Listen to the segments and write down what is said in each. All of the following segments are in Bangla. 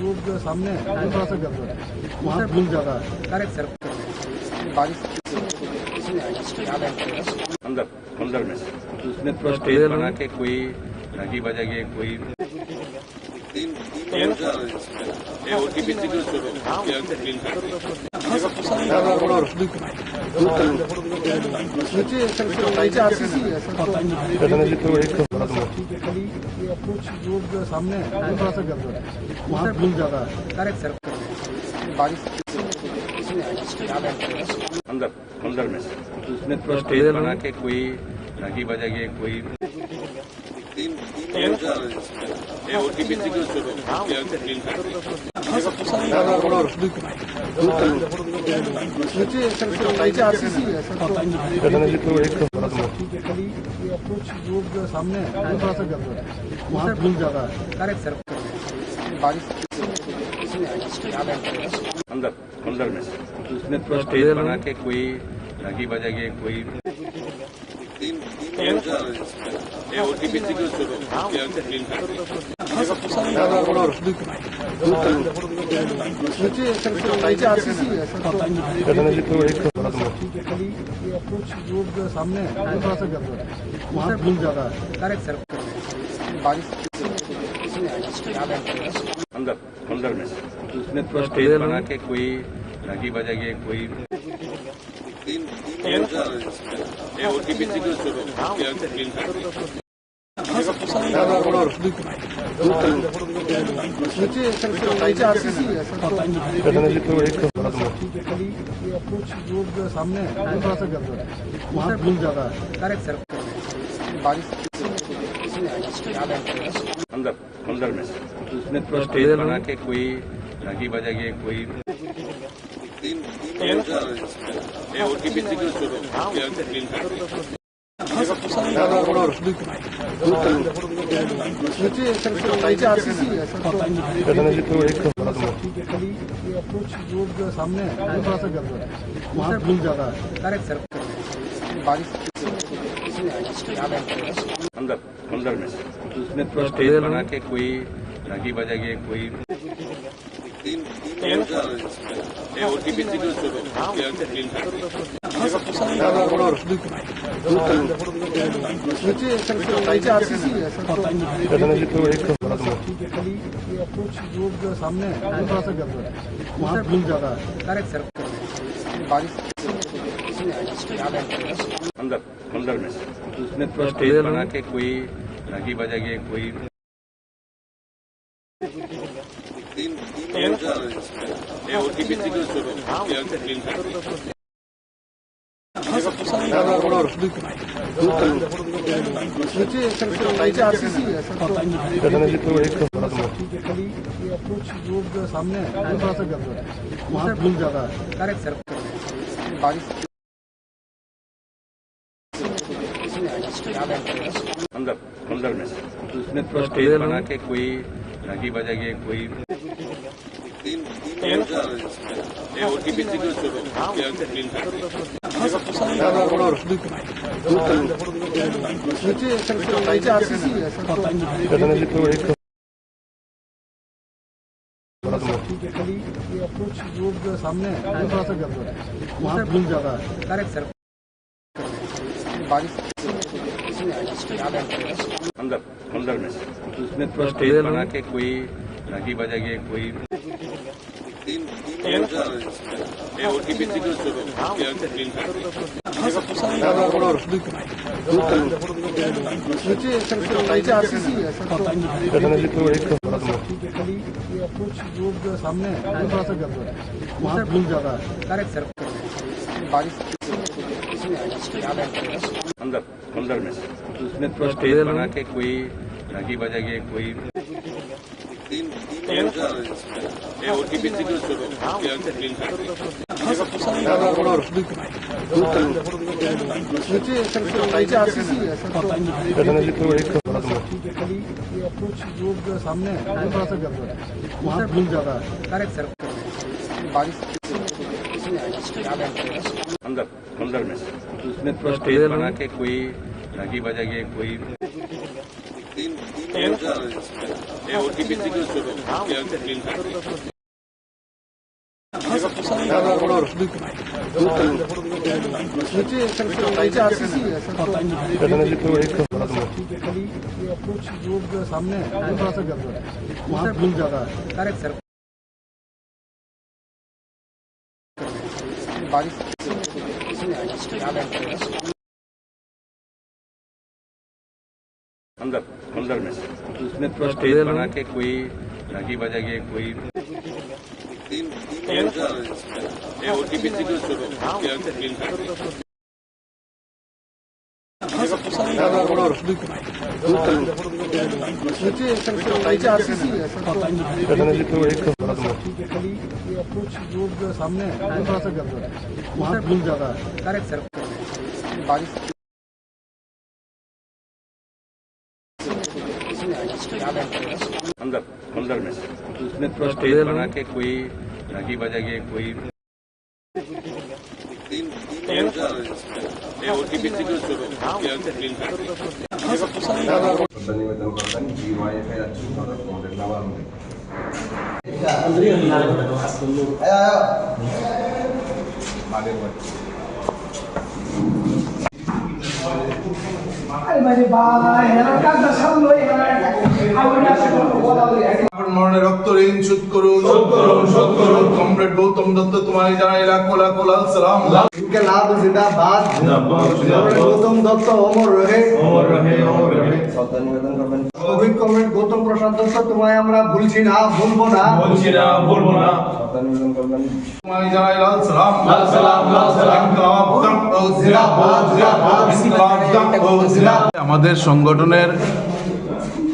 रोड जो सामने है थोड़ा सा गड़बड़ है, वहाँ धूल ज़्यादा है। करेक्ट सर, बारिश अंदर अंदर में उसने थोड़ा स्टेज बना के कोई रागी बजाएंगे कोई नीचे आरसीसी है सर, ये अप्रोच रोड जो सामने है थोड़ा सा गड़बड़ है, वहाँ धूल ज़्यादा है। करेक्ट सर, बारिश अंदर अंदर में उसने थोड़ा स्टेज बना के कोई रागी बजाएंगे कोई नीचे आरसीसी है सर, ये अप्रोच रोड जो सामने है थोड़ा सा गड़बड़ है, वहाँ धूल ज़्यादा है। करेक्ट सर, बारिश अंदर अंदर में उसने थोड़ा स्टेज बना के कोई रागी बजाएंगे कोई नीचे आरसीसी है सर, ये अप्रोच रोड जो सामने है थोड़ा सा गड़बड़ है, वहाँ धूल ज़्यादा है। करेक्ट सर, बारिश अंदर अंदर में उसने थोड़ा स्टेज बना के कोई रागी बजाएंगे कोई नीचे आरसीसी है सर, ये अप्रोच रोड जो सामने है थोड़ा सा गड़बड़ है, वहाँ धूल ज़्यादा है। करेक्ट सर, बारिश अंदर अंदर में उसने थोड़ा स्टेज बना के कोई रागी बजाएंगे कोई नीचे आरसीसी है सर, ये अप्रोच रोड जो सामने है थोड़ा सा गड़बड़ है, वहाँ धूल ज़्यादा है। करेक्ट सर, बारिश अंदर अंदर में उसने थोड़ा स्टेज बना के कोई रागी बजाएंगे कोई नीचे आरसीसी है सर, ये अप्रोच रोड जो सामने है थोड़ा सा गड़बड़ है, वहाँ धूल ज़्यादा है। करेक्ट सर, बारिश अंदर अंदर में उसने थोड़ा स्टेज बना के कोई रागी बजाएंगे कोई नीचे आरसीसी है सर, ये अप्रोच रोड जो सामने है थोड़ा सा गड़बड़ है, वहाँ धूल ज़्यादा है। करेक्ट सर, बारिश अंदर अंदर में उसने थोड़ा स्टेज बना के कोई रागी बजाएंगे कोई नीचे आरसीसी है सर, ये अप्रोच रोड जो सामने है थोड़ा सा गड़बड़ है, वहाँ धूल ज़्यादा है। करेक्ट सर, बारिश अंदर अंदर में उसने थोड़ा स्टेज बना के कोई रागी बजाएंगे कोई नीचे आरसीसी है सर, ये अप्रोच रोड जो सामने है थोड़ा सा गड़बड़ है, वहाँ धूल ज़्यादा है। करेक्ट सर, बारिश अंदर अंदर में उसने थोड़ा स्टेज बना के कोई रागी बजाएंगे कोई नीचे आरसीसी है सर, ये अप्रोच रोड जो सामने है थोड़ा सा गड़बड़ है, वहाँ धूल ज़्यादा है। करेक्ट सर, बारिश अंदर अंदर में उसने थोड़ा स्टेज बना के कोई रागी बजाएंगे कोई ओटीपी सिग्नल शुरू क्लीन नीचे आरसीसी है सर, खाली ये अप्रोच रोड जो सामने है वो थोड़ा सा गड़बड़ है, वहाँ भूल ज्यादा है। करेक्ट सर बारिश अंदर में उसमें थोड़ा स्टेज बना के कोई रागी बजा के कोई ओटीपी सिग्नल शुरू क्लीन नीचे आरसीसी है सर, खाली ये अप्रोच रोड जो सामने है वो थोड़ा सा गड़बड़ है, वहाँ भूल ज्यादा है। करेक्ट सर बारिश अंदर में उसमें थोड़ा स्टेज बना के कोई रागी बजा के कोई ओटीपी सिग्नल शुरू क्लीन निवेदन करবেন GYFI রাজ্য সরকার তোমাদের নামার মরণে রক্ত ঋণ শোধ করুন কমরেড গৌতম দত্ত তোমায় জানাই লাখো লাখো লাল সালাম। इनकलाब जिंदाबाद, गौतम दत्त अमर रहे। শ্রদ্ধা নিবেদন করবেন শহীদ কমরেড গৌতম প্রসাদ দত্ত তোমায় আমরা ভুলছি না, ভুলবো না। শ্রদ্ধা নিবেদন করবেন তোমায় জানাই লাল সালাম ইনকলাব জিন্দাবাদ ইনকলাব জিন্দাবাদ। আমাদের সংগঠনের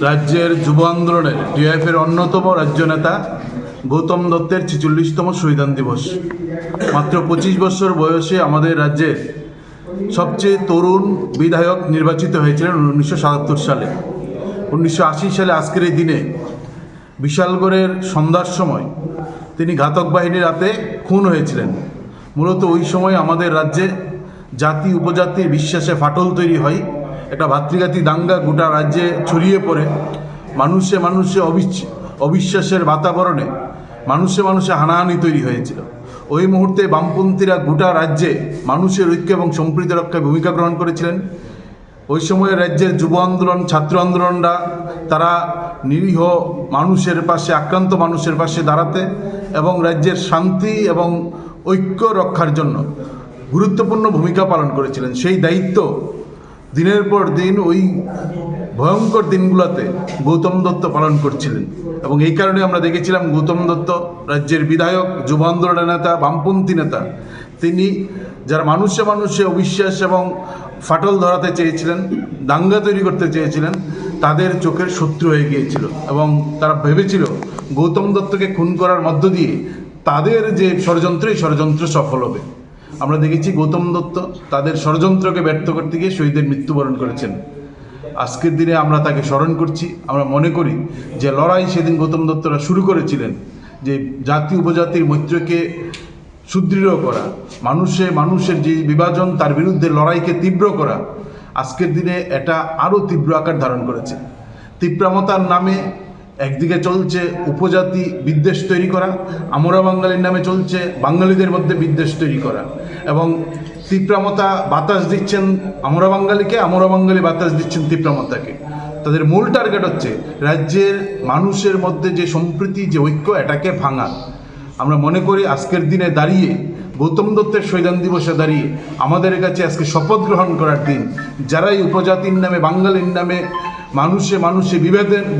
রাজ্যের যুব আন্দোলনের ডিওএফের অন্যতম রাজ্য নেতা গৌতম দত্তের 46তম শহীদান দিবস। মাত্র 25 বছর বয়সে আমাদের রাজ্যের সবচেয়ে তরুণ বিধায়ক নির্বাচিত হয়েছিলেন 1977 সালে। 1980 সালে আজকের এই দিনে বিশালগড়ের সন্ধ্যার সময় তিনি ঘাতক বাহিনীর হাতে খুন হয়েছিলেন। মূলত ওই সময় আমাদের রাজ্যে জাতি উপজাতির বিশ্বাসে ফাটল তৈরি হয়, একটা ভাতৃঘাতী দাঙ্গা গোটা রাজ্যে ছড়িয়ে পড়ে, মানুষে অবিশ্বাসের বাতাবরণে মানুষে হানাহানি তৈরি হয়েছিল। ওই মুহূর্তে বামপন্থীরা গোটা রাজ্যে মানুষের ঐক্য এবং সম্প্রীতি রক্ষায় ভূমিকা গ্রহণ করেছিলেন। ওই সময়ে রাজ্যের যুব আন্দোলন, ছাত্র আন্দোলনরা তারা নিরীহ মানুষের পাশে, আক্রান্ত মানুষের পাশে দাঁড়াতে এবং রাজ্যের শান্তি এবং ঐক্য রক্ষার জন্য গুরুত্বপূর্ণ ভূমিকা পালন করেছিলেন। সেই দায়িত্ব দিনের পর দিন ওই ভয়ঙ্কর দিনগুলোতে গৌতম দত্ত পালন করছিলেন এবং এই কারণে আমরা দেখেছিলাম গৌতম দত্ত রাজ্যের বিধায়ক, যুব আন্দোলনের নেতা, বামপন্থী নেতা, তিনি যারা মানুষে অবিশ্বাস এবং ফাটল ধরাতে চেয়েছিলেন, দাঙ্গা তৈরি করতে চেয়েছিলেন, তাদের চোখের শত্রু হয়ে গিয়েছিল এবং তারা ভেবেছিল গৌতম দত্তকে খুন করার মধ্য দিয়ে তাদের যে ষড়যন্ত্র সফল হবে। আমরা দেখেছি গৌতম দত্ত তাদের ষড়যন্ত্রকে ব্যর্থ করতে গিয়ে শহীদের মৃত্যুবরণ করেছেন। আজকের দিনে আমরা তাকে স্মরণ করছি। আমরা মনে করি যে লড়াই সেদিন গৌতম দত্তরা শুরু করেছিলেন, যে জাতি উপজাতির মৈত্রকে সুদৃঢ় করা, মানুষের যে বিভাজন তার বিরুদ্ধে লড়াইকে তীব্র করা, আজকের দিনে এটা আরও তীব্র আকার ধারণ করেছে। তীব্রমতার নামে একদিকে চলছে উপজাতি বিদ্বেষ তৈরি করা, আমরা বাঙালির নামে চলছে বাঙালিদের মধ্যে বিদ্বেষ তৈরি করা, এবং তীব্রমতা বাতাস দিচ্ছেন আমরা বাঙালিকে, আমরা বাঙালি বাতাস দিচ্ছেন তীব্রমতাকে। তাদের মূল টার্গেট হচ্ছে রাজ্যের মানুষের মধ্যে যে সম্প্রীতি, যে ঐক্য, এটাকে ভাঙা। আমরা মনে করি আজকের দিনে দাঁড়িয়ে, গৌতম দত্তের শহীদান দিবসে দাঁড়িয়ে আমাদের কাছে আজকে শপথ গ্রহণ করার দিন। যারাই উপজাতির নামে, বাঙালির নামে মানুষে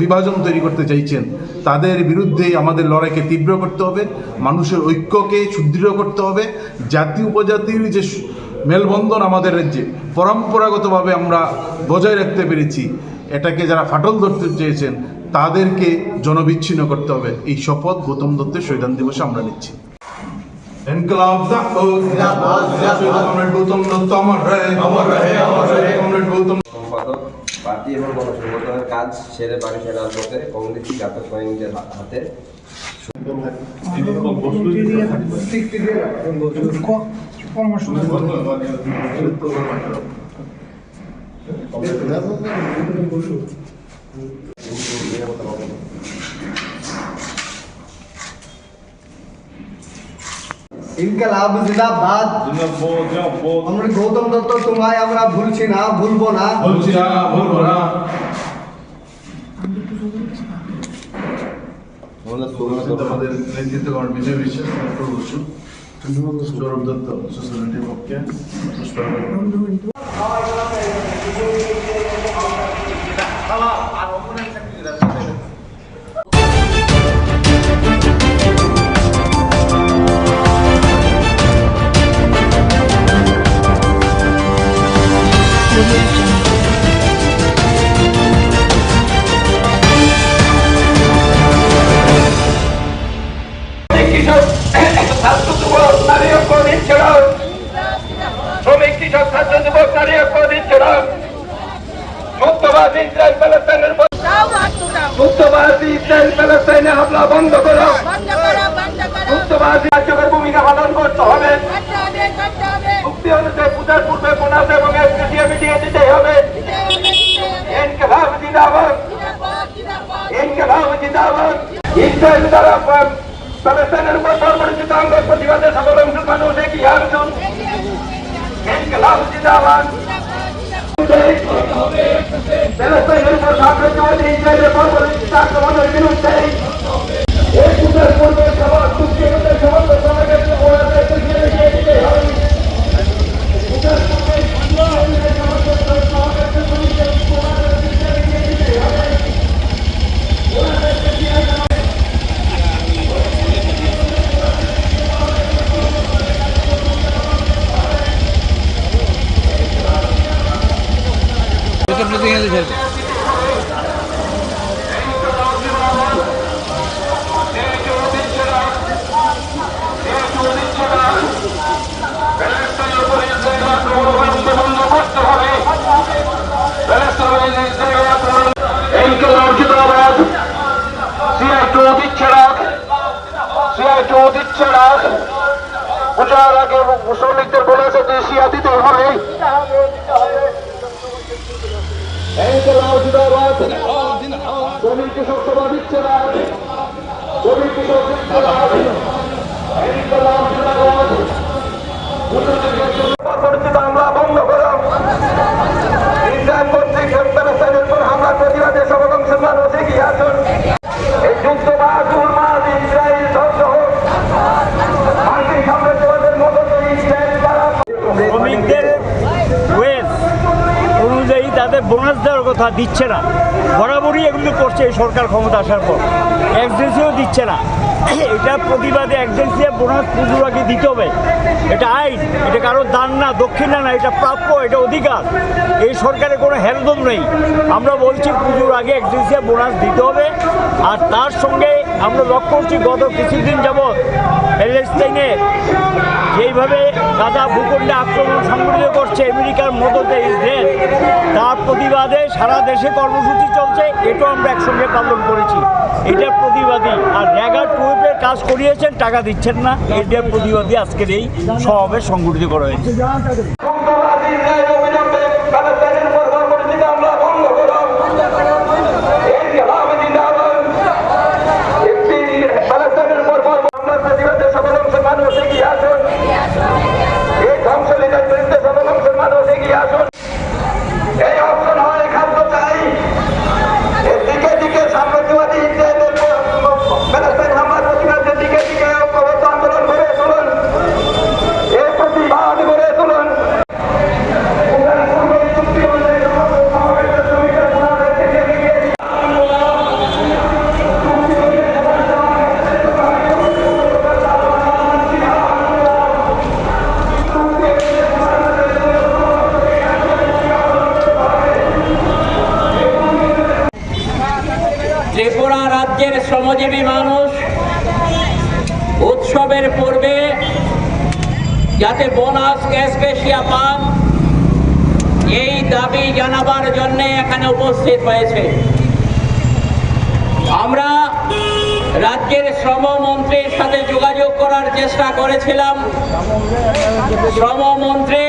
বিভাজন তৈরি করতে চাইছেন, তাদের বিরুদ্ধেই আমাদের লড়াইকে তীব্র করতে হবে, মানুষের ঐক্যকে সুদৃঢ় করতে হবে। জাতি উপজাতির যে মেলবন্ধন আমাদের রাজ্যে পরম্পরাগতভাবে আমরা বজায় রাখতে পেরেছি, এটাকে যারা ফাটল ধরতে চেয়েছেন তাদেরকে জনবিচ্ছিন্ন করতে হবে। এই শপথ গৌতম দত্তের শহীদান দিবসে আমরা নিচ্ছি। ইনকলাব জিন্দাবাদ কমরেড গৌতম দত্ত অমর রহে কমরেড গৌতম। সম্পাদক পার্টি এবং গণসংগঠনের কাজ সেরে বাড়ি ফেরার পথে কংগ্রেসি ঘাতক বাহিনীদের হাতে ইনকালাব জিন্দাবাদ। আমরা গৌতম দত্ত তোমায় আমরা ভুলছি না, ভুলবো না। আমাদের নেতৃত্ব করেন বিজয় বিশ্বাস, ডক্টর বসু, সৌরভ দত্ত সোসাইটির পক্ষে শ্রমিক কৃষক ছাত্র যুবক নারী ঐক্য দিচ্ছিল মুক্তবাদী ইসরায়েল প্যালেস্টাইনের মুক্তবাদী ইসরায়েল প্যালেস্টাইনে হামলা বন্ধ করো, মুক্তবাদী কার্যকর ভূমিকা পালন করতে হবে। মুক্তি অনুযায়ী পূজার পূর্বে বোনাস এবং এসপিসিএ মিটিয়ে দিতে হবে। ইনকিলাব জিন্দাবাদ, ইনকিলাব জিন্দাবাদ। ইসরায়েল দ্বারা প্যালেস্টাইনের উপর পরিচিত অঙ্গ প্রতিবাদে সকল মুসলমান এগিয়ে আসুন। ইনকিলাব জিন্দাবাদ। প্যালেস্টাইনের উপর সাম্রাজ্যবাদী ইসরায়েলের পরিচিত আক্রমণের বিরুদ্ধে এই পূজার পূর্বে সবার চুক্তির সমস্ত সমাজকে দিতে হবে। পূজার আগে মুসলিমদের বলেছে যে শিয়া দিতে হবে। শ্রমিক কৃষক সভা দিচ্ছে না, শ্রমিক কৃষক দিচ্ছে না। হামলা বন্ধ করো। ইসরায়েল কর্তৃক প্যালেস্টাইনের উপর হামলার প্রতিবাদে সকল মুসলমান এগিয়ে আসুন। এই যুদ্ধবাদ উন্মাদ ইসরায়েল ধ্বংস হোক। মার্কিন সাম্রাজ্যবাদের মতো ইসরায়েল দ্বারা শ্রমিকদের ওয়েজ অনুযায়ী তাদের বোনাস দেওয়ার কথা দিচ্ছে না। বরাবরই এগুলো করছে এই সরকার ক্ষমতা আসার পর। এক্সেন্সিও দিচ্ছে না। এটার প্রতিবাদে এক্সেন্সিয়া বোনাস পুজোর আগে দিতে হবে। এটা আইন, এটা কারোর দান না, দক্ষিণা না, এটা প্রাপ্য, এটা অধিকার। এই সরকারের কোনো হেলদোল নেই। আমরা বলছি পুজোর আগে এক্সেন্সিয়া বোনাস দিতে হবে। আর তার সঙ্গে আমরা লক্ষ্য করছি গত কিছুদিন যাবৎ প্যালেস্টাইনে যেইভাবে গাজা ভূখণ্ডে আক্রমণ সংঘটিত করছে আমেরিকার মদতে ইসরায়েল, তার প্রতিবাদে সারা দেশে কর্মসূচি চলছে। এটাও আমরা একসঙ্গে পালন করেছি। এটার প্রতিবাদী আর র্যাগার টুয়েপের কাজ করিয়েছেন, টাকা দিচ্ছেন না, এটার প্রতিবাদী আজকের এই সমাবেশ সংগঠিত করা হয়েছে। ত্রিপুরা রাজ্যের শ্রমজীবী মানুষ উৎসবের পূর্বে যাতে বোনাস ক্যাশপেশিয়া পান এই দাবি জানাবার জন্য এখানে উপস্থিত হয়েছে। আমরা রাজ্যের শ্রমমন্ত্রীর সাথে যোগাযোগ করার চেষ্টা করেছিলাম। শ্রমমন্ত্রী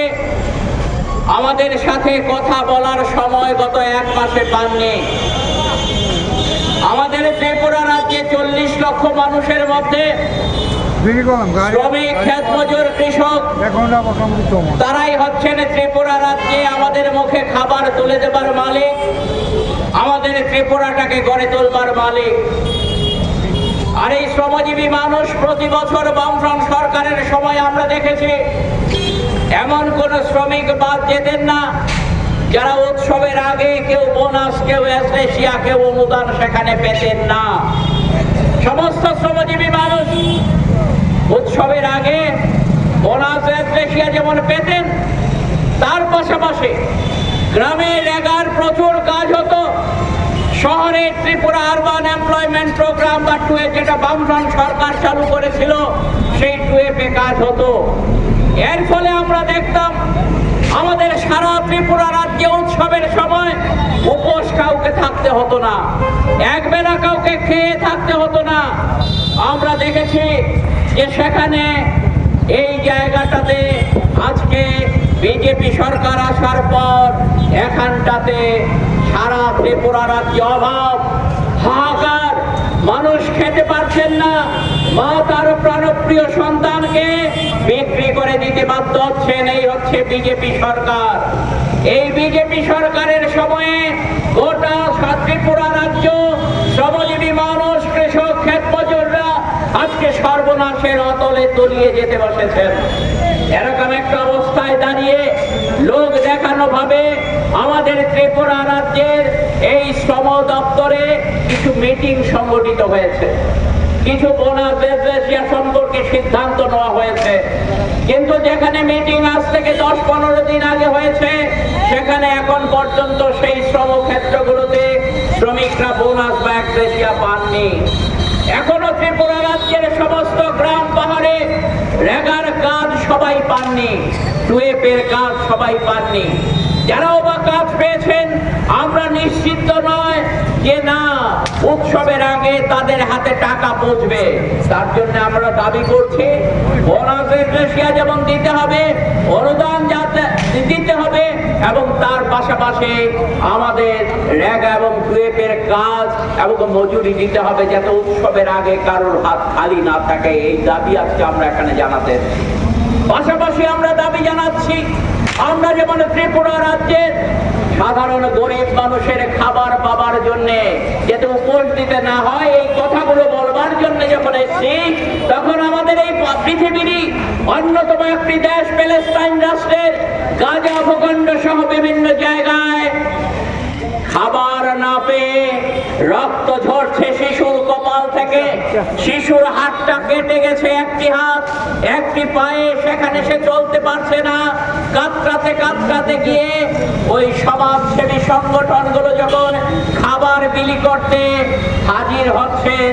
আমাদের সাথে কথা বলার সময় গত 1 মাসে পাননি। আমাদের ত্রিপুরা রাজ্যে 40 লক্ষ মানুষের মধ্যে শ্রমিক, ক্ষেত মজুর, কৃষক তারাই হচ্ছেন ত্রিপুরা রাজ্যে আমাদের মুখে খাবার তুলে দেবার মালিক, আমাদের ত্রিপুরাটাকে গড়ে তোলবার মালিক। আর এই শ্রমজীবী মানুষ প্রতি বছর বামফ্রন্ট সরকারের সময় আমরা দেখেছি এমন কোন শ্রমিক বাদ যেতেন না যারা উৎসবের আগে কেউ বোনাস, কেউ এসলেশিয়া, কেউ অনুদান সেখানে পেতেন না। সমস্ত শ্রমজীবী মানুষ উৎসবের আগে বোনাস, এসলেশিয়া যেমন পেতেন, তার পাশাপাশি গ্রামে রেগার প্রচুর কাজ হতো। শহরে ত্রিপুরা আরবান এমপ্লয়মেন্ট প্রোগ্রাম বা টুয়ে, যেটা বামফ্রন্ট সরকার চালু করেছিল, সেই টুয়েপে কাজ হতো। এর ফলে আমরা দেখতাম আমাদের সারা ত্রিপুরা রাজ্যে উৎসবের সময় উপোস কাউকে থাকতে হতো না, একবেলা কাউকে খেয়ে থাকতে হতো না। আমরা দেখেছি যে সেখানে এই জায়গাটাতে আজকে বিজেপি সরকার আসার পর এখানটাতে সারা ত্রিপুরা রাজ্যে অভাব, হাহাকার, মানুষ খেতে পারছেন না, মা তার প্রাণপ্রিয় সন্তানকে বিক্রি করে দিতে বাধ্য হচ্ছেন। এই হচ্ছে বিজেপি সরকার। এই বিজেপি সরকারের সময়ে গোটা ত্রিপুরা রাজ্য শ্রমজীবী মানুষ, কৃষক, ক্ষেত মজুররা আজকে সর্বনাশের অতলে তলিয়ে যেতে বসেছেন। এরকম একটা অবস্থায় দাঁড়িয়ে লোক দেখানো ভাবে আমাদের ত্রিপুরা রাজ্যের এই শ্রম দপ্তরে কিছু মিটিং সংগঠিত হয়েছে, কিছু বোনাস, এসলেশিয়া সম্পর্কে সিদ্ধান্ত নেওয়া হয়েছে। কিন্তু যেখানে মিটিং আজ থেকে 10-15 দিন আগে হয়েছে, সেখানে এখন পর্যন্ত সেই শ্রম ক্ষেত্রগুলোতে শ্রমিকরা বোনাস বা এসলেশিয়া পাননি। এখনো ত্রিপুরা রাজ্যের সমস্ত গ্রাম পাহাড়ে রেগার কাজ সবাই পাননি, টুয়েপের কাজ সবাই পাননি। যারাও বা কাজ পেয়েছেন, আমরা নিশ্চিত নয় যে না উৎসবের আগে তাদের হাতে টাকা পৌঁছবে। তার জন্য আমরা দাবি করছি বোনাস, এসলেশিয়া যেমন দিতে হবে, অনুদান দিতে হবে, এবং তার পাশাপাশি আমাদের রেগা এবং টুয়েপের কাজ এবং মজুরি দিতে হবে, যাতে উৎসবের আগে কারোর হাত খালি না থাকে। এই দাবি আজকে আমরা এখানে জানাতে। পাশাপাশি আমরা দাবি জানাচ্ছি, আমরা যেমন ত্রিপুরা রাজ্যের সাধারণ গরিব মানুষের খাবার পাবার জন্য যাতে উপোস দিতে না হয়, এই কথাগুলো বলবার জন্য যখন এসেছি, তখন আমাদের এই পৃথিবীরই অন্যতম একটি দেশ প্যালেস্টাইন রাষ্ট্রের গাজা ভূখণ্ড সহ বিভিন্ন জায়গায় খাবার না পেয়ে রক্ত ঝরছে শিশুর কপাল থেকে। শিশুর হাতটা কেটে গেছে, একটি হাত, একটি পায়ে, সেখানে সে চলতে পারছে না। কাতরাতে কাতরাতে গিয়ে ওই সমাজসেবী সংগঠনগুলো যখন খাবার বিলি করতে হাজির হচ্ছেন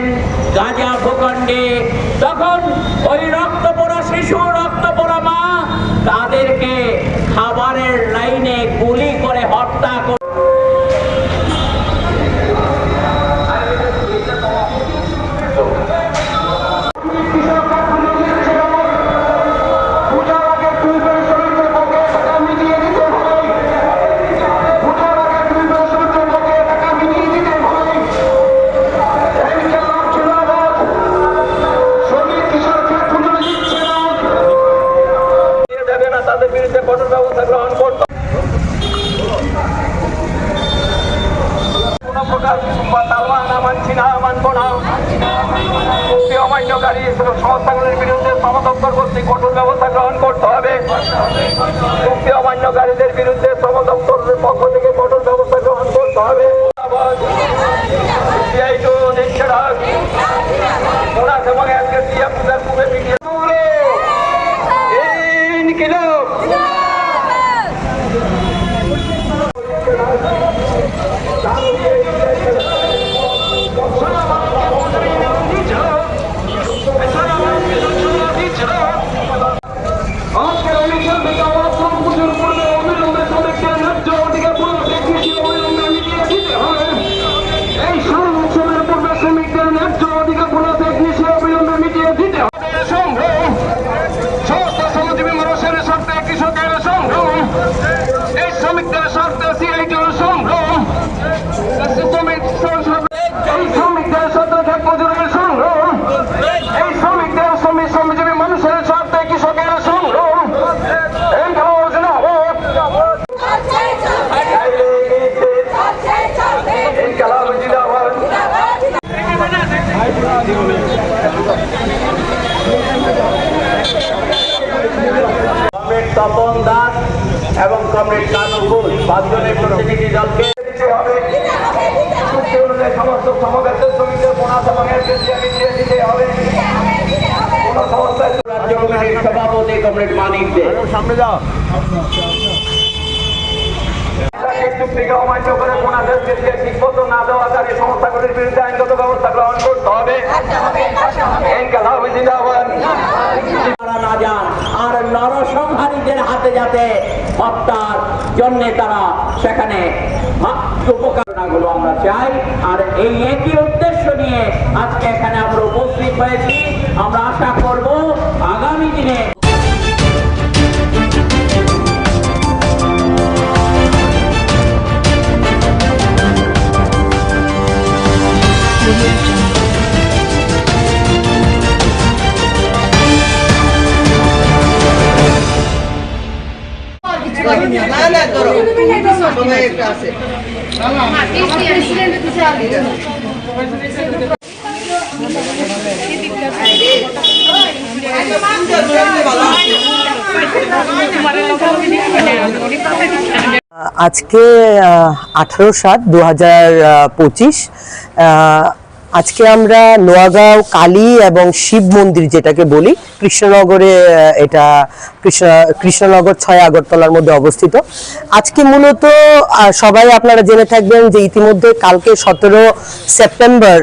গাজা ভূখণ্ডে, তখন ওই রক্ত পোড়া শিশু, রক্ত পোড়া মা, তাদেরকে খাবারের লাইনে গুলি করে হত্যা করে। তাদের বিরুদ্ধে কঠোর ব্যবস্থা গ্রহণ করতে কোনো প্রকার মানছি না, মানব না। চুক্তি অমান্যকারী সংস্থাগুলির বিরুদ্ধে শ্রম দপ্তর কর্তৃক কঠোর ব্যবস্থা গ্রহণ করতে হবে। চুক্তি অমান্যকারীদের বিরুদ্ধে শ্রম দপ্তরের পক্ষ থেকে কঠোর ব্যবস্থা গ্রহণ করতে হবে। এবং আজকে দিয়া পূজার পূর্বে পিটিয়ে তপন দাস এবং কমরেড কানু ঘোষ 5 জনের প্রতিনিধি দলকে সমস্ত সমবেত শ্রমিকদের বোনাস এবং মিটিয়ে দিতে হবে। কোনো সমস্যায় রাজ্য কমিটির সভাপতি কমরেড মানিক দে সামনে যাও। চুক্তিকে অমান্য করে বোনাসের ক্ষেত্রে ঠিকমতো না দেওয়া তাদের সংস্থাগুলির বিরুদ্ধে আইনগত ব্যবস্থা গ্রহণ করতে হবে। তারা না যান আর নরসংহারীদের হাতে যাতে হত্যার জন্য তারা সেখানে উপকারণাগুলো আমরা চাই। আর এই একই উদ্দেশ্য নিয়ে আজকে এখানে আমরা উপস্থিত হয়েছি। আমরা আশা করব আগামী দিনে আজকে 18/7/2025 আজকে আমরা নোয়াগাঁও কালী এবং শিব মন্দির যেটাকে বলি কৃষ্ণনগরে, এটা কৃষ্ণনগর 6 আগরতলার মধ্যে অবস্থিত। আজকে মূলত সবাই আপনারা জেনে থাকবেন যে ইতিমধ্যে কালকে 17 সেপ্টেম্বর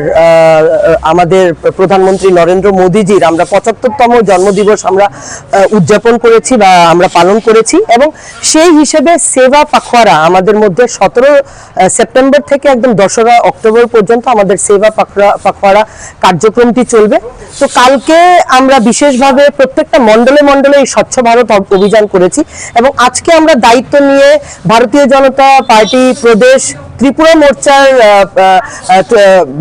আমাদের প্রধানমন্ত্রী নরেন্দ্র মোদীজির আমরা 75তম জন্মদিবস আমরা উদযাপন করেছি বা আমরা পালন করেছি, এবং সেই হিসেবে সেবা পাখওয়ারা আমাদের মধ্যে 17 সেপ্টেম্বর থেকে একদম 2রা অক্টোবর পর্যন্ত আমাদের সেবা পাখওয়ারা কার্যক্রমটি চলবে। তো কালকে আমরা বিশেষভাবে প্রত্যেকটা মণ্ডলে মণ্ডলে এই স্বচ্ছ ভারত অভিযান করেছি, এবং আজকে আমরা দায়িত্ব নিয়ে ভারতীয় জনতা পার্টি প্রদেশ ত্রিপুরা মোর্চার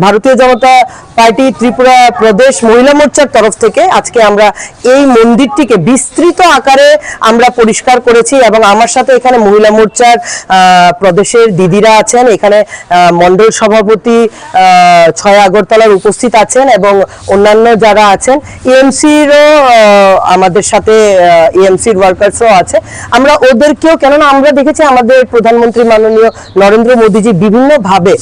ভারতীয় জনতা পার্টি ত্রিপুরা প্রদেশ মহিলা মোর্চার তরফ থেকে আজকে আমরা এই মন্দিরটিকে বিস্তৃত আকারে আমরা পরিষ্কার করেছি, এবং আমার সাথে এখানে মহিলা মোর্চার প্রদেশের দিদিরা আছেন, এখানে মণ্ডল সভাপতি 6 আগরতলার উপস্থিত আছেন, এবং অন্যান্য যারা আছেন এএমসিরও আমাদের সাথে এএমসির ওয়ার্কার্সও আছে। আমরা ওদেরকেও, কেননা আমরা দেখেছি আমাদের প্রধানমন্ত্রী মাননীয় নরেন্দ্র মোদী বিভিন্নভাবে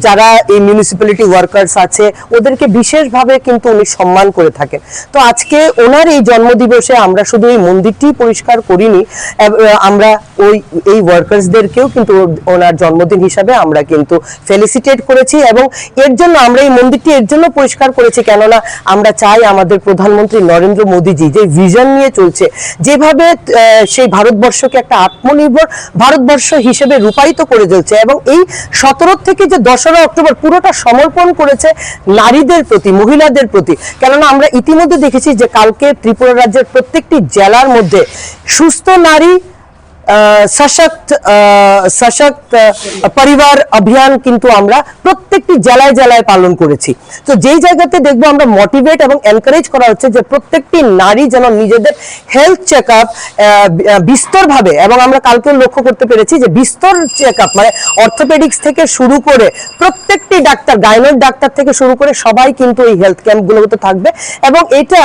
যারা এই মিউনিসিপ্যালিটি ওয়ার্কার্স আছে ওদেরকে বিশেষভাবে কিন্তু উনি সম্মান করে থাকেন। তো আজকে ওনার এই জন্মদিবসে আমরা শুধু এই মন্দিরটি পরিষ্কার করিনি, আমরা এই ওয়ার্কার্সদেরকেও কিন্তু ওনার জন্মদিন হিসাবে আমরা কিন্তু ফেলিসিটেট করেছি, এবং এর জন্য আমরা এই মন্দিরটি এর জন্য পরিষ্কার করেছি কেননা আমরা চাই আমাদের প্রধানমন্ত্রী নরেন্দ্র মোদীজি যে ভিশন নিয়ে চলছে, যেভাবে সেই ভারতবর্ষকে একটা আত্মনির্ভর ভারতবর্ষ হিসেবে রূপায়িত করে চলছে, এবং এই 17 থেকে যে 2রা অক্টোবর পুরোটা সমর্পণ করেছে নারীদের প্রতি, মহিলাদের প্রতি। কেননা আমরা ইতিমধ্যে দেখেছি যে কালকে ত্রিপুরা রাজ্যের প্রত্যেকটি জেলার মধ্যে সুস্থ নারী সশক্ত পরিবার অভিযান কিন্তু আমরা প্রত্যেকটি জেলায় জেলায় পালন করেছি। তো যেই জায়গাতে দেখবো আমরা মোটিভেট এবং এনকারেজ করা হচ্ছে যে প্রত্যেকটি নারী যেন নিজেদের হেলথ চেক আপ বিস্তরভাবে, এবং আমরা কালকে লক্ষ্য করতে পেরেছি যে বিস্তর চেক আপ মানে অর্থোপেডিক্স থেকে শুরু করে প্রত্যেকটি ডাক্তার, গাইনোক ডাক্তার থেকে শুরু করে সবাই কিন্তু এই হেলথ ক্যাম্পগুলোতে থাকবে, এবং এটা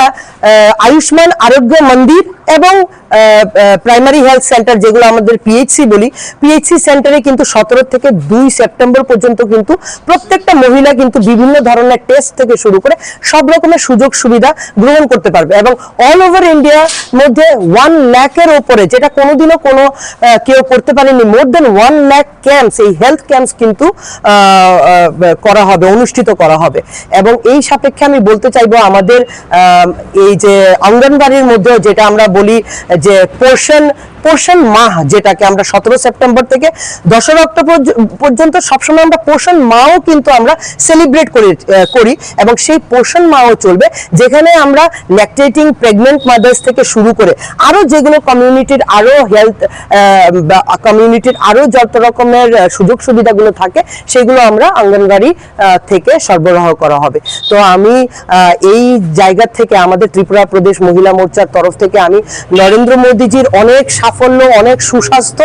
আয়ুষ্মান আরোগ্য মন্দির এবং প্রাইমারি হেলথ সেন্টার যেগুলো আমাদের পিএইচসি বলি, পিএইচসি সেন্টারে কিন্তু 17 থেকে 2 সেপ্টেম্বর পর্যন্ত কিন্তু প্রত্যেকটা মহিলা কিন্তু বিভিন্ন ধরনের টেস্ট থেকে শুরু করে সব রকমের সুযোগ সুবিধা গ্রহণ করতে পারবে, এবং অল ওভার ইন্ডিয়ার মধ্যে 1 লাখের উপরে, যেটা কোনোদিনও কেউ করতে পারেনি, মোর দেন 1 লাখ ক্যাম্পস, এই হেলথ ক্যাম্পস কিন্তু করা হবে, অনুষ্ঠিত করা হবে। এবং এই সাপেক্ষে আমি বলতে চাইবো আমাদের এই যে অঙ্গনবাড়ির মধ্যে যেটা আমরা বলি যে পোষণ মাহ, যেটাকে আমরা 17 সেপ্টেম্বর থেকে 2রা অক্টোবর পর্যন্ত সবসময় আমরা পোষণ মাহও কিন্তু আমরা সেলিব্রেট করি, এবং সেই পোষণ মাহও চলবে, যেখানে আমরা ল্যাকটেটিং প্রেগনেন্ট মাদার্স থেকে শুরু করে আরো যেগুলো কমিউনিটির আরো হেলথ কমিউনিটির আরো যত রকমের সুযোগ সুবিধাগুলো থাকে সেগুলো আমরা অঙ্গনবাড়ি থেকে সরবরাহ করা হবে। তো আমি এই জায়গা থেকে আমাদের ত্রিপুরা প্রদেশ মহিলা মোর্চার তরফ থেকে আমি নরেন্দ্র মোদীজির অনেক সাফল্য, অনেক সুস্বাস্থ্য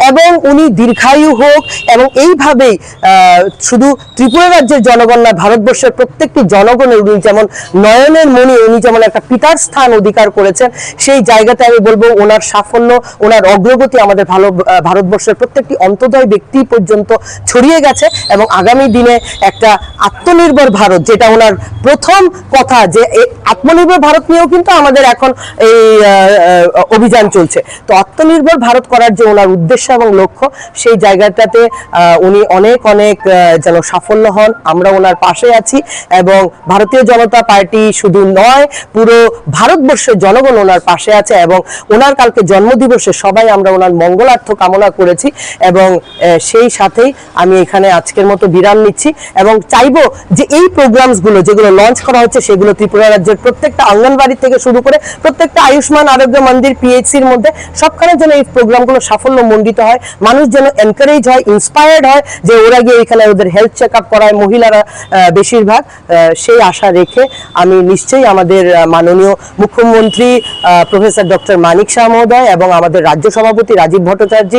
এবং উনি দীর্ঘায়ু হোক। এবং এইভাবেই শুধু ত্রিপুরা রাজ্যের জনগণ না, ভারতবর্ষের প্রত্যেকটি জনগণের উনি যেমন নয়নের মণি, উনি যেমন একটা পিতার স্থান অধিকার করেছেন, সেই জায়গাতে আমি বলবো ওনার সাফল্য, ওনার অগ্রগতি আমাদের ভারতবর্ষের প্রত্যেকটি অন্তোদয় ব্যক্তি পর্যন্ত ছড়িয়ে গেছে। এবং আগামী দিনে একটা আত্মনির্ভর ভারত, যেটা ওনার প্রথম কথা, যে আত্মনির্ভর ভারত নিয়েও কিন্তু আমাদের এখন এই অভিযান চলছে। তো আত্মনির্ভর ভারত করার যে ওনার উদ্দেশ্য এবং লক্ষ্য, সেই জায়গাটাতে উনি অনেক অনেক যেন সাফল্য হন। আমরা ওনার পাশে আছি এবং ভারতীয় জনতা পার্টি শুধু নয়, পুরো ভারতবর্ষের জনগণ ওনার পাশে আছে। এবং ওনার কালকে জন্মদিবসে সবাই আমরা ওনার মঙ্গলার্থ কামনা করেছি। এবং সেই সাথেই আমি এখানে আজকের মতো বিরাম নিচ্ছি এবং চাইবো যে এই প্রোগ্রামসগুলো যেগুলো লঞ্চ করা হচ্ছে, সেগুলো ত্রিপুরা রাজ্যের প্রত্যেকটা অঙ্গনবাড়ি থেকে শুরু করে প্রত্যেকটা আয়ুষ্মান আরোগ্য মন্দির, পিএইচসির মধ্যে সবখানে যেন এই প্রোগ্রামগুলো সাফল্য মণ্ডিত হয়, মানুষ যেন এনকারেজ হয়, ইন্সপায়ার্ড হয়, যে ওরা গিয়ে এখানে ওদের হেলথ চেক আপ করায়, মহিলারা বেশিরভাগ। সেই আশা রেখে আমি নিশ্চয়ই আমাদের মাননীয় মুখ্যমন্ত্রী প্রফেসর ডক্টর মানিক শাহ মহোদয় এবং আমাদের রাজ্য সভাপতি রাজীব ভট্টাচার্য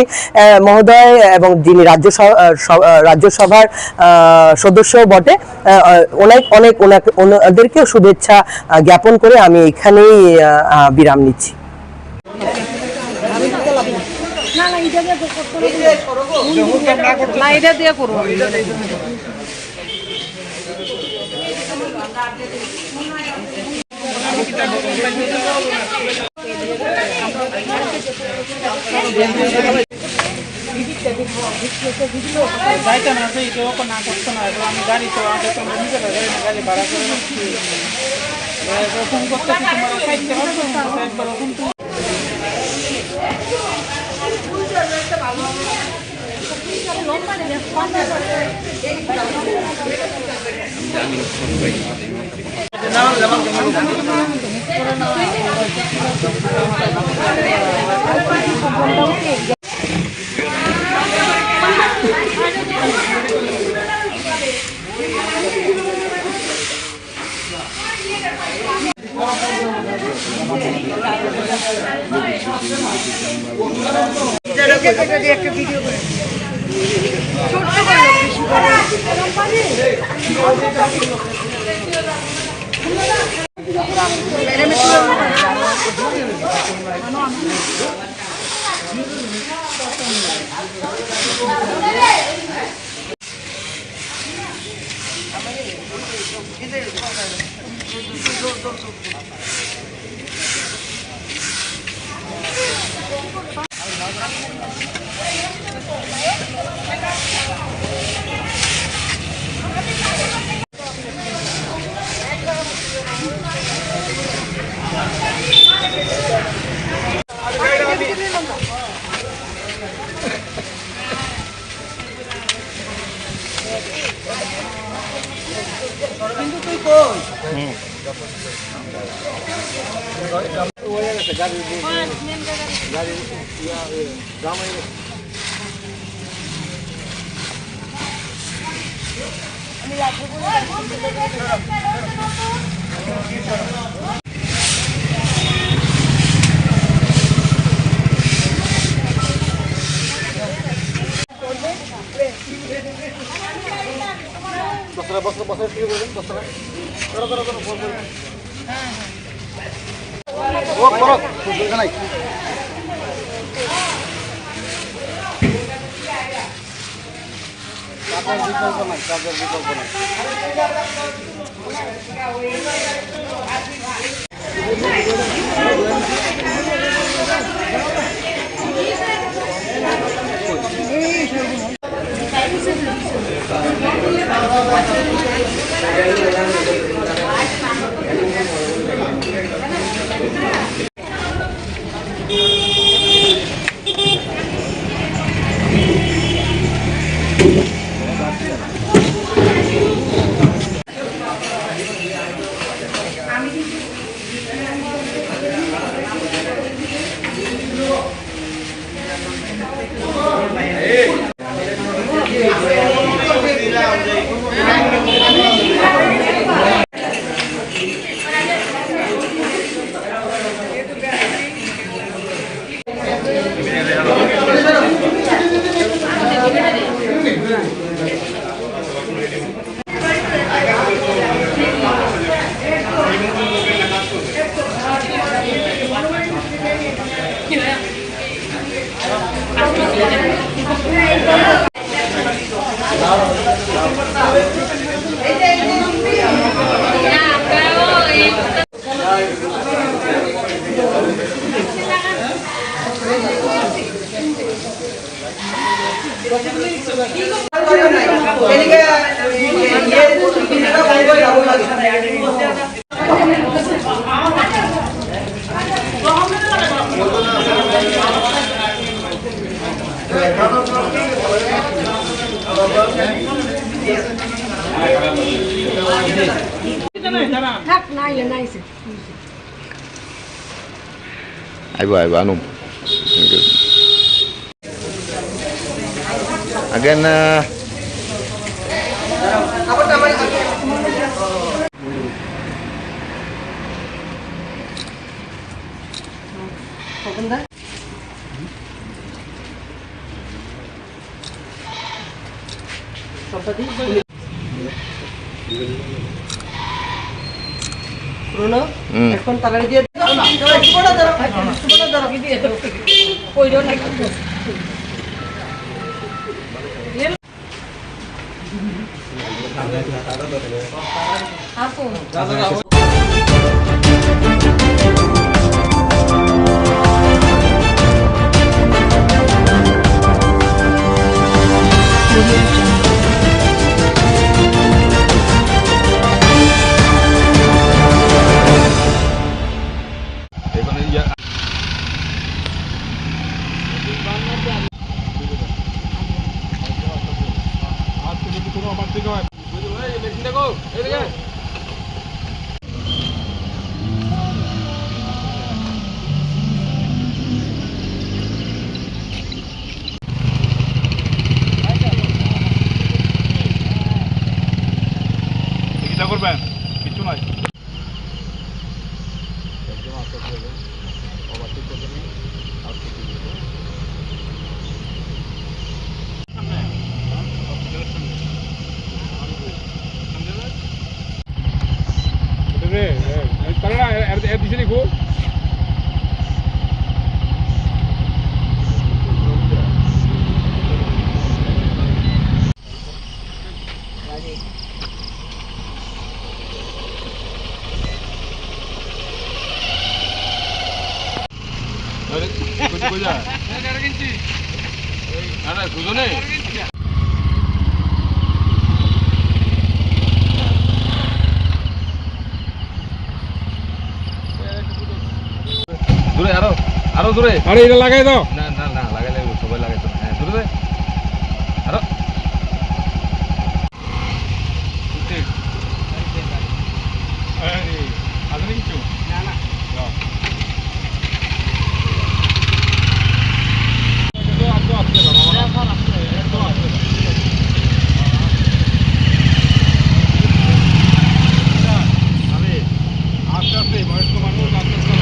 মহোদয় এবং যিনি রাজ্যসভার সদস্য বটে, অনেক অনেক ওনাদেরকেও শুভেচ্ছা জ্ঞাপন করে আমি এখানেই বিরাম নিচ্ছি। আমি গাড়ি তো গাড়ি ভাড়া করে রকম করতে একবার রকম একটা ভিডিও করে কিন্তু তুই কই বছর শুরু করবেন বছর নাই কাজের বিকল্প নাই Ayo, Anum. Again, এখন তাড়াতাড়ি দিয়ে করবেন কিছু নয় দিছে দেখো দুজনে দূরে আরো দূরে আরে এটা লাগাই দাও না না না লাগাইলে সবাই লাগাইতো হ্যাঁ দূরে আরো আরে কিছু না না আস্তে আস্তে বয়স্ক মানুষ আস্তে আস্তে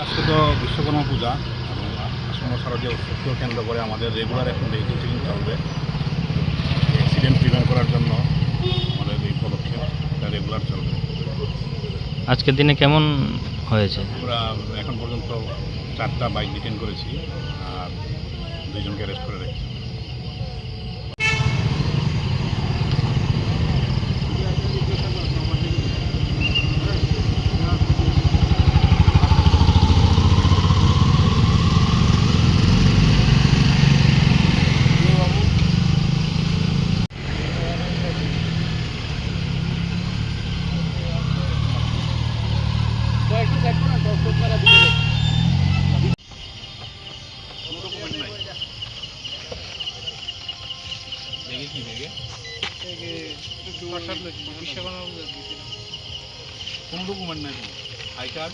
আজকে তো বিশ্বকর্মা পূজা আসন্ন শারদীয় উৎসবকে কেন্দ্র করে আমাদের রেগুলার এখন ভেহিকেল চেকিং চলবে অ্যাক্সিডেন্ট প্রিভেন্ট করার জন্য আমাদের এই পদক্ষেপ রেগুলার চলবে। আজকের দিনে কেমন হয়েছে? আমরা এখন পর্যন্ত 4টা বাইক ডিটেন করেছি আর 2জনকে অ্যারেস্ট করে রেখেছি। কোন ডকুমেন্ট নাই আই কার্ড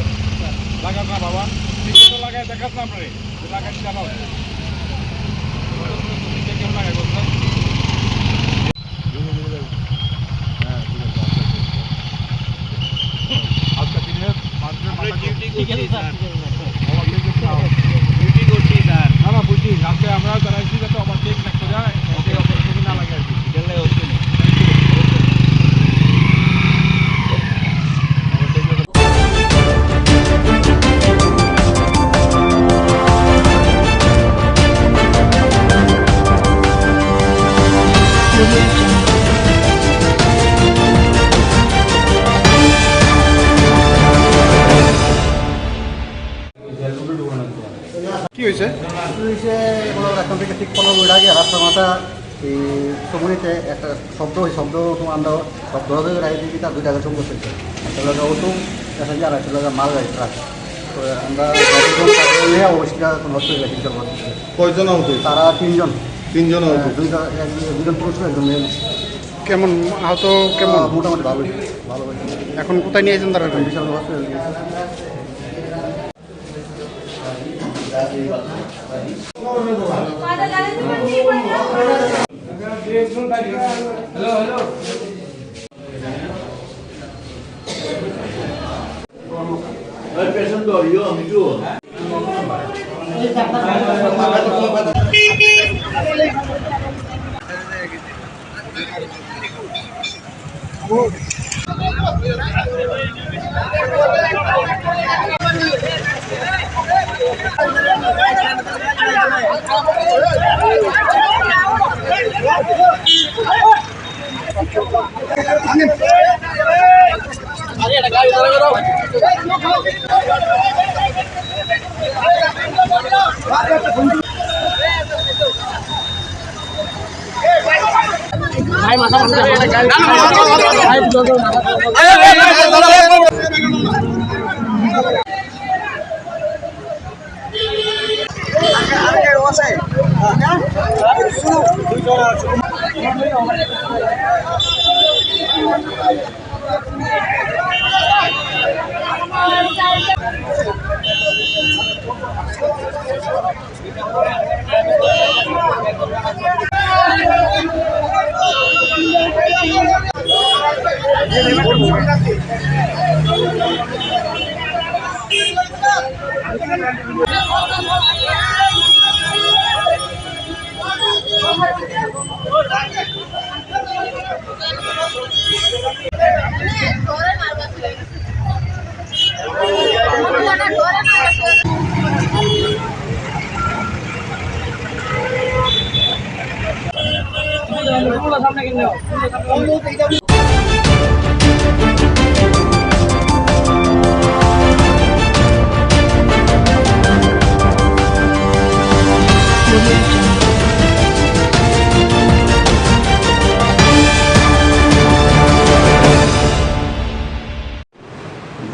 বাবা লাগাস না বাবা লাগাই দেখাস না আপনারে লাগাই জানাও কেমন লাগাই বলছেন আজকে দিনে ডিউটি করছি স্যার না বুঝি আজকে আমরা জানাইছি কি হয়েছে এখন থেকে ঠিক 15 মিনিট আগে রাস্তা মাথা এই সমুদ্রে একটা শব্দ আমরা শব্দ হবে রায় দিকে তার 2 টাকা সংঘর্ষ হয়েছে একটা লোক অটো প্যাসেঞ্জার আর একটা লোক মালগাড়ি ট্রাক। তো আমরা নিয়ে অবশ্যই কোনো হসপিটালে চিকিৎসা করতেছি। কয়জন আহত? তারা 3 জন। 3 জন আহত? 2 জন পুরুষ 1 জন মেয়ে। কেমন আহত? কেমন? মোটামুটি ভালো হয়েছে। এখন কোথায় নিয়েছেন তারা? বিশাল হসপিটাল।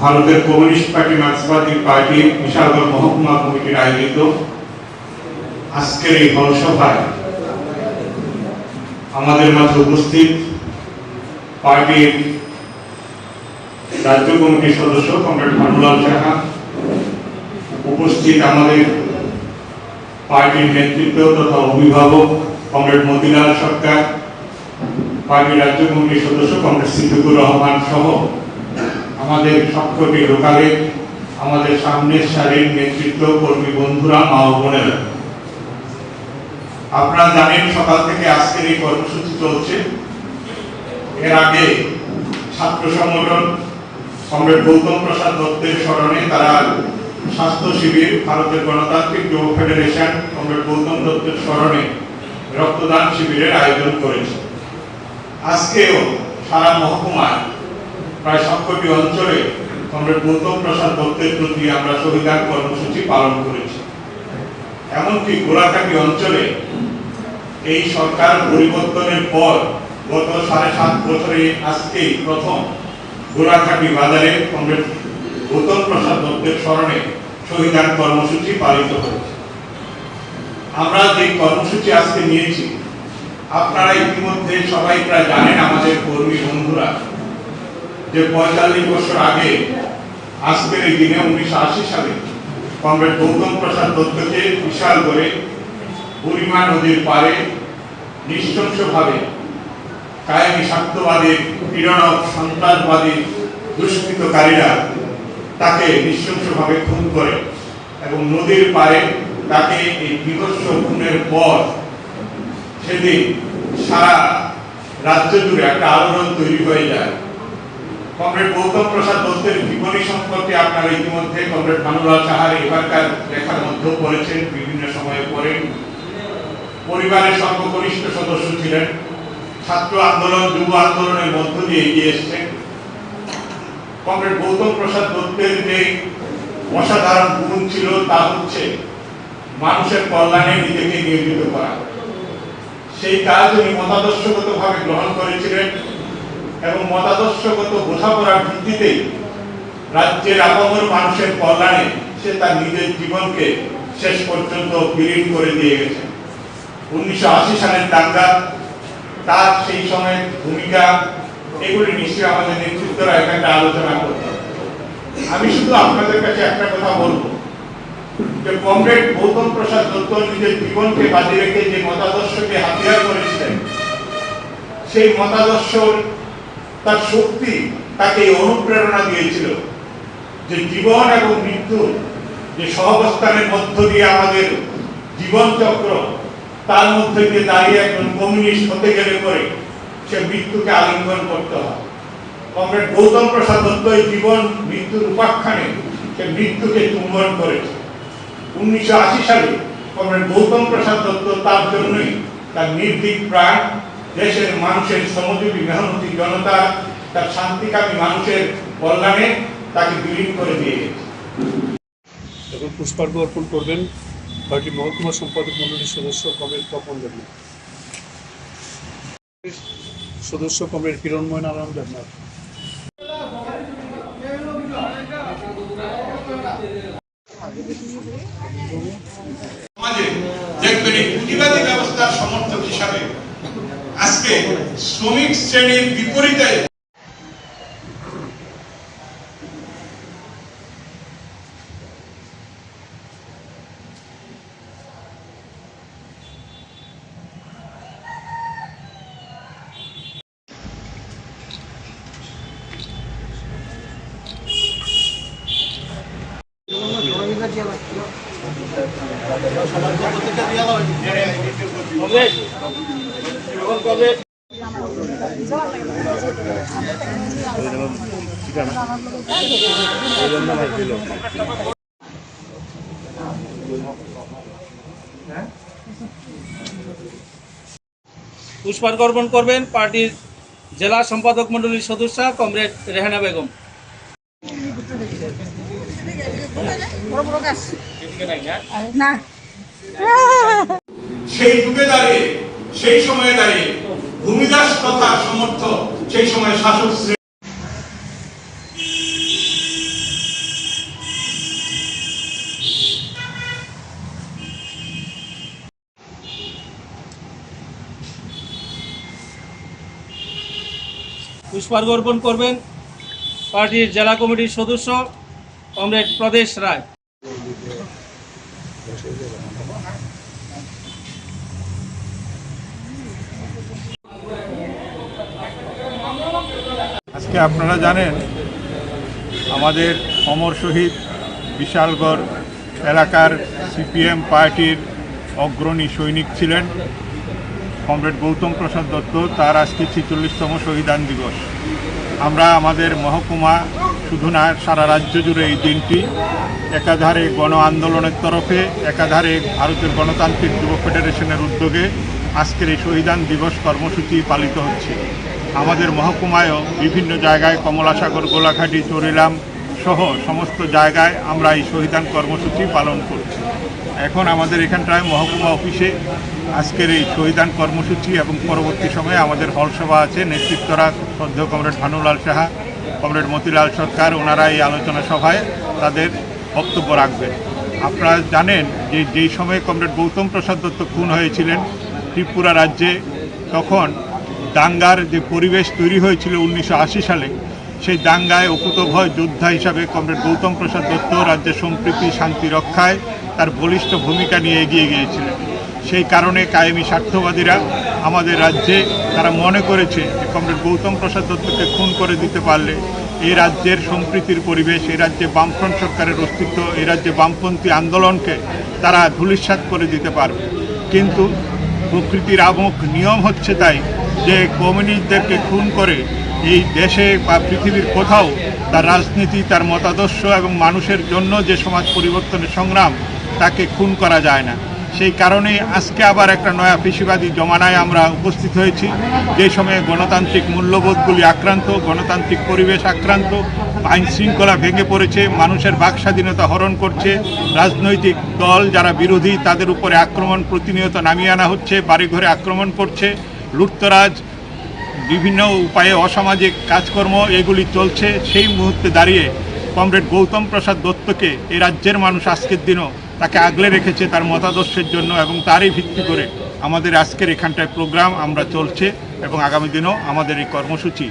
ভারতের কমিউনিস্ট পার্টি মার্ক্সবাদী পার্টি বিশালগড় মহকুমা কমিটির আয়োজিত আজকের এই জনসভায় আমাদের মাঝে উপস্থিত পার্টির রাজ্য কমিটির সদস্য কমরেড ভানুলাল সাহা, উপস্থিত আমাদের পার্টির নেতৃত্ব তথা অভিভাবক কমরেড মতিলাল সরকার, পার্টির রাজ্য কমিটির সদস্য কমরেড সিদ্দিকুর রহমান সহ আমাদের সবকটি লোকালে আমাদের সামনের সারির নেতৃত্ব কর্মী বন্ধুরা, মা ও বোনেরা, আপনারা জানেন সকাল থেকে আজকের এই কর্মসূচি চলছে। এর আগে ছাত্র সংগঠন কমরেড গৌতম প্রসাদ দত্তের স্মরণে তারা স্বাস্থ্য শিবির, ভারতের গণতান্ত্রিক যুব ফেডারেশন কমরেড গৌতম দত্তের স্মরণে রক্তদান শিবিরের আয়োজন করেছে। আজকেও সারা মহকুমায় প্রায় সবকটি অঞ্চলে কমরেড গৌতম প্রসাদ দত্তের প্রতি আমরা শহীদান কর্মসূচি পালন করেছি। এমনকি গোলাঘাটি অঞ্চলে এই সরকার পরিবর্তনের পর গত 7.5 বছরে আজকেই প্রথম গোলাঘাটি বাজারে কমরেড গৌতম প্রসাদ দত্তের স্মরণে শহীদান কর্মসূচি পালিত হয়েছে। আমরা যে কর্মসূচি আজকে নিয়েছি, আপনারা ইতিমধ্যে সবাই প্রায় জানেন, আমাদের কর্মী বন্ধুরা, যে 45 বছর আগে আজকের এই দিনে 1980 সালে কমরেড গৌতম প্রসাদ দত্তকে বিশালগড়ে বুড়িমা নদীর পাড়ে নৃশংসভাবে কায়েমি স্বার্থবাদী পীড়নক সন্ত্রাসবাদী দুষ্কৃতকারীরা তাকে নৃশংসভাবে খুন করে এবং নদীর পাড়ে তাকে এই বিভৎস খুনের পর সেদিন সারা রাজ্য জুড়ে একটা আলোড়ন তৈরি হয়ে যায়। কমরেড গৌতম প্রসাদ দত্তের জীবনী সম্পর্কে আপনারা ইতিমধ্যে কমরেড ভানুলাল সাহার এবারকার লেখার মধ্যেও পড়েছেন, বিভিন্ন সময়ে পড়েন। পরিবারের সর্বকনিষ্ঠ সদস্য ছিলেন, ছাত্র আন্দোলন, যুব আন্দোলনের মধ্য দিয়ে এগিয়ে এসছেন। কমরেড গৌতম প্রসাদ দত্তের যে অসাধারণ গুণ ছিল তা হচ্ছে মানুষের কল্যাণে নিজেকে নিয়োজিত করা। সেই কাজ উনি মতাদর্শগতভাবে গ্রহণ করেছিলেন এবং মতাদর্শগত বোঝাপড়ার ভিত্তিতেই রাজ্যের আপামর মানুষের কল্যাণে সে তার নিজের জীবনকে শেষ পর্যন্ত বিলীন করে দিয়ে গেছে। 1980 সালের দাঙ্গা, তার সেই সময়ের ভূমিকা, এগুলি নিশ্চয়ই আমাদের নেতৃত্বরা এখানে আলোচনা করত। আমি শুধু আপনাদের কাছে একটা কথা বলবো যে কমরেড গৌতম প্রসাদ দত্ত নিজের জীবনকে বাজি রেখে যে মতাদর্শকে হাতিয়ার করেছিলেন, সেই মতাদর্শ তার শক্তি তাকে অনুপ্রেরণা দিয়েছিল যে জীবন এবং মৃত্যুর যে সহাবস্থানের মধ্য দিয়ে আমাদের জীবন চক্র, তার মধ্যে দিয়ে দাঁড়িয়ে একজন কমিউনিস্ট হতে গেলে পরে সে মৃত্যুকে আলিঙ্গন করতে হয়। কমরেড গৌতম প্রসাদ দত্ত এই জীবন মৃত্যুর উপাখ্যানে সে মৃত্যুকে চুম্বন করেছে। 1980 সালে কমরেড গৌতম প্রসাদ দত্ত তার জন্যই তার নির্ভীক প্রাণ, দেশের মানুষের শ্রমজীবী মেহনতি জনতা, তার শান্তিকামী মানুষের কল্যাণে তাকে বিলীন করে দিয়ে গেছে। এখন পুষ্পার্ঘ অর্পণ করবেন পার্টি মহকুমা সম্পাদক মণ্ডলীর সদস্য কমরেড তপন দেবনাথ, সদস্য কমরেড কিরণময় নারায়ণ দেবনাথ। সমাজে দেখবেন এই পুঁজিবাদী ব্যবস্থার সমর্থক হিসাবে আজকে শ্রমিক শ্রেণীর বিপরীতে পুষ্পার্ঘ অর্পণ করবেন পার্টির জেলা সম্পাদক মণ্ডলীর সদস্য কমরেড রেহানা বেগম। সেই যুগে দাঁড়িয়ে, সেই সময়ে দাঁড়িয়ে ভূমিদাস তথা সমর্থক সেই সময় শাসক শ্রেণী পুষ্পার্ঘ অর্পণ করবেন পার্টির জেলা কমিটির সদস্য কমরেড প্রদেশ রায়। আজকে আপনারা জানেন আমাদের অমর শহীদ বিশালগড় এলাকার সিপিএম পার্টির অগ্রণী সৈনিক ছিলেন কমরেড গৌতম প্রসাদ দত্ত। তার আজকে 46তম শহীদান দিবস। আমরা আমাদের মহকুমা শুধু না, সারা রাজ্য জুড়ে এই দিনটি একাধারে গণ আন্দোলনের তরফে, একাধারে ভারতের গণতান্ত্রিক যুব ফেডারেশনের উদ্যোগে আজকের এই শহীদান দিবস কর্মসূচি পালিত হচ্ছে। আমাদের মহকুমায়ও বিভিন্ন জায়গায় কমলাসাগর, গোলাঘাটি, চরিলাম সহ সমস্ত জায়গায় আমরা এই শহীদান কর্মসূচি পালন করছি। এখন আমাদের এখানটায় মহকুমা অফিসে আজকের এই শহীদান কর্মসূচি এবং পরবর্তী সময়ে আমাদের হলসভা আছে। নেতৃত্বরা শ্রদ্ধেয় কমরেড ভানুলাল সাহা, কমরেড মতিলাল সরকার, ওনারা এই আলোচনা সভায় তাদের বক্তব্য রাখবেন। আপনারা জানেন যে যেই সময়ে কমরেড গৌতম প্রসাদ দত্ত খুন হয়েছিলেন ত্রিপুরা রাজ্যে, তখন দাঙ্গার যে পরিবেশ তৈরি হয়েছিল 1980 সালে, সেই দাঙ্গায় অকুতভয় যোদ্ধা হিসাবে কমরেড গৌতম প্রসাদ দত্ত রাজ্যের সম্প্রীতি শান্তি রক্ষায় তার বলিষ্ঠ ভূমিকা নিয়ে এগিয়ে গিয়েছিলেন। সেই কারণে কায়েমি স্বার্থবাদীরা আমাদের রাজ্যে তারা মনে করেছে যে কমরেড গৌতম প্রসাদ দত্তকে খুন করে দিতে পারলে এই রাজ্যের সম্প্রীতির পরিবেশ, এই রাজ্যে বামফ্রন্ট সরকারের অস্তিত্ব, এই রাজ্যে বামপন্থী আন্দোলনকে তারা ধূলিসাৎ করে দিতে পারবে। কিন্তু প্রকৃতির আমোঘ নিয়ম হচ্ছে তাই যে কমিউনিস্টদেরকে খুন করে এই দেশে বা পৃথিবীর কোথাও তার রাজনীতি, তার মতাদর্শ এবং মানুষের জন্য যে সমাজ পরিবর্তনের সংগ্রাম, তাকে খুন করা যায় না। সেই কারণে আজকে আবার একটা নয়া ফেসিবাদী জমানায় আমরা উপস্থিত হয়েছি, যে সময়ে গণতান্ত্রিক মূল্যবোধগুলি আক্রান্ত, গণতান্ত্রিক পরিবেশ আক্রান্ত, আইন শৃঙ্খলা ভেঙে পড়েছে, মানুষের বাক স্বাধীনতা হরণ করছে, রাজনৈতিক দল যারা বিরোধী তাদের উপরে আক্রমণ প্রতিনিয়ত নামিয়ে আনা হচ্ছে, বাড়িঘরে আক্রমণ করছে, লুটতরাজ, বিভিন্ন উপায়ে অসামাজিক কাজকর্ম এগুলি চলছে। সেই মুহূর্তে দাঁড়িয়ে কমরেড গৌতম প্রসাদ দত্তকে এই রাজ্যের মানুষ আজকের দিনও তাকে আগলে রেখেছে তার মতাদর্শের জন্য, এবং তারই ভিত্তি করে আমাদের আজকের এখানটায় প্রোগ্রাম আমরা চলছে, এবং আগামী দিনও আমাদের এই কর্মসূচি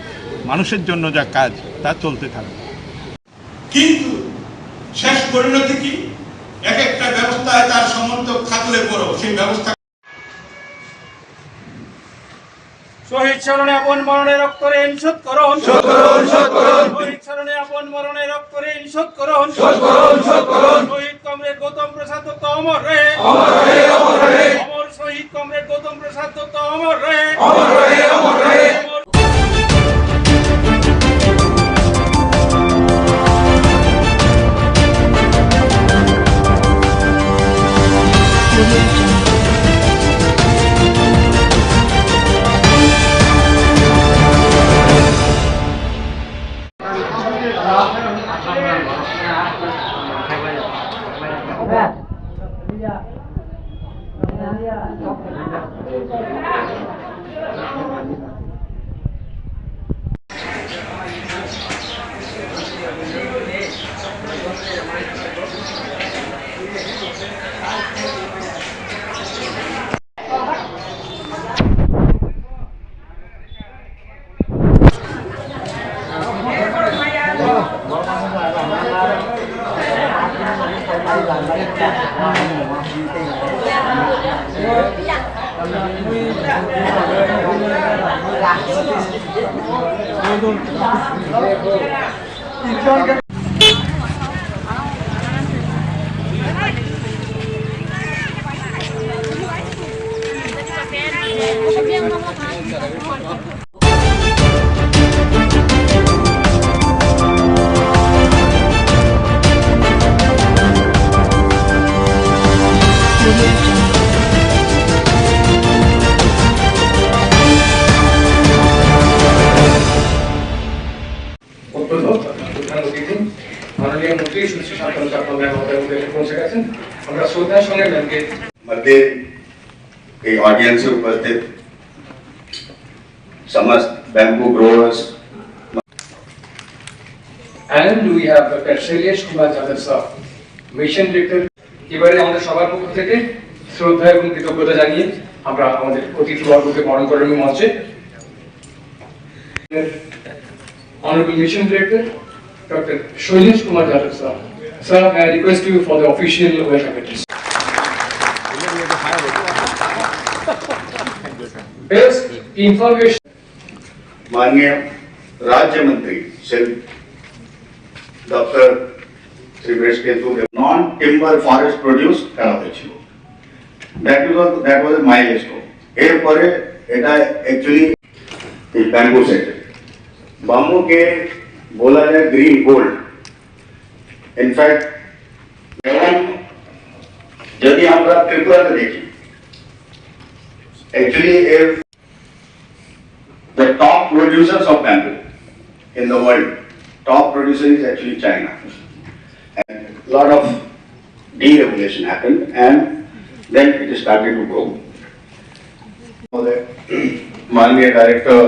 মানুষের জন্য যা কাজ তা চলতে থাকবে। কিন্তু শেষ পরিণতি কি? এক একটা ব্যবস্থায় তার সমর্থক থাকলে পরও সেই ব্যবস্থা শহীদ স্মরণে আপন মরণে রক্ত ঋণ শোধ করুন, শোধ করুন, শোধ করুন। শহীদ স্মরণে আপন মরণে রক্ত ঋণ শোধ করুন, শোধ করুন, শোধ করুন। শহীদ কমরেড গৌতম প্রসাদ দত্ত অমর রহে, অমর রহে, অমর রহে। অমর শহীদ কমরেড গৌতম প্রসাদ দত্ত অমর রহে, অমর রহে, অমর রহে। माननीय मंत्री सुश्री शांतनु चाकमा मैम महोदय पहुंचे गए আমরা শ্রদ্ধার সঙ্গে ম্যামকে मध्य के ऑडियंस से उपस्थित समस्त bamboo growers and we have Dr. Shailesh Kumar Jadhav sir, mission director. এবারে আমাদের সবার পক্ষ থেকে শ্রদ্ধা এবং কৃতজ্ঞতা জানিয়ে আমরা আমাদের অতিথিবর্গকে বরণ করার মঞ্চে Honorable Mission Director Dr. Shailesh Kumar Jadhav sir. Sir, I request you for the official welcome address. Best information. माननीय राज्य मंत्री श्री डॉक्टर श्री ब्रेस्केतु नॉन टिम्बर फॉरेस्ट प्रोड्यूस करा হয়েছিল। that was a milestone। এরপরে এটা एक्चुअली बैम्बू सेक्टर बाम्बू के बोला जाए ग्रीन गोल्ड। इनफैक्ट एवं यदि আমরা ত্রিপুরাতে দেখি actually the top producers of bamboo in the world, top producer is actually China, and a lot of deregulation happened and then it started to grow. माननीय डायरेक्टर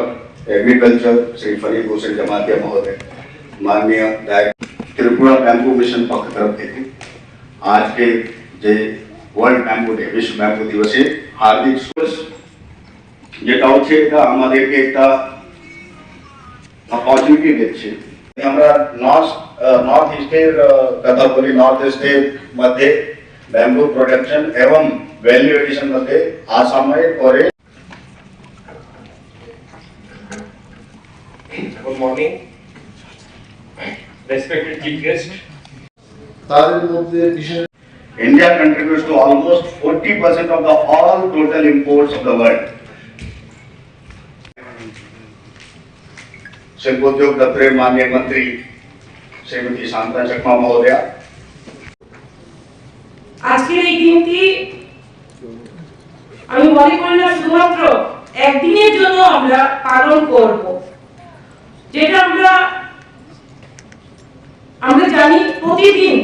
एग्रीकल्चर श्री फरीद हुसैन जमातिया महोदय, माननीय डायरेक्टर त्रिपुरा बैम्बू मिशन पक्ष तरफ থেকে आज के जे वर्ल्ड बैम्बू डे विश्व बैम्बू दिवसे हार्दिक शुभेच्छा। যেটা হচ্ছে এটা আমাদেরকে একটা অপরচুনিটি দিচ্ছে। আমরা নর্থ ইস্টের কথা বলি, নর্থ ইস্টের মধ্যে ব্যাম্বু প্রোডাকশন এবং ভ্যালু এডিশন মধ্যে আসামের পরে। Good morning, respected chief guest. তাদের মধ্যে India contributes to almost 40% of the all total imports of the world. शिल्पोद्योग दफ्तर माननीय मंत्री श्रीमती शांता चकमा महोदया। আজকের এই দিনটি মনে করি না শুধুমাত্র একদিনের জন্য আমরা পালন করব, যেটা আমরা জানি প্রতিদিন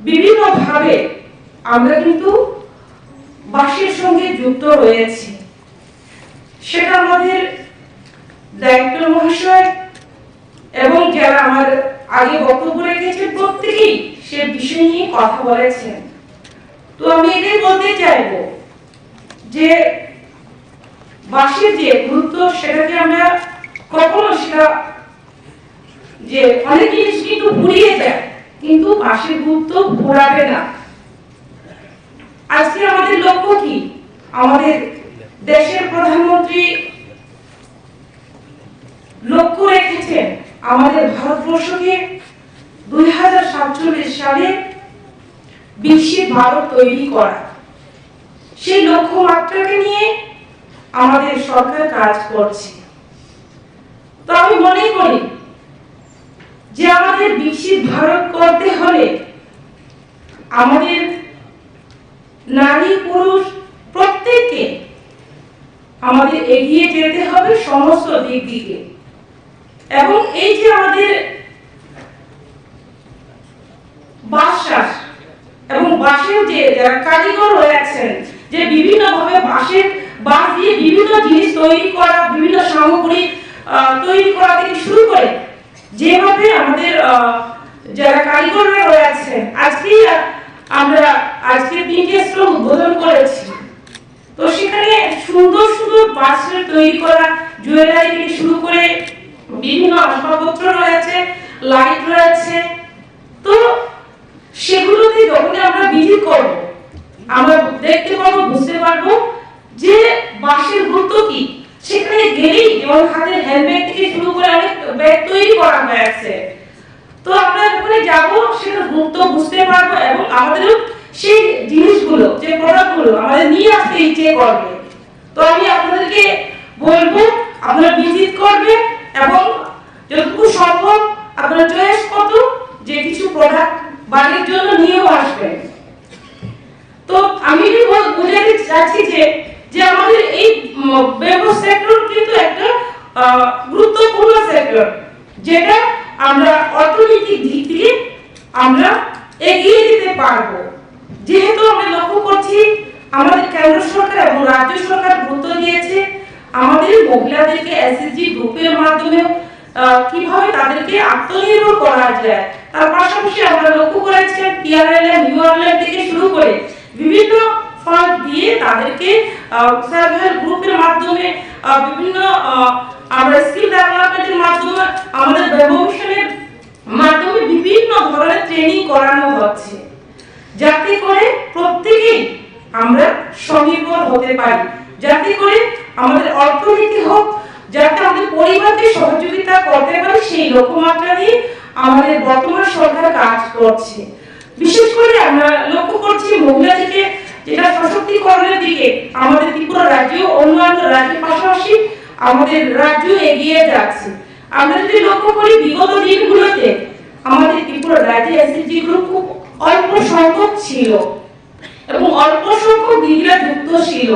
বিভিন্ন ভাবে আমরা কিন্তু বাসের সঙ্গে যুক্ত রয়েছি। সেটা আমাদের ডাইরেক্টর মহাশয় এবং যারা আমার আগে বক্তব্য রেখেছেন প্রত্যেকেই সে বিষয় নিয়ে কথা বলেছেন। তো আমি এটাই বলতে চাইবো যে বাসের যে গুরুত্ব সেটাকে আমরা কখনো সেটা যে অনেক জিনিস কিন্তু ভুলিয়ে যায়, কিন্তু বাসের গুরুত্ব ভোলাবে না। আজকে আমাদের লক্ষ্য কি? আমাদের দেশের প্রধানমন্ত্রী লক্ষ্য রেখেছেন আমাদের ভারতবর্ষকে 2047 সালে বিকশিত ভারত তৈরি করা। সেই লক্ষ্যমাত্রাকে নিয়ে আমাদের সরকার কাজ করছে। তো আমি মনে করি যে আমাদের বিকশিত ভারত করতে হলে আমাদের নারী পুরুষ প্রত্যেককে আমাদের এগিয়ে যেতে হবে সমস্ত দিক দিকে। এবং এই যে আমাদের বাঁশ এবং বাঁশের যে যারা কারিগর রয়েছেন, যে বিভিন্ন ভাবে বাঁশ দিয়ে বিভিন্ন জিনিস তৈরি করা, বিভিন্ন সামগ্রী তৈরি করা থেকে শুরু করে যেভাবে আমাদের যারা কারিগররা রয়েছেন, আজকে 3টে স্টল উদ্বোধন করেছি। তো সেখানে সুন্দর সুন্দর বাঁশের তৈরি করা জুয়েলারি থেকে শুরু করে বিভিন্ন আসবাবপত্র রয়েছে, লাইট রয়েছে। তো সেগুলোতে যখন আমরা ভিজিট করব, আমরা দেখতে পাবো, বুঝতে পারবো যে বাঁশের গুরুত্ব কি। সেখানে গেলেই যেমন হাতের হ্যান্ডব্যাগ থেকে শুরু করে অনেক ব্যাগ তৈরি করা হয়েছে। তো আমরা ওখানে যাব, সেটা গুরুত্ব বুঝতে পারবো এবং আমাদেরও সেই জিনিসগুলো, যে প্রোডাক্টগুলো আমাদের নিয়ে আসতে ইচ্ছে করবে। তো আমি আপনাদেরকে বলবো আপনারা ভিজিট করবেন এবং যতটুকু সম্ভব আপনারা চয়েস কত যে কিছু প্রোডাক্ট বাড়ির জন্য নিয়েও আসবেন। তো আমি বুঝাতে চাচ্ছি যে আমাদের এই বেম্বু সেক্টর কিন্তু একটা গুরুত্বপূর্ণ সেক্টর, যেটা আমরা অর্থনৈতিক দিক থেকে আমরা এগিয়ে দিতে পারবো। যেহেতু আমরা লক্ষ্য করছি আমাদের কেন্দ্র সরকার এবং রাজ্য সরকার গুরুত্ব দিয়েছে আমাদের মহিলাদেরকে এসএসজি গ্রুপের মাধ্যমে কিভাবে তাদেরকে আত্মনির্ভর করা যায়। তার পাশাপাশি আমরা লক্ষ্য করেছি পিআরএলএম, ইউআরএলএম থেকে শুরু করে বিভিন্ন ফান্ড দিয়ে তাদেরকে সেলফ হেল্প গ্রুপের মাধ্যমে বিভিন্ন আমরা স্কিল ডেভেলপমেন্টের মাধ্যমে আমাদের ব্যবসায়ের মাধ্যমে বিভিন্ন ধরনের ট্রেনিং করানো হচ্ছে, যাতে করে প্রত্যেকেই আমরা স্বনির্ভর হতে পারি, যাতে করে আমাদের অর্থনীতি হোক, যাতে আমাদের পরিবারকে সহযোগিতা করতে পারি। সেই লক্ষ্যমাত্রা নিয়ে আমাদের বর্তমান সরকার কাজ করছে। বিশেষ করে আমরা লক্ষ্য করছি মহিলাদেরকে যেটা সশক্তিকরণের দিকে আমাদের ত্রিপুরা রাজ্য অন্যান্য রাজ্যের পাশাপাশি আমাদের রাজ্য এগিয়ে যাচ্ছে। আমরা যদি লক্ষ্য করি বিগত দিনগুলোতে আমাদের ত্রিপুরা রাজ্যে এসএসজি গ্রুপ খুব অল্প সংখ্যক ছিল এবং অল্প সংখ্যক দিদিরা যুক্ত ছিল।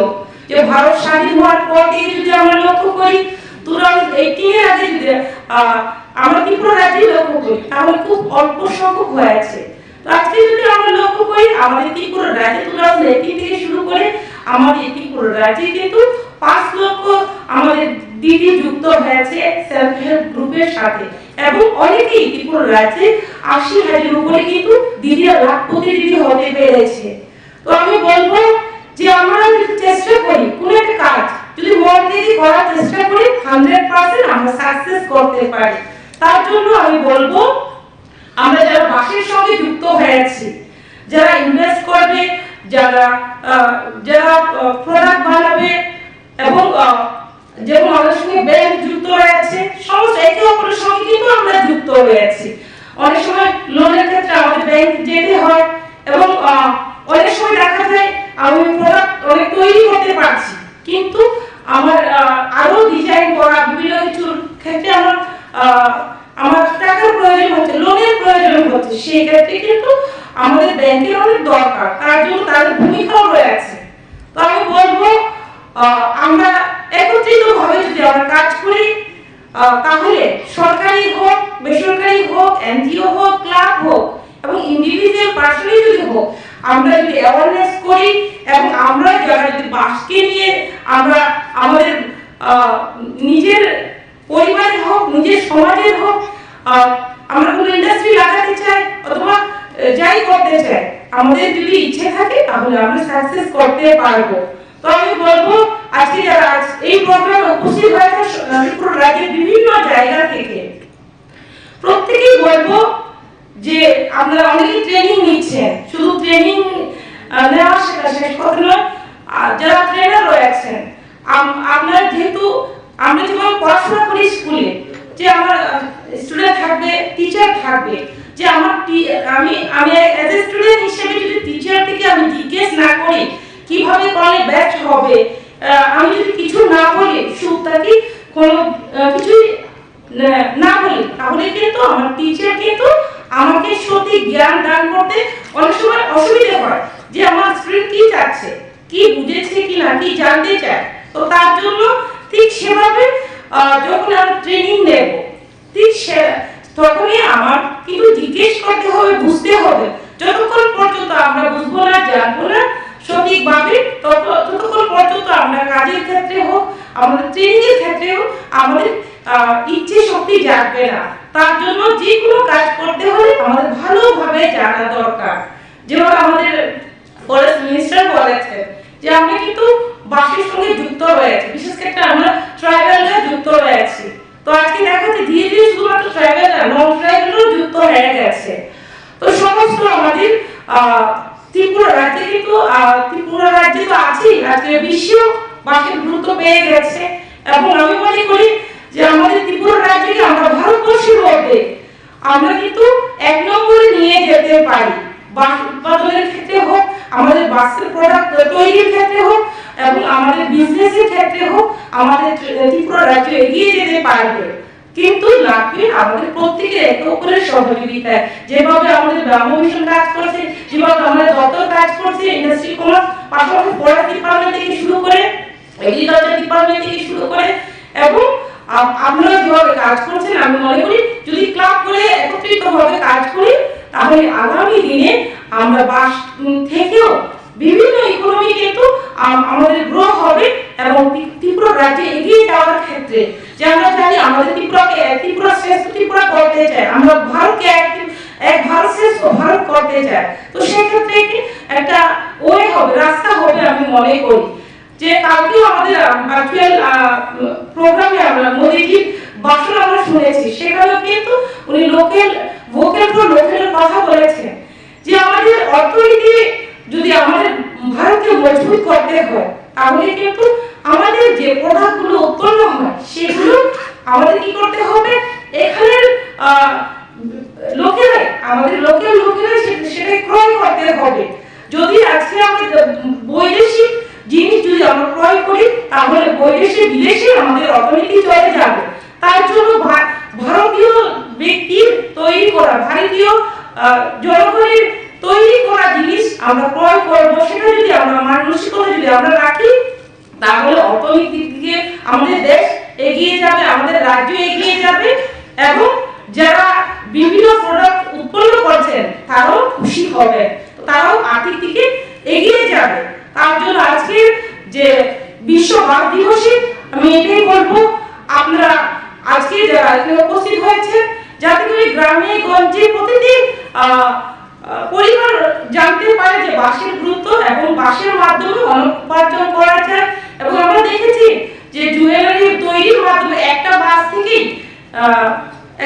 যে ভারত স্বাধীন হওয়ার পর থেকে যদি আমরা লক্ষ্য করি 2018 এর আগে যদি আমরা ত্রিপুরা রাজ্যে লক্ষ্য করি তাহলে খুব অল্প সংখ্যক হয়েছে। তো আজকে যদি আমরা লক্ষ্য করি আমাদের ত্রিপুরা রাজ্যে 2018 থেকে শুরু করে আমাদের ত্রিপুরা রাজ্যে কিন্তু 5 লক্ষ আমাদের দিদি যুক্ত হয়েছে সেলফ হেল্প গ্রুপের সাথে এবং অনেকেই ত্রিপুরা রাজ্যে 80,000 উপরে কিন্তু দিদিরা লাখপতি দিদি হতে পেরেছে। তো আমি বলবো যে আমরা যদি চেষ্টা করি কোন একটা কাজ যদি মন দিয়ে করার চেষ্টা করি 100% আমরা সাকসেস করতে পারি। তার জন্য আমি বলবো আমরা যারা বাসের সঙ্গে যুক্ত হয়েছি, যারা ইনভেস্ট করবে, যারা প্রোডাক্ট বানাবে এবং যেমন আমাদের সঙ্গে ব্যাংক যুক্ত রয়েছে, সমস্ত একে অপরের সঙ্গে কিন্তু আমরা যুক্ত রয়েছি। অনেক সময় লোনের ক্ষেত্রে আমাদের ব্যাংক যেতে হয় এবং অনেক সময় দেখা যায় আমি প্রোডাক্ট অনেক তৈরি করতে পারছি কিন্তু আমার আরো ডিজাইন করা বিভিন্ন কিছুর ক্ষেত্রে আমার টাকার প্রয়োজন হচ্ছে, লোনের প্রয়োজন হচ্ছে। সেই ক্ষেত্রে কিন্তু আমাদের ব্যাংকের অনেক দরকার, তার জন্য তাদের ভূমিকাও রয়েছে। তো আমি আমরা একত্রিতভাবে যদি আমরা কাজ করি তাহলে সরকারি হোক, বেসরকারি হোক, এনজিও হোক, ক্লাব হোক এবং ইন্ডিভিজুয়াল পার্সনই যদি হোক, আমরা যদি অ্যাওয়ারনেস করি এবং আমরা যারা যদি বাসকে নিয়ে আমরা আমাদের নিজের পরিবারের হোক, নিজের সমাজের হোক, আমরা কোনো ইন্ডাস্ট্রি লাগাতে চাই অথবা যাই করতে চাই, আমাদের যদি ইচ্ছে থাকে তাহলে আমরা সাকসেস করতে পারবো। তো আমি বলবো আজকে যারা এই প্রোগ্রামে উপস্থিত হয়েছে ত্রিপুরা রাজ্যের বিভিন্ন জায়গা থেকে, প্রত্যেকেই বলবো যে আপনারা অনেকেই ট্রেনিং নিচ্ছেন, শুধু ট্রেনিং নেওয়া শেষ কথা নয়, যারা ট্রেনার রয়েছেন আপনারা যেহেতু আমরা যেমন পড়াশোনা করি স্কুলে, যে আমার স্টুডেন্ট থাকবে, টিচার থাকবে, যে আমি অ্যাজ এ স্টুডেন্ট হিসেবে যদি টিচার থেকে আমি জিজ্ঞেস না করি কিভাবে করলে বেস্ট হবে, আমি যদি কিছু না বলি, সুতাকি কোনো কিছুই না বলি, তাহলে কিন্তু আমার টিচার কিন্তু আমাকে সঠিক জ্ঞান দান করতে অনেক সময় অসুবিধা হয়, যে আমার স্টুডেন্ট কি চাচ্ছে, কি বুঝেছে কি না, কি জানতে চায়। তো তার জন্য ঠিক সেভাবে যখন আমরা ট্রেনিং নেব, ঠিক তখনই আমার কিন্তু জিজ্ঞেস করতে হবে, বুঝতে হবে। যতক্ষণ পর্যন্ত আমরা বুঝবো না, জানবো না সঠিকভাবে, ততক্ষণ পর্যন্ত আমরা কাজের ক্ষেত্রে হোক, আমাদের ট্রেনিং এর ক্ষেত্রে হোক, আমাদের ইচ্ছে শক্তি জাগবে না। তার জন্য যে কোনো কাজ করতে হলে আমাদের ভালোভাবে জানা দরকার। যেমন আমাদের ফরেস্ট মিনিস্টার বলেছেন যে আমরা কিন্তু বাসের সঙ্গে যুক্ত রয়েছে, বিশেষ করে আমরা ট্রাইবালরা যুক্ত রয়েছে। তো আজকে দেখা যাচ্ছে ধীরে ধীরে শুধুমাত্র ট্রাইবালরা নন ট্রাইবালও যুক্ত হয়ে গেছে। তো সমস্ত আমাদের ত্রিপুরা রাজ্যে কিন্তু ত্রিপুরা রাজ্যে তো আছেই, আজকে বিশ্ব বাসের গুরুত্ব পেয়ে গেছে। এবং আমি মনে করি যে আমাদের ত্রিপুরা রাজ্যকে আমরা ভারতবর্ষের মধ্যে আমরা কিন্তু 1 নম্বরে নিয়ে যেতে পারি, বাস উৎপাদনের ক্ষেত্রে হোক, আমাদের বাসের প্রোডাক্ট তৈরির ক্ষেত্রে হোক এবং আমাদের বিজনেসের ক্ষেত্রে হোক, আমাদের ত্রিপুরা রাজ্য এগিয়ে যেতে পারবে। কিন্তু লাগবে আমাদের প্রত্যেকের একে অপরের সহযোগিতায়। যেভাবে আমাদের ব্রাহ্ম মিশন কাজ করছে, যেভাবে আমরা যত কাজ করছি, ইন্ডাস্ট্রি কমার্স পাশাপাশি ফরেস্ট ডিপার্টমেন্ট থেকে শুরু করে, এগ্রিকালচার ডিপার্টমেন্ট থেকে শুরু করে, এবং আপনারা যেভাবে কাজ করছেন, আমি মনে করি যদি ক্লাব করে একত্রিতভাবে কাজ করি তাহলে আগামী দিনে আমরা বাস থেকেও বিভিন্ন ইকোনমি কিন্তু আমাদের গ্রো হবে এবং ত্রিপুরা রাজ্যে এগিয়ে যাওয়ার ক্ষেত্রে, যে আমরা জানি আমাদের ত্রিপুরা শ্রেষ্ঠ ত্রিপুরা করতে চাই, আমরা ভারতকে এক ভারত শ্রেষ্ঠ ভারত করতে চাই। তো সেক্ষেত্রে একটা ওয়ে হবে, রাস্তা হবে। আমি মনে করি যে কালকেও আমাদের ভার্চুয়াল প্রোগ্রামে আমরা মোদিজির ভাষণ আমরা শুনেছি, সেখানেও কিন্তু উনি ভোকাল ফর লোকালের কথা বলেছেন, যে আমাদের অর্থনীতি যদি আমাদের ভারতকে মজবুত করতে হয় তাহলে কিন্তু আমাদের যে প্রোডাক্টগুলো উৎপন্ন হয় সেগুলো আমাদের কি করতে হবে, এখানের লোকেরাই, আমাদের লোকাল লোকেরাই সেটা ক্রয় করতে হবে। যদি আজকে আমাদের বৈদেশিক জিনিস যদি আমরা ক্রয় করি তাহলে বৈদেশিক বিদেশে আমাদের অর্থনীতি চলে যাবে। তার জন্য ভারতীয় ব্যক্তির তৈরি করা, ভারতীয় জনগণের তৈরি করা জিনিস আমরা ক্রয় করব, সেটা যদি আমরা মানসিকতা যদি আমরা রাখি তাহলে অর্থনীতির দিকে আমাদের দেশ এগিয়ে যাবে, আমাদের রাজ্য এগিয়ে যাবে এবং যারা বিভিন্ন প্রোডাক্ট উৎপন্ন করছেন তারাও খুশি হবে, তারাও আর্থিক দিকে এগিয়ে যাবে। তার জন্য আজকে যে বিশ্ব বাঘ দিবসে আমি এটাই বলবো, আপনারা আজকে যারা এখানে উপস্থিত হয়েছে যাতে করে গ্রামে গঞ্জে প্রতিটি পরিবার জানতে পারে যে বাঁশের গুরুত্ব এবং বাঁশের মাধ্যমে অনেক উপার্জন করা যায়। এবং আমরা দেখেছি যে জুয়েলারি তৈরির মাধ্যমে একটা বাঁশ থেকেই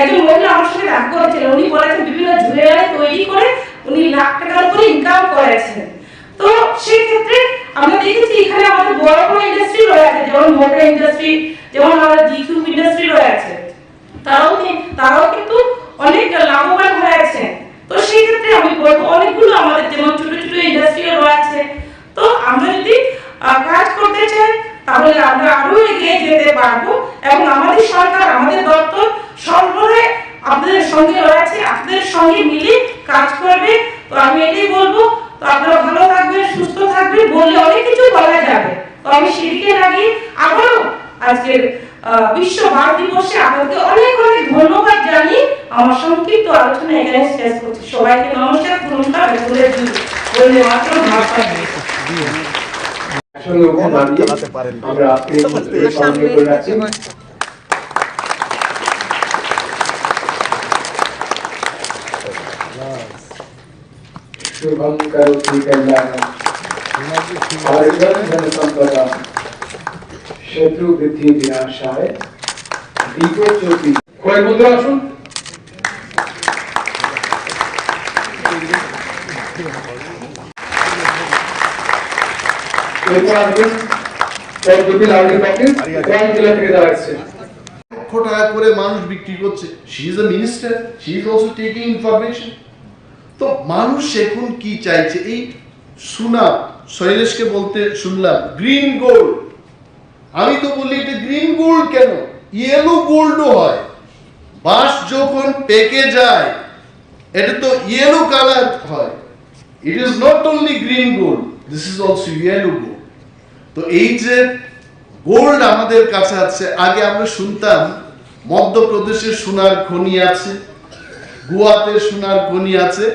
একজন মহিলা আমার সাথে দেখা করেছিলেন, উনি বলেছেন বিভিন্ন জুয়েলারি তৈরি করে উনি লাখ টাকার উপরে ইনকাম করেছেন। তো সেই ক্ষেত্রে আমরা দেখেছি এখানে আমাদের বড় বড় ইন্ডাস্ট্রি রয়েছে, যেমন মোটর ইন্ডাস্ট্রি, যেমন আমাদের জিকিউ ইন্ডাস্ট্রি রয়েছে, তারাও কিন্তু অনেক লাভবান হয়েছে। তো সেই ক্ষেত্রে আমি বলবো অনেকগুলো আমাদের যেমন ছোট ছোট ইন্ডাস্ট্রিও রয়েছে। তো আমরা যদি কাজ করতে চাই তাহলে আমরা আরো এগিয়ে যেতে পারবো এবং আমাদের সরকার, আমাদের দপ্তর সর্বদাই আপনাদের সঙ্গে রয়েছে, আপনাদের সঙ্গে মিলে কাজ করবে। তো আমি এটাই বলবো, তো আপনারা ভালো থাকবেন, সুস্থ থাকবেন, বললে অনেক কিছু বলা যাবে। তো আমি সেদিকে লাগিয়ে আবারও আজকের বিশ্ব বাল দিবসে আপনাকে অনেক অনেক ধন্যবাদ জানিয়ে আমার সংক্ষিপ্ত আলোচনা এখানে শেষ করছি। সবাইকে নমস্কার, নমস্কার বলে মাত্র আমরা সঙ্গে করে রাখছি। शुभम करोति कल्याणम धन संपदा शत्रु वृद्धि विनाशाय दीपो ज्योति। কয়েক বন্ধু আসুন। এরপর আসবেন চৌধুরী লাউডের পক্ষে কোন জেলা থেকে দাঁড়াচ্ছে। লক্ষ টাকা করে মানুষ বিক্রি করছে। She is a minister, she is also taking information. তো মানুষ এখন কি চাইছে? এই সোনা, শৈলেশকে বলতে শুনলাম গ্রিন গোল্ড। আমি তো বলি এটা গ্রিন গোল্ড কেন, ইয়েলো গোল্ডও হয়। বাঁশ যখন পেকে যায় এটা তো ইয়েলো কালার হয়। It is not only green gold, this is also yellow gold. তো এই যে গোল্ড আমাদের কাছে আছে, আগে আমরা শুনতাম মধ্যপ্রদেশে সোনার খনি আছে, গোয়াতে সোনার খনি আছে,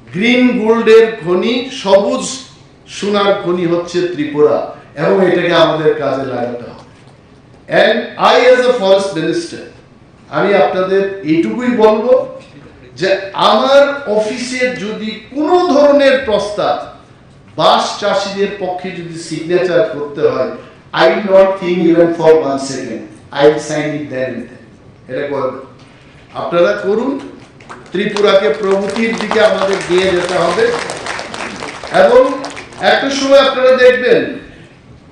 গ্রিন গোল্ডের খনি, সবুজ সোনার খনি হচ্ছে ত্রিপুরা, এবং এটাকে আমাদের কাজে লাগাতে হবে। And I as a forest minister আমি আপনাদের এইটুকুই বলবো যে আমার অফিসে যদি কোনো ধরনের প্রস্তাব বাঁশ চাষীদের পক্ষে যদি সিগনেচার করতে হয়, I not think even for 1 second I sign it then. এটা করবেন, আপনারা করুন। ত্রিপুরাকে প্রগতির দিকে আমাদের দিয়ে যেতে হবে, এবং একটা সময় আপনারা দেখবেন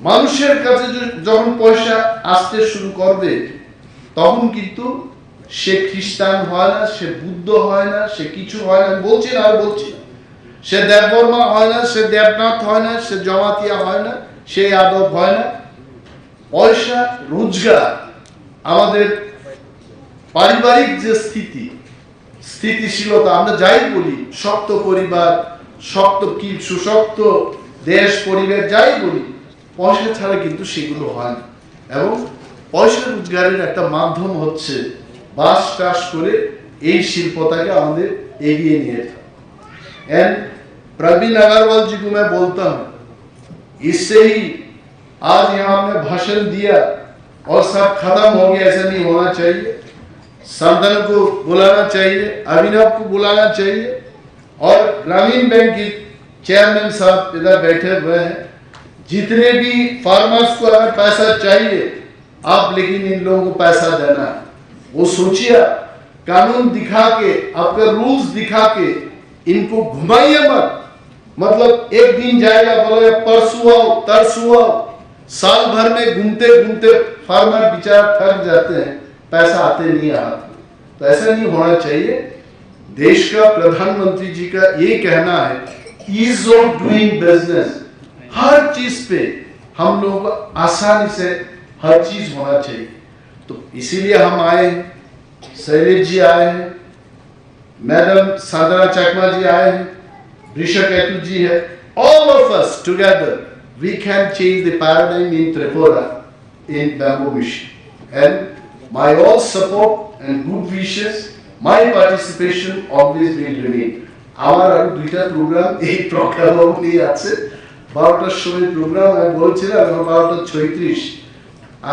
মানুষের কাছে যখন পয়সা আসতে শুরু করবে তখন কিন্তু সে খ্রিস্টান হয় না, সে বুদ্ধ হয় না, সে কিছু হয় না, বলছি না আর বলছি না, সে দেববর্মা হয় না, সে দেবনাথ হয় না, সে জমাতিয়া হয় না, সে যাদব হয় না। পয়সা, রোজগার, আমাদের পারিবারিক যে স্থিতিশীলতা, আমরা যাই বলি, শক্ত পরিবার, শক্ত কি সুশক্ত দেশ, পরিবার যাই বলি, পয়সা ছাড়া কিন্তু সেগুলো হয় না। এবং পয়সা রোজগারের একটা মাধ্যম হচ্ছে বাঁশ চাষ করে এই শিল্পটাকে আমাদের এগিয়ে নিয়ে যাওয়া। एंड प्रवीण अग्रवाल जी को मैं बोलता हूं, इससे ही आज यहाँ हमने भाषण दिया और सब खत्म हो गया, ऐसा नहीं होना चाहिए। संतन को बुलाना चाहिए, अभिनव को बुलाना चाहिए, और ग्रामीण बैंक के चेयरमैन साहब इधर बैठे हुए हैं। जितने भी फार्मर्स को अगर पैसा चाहिए आप, लेकिन इन लोगों को पैसा देना है। वो सोचिए, कानून दिखा के, आपका रूल्स दिखा के इनको घुमाइए मत। मतलब एक दिन जाएगा, बोले परसों आओ, तरसों आओ, साल भर में घूमते घूमते फार्मर बेचारा थक जाते हैं, पैसा आते नहीं हाथ में। तो ऐसा नहीं होना चाहिए। देश का प्रधानमंत्री जी का ये कहना है ईज ऑफ डूइंग बिजनेस, हर चीज पे हम लोगों को आसानी से हर चीज होना चाहिए। तो इसीलिए हम आए हैं, शैलेश जी आए हैं, मैडम साधना चकमा जी आए हैं, ऋषा कैतु जी है। All of us together we can change the paradigm in Tripura in bamboo mission, and my all support and good wishes, my participation always will remain. আমার আর দুইটা প্রোগ্রাম এই প্রোগ্রামও নিয়ে আছে। 12টার সময় প্রোগ্রাম, আমি বলছিলাম এখন 12:36।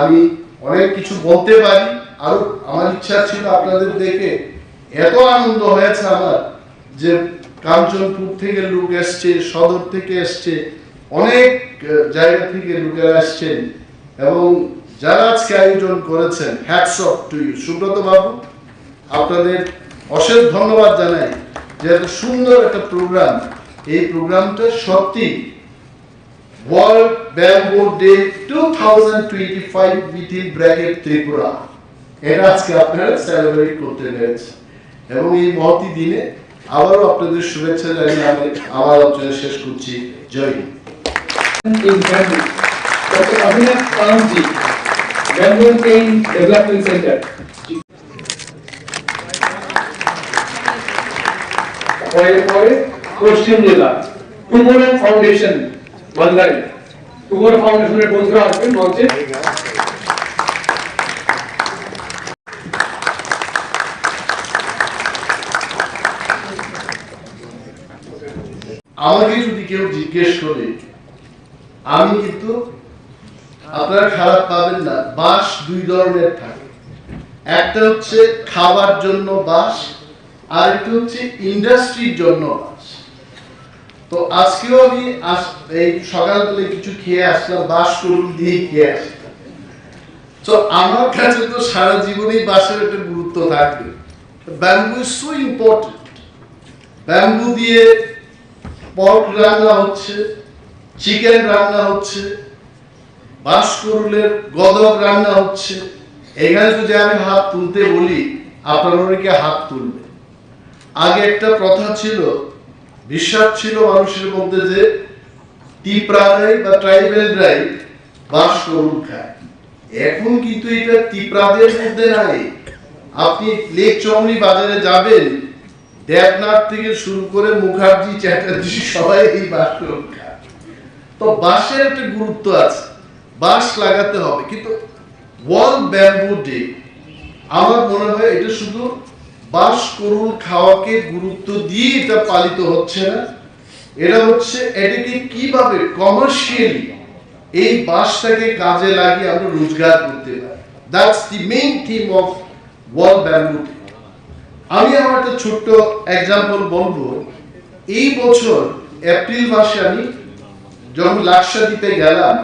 আমি অনেক কিছু বলতে পারি, আর আমার ইচ্ছা ছিল আপনাদের দেখে এত আনন্দ হয়েছে আমার যে কাঞ্চনপুর থেকে লোক এসছে, সদর থেকে এসছে, অনেক জায়গা থেকে লোকেরা আসছেন, এবং যারা আজকে আয়োজন করেছেন, hats off to you. Subrata বাবু, আপনাদের অশেষ ধন্যবাদ জানাই যে এত সুন্দর একটা প্রোগ্রাম। এই প্রোগ্রামটা সত্যি world bamboo day 2025 within bracket Tripura, এটা আজকে আপনারা সেলিব্রেট করতে পেরেছেন। এবং এই মহতি দিনে আবারও আপনাদের শুভেচ্ছা জানিয়ে আমি আমার আলোচনা শেষ করছি। জয় হিন্দ। ডক্টর অভিনব কাউন্সি, ব্যাম্বু পেইন ডেভেলপমেন্ট সেন্টার। পরে পশ্চিম জেলা টুমোরো ফাউন্ডেশন, বান্দারি। টুমোরো ফাউন্ডেশনের বন্ধুরা আসবেন মঞ্চে। আমাকে যদি কেউ জিজ্ঞেস করে, আমি কিন্তু, আপনারা খারাপ পাবেন না, বাঁশ দুই ধরনের থাকে। একটা হচ্ছে খাবার জন্য বাঁশ, আর একটা হচ্ছে ইন্ডাস্ট্রির জন্য বাঁশ। তো আজকেও আমি এই সকালবেলা কিছু খেয়ে আসলাম, বাঁশ করুন দিয়ে খেয়ে আসলাম। তো আমার কাছে তো সারা জীবনই বাঁশের একটা গুরুত্ব থাকবে। Bamboo is so important. Bamboo দিয়ে পর্ক রান্না হচ্ছে, চিকেন রান্না হচ্ছে, বাঁশকুড়ুলের গদক রান্না হচ্ছে। এখানে যদি আমি হাত তুলতে বলি, আপনারা অনেকে হাত তুলবে। আগে একটা প্রথা ছিল, বিশ্বাস ছিল মানুষের মধ্যে যে তিপ্রারাই বা ট্রাইবেলরাই বাঁশকুড়ুল খায়। এখন কিন্তু এটা তিপ্রাদের মধ্যে নাই। আপনি লেক চমড়ি বাজারে যাবেন, দেবনাথ থেকে শুরু করে মুখার্জি, চ্যাটার্জি সবাই এই বাঁশকুড়ুল খায়। তো বাঁশের একটা গুরুত্ব আছে, বাঁশ লাগাতে হবে। কিন্তু ওয়ার্ল্ড ব্যাম্বু ডে, আমার মনে হয় এটা শুধু বাঁশকুড়ুল খাওয়াকে গুরুত্ব দিয়ে এটা পালিত হচ্ছে না, এটা হচ্ছে এটাকে কিভাবে কমার্শিয়ালি এই বাঁশটাকে কাজে লাগিয়ে আমরা রোজগার করতে পারি। That's the main theme of world bamboo day. আমি আমার একটা ছোট্ট এক্সাম্পল বলবো। এই বছর এপ্রিল মাসে আমি যখন লাক্ষাদ্বীপে গেলাম,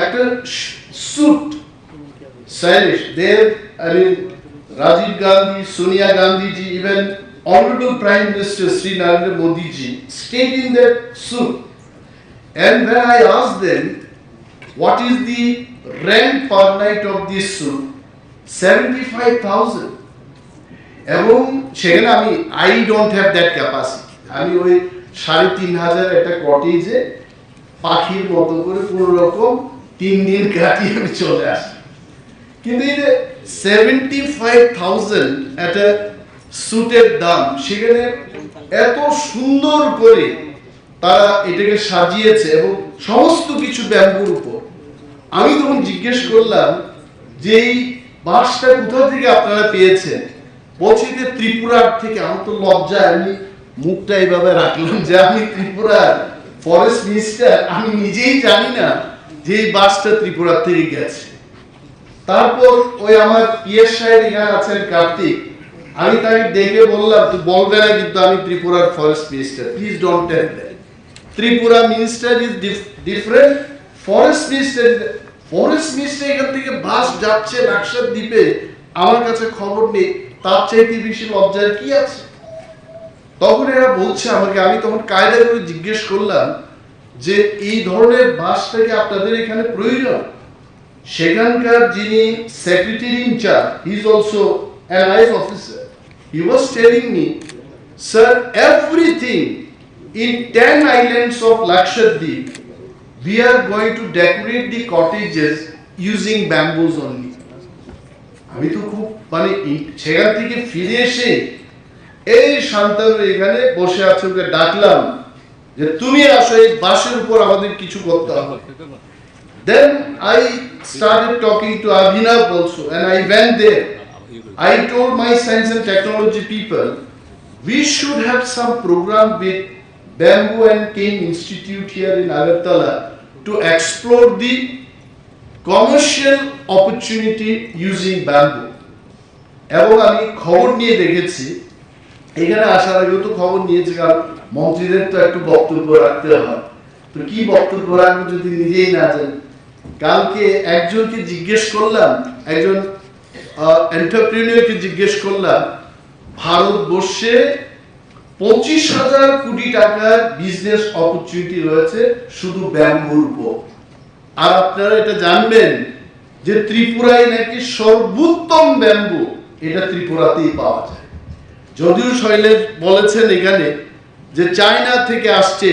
একটা স্যুট স্টাইলিশ দেব, Rajiv Gandhi, Sonia Gandhiji, even Honorable Prime Minister Sri Narendra Modi ji stayed in that suit. And when I asked them what is the rent per night of this suit, 75,000. এবং সেখানে আমি I don't have that capacity. আমি ওই 3,500 একটা কটেজে পাখির মতো করে কোনো রকম 3 দিন কাটিয়ে আমি চলে আসি। কিন্তু এই যে 75,000 একটা স্যুটের দাম, সেখানে এত সুন্দর করে তারা এটাকে সাজিয়েছে এবং সমস্ত কিছু ব্যাম্বুর উপর। আমি তখন জিজ্ঞেস করলাম যে এই বাঁশটা কোথা থেকে আপনারা পেয়েছেন? বলছি যে ত্রিপুরার থেকে। আমার তো লজ্জা, আমি মুখটা এইভাবে রাখলাম যে আমি ত্রিপুরার ফরেস্ট মিনিস্টার, আমি নিজেই জানি না যে এই বাঁশটা ত্রিপুরার থেকে গেছে। তারপর ওই আমার পিএস সাহেব এখানে আছেন কার্তিক, আমি তাকে ডেকে বললাম, তুই বলবে না কিন্তু আমি ত্রিপুরার forest minister, please don't tell that. Tripura minister is different, forest minister এখান থেকে বাস যাচ্ছে লাক্ষাদ্বীপে, আমার কাছে খবর নেই। তার চাইতে বেশি লজ্জার কি আছে? তখন এরা বলছে আমাকে, আমি তখন কায়দা করে জিজ্ঞেস করলাম যে এই ধরনের বাসটাকে আপনাদের এখানে প্রয়োজন? সেখানকার যিনি secretary in charge, he is also an IAS officer, he was telling me, sir, everything in 10 islands of Lakshadweep, we are going to decorate the cottages using bamboos only. আমি তো খুব মানে সেখান থেকে ফিরে এসে এই শান্তনু এখানে বসে আছে, ওকে ডাকলাম যে তুমি আসো, এই বাঁশের উপর আমাদের কিছু করতে হবে। Then I started talking to Abhinav also, and I went there. I told my science and technology people, we should have some program with Bamboo and Cane Institute here in Agartala to explore the commercial opportunity using bamboo. এবং আমি খবর নিয়ে দেখেছি, এখানে আসার আগেও তো খবর নিয়েছি, কারণ মন্ত্রীদের তো একটু বক্তব্য রাখতে হয়। তো কি বক্তব্য রাখবো যদি নিজেই না জানি? কালকে একজনকে জিজ্ঞেস করলাম, একজন এন্টারপ্রেনিয়রকে জিজ্ঞেস করলাম, ভারতবর্ষে 25,000 কোটি টাকার বিজনেস অপরচুনিটি রয়েছে শুধু ব্যাম্বুর উপর। আর আপনারা এটা জানবেন যে ত্রিপুরায় নাকি সর্বোত্তম ব্যাম্বু এটা ত্রিপুরাতেই পাওয়া যায়। যদিও শৈলেশ বলেছেন এখানে যে চায়না থেকে আসছে,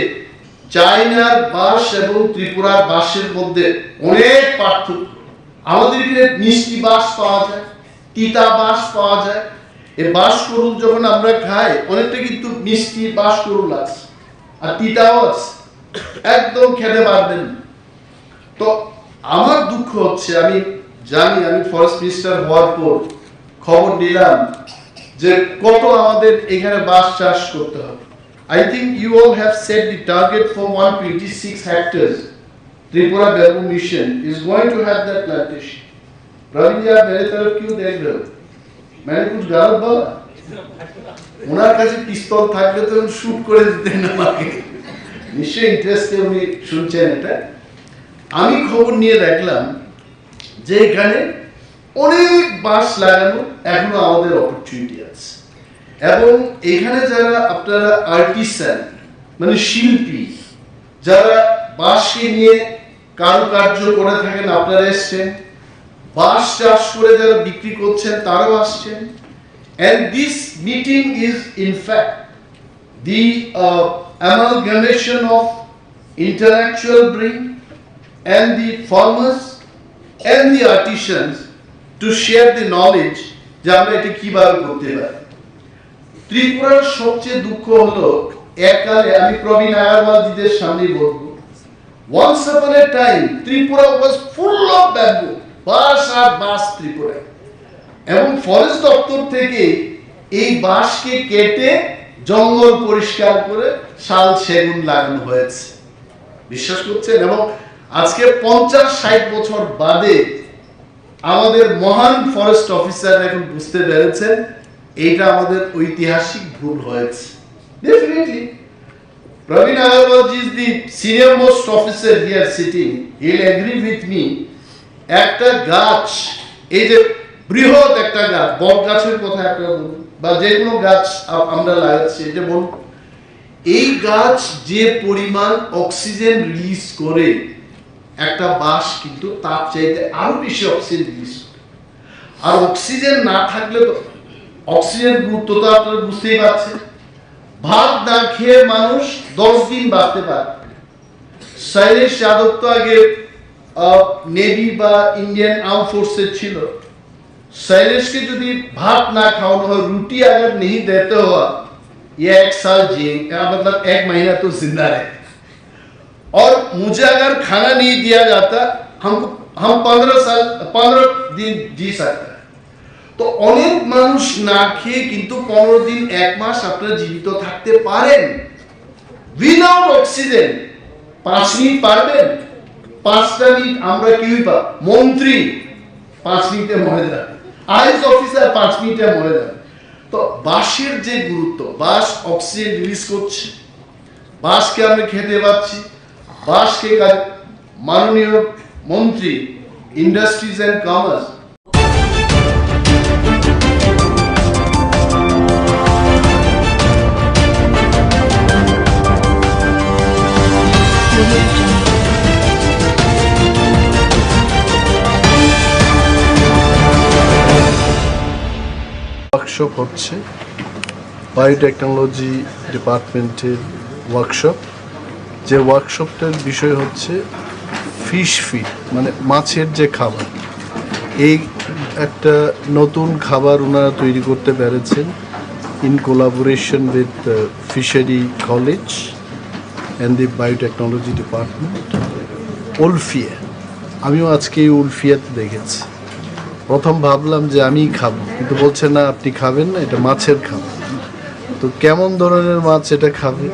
চায়নার বাঁশ এবং ত্রিপুরার বাঁশের মধ্যে অনেক পার্থক্য। আমাদের এখানে মিষ্টি বাঁশ পাওয়া যায়, তিতা বাঁশ পাওয়া যায়। এই বাঁশকুড়ুল যখন আমরা খাই, অনেকটা কিন্তু মিষ্টি বাঁশকুড়ুল আছে আর তিতাও আছে, একদম খেতে পারবেন। তো আমার দুঃখ হচ্ছে, আমি জানি, আমি ফরেস্ট মিনিস্টার হওয়ার পর খবর নিলাম যে কত আমাদের এখানে বাঁশ চাষ করতে হবে। I think you all have set the target for 126 hectares. Tripura Bamboo Mission is going to have that plantation. Praveen ji, मेरे तरफ क्यों देख रहे हो? मैंने कुछ गलत बोला? ওনার কাছে পিস্তল থাকলে তো শুট করে দিতেন আমাকে। নিশ্চয়ই ইন্টারেস্টে উনি শুনছেন এটা। আমি খবর নিয়ে দেখলাম যে এখানে অনেক বাঁশ লাগানো এখনো আমাদের অপরচুনিটি আছে, এবং এখানে যারা আপনারা আর্টিসান মানে শিল্পী, যারা বাঁশকে নিয়ে কারুকার্য করে থাকেন, আপনারা এসছেন, বাঁশ চাষ করে যারা বিক্রি করছেন তারাও আসছেন। And this meeting is in fact the amalgamation of intellectual brain and the farmers and the artisans to share the knowledge যে আমরা এটা কিভাবে করতে পারি। ত্রিপুরার সবচেয়ে দুঃখ হলো, এককালে আমি প্রবীণ আগারওয়াল জিদের সামনে বলবো, once upon a time Tripura was full of bamboo, বাঁশ আর বাঁশ ত্রিপুরা, এবং ফরেস্ট দপ্তর থেকে এই বাঁশকে কেটে জঙ্গল পরিষ্কার করে শাল সেগুন লাগানো হয়েছে। বিশ্বাস করছেন? এবং আজকে 50-60 বছর বাদে আমাদের মহান ফরেস্ট অফিসার এখন বুঝতে পেরেছেন এইটা আমাদের ঐতিহাসিক ভুল হয়েছে। Definitely Praveen Agarwal ji is the senior most officer here sitting. He'll agree with me. একটা গাছ, এই যে বৃহৎ একটা গাছ, বট গাছের কথা একটা বলুন, বা যে কোনো গাছ আমরা লাগাচ্ছি, এটা বলুন, এই গাছ যে পরিমাণ অক্সিজেন রিলিজ করে, একটা বাঁশ কিন্তু তার চাইতে আরো বেশি অক্সিজেন রিলিজ করে। আর অক্সিজেন না থাকলে তো, অক্সিজেনের গুরুত্ব তো আপনারা বুঝতেই পারছেন। ভাত না খেয়ে মানুষ 10 দিন বাঁচতে পারে। শৈলেশ যাদব তো আগে নেভি বা ইন্ডিয়ান आर्म फोर्सेस ছিল। शैलेश के यदि भात ना खाओ हो, रोटी अगर नहीं देते हो, ये 1 साल जिएगा, मतलब 1 महीना तो जिंदा रहे। और मुझे अगर खाना नहीं दिया जाता, हम 15 दिन जी सकते हैं। তো অনেক মানুষ না খেয়ে কিন্তু 15 দিন 1 মাস আপনারা জীবিত থাকতে পারেন উইদাউট অক্সিজেন। 5 মিনিট পারবেন? 5টা মিনিট আমরা কেউই পাব। মন্ত্রী 5 মিনিটে মরে যাবে, আইএস অফিসার 5 মিনিটে মরে যাবে। তো বাঁশের যে গুরুত্ব, বাঁশ অক্সিজেন রিলিজ করছে, বাঁশকে আমরা খেতে পাচ্ছি, বাঁশকে মাননীয় মন্ত্রী ইন্ডাস্ট্রিজ এন্ড কমার্স ওয়ার্কশপ হচ্ছে, বায়োটেকনোলজি ডিপার্টমেন্টের ওয়ার্কশপ। যে ওয়ার্কশপটার বিষয় হচ্ছে ফিশ ফিড, মানে মাছের যে খাবার। এই একটা নতুন খাবার ওনারা তৈরি করতে পেরেছেন in collaboration with fishery college and the biotechnology department. Wolffia, আমিও আজকে এই উলফিয়াতে দেখেছি। প্রথম ভাবলাম যে আমি খাবো, কিন্তু বলছে না আপনি খাবেন না, এটা মাছের খাবার। তো কেমন ধরনের মাছ এটা খাবে?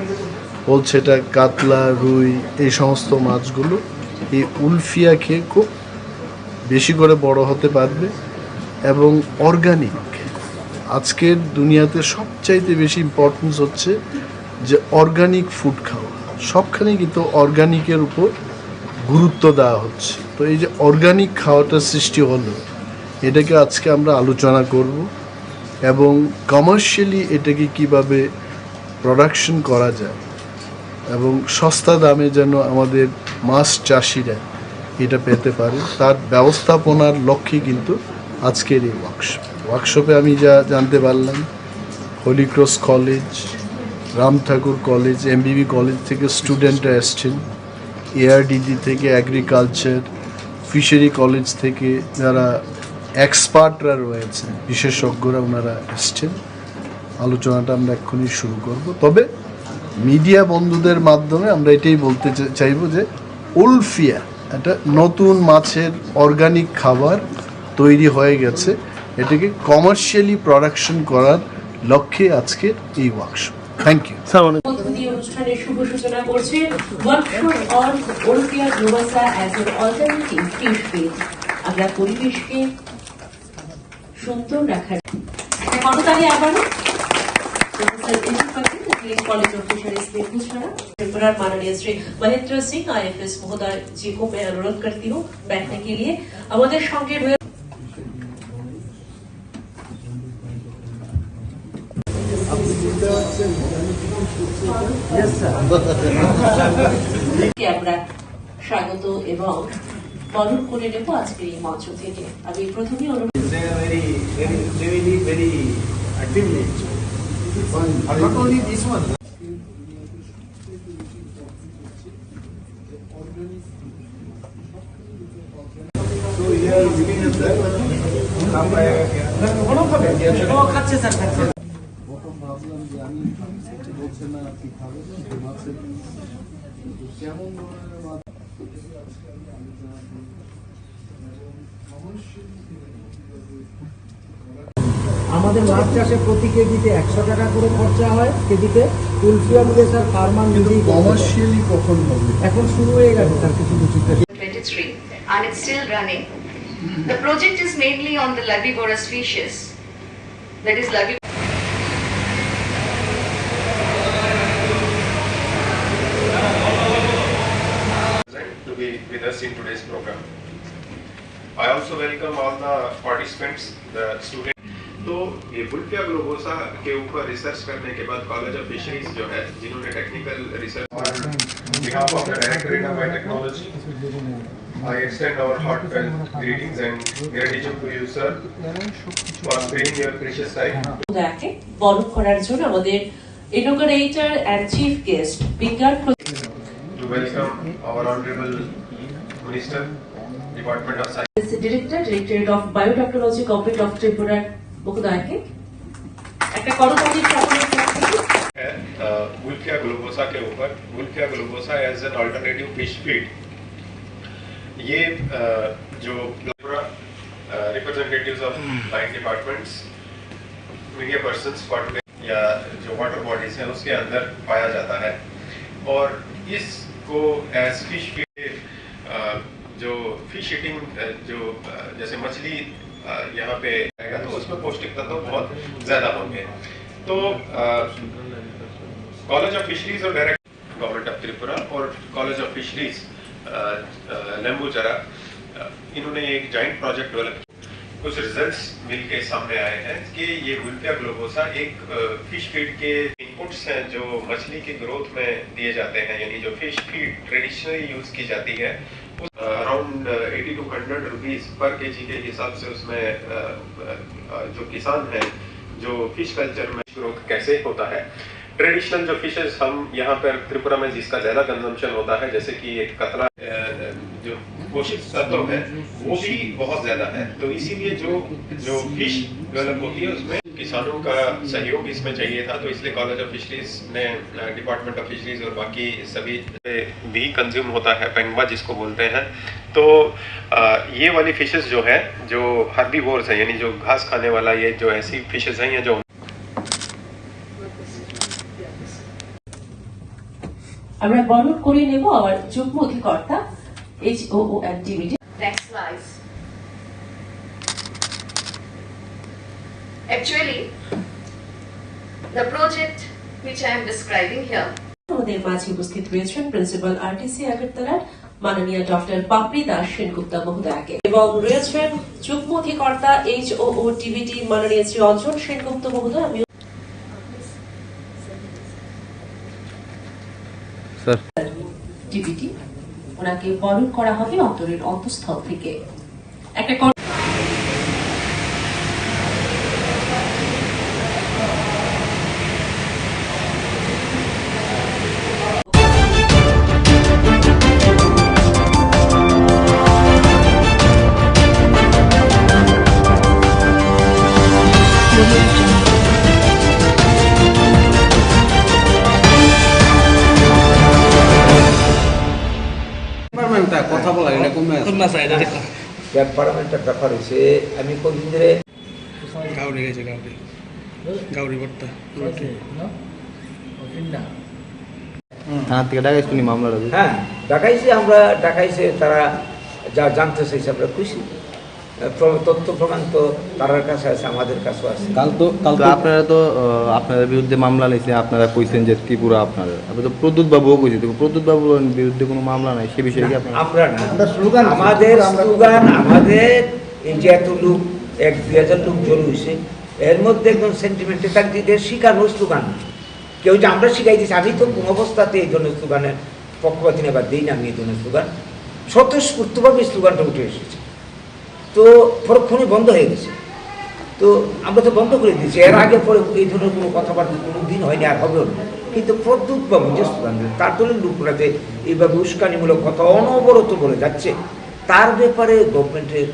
বলছে এটা কাতলা, রুই, এই সমস্ত মাছগুলো এই উলফিয়া খেয়ে খুব বেশি করে বড় হতে পারবে এবং অর্গানিক। আজকের দুনিয়াতে সবচাইতে বেশি ইম্পর্টেন্স হচ্ছে যে অর্গানিক ফুড খাওয়া। সবখানেই কিন্তু অর্গানিকের উপর গুরুত্ব দেওয়া হচ্ছে। তো এই যে অর্গানিক খাওয়াটা সৃষ্টি হলো, এটাকে আজকে আমরা আলোচনা করব এবং কমার্শিয়ালি এটাকে কিভাবে প্রোডাকশন করা যায় এবং সস্তা দামে যেন আমাদের মাছ চাষিরা এটা পেতে পারে, তার ব্যবস্থাপনার লক্ষ্যে কিন্তু আজকের এই ওয়ার্কশপে আমি যা জানতে পারলাম, হোলি ক্রস কলেজ, রাম ঠাকুর কলেজ, এমবিবি কলেজ থেকে স্টুডেন্টরা এসছেন, এআরডিডি থেকে, এগ্রিকালচার, ফিশারি কলেজ থেকে যারা এক্সপার্টরা রয়েছে, বিশেষজ্ঞরা, ওনারা এসছেন। আলোচনাটা আমরা এক্ষুনি শুরু করব। তবে মিডিয়া বন্ধুদের মাধ্যমে আমরা এটাই বলতে চাইব যে উলফিয়া একটা নতুন মাছের অর্গানিক খাবার তৈরি হয়ে গেছে, এটাকে কমার্শিয়ালি প্রোডাকশন করার লক্ষ্যে আজকের এই ওয়ার্কশপ। Thank you. উদ্বোধনী অনুষ্ঠানের শুভ সূচনা করছে workshop on Wolffia globosa as an alternative fish feed. আমরা পরিবেশকে সুন্দর রাখার কততালি আবারও college of fisheries Begusarai Tripura माननीय श्री महेंद्र सिंह IFS महोदय जी को मैं अनुरोध करती हूँ बैठने के लिए। আমাদের সঙ্গে আমরা স্বাগত এবং বরণ করে নেব আজকের এই মঞ্চ থেকে। আমি প্রথমেই অনুরোধ Not only this one. So here looking at that one. খাচ্ছে স্যার খাচ্ছে। প্রথম ভাবলাম যে আমি বলছেন না কি খাবে মাছের কেমন ধরনের মাছ আমাদের মাছ চাষে প্রতি কেজিতে 100 টাকা করে খরচা হয় কেজিতে। উলফিয়া মিলে স্যার ফার্মার নিজেই কমার্শিয়ালি কখন হবে? এখন শুরু হয়ে গেছে স্যার কিছু কিছু। 23 and it's still running. The project is mainly on the larvivorous species, that is to be with us in today's program. I also welcome all the participants, the students. तो ये वुल्फिया ग्लोबोसा के ऊपर रिसर्च करने के बाद कॉलेज ऑफ फिशरीज जो है जिन्होंने technical research behalf of the director in biotechnology I extend our heartfelt greetings and gratitude to you sir for sparing your precious time. যাকে বরণ করার জন্য আমাদের ইনোগ্রেটর এন্ড চিফ গেস্ট বিজ্ঞান To welcome our honorable minister, Department of Science, Directorate of Biotechnology, Government of Tripura মহোদয়কে একটা করতালি वुल्फिया ग्लोबोसा के ऊपर Wolffia globosa as an alternative fish feed. ये जो representatives of line departments, media persons या जो वाटर बॉडीज हैं उसके अंदर पाया जाता है और इसको एज फिश फीड जो फिश ईटिंग जो जैसे मछली यहाँ पे आएगा तो उसमें पौष्टिक तत्व बहुत ज्यादा होंगे। तो कॉलेज ऑफ फिशरीज और डायरेक्ट गवर्नमेंट ऑफ त्रिपुरा और कॉलेज ऑफ फिशरीज लेम्बुचरा इन्होंने एक जॉइंट प्रोजेक्ट डेवलप कुछ रिजल्ट्स मिलके सामने आए हैं कि ये वुल्फिया ग्लोबोसा एक फिश फीड के इनपुट्स हैं जो मछली की ग्रोथ में दिए जाते हैं, यानी जो फिश फीड ट्रेडिशनली यूज की जाती है around 80 to 100 rupees per KG के हिसाब से उसमें जो किसान है जो फिश कल्चर में ग्रोथ कैसे होता है। ट्रेडिशनल जो फिशेस हम यहाँ पर त्रिपुरा में जिसका ज्यादा कंजम्पशन होता है जैसे कि एक कतला जो पोषक तत्व है वो भी बहुत ज्यादा है, तो इसीलिए जो फिश डेवलप होती है उसमें किसानों का सहयोग इसमें चाहिए था। तो इसलिए कॉलेज ऑफ फिशरीज ने डिपार्टमेंट ऑफ फिशरीज और बाकी सभी भी कंज्यूम होता है पेंगबा जिसको बोलते हैं। तो ये वाली फिशेस जो है जो हर्बीवोर्स है यानी जो घास खाने वाला ये जो ऐसी फिशेस हैं ये जो আমরা বরণ করে নেব আমার যুগ্ম অধিকর্তা HOONTVD। Next slide. Actually, the project which I am describing here. আমাদের মাঝে উপস্থিত রয়েছেন প্রিন্সিপাল RTC আগরতলার মাননীয় ডক্টর পাপড়ি দাস সেনগুপ্তা মহোদয়কে এবং রয়েছেন যুগ্ম অধিকর্তা HOOTVD মাননীয় শ্রী অঞ্জন সেনগুপ্ত মহোদয়। আমি টিভিটি ওনাকে বরণ করা হবে অন্তরের অন্তঃস্থল থেকে একটা কথা বলা এটা কমে টেম্পারামেন্টের ব্যাপার হয়েছে আমি কদিন ধরে গাউরি গেছে গাউরি ভর্তা থানা থেকে ডাকাইছি মামলাটা হ্যাঁ ডাকাইছে তারা যা জানতে চাইছে আমরা খুশি তথ্য প্রমাণ তো তার কাছে আছে, আমাদের কাছেও আছে। কাল তো আপনারা তো আপনাদের বিরুদ্ধে মামলা নিয়েছে, আপনারা কইছেন যে ত্রিপুরা আপনাদের, আপনি তো প্রদ্যুৎ বাবুও কইছে, প্রদ্যুৎ বাবুর বিরুদ্ধে কোনো মামলা নাই, সে বিষয়ে কি আপনারা? আমরা না, আমাদের স্লোগান, আমাদের এই যে এত লোক 1-2 হাজার লোক জড়ো হয়েছে, এর মধ্যে একদম সেন্টিমেন্টে থাকতে শিখানোর স্লোগান কেউ যে আমরা শিখাই দিচ্ছি। আমি তো কোন অবস্থাতে এই ধরনের স্লোগানের পক্ষপাতি নেবার দিই না, আমি এই ধরনের স্লোগান স্বতঃস্ফূর্তভাবে স্লোগানটা উঠে এসেছে, তো পরক্ষণে বন্ধ হয়ে গেছে। তো আমরা তো বন্ধ করে দিয়েছি, এর আগে পরে এই ধরনের কোনো কথাবার্তা কোনো দিন হয়নি, আর হবেও না। কিন্তু প্রদ্যুৎবাবু যে স্লোগান দেন, তার দলের লোকরা যে এইভাবে উস্কানিমূলক কথা অনবরত বলে যাচ্ছে, তার ব্যাপারে গভর্নমেন্টের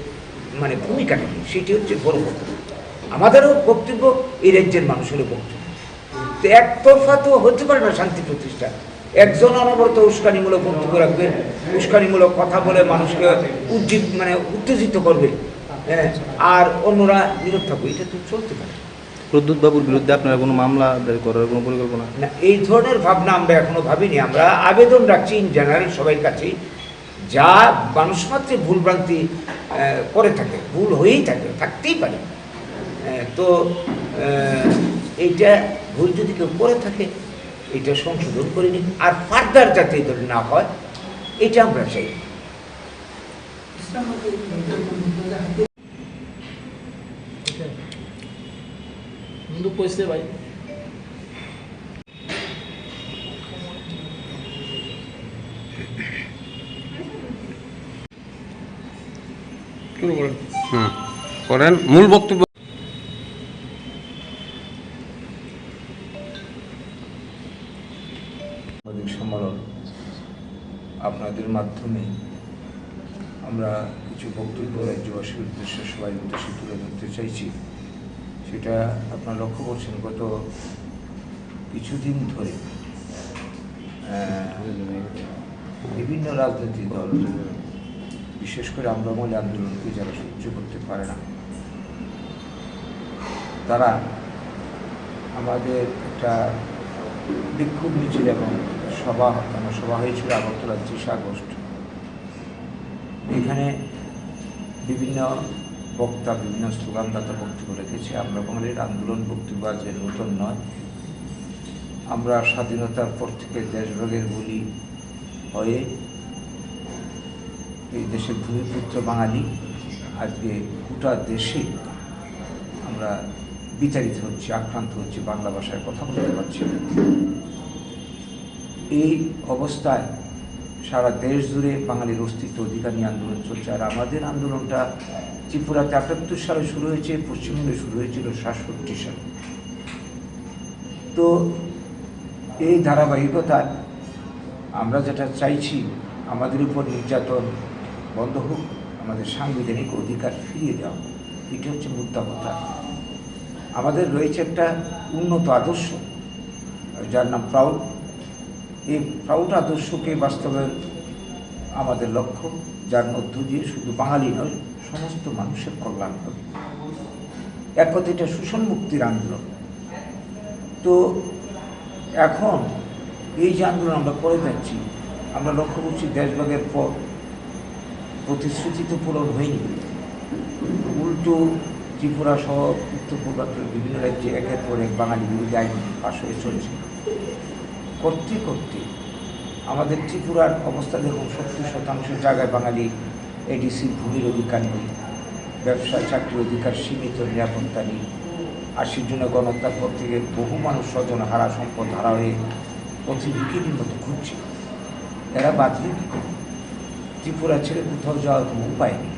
মানে ভূমিকাটা কি, সেটি হচ্ছে বড় বক্তব্য। আমাদেরও বক্তব্য, এই রাজ্যের মানুষেরও বক্তব্য। তো একতরফা তো হতে পারে না শান্তি প্রতিষ্ঠা। একজন অনবরত উস্কানিমূলক বক্তব্য রাখবে, উস্কানিমূলক কথা বলে মানুষকে উত্তেজিত করবে, হ্যাঁ, আর অন্যরা নীরব থাকবে, এটা তো চলতে পারে। প্রদ্যুৎ বাবুর বিরুদ্ধে আপনারা কোনো মামলা করার কোনো পরিকল্পনা? না, এই ধরনের ভাবনা আমরা এখনো ভাবিনি। আমরা আবেদন রাখছি ইন জেনারেল সবাই কাছেই, যা মানুষ মাত্রে ভুলভ্রান্তি করে থাকে, ভুল হয়েই থাকে, থাকতেই পারে, তো এইটা ভুল যদি কেউ করে থাকে এটা সংশোধন করে নিন, আর ফার্দার যাতে এই ধরনের না হয় এটা আমরা চাই। ভাই করেন মূল বক্তব্য। সাংবাদিক সম্মেলন আপনাদের মাধ্যমে আমরা কিছু বক্তব্য রাজ্যবাসীর উদ্দেশ্যে সবাই উদ্দেশ্যে তুলে ধরতে চাইছি। সেটা আপনারা লক্ষ্য করছেন, গত কিছুদিন ধরে বিভিন্ন রাজনৈতিক দল, বিশেষ করে আমলামহলে আন্দোলনকে যারা সহ্য করতে পারে না, তারা আমাদের একটা বিক্ষোভ মিছিল এবং সভা হয়েছিল আগরতলার 30 আগস্ট। এখানে বিভিন্ন বক্তা বিভিন্ন স্লোগানদাতা বক্তব্য রেখেছে। আমরা বাঙালির আন্দোলন বক্তব্য যে নতুন নয়, আমরা স্বাধীনতার পর থেকে দেশভাগের বলি হয়ে এই দেশের ভূমিপুত্র বাঙালি আজকে গোটা দেশে আমরা বিতাড়িত হচ্ছে, আক্রান্ত হচ্ছে, বাংলা ভাষায় কথা বলতে পারছি না। এই অবস্থায় সারা দেশ জুড়ে বাঙালির অস্তিত্ব অধিকার নিয়ে আন্দোলন চলছে। আর আমাদের আন্দোলনটা ত্রিপুরাতে 78 সালে শুরু হয়েছে, পশ্চিমবঙ্গে শুরু হয়েছিল 67 সালে। তো এই ধারাবাহিকতায় আমরা যেটা চাইছি, আমাদের উপর নির্যাতন বন্ধ হোক, আমাদের সাংবিধানিক অধিকার ফিরিয়ে দেওয়া হোক, এটা হচ্ছে মুদ্রা কথা। আমাদের রয়েছে একটা উন্নত আদর্শ যার নাম প্রাউড। এই প্রাউড আদর্শকে বাস্তবায়ন আমাদের লক্ষ্য, যার মধ্য দিয়ে শুধু বাঙালি নয়, সমস্ত মানুষের কল্যাণ হবে। এক কথা এটা শোষণ মুক্তির আন্দোলন। তো এখন এই যে আন্দোলন আমরা করে যাচ্ছি, আমরা লক্ষ্য করছি দেশভাগের পর প্রতিশ্রুতি তো পূরণ হয়নি, উল্টো ত্রিপুরা সহ উত্তর পূর্বাঞ্চলের বিভিন্ন রাজ্যে একের পর এক বাঙালি বিরোধী আইন পাশ হয়ে চলেছে। করতে করতে আমাদের ত্রিপুরার অবস্থা দেখুন, 70% জায়গায় বাঙালি এডিসির ভূমির অধিকার নেই, ব্যবসা চাকরির অধিকার সীমিত, নিরাপত্তা নেই। 80 জনের গণহত্যার পর থেকে বহু মানুষ স্বজন হারা, সম্পদ হারা হয়ে পথিভিখিনীর মতো ঘুরছে। এরা বাঁচবে কী করে? ত্রিপুরা ছেড়ে কোথাও যাওয়ার কোনো উপায় নেই,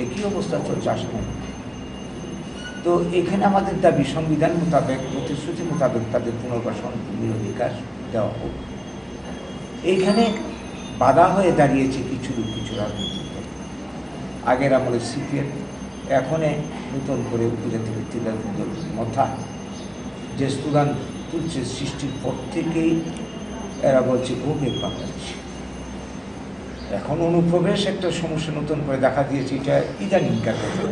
একই অবস্থা চলছে আসাম। তো এখানে আমাদের দাবি সংবিধান মোতাবেক, প্রতিশ্রুতি মোতাবেক তাদের পুনর্বাসন ভূমির অধিকার দেওয়া হোক। এইখানে বাধা হয়ে দাঁড়িয়েছে কিছু রাজনৈতিক দল। আগের আমলে সিপিএম, এখনে নতুন করে উপজাতি ভিত্তিক মথা যে স্লোগান তুলছে, সৃষ্টির পর থেকেই এরা বলছে ভূমির বাংলাদেশ। এখন অনুপ্রবেশ একটা সমস্যা নতুন করে দেখা দিয়েছে, এটা ইদানিংকার কথা,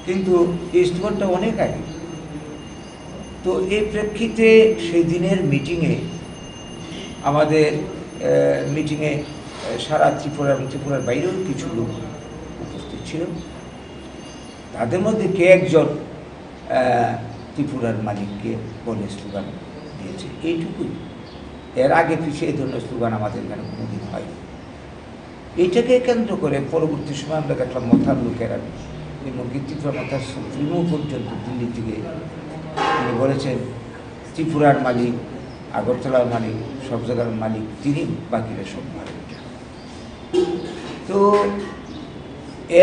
কিন্তু ইস্ট বেঙ্গলটা অনেক আগে। তো এই প্রেক্ষিতে সেই দিনের মিটিংয়ে আমাদের মিটিংয়ে সারা ত্রিপুরা এবং ত্রিপুরার বাইরেও কিছু লোক উপস্থিত ছিল। তাদের মধ্যে কে একজন ত্রিপুরার মালিককে বলে স্লোগান দিয়েছে, এইটুকুই। এর আগে পিছিয়ে এই ধরনের স্লোগান আমাদের এখানে কোনোদিন হয়। এইটাকে কেন্দ্র করে পরবর্তী সময় আমরা দেখলাম মথার লোকেরা, এমনকি ত্রিপুরা মথার সুপ্রিমো পর্যন্ত দিল্লি থেকে তিনি বলেছেন ত্রিপুরার মালিক, আগরতলার মালিক, সব জায়গার মালিক তিনি, বাকিরা সব মালিক। তো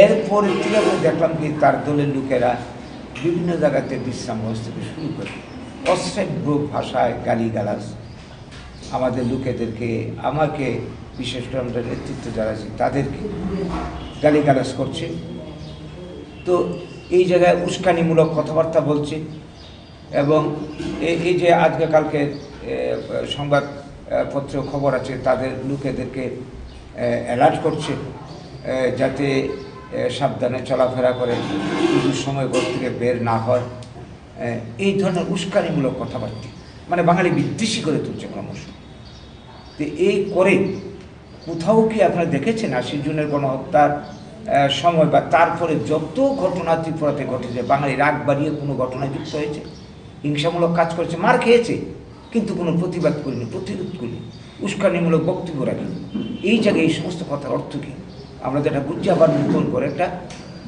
এরপরের থেকে আমরা দেখলাম কি তার দলের লোকেরা বিভিন্ন জায়গাতে বিশ্রাম হাউস থেকে শুরু করে অশ্রাব্য ভাষায় গালিগালাজ আমাদের লোকেদেরকে, আমাকে বিশেষ করে আমরা নেতৃত্ব যারা আছে তাদেরকে গালিগালাজ করছে। তো এই জায়গায় উস্কানিমূলক কথাবার্তা বলছে এবং এই যে আজকে কালকে সংবাদপত্রে খবর আছে তাদের লোকেদেরকে অ্যালার্ট করছে যাতে সাবধানে চলাফেরা করে, পুজোর সময় ঘর থেকে বের না হয়। এই ধরনের উস্কানিমূলক কথাবার্তা মানে বাঙালি বিদ্বেষী করে তুলছে ক্রমশ। তো এই করে কোথাও কি আপনারা দেখেছেন ৮০ জনের গণহত্যার সময় বা তারপরে যত ঘটনা ত্রিপুরাতে ঘটেছে বাঙালি রাগ বাড়িয়ে কোনো ঘটনায় যুক্ত হয়েছে, হিংসামূলক কাজ করেছে, মার খেয়েছে, কিন্তু কোনো প্রতিবাদ করিনি, প্রতিরোধ করিনি, উস্কানিমূলক বক্তব্য রাখিনি। এই জায়গায় এই সমস্ত কথার অর্থ কী? আমরা যেটা বুঝছি আবার নতুন করে একটা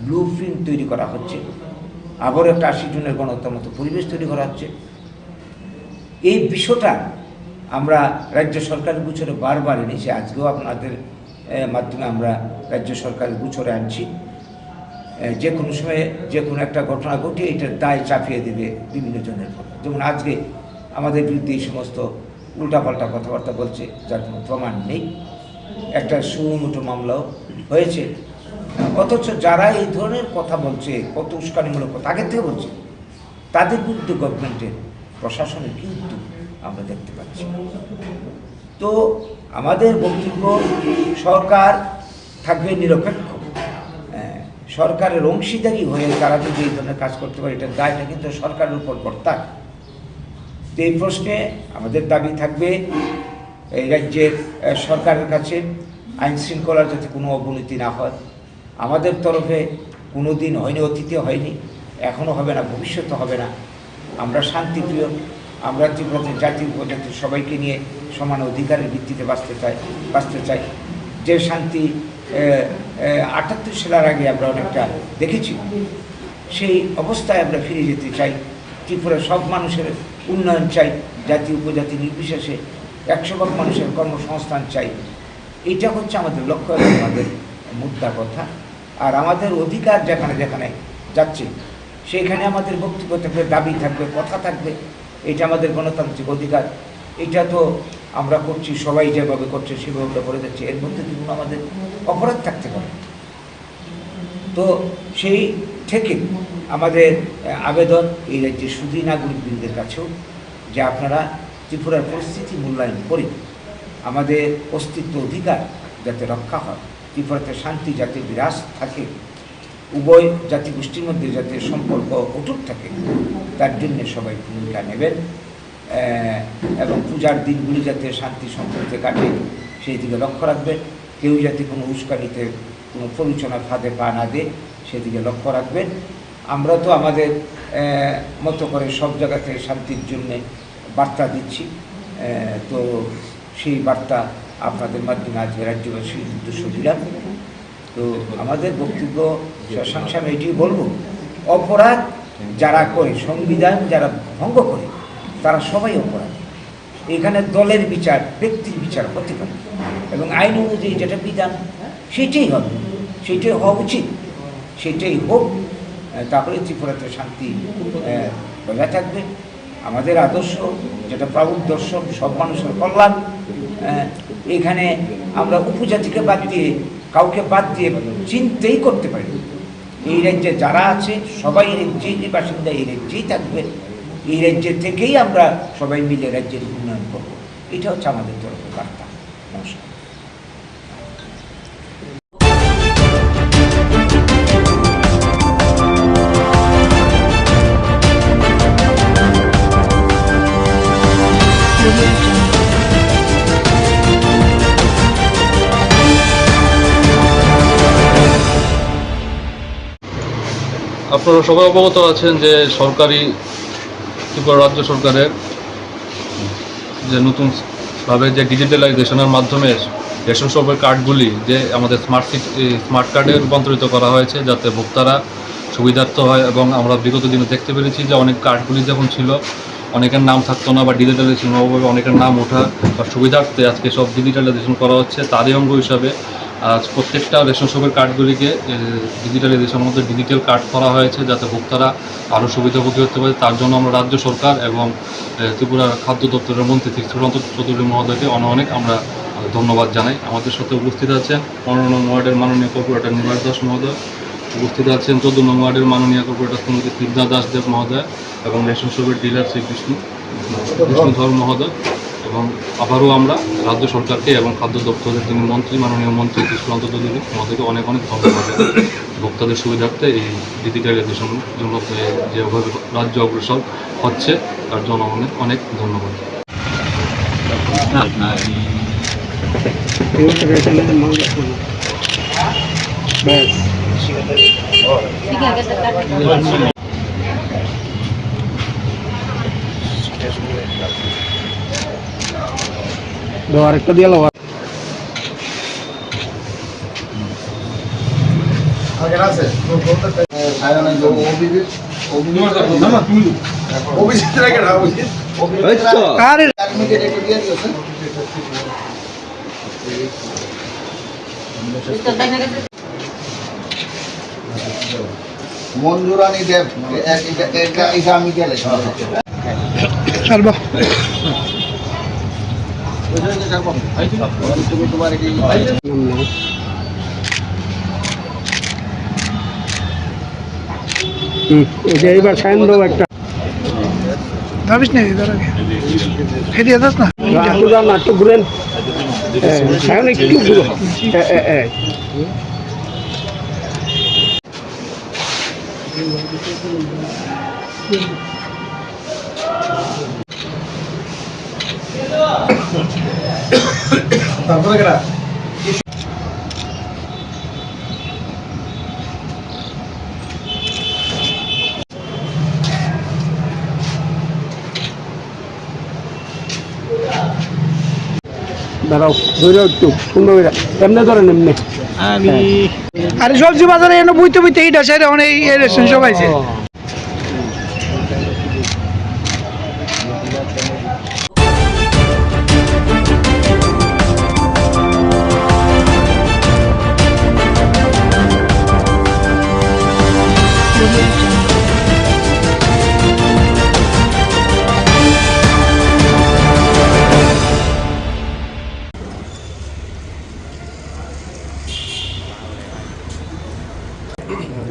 ব্লু প্রিন্ট তৈরি করা হচ্ছে, আবার একটা ৮০ জনের গণহত্যার মতো পরিবেশ তৈরি করা হচ্ছে। এই বিষয়টা আমরা রাজ্য সরকারের গোচরে বারবার এনেছি, আজকেও আপনাদের মাধ্যমে আমরা রাজ্য সরকারের গোচরে আনছি। যে কোনো সময়ে যে কোনো একটা ঘটনা ঘটিয়ে এটার দায় চাপিয়ে দেবে বিভিন্ন জনের উপর। যেমন আজকে আমাদের বিরুদ্ধে এই সমস্ত উল্টাপাল্টা কথাবার্তা বলছে যার কোনো প্রমাণ নেই, একটা সুমোটো মামলাও হয়েছে, অথচ যারা এই ধরনের কথা বলছে, কত উস্কানিমূলক কথা আগের থেকে বলছে, তাদের বিরুদ্ধে গভর্নমেন্টের প্রশাসনের কী উদ্যোগ আমরা দেখতে পাচ্ছি। তো আমাদের বক্তব্য সরকার থাকবে নিরপেক্ষ, সরকারের অংশীদারি হয়ে তারা যদি এই ধরনের কাজ করতে পারে এটার দায়টা কিন্তু সরকারের উপর বর্তায়। তো এই প্রশ্নে আমাদের দাবি থাকবে এই রাজ্যের সরকারের কাছে আইন শৃঙ্খলার যাতে কোনো অবনতি না হয়। আমাদের তরফে কোনো দিন হয়নি, অতীতে হয়নি, এখনও হবে না, ভবিষ্যতে হবে না। আমরা শান্তিপ্রিয়, আমরা ত্রিপুরাতে জাতি উপজাতি সবাইকে নিয়ে সমান অধিকারের ভিত্তিতে বাঁচতে চাই। যে শান্তি ৭৮ সালের আগে আমরা অনেকটা দেখেছি, সেই অবস্থায় আমরা ফিরে যেতে চাই। ত্রিপুরার সব মানুষের উন্নয়ন চাই, জাতি উপজাতি নির্বিশেষে ১০০ মানুষের কর্মসংস্থান চাই। এটা হচ্ছে আমাদের লক্ষ্য এবং আমাদের মুদ্রা কথা। আর আমাদের অধিকার যেখানে যেখানে যাচ্ছে সেইখানে আমাদের বক্তব্য থাকবে, দাবি থাকবে, কথা থাকবে। এটা আমাদের গণতান্ত্রিক অধিকার। এটা তো আমরা করছি, সবাই যেভাবে করছে সেভাবে করে যাচ্ছে, এর মধ্যে কিন্তু আমাদের অপরাধ থাকতে পারে। তো সেই থেকে আমাদের আবেদন এই রাজ্যের সুধী নাগরিকবৃন্দের কাছেও যে আপনারা ত্রিপুরার পরিস্থিতি মূল্যায়ন করে আমাদের অস্তিত্ব অধিকার যাতে রক্ষা হয়, ত্রিপুরাতে শান্তি যাতে বিরাজ থাকে, উভয় জাতিগোষ্ঠীর মধ্যে যাতে সম্পর্ক অটুট থাকে, তার জন্য সবাই ভূমিকা নেবেন এবং পূজার দিনগুলি যাতে শান্তি সম্পর্কে কাটে সেই দিকে লক্ষ্য রাখবেন। কেউ যাতে কোনো উস্কানিতে কোনো প্ররোচনা ফাঁদে পা না দেয় সেদিকে লক্ষ্য রাখবেন। আমরা তো আমাদের মতো করে সব জায়গাতে শান্তির জন্যে বার্তা দিচ্ছি, তো সেই বার্তা আপনাদের মাধ্যমে আজকে রাজ্যবাসীর উদ্দেশ্য দিলাম। তো আমাদের বক্তব্য সংক্ষেপে এটি বলব, অপরাধ যারা করে, সংবিধান যারা ভঙ্গ করে, তারা সবাই অপরাধ। এখানে দলের বিচার, ব্যক্তির বিচার হতে পারে এবং আইন অনুযায়ী যেটা বিধান সেটাই হবে, সেটাই হওয়া উচিত, সেটাই হোক। তাহলে ত্রিপুরাতে শান্তি বজায় থাকবে। আমাদের আদর্শ যেটা প্রাবুক দর্শন, সব মানুষের কল্যাণ। এখানে আমরা উপজাতিকে বাদ দিয়ে, কাউকে বাদ দিয়ে চিন্তাই করতে পারি। এই রাজ্যে যারা আছে সবাই এই রাজ্যেই বাসিন্দা, এই রাজ্যেই থাকবে, এই রাজ্য থেকেই আমরা সবাই মিলে রাজ্যের উন্নয়ন করব। এটা হচ্ছে আমাদের তরফে বার্তা। নমস্কার। আপনারা সবাই অবগত আছেন যে সরকারি ত্রিপুরা রাজ্য সরকারের যে নতুনভাবে যে ডিজিটালাইজেশনের মাধ্যমে রেশন শপের কার্ডগুলি যে আমাদের স্মার্ট কার্ডে রূপান্তরিত করা হয়েছে, যাতে ভোক্তারা সুবিধার্থ হয়। এবং আমরা বিগত দিনে দেখতে পেরেছি যে অনেক কার্ডগুলি যখন ছিল অনেকের নাম থাকতো না, বা ডিজিটালাইজেশন অভাবে অনেকের নাম ওঠা বা সুবিধার্থে আজকে সব ডিজিটালাইজেশন করা হচ্ছে। তারই অঙ্গ হিসাবে আজ প্রত্যেকটা রেশন শপের কার্ডগুলিকে ডিজিটালাইজেশনের মধ্যে ডিজিটাল কার্ড করা হয়েছে, যাতে ভোক্তারা আরও সুবিধাভোগী হতে পারে। তার জন্য আমরা রাজ্য সরকার এবং ত্রিপুরা খাদ্য দপ্তরের মন্ত্রী সুশান্ত চৌধুরী মহোদয়কে অনেক আমরা ধন্যবাদ জানাই। আমাদের সাথে উপস্থিত আছেন 15 নং ওয়ার্ডের মাননীয় কর্পোরেটর নিবাস দাস মহোদয়, উপস্থিত আছেন 14 নং ওয়ার্ডের মাননীয় কর্পোরেটর শ্রীমতী সিদ্ধা দাসদেব মহোদয় এবং রেশন শপের ডিলার শ্রী বিষ্ণুধর মহোদয়। এবং আবারও আমরা রাজ্য সরকারকে এবং খাদ্য দপ্তরের যিনি মন্ত্রী মাননীয় মন্ত্রী সুশান্ত চৌধুরী মহোদয়কে অনেক ধন্যবাদ জানাই। ভোক্তাদের সুবিধার্থে এই ডিজিটালাইজেশন জন্য যেভাবে রাজ্য অগ্রসর হচ্ছে তার জন্য অনেক ধন্যবাদ। আরেকটা দিয়ে লো মঞ্জুরানী দেব এটা আমি গেলে এইবার সাইন দেবো একটা ভাবিস না খেতে যাস না একটু ঘুরেন সায়ন একটু ঘুরো তারপরে দাঁড়াও ধরে একটু সুন্দর এমনি ধরেন এমনি আরে সবজি বাজারে এনে বুঝতে বুঝতে এইটা সেটা অনেক সব আছে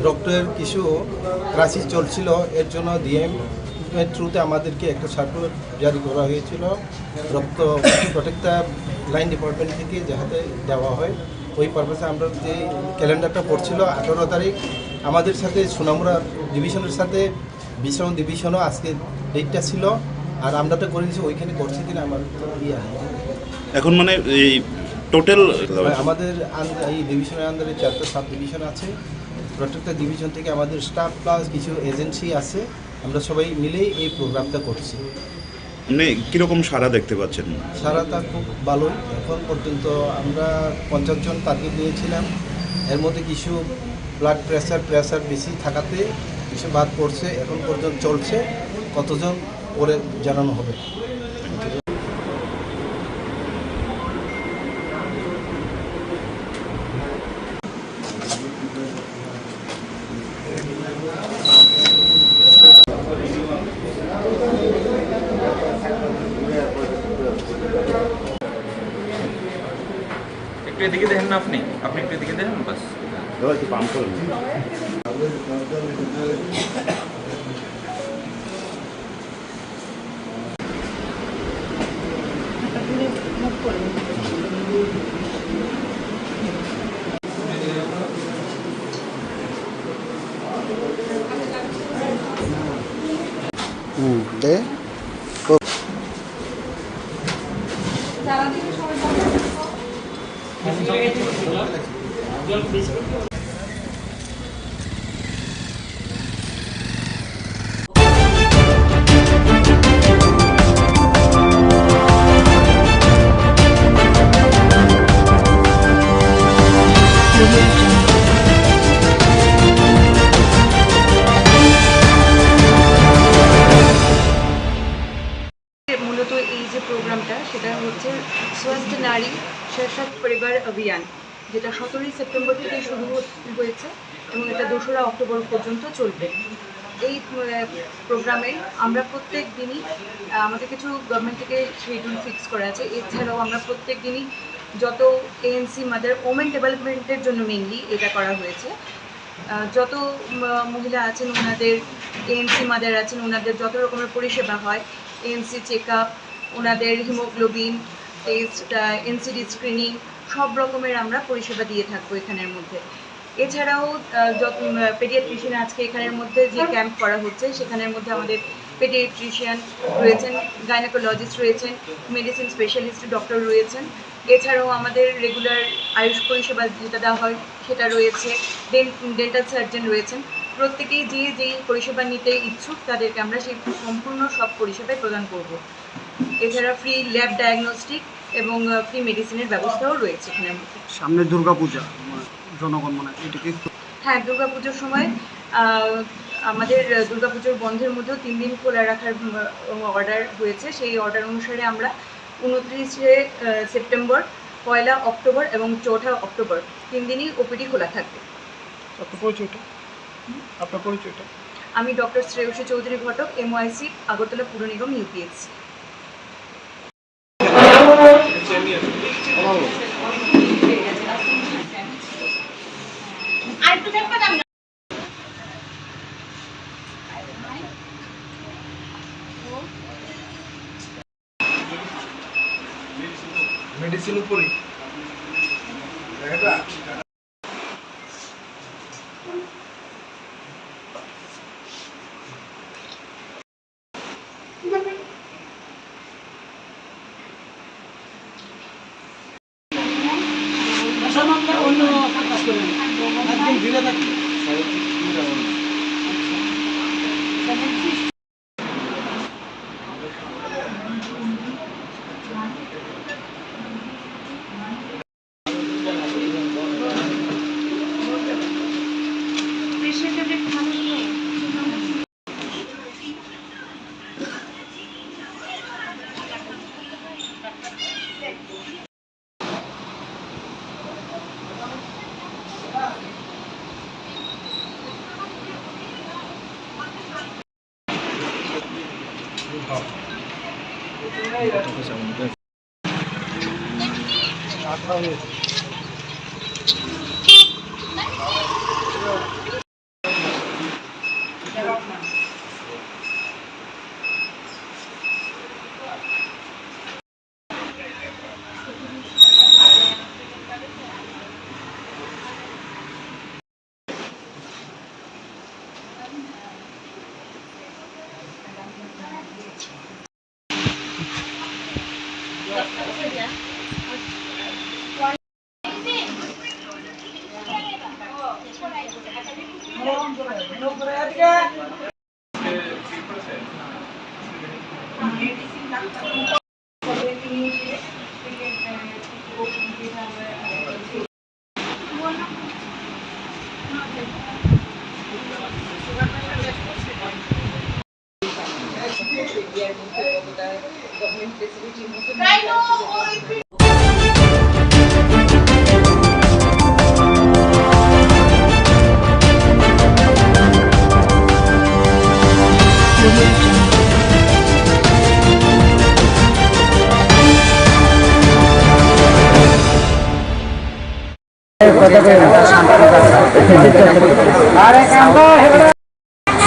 রক্তের কিছু ক্রাইসিস চলছিল, এর জন্য ডিএম এর থ্রুতে আমাদেরকে একটা সার্কুলার জারি করা হয়েছিল রক্ত প্রত্যেকটা লাইন ডিপার্টমেন্ট থেকে যাতে দেওয়া হয়। ওই পারপাসে আমরা যে ক্যালেন্ডারটা পড়ছিল 18 তারিখ আমাদের সাথে সোনামুড়া ডিভিশনের সাথে বিশ্রাম ডিভিশনও আজকে ডেটটা ছিল, আর আমরা তো করে দিয়েছি ওইখানে করছি কিনা আমার ইয়ে এখন মানে এই টোটাল আমাদের এই ডিভিশনের আন্ডারে 4টা সাব ডিভিশন আছে। প্রত্যেকটা ডিভিশন থেকে আমাদের স্টাফ প্লাস কিছু এজেন্সি আছে, আমরা সবাই মিলেই এই প্রোগ্রামটা করছি। মানে কীরকম সাড়া দেখতে পাচ্ছেন? সাড়াটা খুব ভালোই। এখন পর্যন্ত আমরা 50 জন টার্গেট নিয়েছিলাম, এর মধ্যে কিছু ব্লাড প্রেসার বেশি থাকাতে কিছু বাদ পড়ছে, এখন পর্যন্ত চলছে, কতজন পরে জানানো হবে। একটু এদিকে দেখেন না, আপনি একটু এদিকে দেখেন বাস একটু পাম্প করুন। দে যেটা 17ই সেপ্টেম্বর থেকে শুরু হয়েছে এবং এটা 2রা অক্টোবর পর্যন্ত চলবে। এই প্রোগ্রামে আমরা প্রত্যেক দিনই আমাদের কিছু গভর্নমেন্ট থেকে শিডিউল ফিক্স করা আছে। এছাড়াও আমরা প্রত্যেক দিনই যত ANC মাদার ওমেন ডেভেলপমেন্টের জন্য মেইনলি এটা করা হয়েছে, যত মহিলা আছেন ওনাদের, ANC মাদার আছেন ওনাদের যত রকমের পরিষেবা হয়, ANC চেক আপ, ওনাদের হিমোগ্লোবিন টেস্ট, NCD স্ক্রিনিং, সব রকমের আমরা পরিষেবা দিয়ে থাকবো এখানের মধ্যে। এছাড়াও যত পেডিয়াট্রিশিয়ান আজকে এখানের মধ্যে যে ক্যাম্প করা হচ্ছে সেখানের মধ্যে আমাদের পেডিয়াট্রিশিয়ান রয়েছেন, গাইনোকোলজিস্ট রয়েছেন, মেডিসিন স্পেশালিস্ট ডক্টর রয়েছেন। এছাড়াও আমাদের রেগুলার আয়ুষ পরিষেবা যেটা দেওয়া হয় সেটা রয়েছে, ডেন্টাল সার্জন রয়েছেন। প্রত্যেকেই যেই পরিষেবা নিতে ইচ্ছুক তাদেরকে আমরা সেই সম্পূর্ণ সব পরিষেবাই প্রদান করব। এছাড়া ফ্রি ল্যাব ডায়াগনস্টিক এবং ফ্রি মেডিসিনের ব্যবস্থাও রয়েছে এখানের মধ্যে। সামনে দুর্গাপূজা, জনগণ মানে এটা কি? হ্যাঁ, দুর্গাপুজোর সময় আমাদের দুর্গাপুজোর বন্ধের মধ্যেও 3 দিন খোলা রাখার অর্ডার হয়েছে। সেই অর্ডার অনুসারে আমরা 29শে সেপ্টেম্বর, 1 অক্টোবর এবং 4 অক্টোবর 3 দিনই ওপিডি খোলা থাকবে। আপনার পরিচয়টা? আমি ডক্টর শ্রেয়সী চৌধুরী ঘটক, MYC আগরতলা পুর নিগম UPSC। মেডিসিন উপরে অন্য কাজ করেন একদম ধীরে থাকি।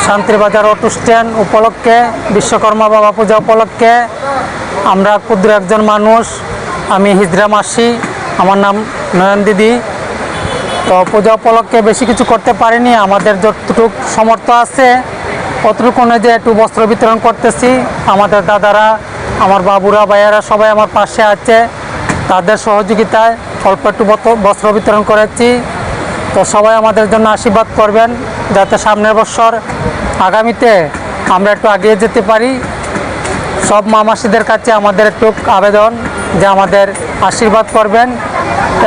শান্তিবাজার অটো স্ট্যান্ড উপলক্ষে, বিশ্বকর্মা বাবা পূজা উপলক্ষে আমরা ক্ষুদ্র একজন মানুষ, আমি হিজরা মাসি, আমার নাম নয়ন দিদি। তো পূজা উপলক্ষে বেশি কিছু করতে পারিনি, আমাদের যতটুকু সামর্থ্য আছে অতটুকু যে একটু বস্ত্র বিতরণ করতেছি। আমাদের দাদারা, আমার বাবুরা, ভাইয়ারা সবাই আমার পাশে আছে, তাদের সহযোগিতায় অল্প একটু বস্ত্র বিতরণ করেছি। তো সবাই আমাদের জন্য আশীর্বাদ করবেন যাতে সামনের বছর আগামীতে আমরা একটু এগিয়ে যেতে পারি। সব মা মাসিদের কাছে আমাদের একটু আবেদন যে আমাদের আশীর্বাদ করবেন।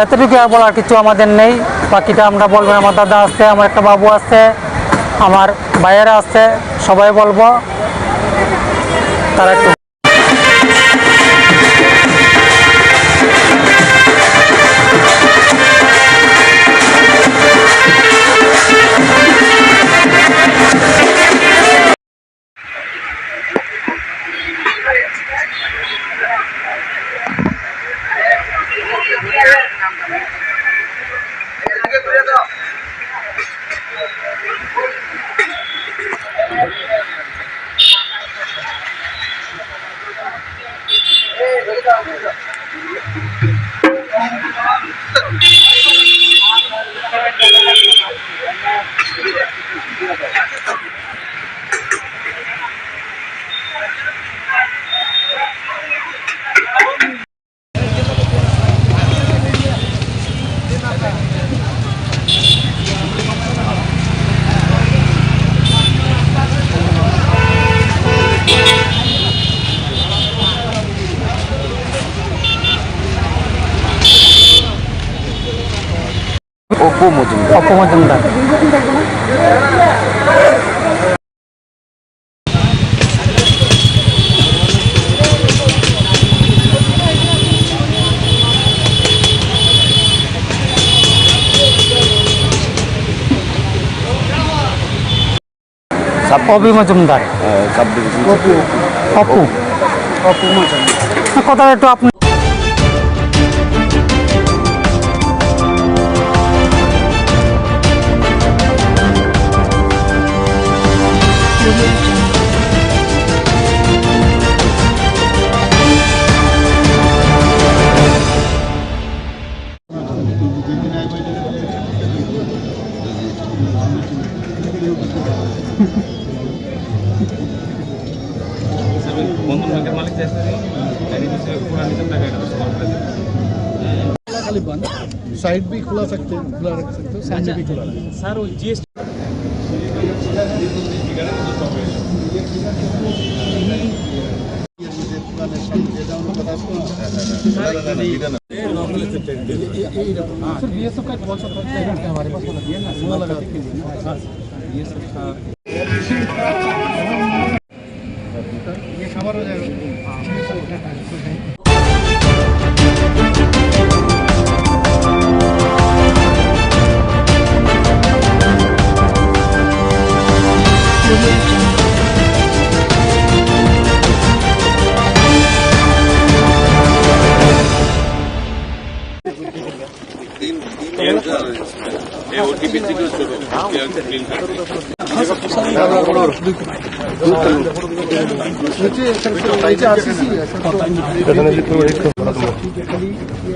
এতটুকু আর বলার কিছু আমাদের নেই, বাকিটা আমরা বলবেন। আমার দাদা আছে, আমার একটা বাবু আছে, আমার ভাইয়েরা আছে, সবাই বলবো তারা একটু অপু মজুমদার। অপু মজুমদার। অপু মজুমদার। অপু অপু অপু মজুমদার। কথা একটু আপনি বন্ধন ব্যাংকের মালিক खाली बंद साइड भी खुला सकते हो, खुला रख सकते हो, सामने भी खुला रख सर वो जीएसटी BSF का कौन सा प्रोजेक्ट है हमारे पास वाला दिया ना सीमा लगाने के लिए ये सब का ये खबर हो जाएगा।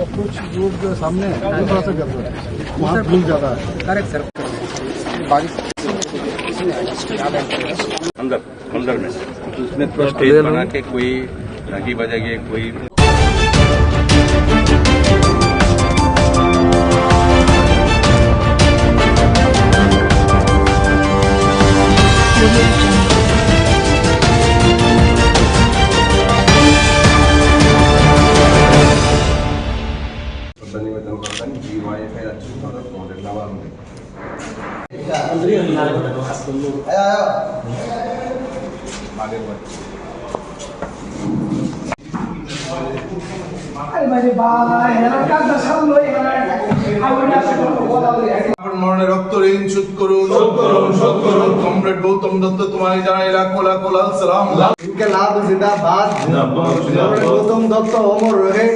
अप्रोच रोड सामने है थोड़ा सा गड़बड़ है, वहाँ भूल ज्यादा है। Correct sir. बारिश अंदर में उसमें स्टेज बना के कोई रागी बजाएगी कोई निवेदन करताना जी वाईफाई अच्छी प्रोजेक्ट लावामध्ये মরণে রক্ত ঋণ শোধ করুন, কমরেড গৌতম দত্ত তোমায় জানাই লাখো লাখো লাল সালাম। इनके लाभ जिंदाबाद। गौतम दत्त अमर रहे।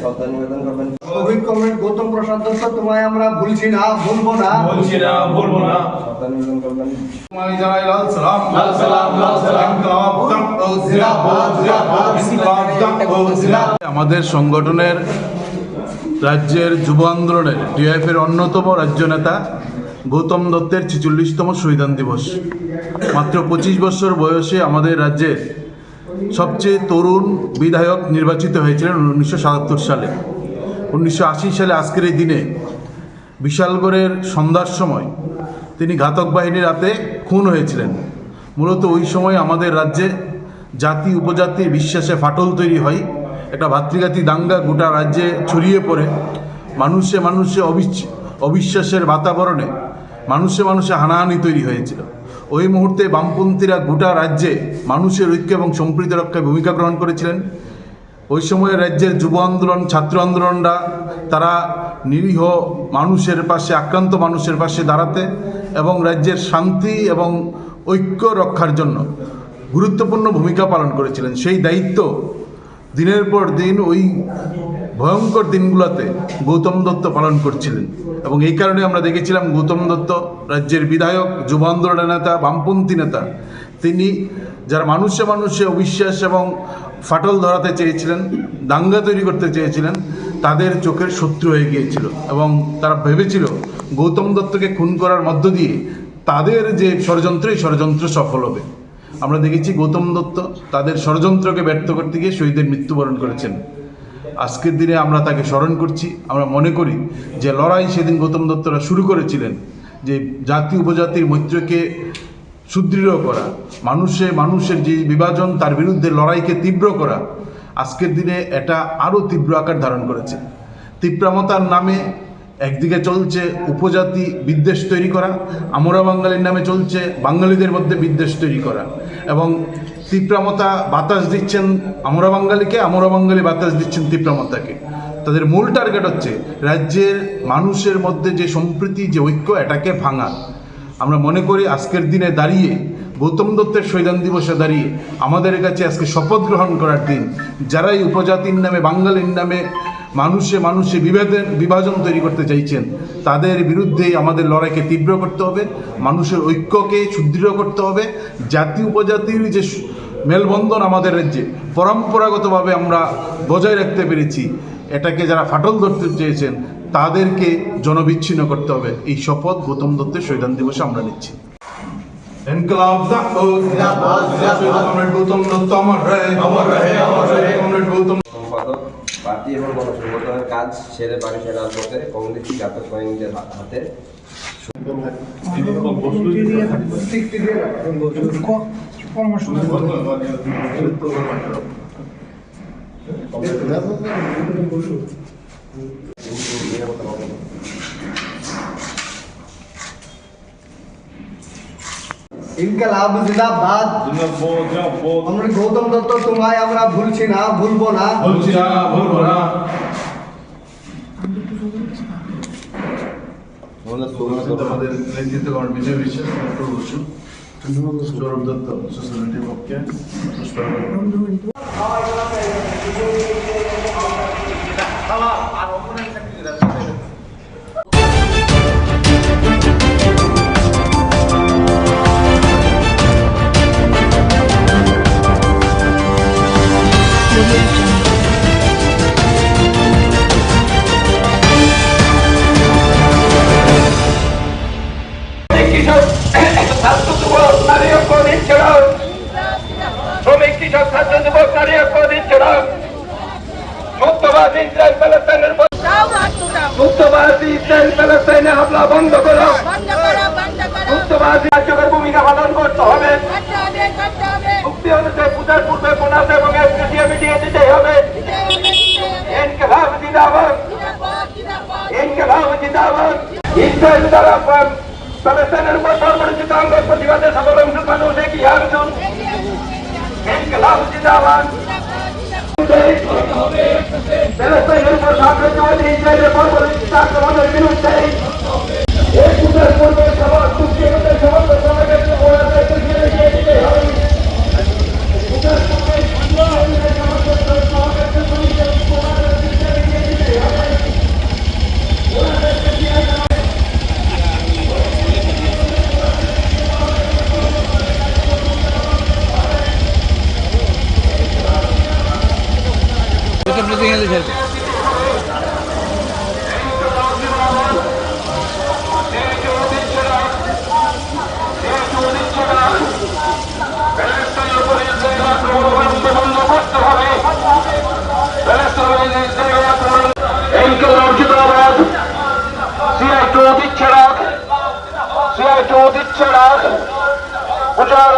শ্রদ্ধা নিবেদন করবেন। শহীদ কমরেড গৌতম প্রসাদ দত্ত তোমায় আমরা ভুলছি না, ভুলবো না। শ্রদ্ধা নিবেদন করবেন। তোমায় জানাই লাল সালাম। ইনকলাব জিন্দাবাদ, ইনকলাব জিন্দাবাদ। আমাদের সংগঠনের রাজ্যের যুব আন্দোলনের ডিআইএফের অন্যতম রাজ্য নেতা গৌতম দত্তের 46তম শহীদান দিবস। মাত্র 25 বছর বয়সে আমাদের রাজ্যের সবচেয়ে তরুণ বিধায়ক নির্বাচিত হয়েছিলেন 1977 সালে। 1980 সালে আজকের এই দিনে বিশালগড়ের সন্ধ্যার সময় তিনি ঘাতক বাহিনীর হাতে খুন হয়েছিলেন। মূলত ওই সময় আমাদের রাজ্যে জাতি উপজাতির বিশ্বাসে ফাটল তৈরি হয়, একটা ভাতৃঘাতী দাঙ্গা গোটা রাজ্যে ছড়িয়ে পড়ে, মানুষে মানুষে অবিশ্বাসের বাতাবরণে মানুষে মানুষে হানাহানি তৈরি হয়েছিল। ওই মুহূর্তে বামপন্থীরা গোটা রাজ্যে মানুষের ঐক্য এবং সম্প্রীতি রক্ষায় ভূমিকা গ্রহণ করেছিলেন। ওই সময়ে রাজ্যের যুব আন্দোলন, ছাত্র আন্দোলনরা তারা নিরীহ মানুষের পাশে, আক্রান্ত মানুষের পাশে দাঁড়াতে এবং রাজ্যের শান্তি এবং ঐক্য রক্ষার জন্য গুরুত্বপূর্ণ ভূমিকা পালন করেছিলেন। সেই দায়িত্ব দিনের পর দিন ওই ভয়ঙ্কর দিনগুলোতে গৌতম দত্ত পালন করছিলেন এবং এই কারণে আমরা দেখেছিলাম গৌতম দত্ত রাজ্যের বিধায়ক, যুব আন্দোলনের নেতা, বামপন্থী নেতা, তিনি যারা মানুষে মানুষে অবিশ্বাস এবং ফাটল ধরাতে চেয়েছিলেন, দাঙ্গা তৈরি করতে চেয়েছিলেন, তাদের চোখের শত্রু হয়ে গিয়েছিল এবং তারা ভেবেছিল গৌতম দত্তকে খুন করার মধ্য দিয়ে তাদের যে ষড়যন্ত্র, এই ষড়যন্ত্র সফল হবে। আমরা দেখেছি গৌতম দত্ত তাদের ষড়যন্ত্রকে ব্যর্থ করতে গিয়ে শহীদের মৃত্যুবরণ করেছেন। আজকের দিনে আমরা তাকে স্মরণ করছি। আমরা মনে করি যে লড়াই সেদিন গৌতম দত্তরা শুরু করেছিলেন, যে জাতি উপজাতির মৈত্রকে সুদৃঢ় করা, মানুষের যে বিভাজন তার বিরুদ্ধে লড়াইকে তীব্র করা, আজকের দিনে এটা আরও তীব্র আকার ধারণ করেছে। তীব্রমতার নামে একদিকে চলছে উপজাতি বিদ্বেষ তৈরি করা, আমরা বাঙালির নামে চলছে বাঙালিদের মধ্যে বিদ্বেষ তৈরি করা, এবং তীব্রমতা বাতাস দিচ্ছেন আমরা বাঙালিকে, আমরা বাঙালি বাতাস দিচ্ছেন তীব্রমতাকে। তাদের মূল টার্গেট হচ্ছে রাজ্যের মানুষের মধ্যে যে সম্প্রীতি, যে ঐক্য, এটাকে ভাঙা। আমরা মনে করি আজকের দিনে দাঁড়িয়ে, গৌতম দত্তের শহীদান দিবসে দাঁড়িয়ে আমাদের কাছে আজকে শপথ গ্রহণ করার দিন। যারা এই উপজাতির নামে, বাঙালির নামে মানুষে মানুষে বিভাজন তৈরি করতে চাইছেন, তাদের বিরুদ্ধে আমাদের লড়াইকে তীব্র করতে হবে, মানুষের ঐক্যকে সুদৃঢ় করতে হবে। জাতি উপজাতির যে মেলবন্ধন আমাদের রাজ্যে পরম্পরাগতভাবে আমরা বজায় রাখতে পেরেছি, এটাকে যারা ফাটল ধরতে চেয়েছেন তাদেরকে জনবিচ্ছিন্ন করতে হবে। এই শপথ গৌতম দত্তের শহীদান দিবসে আমরা নিচ্ছি। ইনকলাব জিন্দাবাদ, কমরেড গৌতম দত্ত অমর রহে, অমর রহে, অমর রহে, কমরেড গৌতম। সম্পাদক পার্টি এবং গণসংগঠনের কাজ সেরে বাড়ি ফেরার পথে কমিউনিটি ঘাতক সৈনিকদের হাতে ইনকলাব জিন্দাবাদ, আমরা গৌতম দত্ত তোমায় আমরা ভুলছি না, ভুলবো না, ভুলছি না, ভুলবো না। আমাদের নেতৃত্ব করেন বিজয় বিশ্বাস, ডক্টর বসু, সৌরভ দত্ত সোসাইটির পক্ষে শ্রমিক কৃষক ছাত্র যুবক নারী ঐক্য দিচ্ছে না। মুক্তবাদ ইসরায়েল প্যালেস্তাইনের মুক্তবাদ ইসরায়েল প্যালেস্তাইনে হামলা বন্ধ করো। মুক্তবাদ কার্যকর ভূমিকা পালন করতে হবে। মুক্তি অনুযায়ী পূজার পূর্বে বোনাস এবং এসডিএ মিটিয়ে দিতে হবে। ইনকলাব জিন্দাবাদ, ইনকলাব জিন্দাবাদ। ইসরায়েল দ্বারা প্যালেস্তাইনের উপর পরিচিত অঙ্গ প্রতিবাদে সকল অংশ মানুষ এগিয়ে আসুন। ইনকলাব জিন্দাবাদ। প্যালেস্তাইনের উপর সাম্রাজ্যবাদী ইসরায়েলের পরিচিত আক্রমণের বিরুদ্ধে এই পূজার পূর্বে সবার চুক্তির সমস্ত সমাজকে এগিয়ে দিতে হবে। পূজার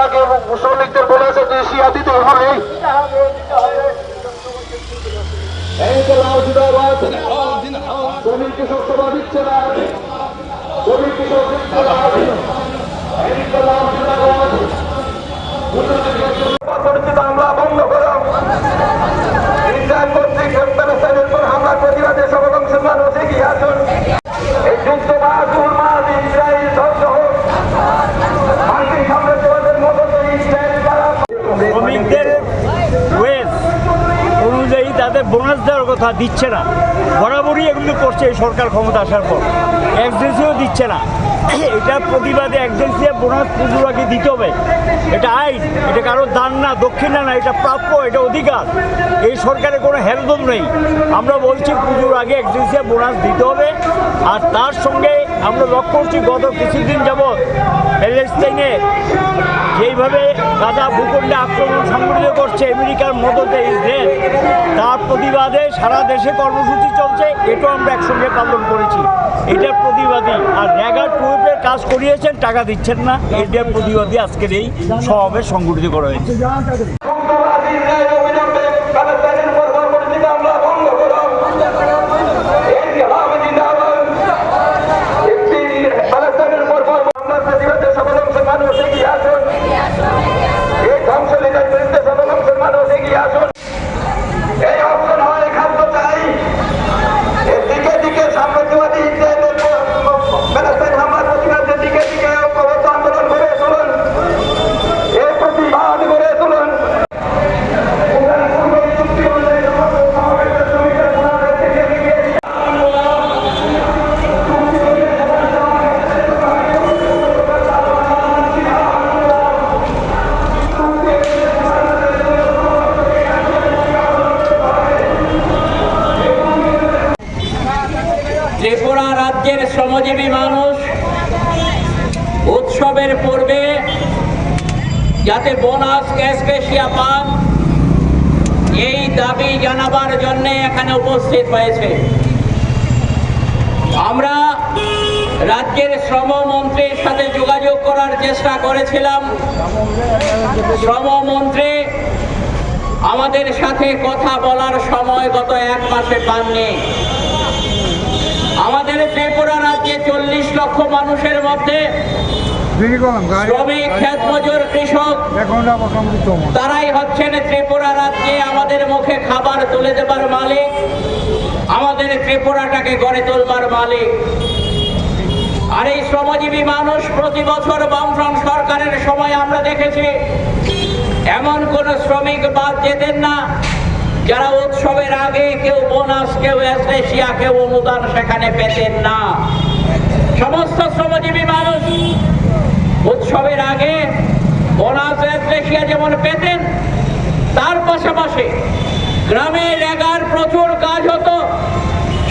আগে শ্রমিকদের বলেছে যে শিয়া দিতে হবে। শ্রমিক কৃষক সভা দিচ্ছে না, শ্রমিক কৃষক দিচ্ছে না। হামলা বন্ধ করো। ইসরায়েল কর্তৃক প্যালেস্তাইনের উপর হামলার প্রতিবাদে সকল অংশের মানুষ এগিয়ে আসুন। এই যুদ্ধবাদ উন্মাদ ইসরায়েল ধ্বংস হোক। মার্কিন সাম্রাজ্যবাদের মতো ইসরায়েল দ্বারা শ্রমিকদের ওয়েজ অনুযায়ী তাদের বোনাস দেওয়ার কথা দিচ্ছে না। বরাবরই এগুলো করছে এই সরকার ক্ষমতা আসার পর। এক্সেন্সিও দিচ্ছে না। এটার প্রতিবাদে এক্সেন্সিয়া বোনাস পুজোর আগে দিতে হবে। এটা আইন, এটা কারো দান না, দক্ষিণা না, এটা প্রাপ্য, এটা অধিকার। এই সরকারের কোনো হেলদোল নেই। আমরা বলছি পুজোর আগে এক্সেন্সিয়া বোনাস দিতে হবে। আর তার সঙ্গে আমরা লক্ষ্য করছি গত কিছুদিন যাবৎ প্যালেস্তাইনে যেইভাবে গাজা ভূখণ্ডে আক্রমণ সংঘটিত করছে আমেরিকার মদতে ইসরায়েল, তার প্রতিবাদে সারা দেশে কর্মসূচি চলছে। এটাও আমরা একসঙ্গে পালন করেছি। এটার প্রতিবাদী আর র্যাগার টুয়েপের কাজ করিয়েছেন, টাকা দিচ্ছেন না, এটার প্রতিবাদী আজকের এই সমাবেশ সংগঠিত করা হয়েছে। ত্রিপুরা রাজ্যের শ্রমজীবী মানুষ উৎসবের পূর্বে যাতে বোনাস গ্যাস গ্যাসিয়া পান এই দাবি জানাবার জন্য এখানে উপস্থিত হয়েছে। আমরা রাজ্যের শ্রমমন্ত্রীর সাথে যোগাযোগ করার চেষ্টা করেছিলাম। শ্রমমন্ত্রী আমাদের সাথে কথা বলার সময় গত 1 মাসে পাননি। আমাদের ত্রিপুরা রাজ্যে 40 লক্ষ মানুষের মধ্যে শ্রমিক, ক্ষেত মজুর, কৃষক তারাই হচ্ছেন ত্রিপুরা রাজ্যে আমাদের মুখে খাবার তুলে দেবার মালিক, আমাদের ত্রিপুরাটাকে গড়ে তোলবার মালিক। আর এই শ্রমজীবী মানুষ প্রতি বছর বামফ্রন্ট সরকারের সময় আমরা দেখেছি এমন কোন শ্রমিক বাদ যেতেন না যারা উৎসবের আগে কেউ বোনাস, কেউ এসএসিয়া, কেউ অনুদান সেখানে পেতেন না। সমস্ত শ্রমজীবী মানুষ উৎসবের আগে বোনাস, এসএসিয়া যেমন পেতেন, তার পাশাপাশি গ্রামে রেগার প্রচুর কাজ হতো।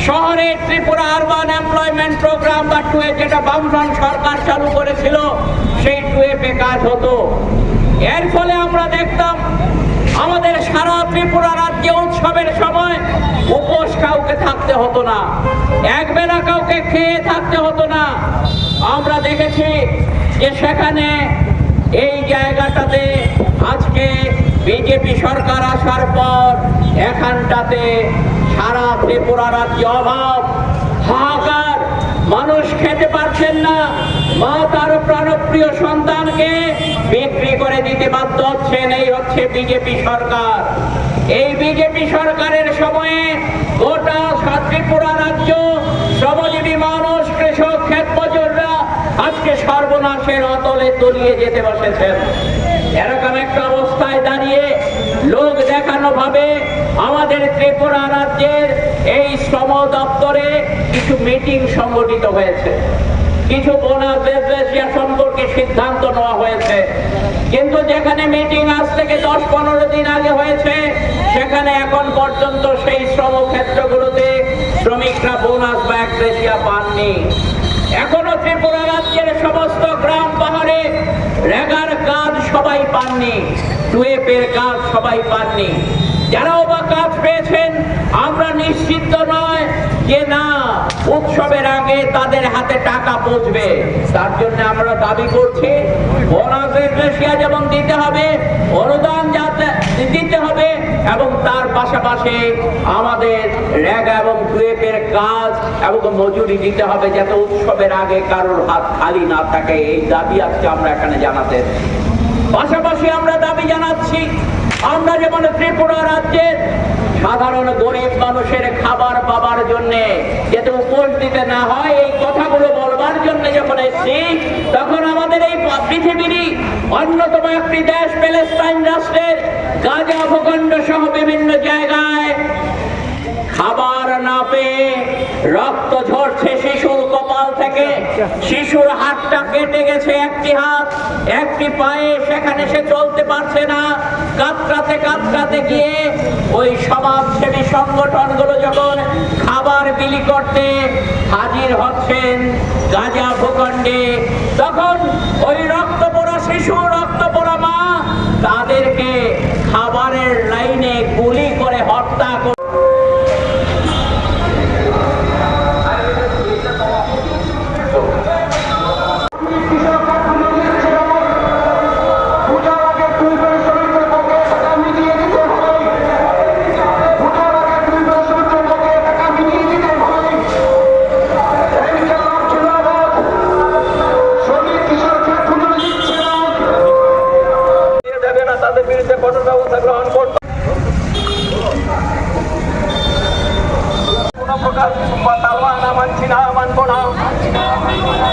শহরে ত্রিপুরা আরবান এমপ্লয়মেন্ট প্রোগ্রাম বা টুয়ে, যেটা বামফ্রন্ট সরকার চালু করেছিল, সেই টুয়েপে কাজ হতো। এর ফলে আমরা দেখতাম আমাদের সারা ত্রিপুরা রাজ্যে উৎসবের সময় উপোস কাউকে থাকতে হতো না, একবেলা কাউকে খেয়ে থাকতে হতো না। আমরা দেখেছি যে সেখানে এই জায়গাটাতে আজকে বিজেপি সরকার আসার পর এখানটাতে সারা ত্রিপুরা রাজ্যে অভাব, হাহাকার, মানুষ খেতে পারছেন না, মা তার প্রাণপ্রিয় সন্তানকে বিক্রি করে দিতে বাধ্য হচ্ছেন। এই হচ্ছে বিজেপি সরকার। এই বিজেপি সরকারের সময়ে গোটা ত্রিপুরা রাজ্য শ্রমজীবী মানুষ, কৃষক, ক্ষেত মজুররা আজকে সর্বনাশের অতলে তলিয়ে যেতে বসেছেন। এরকম একটা অবস্থায় দাঁড়িয়ে লোক দেখানো ভাবে আমাদের ত্রিপুরা রাজ্যের এই শ্রম দপ্তরে কিছু মিটিং সংগঠিত হয়েছে, কিছু বোনাস এসএসিয়া সম্পর্কে সিদ্ধান্ত নেওয়া হয়েছে। কিন্তু যেখানে মিটিং আজ থেকে 10-15 দিন আগে হয়েছে, সেখানে এখন পর্যন্ত সেই শ্রম ক্ষেত্রগুলোতে শ্রমিকরা বোনাস বা এসএসিয়া পাননি। এখনো ত্রিপুরা রাজ্যের সমস্ত গ্রাম পাহাড়ে রেগার কাজ সবাই পাননি, টুয়েপের কাজ সবাই পাননি। যারাও বা কাজ পেয়েছেন, আমরা নিশ্চিত নয় যে না উৎসবের আগে তাদের হাতে টাকা পৌঁছবে। তার জন্য আমরা দাবি করছি বোনাস এসএসিয়া যেমন দিতে হবে, অনুদান দিতে হবে, এবং তার পাশাপাশি আমাদের রেগা এবং টুয়েপের কাজ এবং মজুরি দিতে হবে, যাতে উৎসবের আগে কারোর হাত খালি না থাকে। এই দাবি আজকে আমরা এখানে জানাতে। পাশাপাশি আমরা দাবি জানাচ্ছি আমরা যেমন ত্রিপুরা রাজ্যের সাধারণ গরিব মানুষের খাবার পাবার জন্য যাতে উপোস দিতে না হয়, এই কথাগুলো বলবার জন্য যখন এসেছি, তখন আমাদের এই পৃথিবীরই অন্যতম একটি দেশ প্যালেস্টাইন রাষ্ট্রের গাজা ভূখণ্ড সহ বিভিন্ন জায়গায় খাবার না পেয়ে রক্ত ঝরছে শিশুর কপাল থেকে। শিশুর হাতটা কেটে গেছে, একটি হাত, একটি পায়ে, সেখানে সে চলতে পারছে না। কাতরাতে কাতরাতে গিয়ে ওই সমাজসেবী সংগঠনগুলো যখন খাবার বিলি করতে হাজির হচ্ছেন গাজা ভূখণ্ডে, তখন ওই রক্ত পোড়া শিশু, রক্ত পোড়া মা, তাদেরকে খাবারের লাইনে গুলি করে হত্যা করে। তাদের বিরুদ্ধে কঠোর ব্যবস্থা গ্রহণ করতে কোন প্রকার মানছি না, মানব না।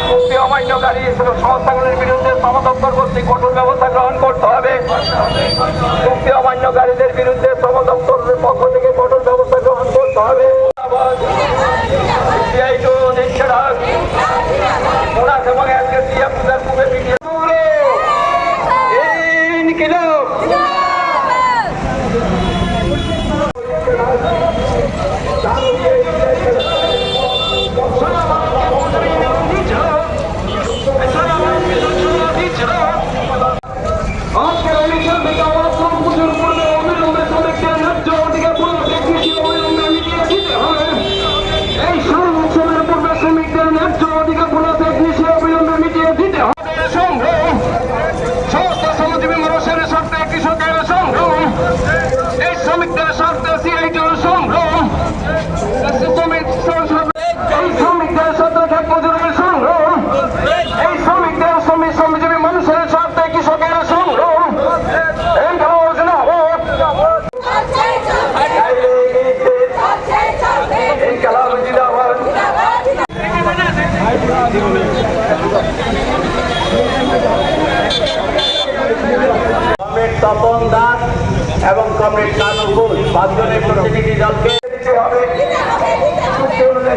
চুক্তি অমান্যকারী সংস্থাগুলির বিরুদ্ধে শ্রম দপ্তর কর্তৃক কঠোর ব্যবস্থা গ্রহণ করতে হবে। চুক্তি অমান্যকারীদের বিরুদ্ধে শ্রম দপ্তরের পক্ষ থেকে কঠোর ব্যবস্থা গ্রহণ করতে হবে। Sorry. তপন দাস এবং কমরেড কানু ঘোষ 5 জনের প্রতিনিধি দলকে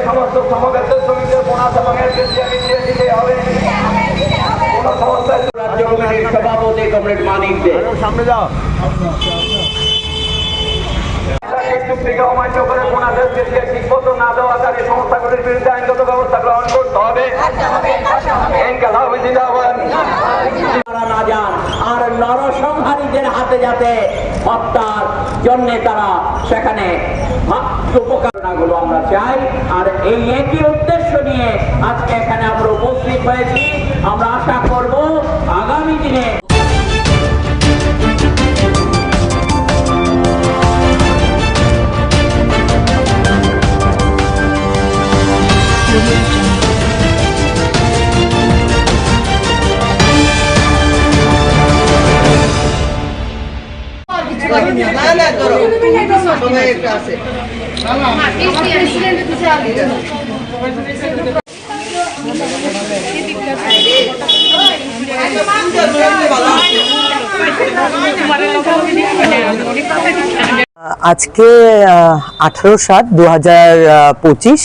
সমস্ত সমবেত শ্রমিকদের বোনাস এবং দিতে হবে। কোন সমস্যায় রাজ্য কমিটির সভাপতি কমরেড মানিক দে সামনে যাও। চুক্তিকে অমান্য করে বোনাসের ঠিকমতো না দেওয়া তাদের সংস্থাগুলির বিরুদ্ধে আইনগত ব্যবস্থা গ্রহণ করতে হবে। না যান আর নরসংহারীদের হাতে যাতে হত্যার জন্য তারা সেখানে উপকারণাগুলো আমরা চাই। আর এই একই উদ্দেশ্য নিয়ে আজকে এখানে আমরা উপস্থিত হয়েছি। আমরা আশা করব আগামী দিনে আজকে 18/7/2025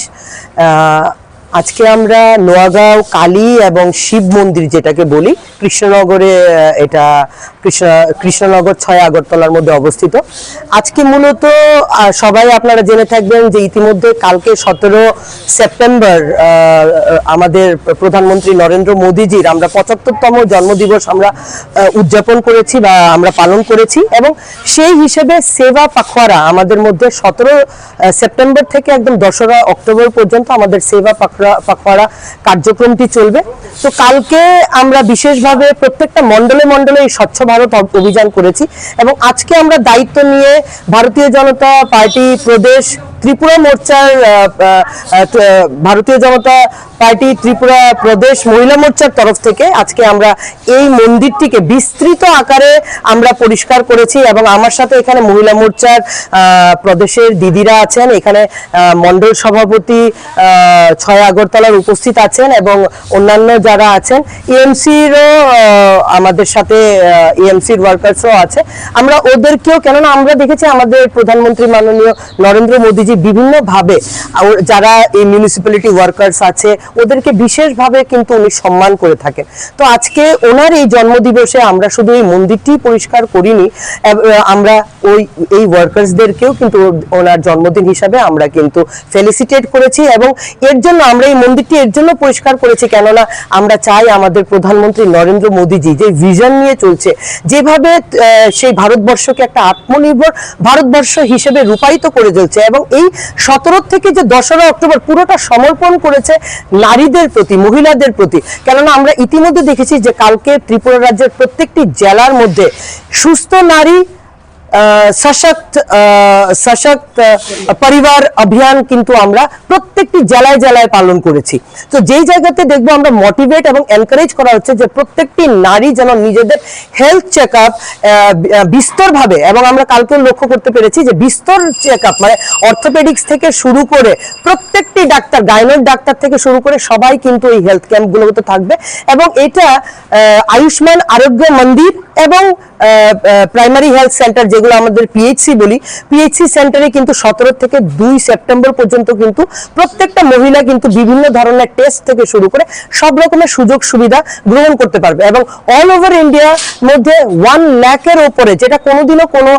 আজকে আমরা নোয়াগাঁও কালী এবং শিব মন্দির যেটাকে বলি কৃষ্ণনগরে, এটা কৃষ্ণনগর 6 আগরতলার মধ্যে অবস্থিত। আজকে মূলত সবাই আপনারা জেনে থাকবেন যে ইতিমধ্যে কালকে 17 সেপ্টেম্বর আমাদের প্রধানমন্ত্রী নরেন্দ্র মোদীজির আমরা 75তম জন্মদিবস আমরা উদযাপন করেছি বা আমরা পালন করেছি, এবং সেই হিসেবে সেবা পাখওয়ারা আমাদের মধ্যে 17 সেপ্টেম্বর থেকে একদম 2রা অক্টোবর পর্যন্ত আমাদের সেবা পাখওয়ারা কার্যক্রমটি চলবে। তো কালকে আমরা বিশেষভাবে প্রত্যেকটা মণ্ডলে মণ্ডলে এই স্বচ্ছ ভারত অভিযান করেছি, এবং আজকে আমরা দায়িত্ব নিয়ে ভারতীয় জনতা পার্টি প্রদেশ ত্রিপুরা মোর্চার ভারতীয় জনতা পার্টি ত্রিপুরা প্রদেশ মহিলা মোর্চার তরফ থেকে আজকে আমরা এই মন্দিরটিকে বিস্তৃত আকারে আমরা পরিষ্কার করেছি, এবং আমার সাথে এখানে মহিলা মোর্চার প্রদেশের দিদিরা আছেন, এখানে মণ্ডল সভাপতি 6 আগরতলার উপস্থিত আছেন, এবং অন্যান্য যারা আছেন ইএমসিরও আমাদের সাথে ইএমসির ওয়ার্কার্সও আছে। আমরা ওদেরকেও, কেননা আমরা দেখেছি আমাদের প্রধানমন্ত্রী মাননীয় নরেন্দ্র মোদীজি বিভিন্নভাবে যারা এই মিউনিসিপ্যালিটি ওয়ার্কার্স আছে ওদেরকে বিশেষভাবে কিন্তু উনি সম্মান করে থাকেন। তো আজকে ওনার এই জন্মদিবসে আমরা শুধু এই মন্দিরটি পরিষ্কার করিনি, আমরা এই ওয়ার্কার্সদেরকেও কিন্তু ওনার জন্মদিন হিসাবে আমরা কিন্তু ফেলিসিটেট করেছি, এবং এর জন্য আমরা এই মন্দিরটি এর জন্য পরিষ্কার করেছি কেননা আমরা চাই আমাদের প্রধানমন্ত্রী নরেন্দ্র মোদীজি যে ভিশন নিয়ে চলছে, যেভাবে সেই ভারতবর্ষকে একটা আত্মনির্ভর ভারতবর্ষ হিসেবে রূপায়িত করে চলছে, এবং এই 17 থেকে যে 2রা অক্টোবর পুরোটা সমর্পণ করেছে নারীদের প্রতি, মহিলাদের প্রতি। কেননা আমরা ইতিমধ্যে দেখেছি যে কালকে ত্রিপুরা রাজ্যের প্রত্যেকটি জেলার মধ্যে সুস্থ নারী সশক্ত পরিবার অভিযান কিন্তু আমরা প্রত্যেকটি জেলায় জেলায় পালন করেছি। তো যেই জায়গাতে দেখবো আমরা মোটিভেট এবং এনকারেজ করা হচ্ছে যে প্রত্যেকটি নারী যেন নিজেদের হেলথ চেক আপ বিস্তরভাবে, এবং আমরা কালকে লক্ষ্য করতে পেরেছি যে বিস্তর চেক আপ মানে অর্থোপেডিক্স থেকে শুরু করে প্রত্যেকটি ডাক্তার, গাইনোক ডাক্তার থেকে শুরু করে সবাই কিন্তু এই হেলথ ক্যাম্পগুলোতে থাকবে, এবং এটা আয়ুষ্মান আরোগ্য মন্দির এবং প্রাইমারি হেলথ সেন্টার যেগুলো আমাদের পিএইচসি বলি, পিএইচসি সেন্টারে কিন্তু 17 থেকে 2 সেপ্টেম্বর পর্যন্ত কিন্তু প্রত্যেকটা মহিলা কিন্তু বিভিন্ন ধরনের টেস্ট থেকে শুরু করে সব রকমের সুযোগ সুবিধা গ্রহণ করতে পারবে, এবং অল ওভার ইন্ডিয়ার মধ্যে 1 লাখের উপরে, যেটা কোনোদিনও কোনো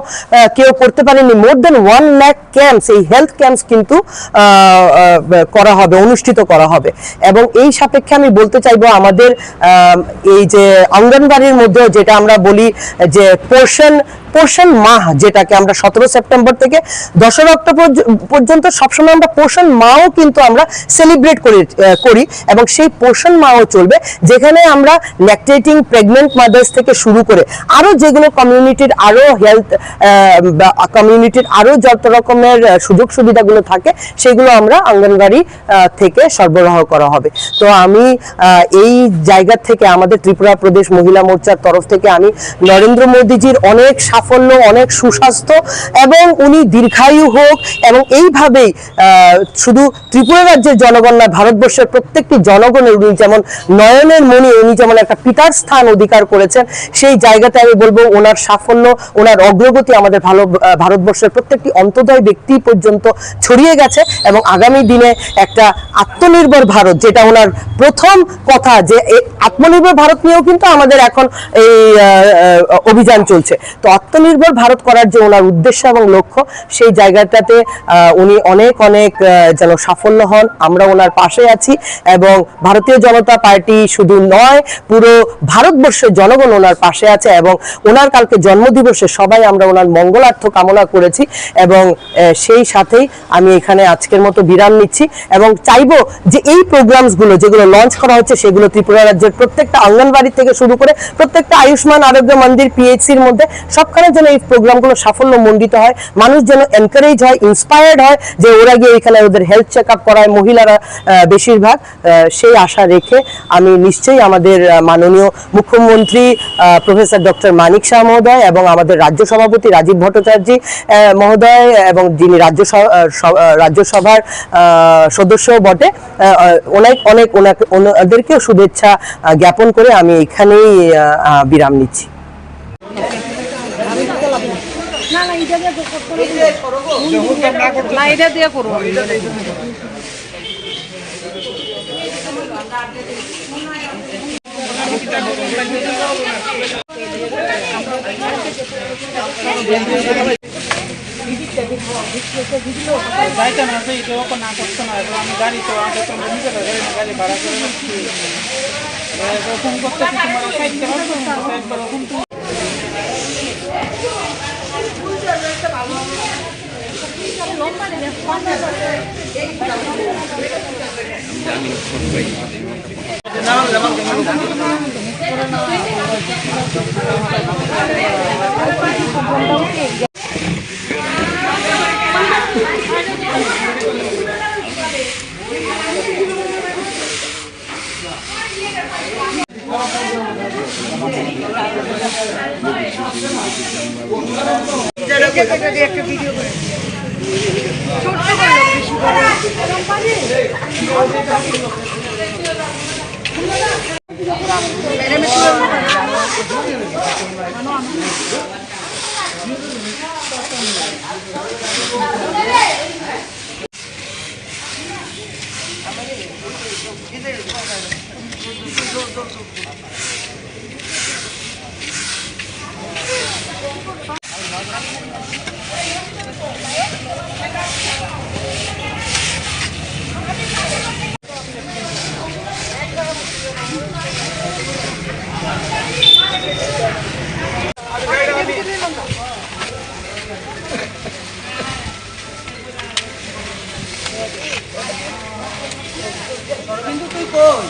কেউ করতে পারেনি, মোর দেন 1 লাখ ক্যাম্পস, এই হেলথ ক্যাম্পস কিন্তু করা হবে, অনুষ্ঠিত করা হবে। এবং এই সাপেক্ষে আমি বলতে চাইবো আমাদের এই যে অঙ্গনবাড়ির মধ্যেও যেটা আমরা বলি যে পোষণ মাহ, যেটাকে আমরা 17 সেপ্টেম্বর থেকে 2রা অক্টোবর পর্যন্ত সবসময় আমরা পোষণ মাহও কিন্তু আমরা সেলিব্রেট করি, এবং সেই পোষণ মাহও চলবে, যেখানে আমরা ল্যাকটেটিং প্রেগনেন্ট মাদার্স থেকে শুরু করে আরো যেগুলো কমিউনিটির আরো হেলথ কমিউনিটির আরো যত রকমের সুযোগ সুবিধাগুলো থাকে সেগুলো আমরা অঙ্গনবাড়ি থেকে সরবরাহ করা হবে। তো আমি এই জায়গা থেকে আমাদের ত্রিপুরা প্রদেশ মহিলা মোর্চার তরফ থেকে আমি নরেন্দ্র মোদীজির অনেক সাফল্য, অনেক সুস্বাস্থ্য এবং উনি দীর্ঘায়ু হোক এবং এইভাবেই শুধু ত্রিপুরা রাজ্যের জনগণ নয়, ভারতবর্ষের প্রত্যেকটি জনগণের উনি যেমন নয়নের মণি, উনি যেমন একটা পিতার স্থান অধিকার করেছেন, সেই জায়গাতে আমি বলবো ওনার সাফল্য, ওনার অগ্রগতি আমাদের ভারতবর্ষের প্রত্যেকটি অন্তোদয় ব্যক্তি পর্যন্ত ছড়িয়ে গেছে এবং আগামী দিনে একটা আত্মনির্ভর ভারত, যেটা ওনার প্রথম কথা, যে আত্মনির্ভর ভারত নিয়েও কিন্তু আমাদের এখন এই অভিযান চলছে। তো আত্মনির্ভর ভারত করার যে ওনার উদ্দেশ্য এবং লক্ষ্য, সেই জায়গাটাতে উনি অনেক অনেক যেন সাফল্য হন। আমরা ওনার পাশে আছি এবং ভারতীয় জনতা পার্টি শুধু নয়, পুরো ভারতবর্ষের জনগণ ওনার পাশে আছে এবং ওনার কালকে জন্মদিবসে সবাই আমরা ওনার মঙ্গলার্থ কামনা করেছি এবং সেই সাথেই আমি এখানে আজকের মতো বিরাম নিচ্ছি এবং চাইবো যে এই প্রোগ্রামসগুলো যেগুলো লঞ্চ করা হচ্ছে সেগুলো ত্রিপুরা রাজ্যের প্রত্যেকটা অঙ্গনবাড়ি থেকে শুরু করে প্রত্যেকটা আয়ুষ্মান আরোগ্য মন্দির, পিএইচসির মধ্যে সবখানে যেন এই প্রোগ্রামগুলো সাফল্য মণ্ডিত হয়, মানুষ যেন এনকারেজ হয়, ইন্সপায়ার্ড হয়, যে ওরা গিয়ে এখানে ওদের হেলথ চেক আপ করায়, মহিলারা বেশিরভাগ, সেই আশা রেখে আমি নিশ্চয়ই আমাদের মাননীয় মুখ্যমন্ত্রী প্রফেসর ডক্টর মানিক শাহ মহোদয় এবং আমাদের রাজ্য সভাপতি রাজীব ভট্টাচার্য মহোদয় এবং যিনি রাজ্যসভার সদস্য বটে, অনেক অনেক ওনাদেরকেও শুভেচ্ছা জ্ঞাপন করে আমি এখানেই বিরাম নিচ্ছি। যাইতে না যাই তো না করছে না, আমি গাড়ি তো আগে তো নিজের গাড়ি ভাড়া করে রাখছি, ফোন করতে তোমার সাইডতে পারবো একবার ফোন তো একটা ভিডিও করে কিন্তু তুই কই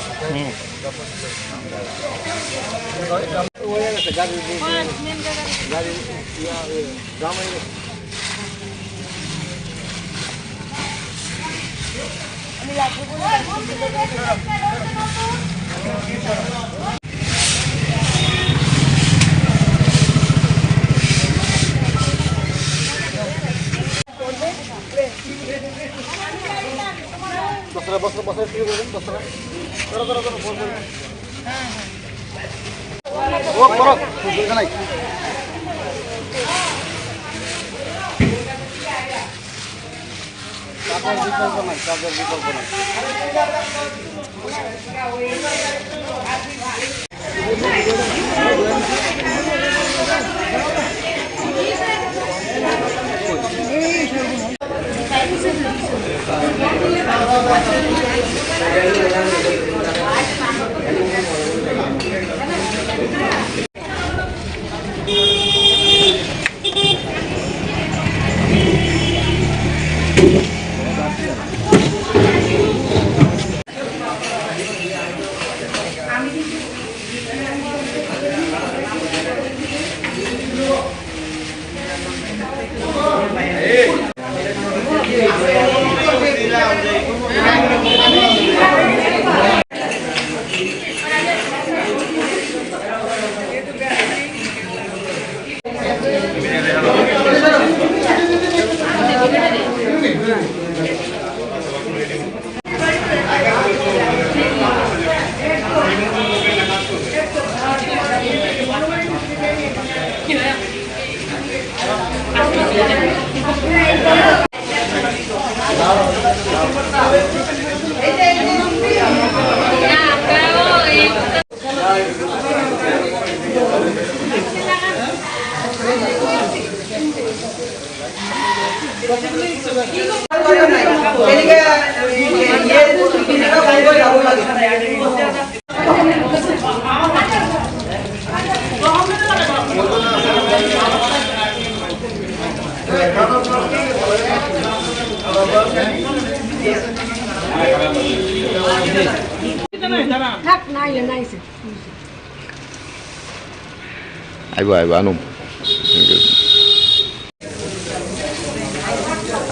Hey! Ayo, Anum.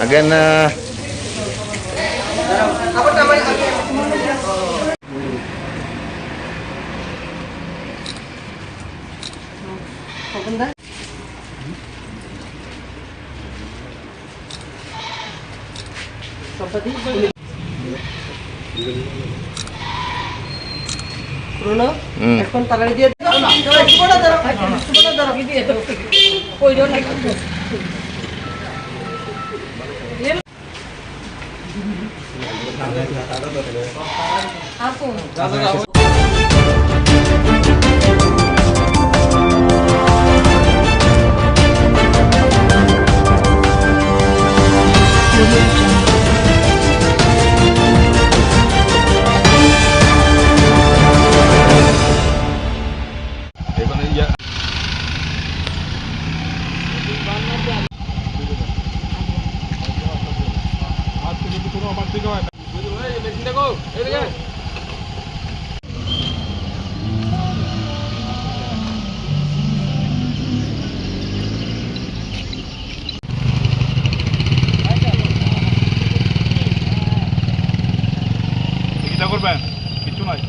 Again, এখন তাড়াতাড়ি দিয়ে করবেন কিছু নাই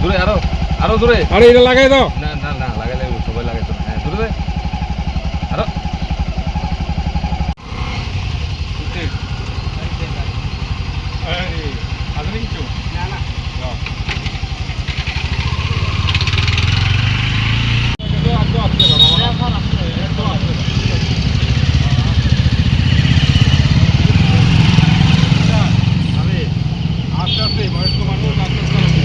দূরে আরো দূরে আরে এটা লাগাই দাও না না না লাগাইলে সবাই লাগাইতো না হ্যাঁ দূরে আরো আছে নাকি কিছু না না আস্তে আস্তে বয়স্ক মানুষ আস্তে আস্তে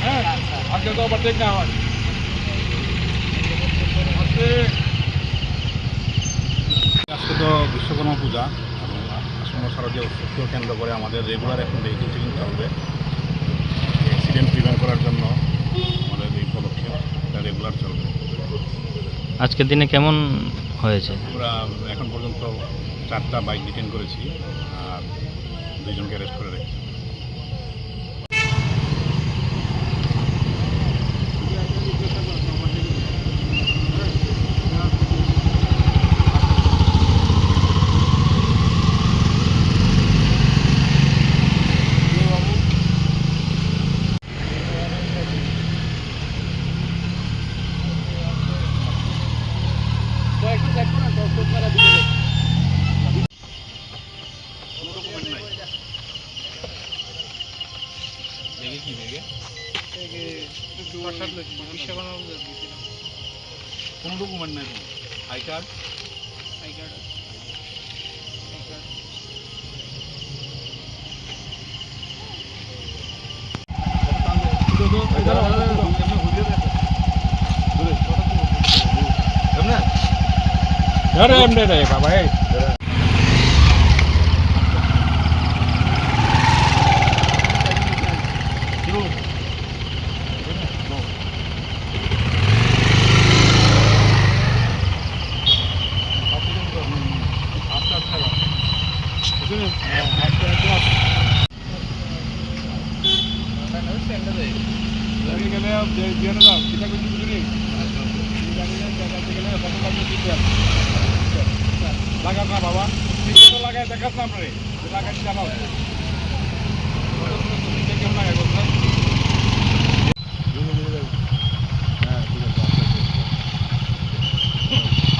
হ্যাঁ আজকে তো আবার ঠিক না হয় আজকে তো বিশ্বকর্মা পূজা আসন্ন শারদীয় উৎসবকে কেন্দ্র করে আমাদের রেগুলার এখন ভেহিকেল চেকিং চলবে অ্যাক্সিডেন্ট প্রিভেন্ট করার জন্য আমাদের এই পদক্ষেপ এটা রেগুলার চলবে। আজকের দিনে কেমন হয়েছে? আমরা এখন পর্যন্ত 4টা বাইক ডিটেন করেছি আর 2জনকে অ্যারেস্ট করে রেখেছি। কোনো ডকুমেন্ট নাই আই কার্ড বাবা লাগাত না বাবা লাগায় দেখাস না আপনারে লাগাই জানাও কেমন লাগাই বলছেন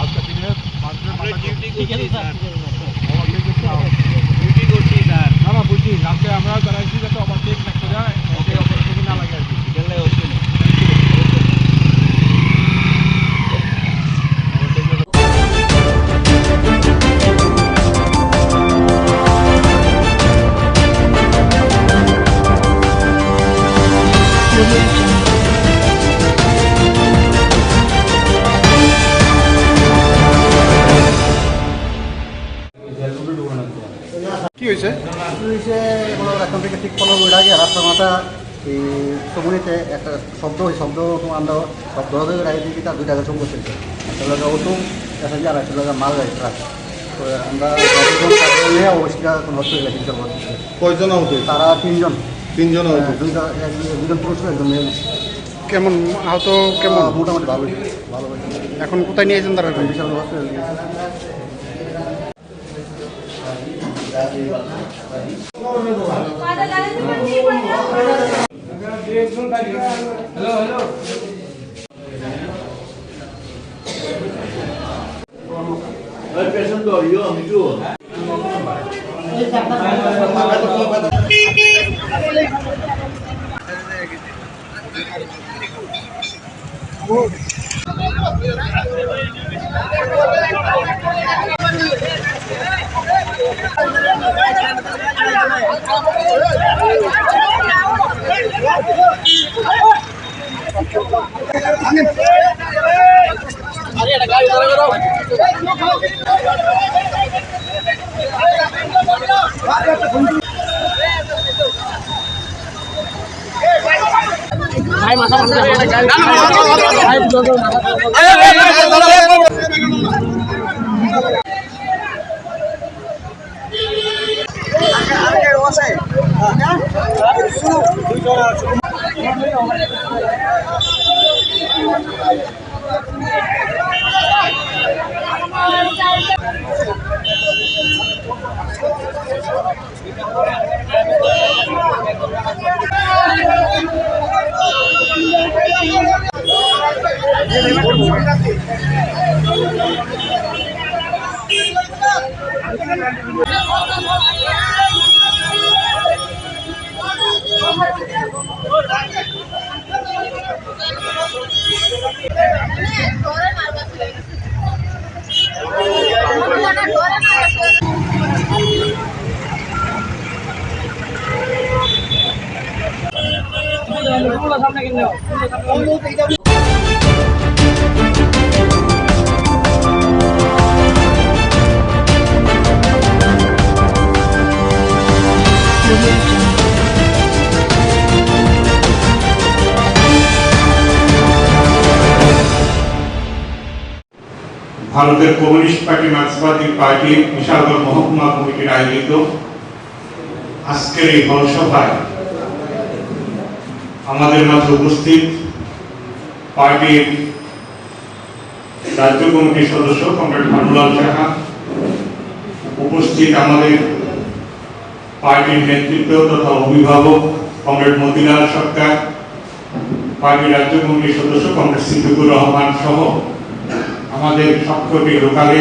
আজকে দিনে 5 ডিউটি জি আজকে আমরা জানাইছি যাতে ওভারটেক না করে ওকে অপরচুনিটি না লাগে আর কি কি হয়েছে এখন থেকে ঠিক 15 মিনিট আগে রাস্তা মাথা এই সবুরিতে একটা শব্দ আমরা শব্দ হয়ে রাখি দিকে তার 2 টাকা সংঘর্ষ হয়েছে একটা অটো প্যাসেঞ্জার আছে মাল গাড়ি ট্রাক তো আমরা নিয়ে অবশ্যই কোনো হসপিটালে চিকিৎসা করছি। কয়জন আহত? তারা 3 জন আহত? দুজন পুরুষ একজন মেয়ে। কেমন আহত কেমন? মোটামুটি ভালো এখন কোথায় নিয়েছেন তারা? বিশাল হসপিটাল ভারতের কমিউনিস্ট পার্টি মার্ক্সবাদী পার্টি বিশালগড় মহকুমা কমিটির আয়োজিত আজকের এই জনসভায় আমাদের মাঝে উপস্থিত পার্টির রাজ্য কমিটির সদস্য কমরেড ভানুলাল সাহা, উপস্থিত আমাদের পার্টির নেতৃত্ব তথা অভিভাবক কমরেড মতিলাল সরকার, পার্টির রাজ্য কমিটির সদস্য কমরেড সিদ্দিকুর রহমান সহ আমাদের সবকটি লোকালে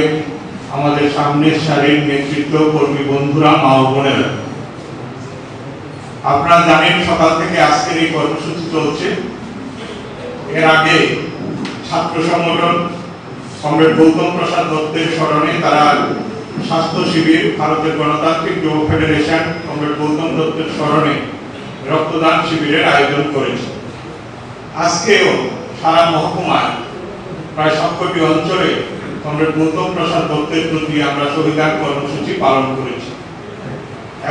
আমাদের সামনের সারির নেতৃত্ব কর্মী বন্ধুরা, মা ও বোনেরা, আপনারা জানেন সকাল থেকে আজকের এই কর্মসূচি চলছে। এর আগে ছাত্র সংগঠন কমরেড গৌতম প্রসাদ দত্তের স্মরণে তারা স্বাস্থ্য শিবির, ভারতের গণতান্ত্রিক যুব ফেডারেশন কমরেড গৌতম দত্তের স্মরণে রক্তদান শিবিরের আয়োজন করেছে। আজকেও সারা মহকুমায় প্রায় সবকটি অঞ্চলে কমরেড গৌতম প্রসাদ দত্তের প্রতি আমরা শহীদান কর্মসূচি পালন করেছি।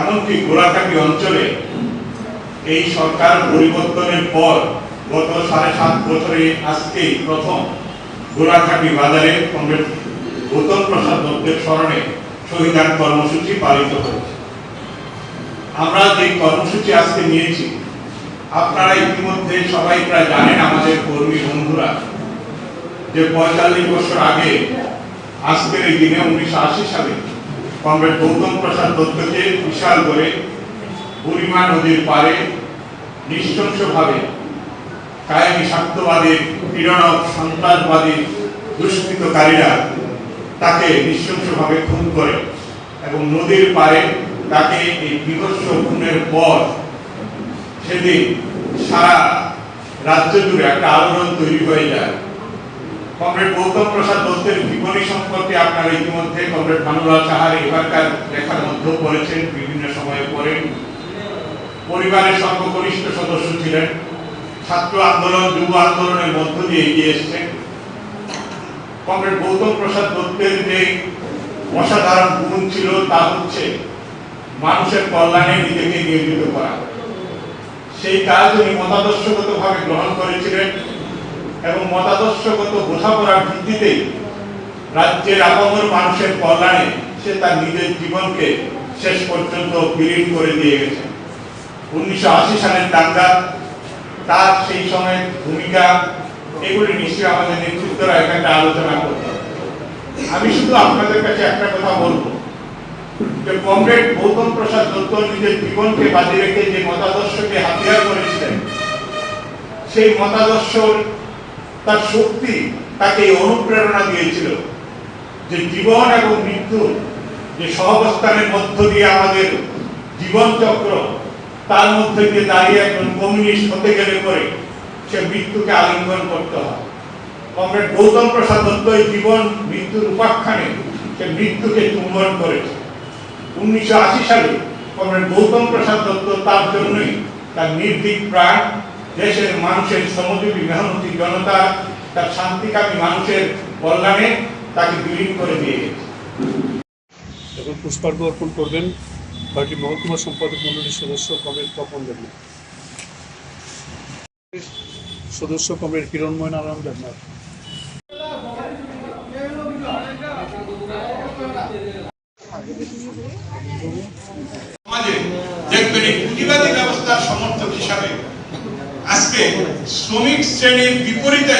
এমনকি গোলাঘাটি অঞ্চলে এই সরকার পরিবর্তনের পর গত 7.5 বছরে আজকেই প্রথম গোলাঘাটি বাজারে কমরেড গৌতম প্রসাদ দত্তের স্মরণে শহীদান কর্মসূচি পালিত হয়েছে। আমরা যে কর্মসূচি আজকে নিয়েছি, আপনারা ইতিমধ্যে সবাই প্রায় জানেন, আমাদের কর্মী বন্ধুরা, যে 45 বছর আগে আজকের এই দিনে 1980 সালে কমরেড গৌতম প্রসাদ দত্তকে বিশালগড়ে বুড়িমা নদীর পাড়ে নৃশংসভাবে কায়েমি স্বার্থবাদী পীড়নক সন্ত্রাসবাদী দুষ্কৃতকারীরা তাকে নৃশংসভাবে খুন করে এবং নদীর পাড়ে তাকে এই বিভৎস খুনের পর সেদিন সারা রাজ্য জুড়ে একটা আলোড়ন তৈরি হয়ে যায়। কমরেড গৌতম প্রসাদ দত্তের জীবনী সম্পর্কে আপনারা ইতিমধ্যে কমরেড ভানুলাল সাহার এবারকার লেখার মধ্যেও পড়েছেন, বিভিন্ন সময়ে পড়েন। পরিবারের সর্বকনিষ্ঠ সদস্য ছিলেন, ছাত্র আন্দোলন যুব আন্দোলনের মধ্য দিয়ে এগিয়ে এসছেন। কমরেড গৌতম প্রসাদ দত্তের যে অসাধারণ গুণ ছিল তা হচ্ছে মানুষের কল্যাণে নিজেকে নিয়োজিত করা। সেই কাজ উনি মতাদর্শগতভাবে গ্রহণ করেছিলেন এবং মতাদর্শগত বোঝাপড়ার ভিত্তিতেই রাজ্যের আপামর মানুষের কল্যাণে সে তার নিজের জীবনকে শেষ পর্যন্ত বিলীন করে দিয়ে গেছেন। 1980 সালের দাঙ্গা, তার সেই সময়ের ভূমিকা, এগুলি নিশ্চয়ই আমাদের নেতৃত্বরা এখানে আলোচনা করবে। আমি শুধু আপনাদের কাছে একটা কথা বলবো যে কমরেড গৌতম প্রসাদ দত্ত নিজের জীবনকে বাজি রেখে যে মতাদর্শকে হাতিয়ার করেছিলেন, সেই মতাদর্শ তার শক্তি তাকে অনুপ্রেরণা দিয়েছিল যে জীবন এবং মৃত্যুর যে সহাবস্থানের মধ্য দিয়ে আমাদের জীবন চক্র, তার মধ্যে দিয়ে দাঁড়িয়ে একজন কমিউনিস্ট হতে গেলে পরে সে মৃত্যুকে আলিঙ্গন করতে হয়। কমরেড গৌতম প্রসাদ দত্ত এই জীবন মৃত্যুর উপাখ্যানে সে মৃত্যুকে চুম্বন করেছে। 1980 সালে কমরেড গৌতম প্রসাদ দত্ত তার জন্যই তার নির্ভীক প্রাণ, দেশের মানুষের শ্রমজীবী মেহনতি জনতা, তার শান্তিকামী মানুষের কল্যাণে তাকে বিলীন করে দিয়ে গেছে। এখন পুষ্পার্ঘ অর্পণ করবেন পার্টি মহকুমা সম্পাদক মণ্ডলীর সদস্য কমরেড তপন দেবনাথ, সদস্য কমরেড হিরণময় নারায়ণ দেবনাথ। সমাজে দেখবেন এই পুঁজিবাদী ব্যবস্থার সমর্থক হিসাবে আজকে শ্রমিক শ্রেণীর বিপরীতে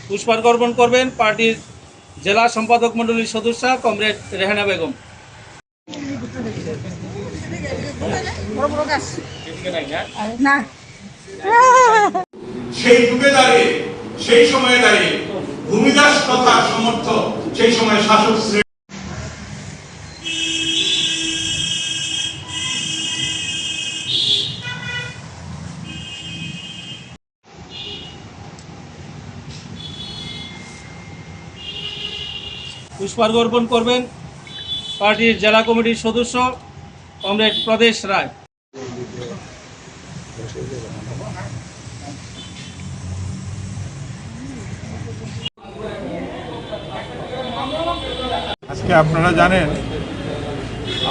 পুষ্পার্ঘ অর্পণ করবেন পার্টির জেলা সম্পাদক মণ্ডলীর সদস্য কমরেড রেহানা বেগম। সেই যুগে দাঁড়িয়ে, সেই সময়ে দাঁড়িয়ে ভূমিদাস তথা সমর্থক সেই সময় শাসক শ্রেণী পুষ্পার্ঘ অর্পণ করবেন পার্টির জেলা কমিটির সদস্য কমরেড প্রদেশ রায়। আজকে আপনারা জানেন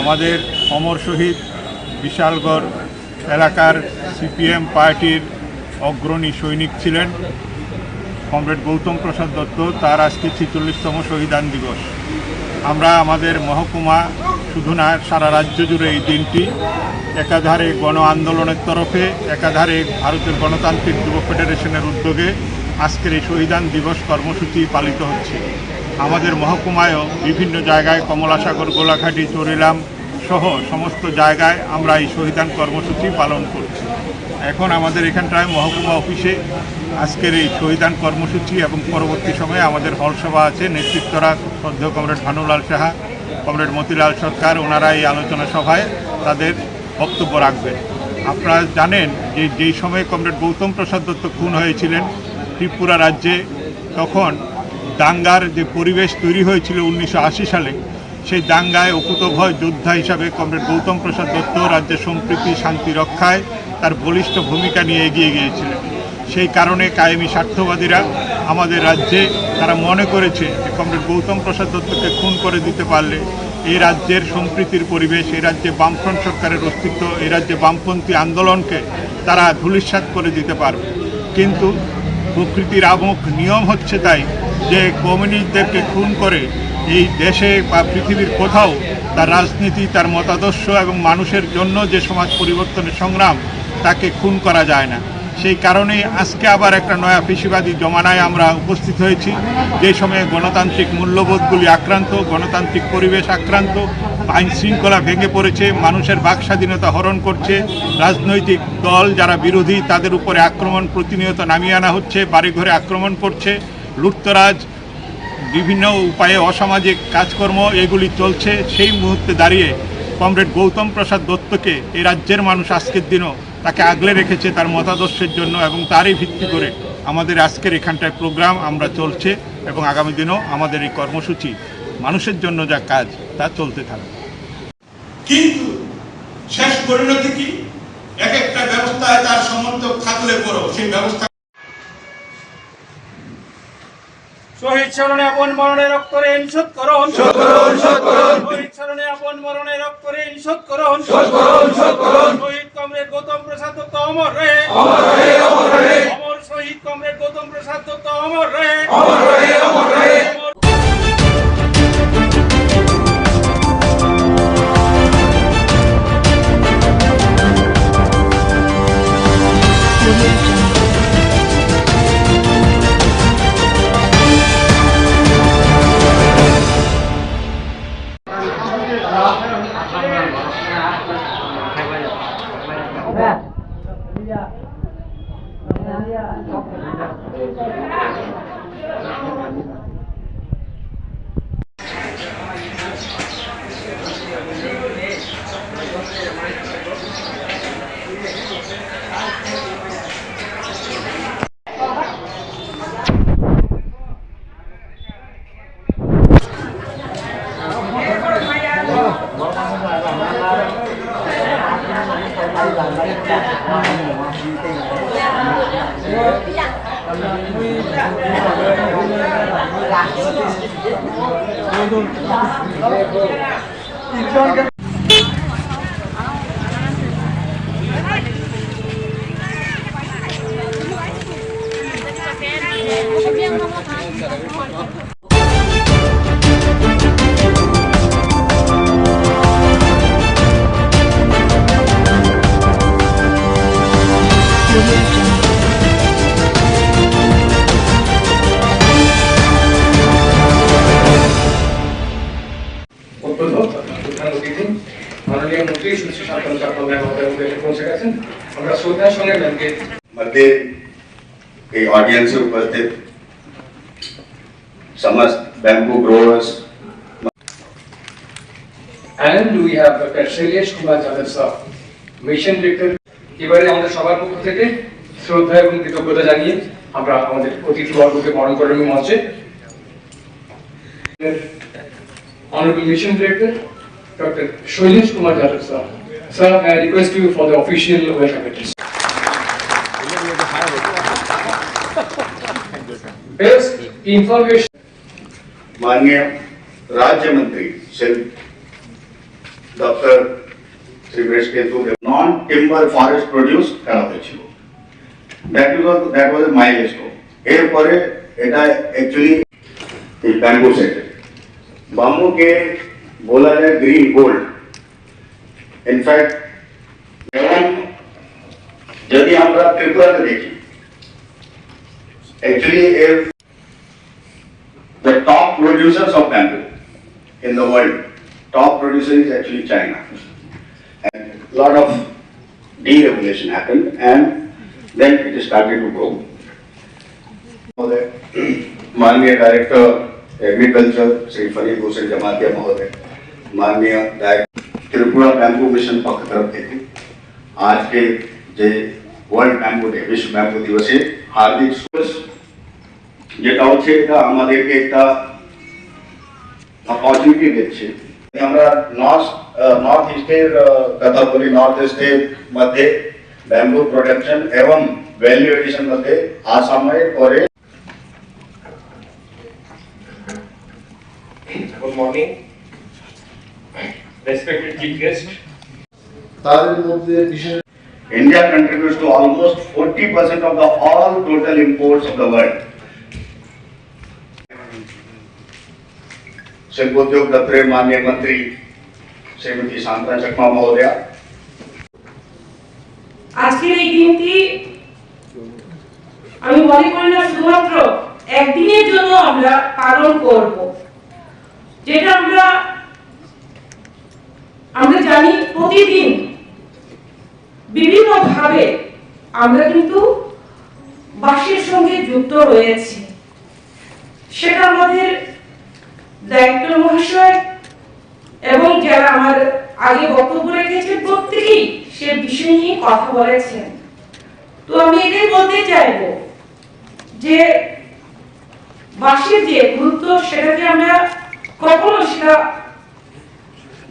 আমাদের অমর শহীদ বিশালগড় এলাকার সিপিএম পার্টির অগ্রণী সৈনিক ছিলেন কমরেড গৌতম প্রসাদ দত্ত। তার আজকে 46তম শহীদান দিবস। আমরা আমাদের মহকুমা শুধু না, সারা রাজ্য জুড়ে এই দিনটি একাধারে গণ আন্দোলনের তরফে, একাধারে ভারতের গণতান্ত্রিক যুব ফেডারেশনের উদ্যোগে আজকের এই শহীদান দিবস কর্মসূচি পালিত হচ্ছে। আমাদের মহকুমায়ও বিভিন্ন জায়গায় কমলাসাগর, গোলাঘাটি, চরিলাম সহ সমস্ত জায়গায় আমরা এই শহীদান কর্মসূচি পালন করছি। এখন আমাদের এখানটায় মহকুমা অফিসে আজকের এই শহীদান কর্মসূচি এবং পরবর্তী সময়ে আমাদের হলসভা আছে। নেতৃত্বরা শ্রদ্ধেয় কমরেড ভানুলাল সাহা, কমরেড মতিলাল সরকার, ওনারা এই আলোচনা সভায় তাদের বক্তব্য রাখবেন। আপনারা জানেন যে যেই সময়ে কমরেড গৌতম প্রসাদ দত্ত খুন হয়েছিলেন ত্রিপুরা রাজ্যে, তখন দাঙ্গার যে পরিবেশ তৈরি হয়েছিল 1980 সালে, সেই দাঙ্গায় অকুতভয় যোদ্ধা হিসাবে কমরেড গৌতম প্রসাদ দত্ত রাজ্যের সম্প্রীতি শান্তি রক্ষায় তার বলিষ্ঠ ভূমিকা নিয়ে এগিয়ে গিয়েছিলেন। সেই কারণে কায়েমি স্বার্থবাদীরা আমাদের রাজ্যে তারা মনে করেছে যে কমরেড গৌতম প্রসাদ দত্তকে খুন করে দিতে পারলে এই রাজ্যের সম্প্রীতির পরিবেশ, এই রাজ্যে বামফ্রন্ট সরকারের অস্তিত্ব, এই রাজ্যে বামপন্থী আন্দোলনকে তারা ধূলিসাৎ করে দিতে পারবে। কিন্তু প্রকৃতির আমোঘ নিয়ম হচ্ছে তাই যে কমিউনিস্টদেরকে খুন করে এই দেশে বা পৃথিবীর কোথাও তার রাজনীতি, তার মতাদর্শ এবং মানুষের জন্য যে সমাজ পরিবর্তনের সংগ্রাম, তাকে খুন করা যায় না। সেই কারণেই আজকে আবার একটা নয়া ফেসিবাদী জমানায় আমরা উপস্থিত হয়েছি, যে সময়ে গণতান্ত্রিক মূল্যবোধগুলি আক্রান্ত, গণতান্ত্রিক পরিবেশ আক্রান্ত, আইন শৃঙ্খলা ভেঙে পড়েছে, মানুষের বাক স্বাধীনতা হরণ করছে, রাজনৈতিক দল যারা বিরোধী তাদের উপরে আক্রমণ প্রতিনিয়ত নামিয়ে আনা হচ্ছে, বাড়িঘরে আক্রমণ করছে, লুটতরাজ, বিভিন্ন উপায়ে অসামাজিক কাজকর্ম এগুলি চলছে। সেই মুহূর্তে দাঁড়িয়ে কমরেড গৌতম প্রসাদ দত্তকে এই রাজ্যের মানুষ আজকের দিনও তাকে আগলে রেখেছে তার মতাদর্শের জন্য, এবং তারই ভিত্তি করে আমাদের আজকের এখানটায় প্রোগ্রাম আমরা চলছে, এবং আগামী দিনও আমাদের এই কর্মসূচি মানুষের জন্য যা কাজ তা চলতে থাকবে। কিন্তু শেষ পরিণতি কি? এক একটা ব্যবস্থায় তার সমর্থক থাকলে পরও সেই ব্যবস্থা শহীদ স্মরণে আপন মরণে রক্ত ঋণ শোধ করুন, শোধ করুন, শোধ করুন। শহীদ স্মরণে আপন মরণে রক্ত ঋণ শোধ করুন, শোধ করুন, শোধ করুন। শহীদ কমরেড গৌতম প্রসাদ দত্ত অমর রহে, অমর রহে, অমর রহে। অমর শহীদ কমরেড গৌতম প্রসাদ দত্ত অমর রহে, অমর রহে, অমর রহে। माननीय मंत्री श्री शांतनु चट्टोपाध्याय महोदय उद्देश्य पहुंचे गए আমরা শ্রদ্ধার সঙ্গে ম্যামকে मध्य के ऑडियंस से उपस्थित समस्त bamboo growers and we have Dr. Shailesh Kumar Jadhav sir, mission director. এবারে আমাদের সবার পক্ষ থেকে শ্রদ্ধা এবং কৃতজ্ঞতা জানিয়ে আমরা আমাদের অতিথিবর্গকে বরণ করে নিই মঞ্চে। Honorable Mission Director Dr. Shailesh Kumar Jadhav sir. Sir, I request you for the official welcome address. Best information. माननीय राज्य मंत्री श्री डॉक्टर श्री ब्रेश केतु नॉन टिम्बर फॉरेस्ट प्रोड्यूस करा হয়েছিল। that was a milestone। এরপরে এটা एक्चुअली এই ব্যাম্বু সেক্টর बाम्बू के बोला जाए ग्रीन गोल्ड। इनफैक्ट यदि আমরা ত্রিপুরাতে দেখি actually if the top producers of bamboo in the world, top producer is actually China, and a lot of deregulation happened and then it started to grow। माननीय डायरेक्टर एग्रीकल्चर श्री फरीद हुसैन जमातिया महोदय, माननीय त्रिपुरा बैम्बू मिशन पक्ष तरफ থেকে आज के যে ওয়ার্ল্ড ব্যাম্বু ডে, বিশ্ব ব্যাম্বু দিবসে হার্দিক শুভেচ্ছা। যেটা হচ্ছে এটা আমাদেরকে একটা অপরচুনিটি দিচ্ছে। আমরা নর্থ ইস্টের কথা বলি, নর্থ ইস্টের মধ্যে ব্যাম্বু প্রোডাকশন এবং ভ্যালু এডিশন মধ্যে আসামের পরে। Good morning, respected chief guest. তাদের মধ্যে বিশেষ India contributes to almost 40% of the all total imports of the world. शिल्पोद्योग दफ्तर माननीय मंत्री श्रीमती शांता चकमा महोदया। আজকের এই দিনটি আমি মনে করি না শুধুমাত্র একদিনের জন্য আমরা পালন করব, যেটা আমরা জানি প্রতিদিন বিভিন্ন ভাবে আমরা কিন্তু বাঁশের সঙ্গে যুক্ত রয়েছি। সেটা আমাদের ডাইরেক্টর মহাশয় এবং যারা আমার আগে বক্তব্য রেখেছেন প্রত্যেকেই সে বিষয় নিয়ে কথা বলেছেন। তো আমি এটাই বলতে চাইবো যে বাঁশের যে গুরুত্ব সেটাকে আমরা কখনো সেটা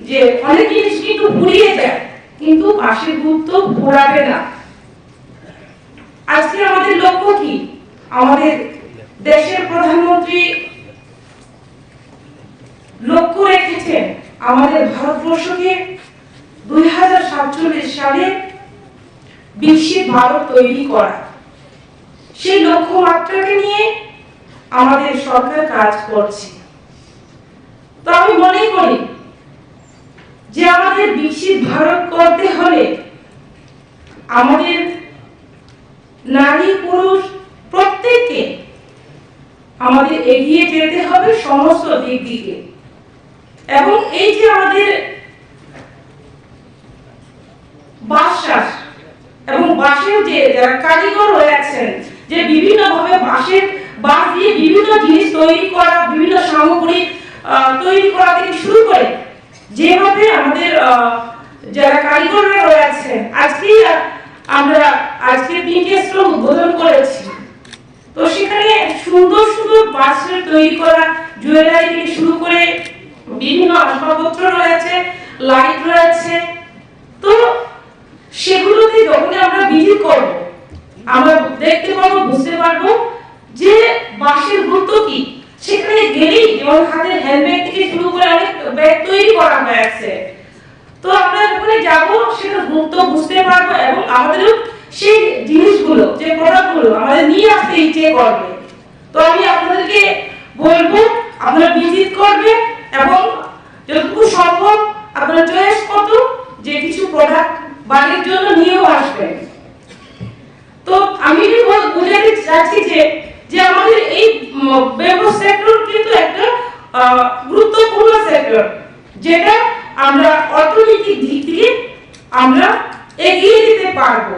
যে অনেক জিনিস কিন্তু ভুলিয়ে যায়, কিন্তু বাঁশের গুরুত্ব ভোলাবে না। আজকে আমাদের লক্ষ্য কি? আমাদের দেশের প্রধানমন্ত্রী লক্ষ্য রেখেছেন আমাদের ভারতবর্ষকে 2047 সালে বিকশিত ভারত তৈরি করা। সেই লক্ষ্যমাত্রাকে নিয়ে আমাদের সরকার কাজ করছে। তো আমি মনে করি যে আমাদের বিকশিত ভারত করতে হলে আমাদের নারী পুরুষ প্রত্যেককে আমাদের এগিয়ে যেতে হবে সমস্ত দিক দিকে। এবং এই যে আমাদের বাঁশ এবং বাঁশের যে যারা কারিগর রয়েছেন, যে বিভিন্ন ভাবে বাঁশ দিয়ে বিভিন্ন জিনিস তৈরি করা, বিভিন্ন সামগ্রী তৈরি করা থেকে শুরু করে যেভাবে আমাদের যারা কারিগররা রয়েছেন, আজকে 3টে স্টল উদ্বোধন করেছি। তো সেখানে সুন্দর সুন্দর বাঁশের তৈরি করা জুয়েলারি থেকে শুরু করে বিভিন্ন আসবাবপত্র রয়েছে, লাইট রয়েছে। তো সেগুলোতে যখন আমরা ভিজিট করব আমরা দেখতে পাবো, বুঝতে পারবো যে বাঁশের গুরুত্ব কি। সেখানে গেলেই যেমন হাতের হ্যান্ডব্যাগ থেকে শুরু করে অনেক ব্যাগ তৈরি করা হয়েছে। তো আমরা ওখানে যাবো, সেটা গুরুত্ব বুঝতে পারবো এবং আমাদেরও সেই জিনিসগুলো, যে প্রোডাক্টগুলো আমাদের নিয়ে আসতে ইচ্ছে করবে। তো আমি আপনাদেরকে বলবো আপনারা ভিজিট করবেন এবং যতটুকু সম্ভব আপনারা চয়েস করতে যে কিছু প্রোডাক্ট বাড়ির জন্য নিয়েও আসবেন। তো আমি বুঝাতে চাচ্ছি যে আমাদের এই ব্যাম্বু সেক্টর কিন্তু একটা গুরুত্বপূর্ণ সেক্টর, যেটা আমরা অর্থনৈতিক দিক থেকে আমরা এগিয়ে দিতে পারবো।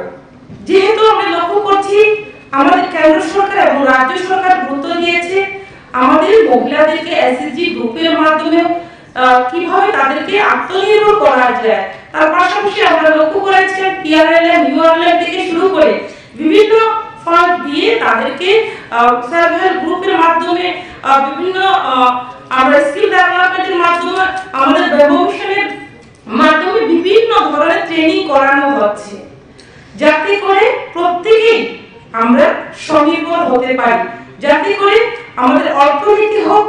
যেহেতু আমরা লক্ষ্য করছি আমাদের কেন্দ্র সরকার এবং রাজ্য সরকার গুরুত্ব দিয়েছে আমাদের মহিলাদেরকে এসএসজি গ্রুপের মাধ্যমে কিভাবে তাদেরকে আত্মনির্ভর করা যায়। তার পাশাপাশি আমরা লক্ষ্য করেছি পিআরএলএম, ইউআরএলএম থেকে শুরু করে বিভিন্ন ফান্ড দিয়ে তাদেরকে সেলফ হেল্প গ্রুপের মাধ্যমে বিভিন্ন আমরা স্কিল ডেভেলপমেন্টের মাধ্যমে আমাদের ব্যবসায়ের মাধ্যমে বিভিন্ন ধরনের ট্রেনিং করানো হচ্ছে, যাতে করে প্রত্যেকেই আমরা স্বনির্ভর হতে পারি, যাতে করে আমাদের অর্থনীতি হোক,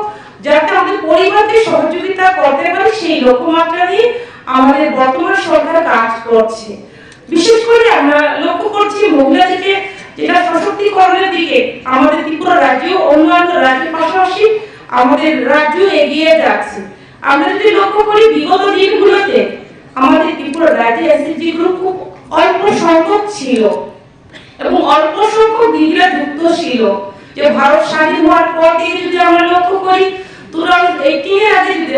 যাতে আমাদের পরিবারকে সহযোগিতা করতে পারি। সেই লক্ষ্যমাত্রা দিয়ে আমাদের বর্তমান সরকার কাজ করছে। বিশেষ করে আমরা লক্ষ্য করছি মহিলাদেরকে যেটা সশক্তিকরণের দিকে আমাদের ত্রিপুরা রাজ্য অন্যান্য রাজ্যের পাশাপাশি আমাদের রাজ্য এগিয়ে যাচ্ছে। আমরা যদি লক্ষ্য করি বিগত দিনগুলোতে আমাদের ত্রিপুরা রাজ্যে এসএসজি গ্রুপ খুব অল্প সংখ্যক ছিল এবং অল্প সংখ্যক দিদিরা যুক্ত ছিল। যে ভারত স্বাধীন হওয়ার পর থেকে যদি আমরা লক্ষ্য করি 2018 এর আগে যদি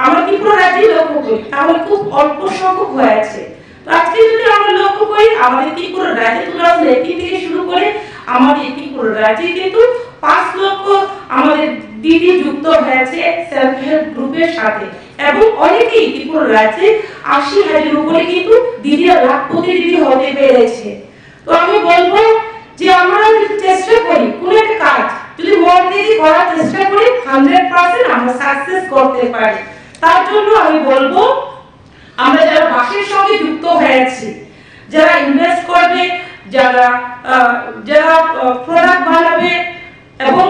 আমরা ত্রিপুরা রাজ্যে লক্ষ্য করি তাহলে খুব অল্প সংখ্যক হয়েছে। তো আজকে যদি আমরা লক্ষ্য করি আমাদের ত্রিপুরা রাজ্যে 2018 থেকে শুরু করে আমাদের ত্রিপুরা রাজ্যে কিন্তু 5 লক্ষ আমাদের দিদি যুক্ত হয়েছে সেলফ হেল্প গ্রুপের সাথে এবং অনেকেই ত্রিপুরা রাজ্যে 80,000 উপরে কিন্তু দিদিরা লাখপতি দিদি হতে পেরেছে। তো আমি বলবো যে আমরা যদি চেষ্টা করি কোন একটা কাজ যদি মন দিয়ে করার চেষ্টা করি 100% আমরা সাকসেস করতে পারি। তার জন্য আমি বলবো আমরা যারা বাঁশের সঙ্গে যুক্ত হয়েছি, যারা ইনভেস্ট করবে, যারা প্রোডাক্ট বানাবে এবং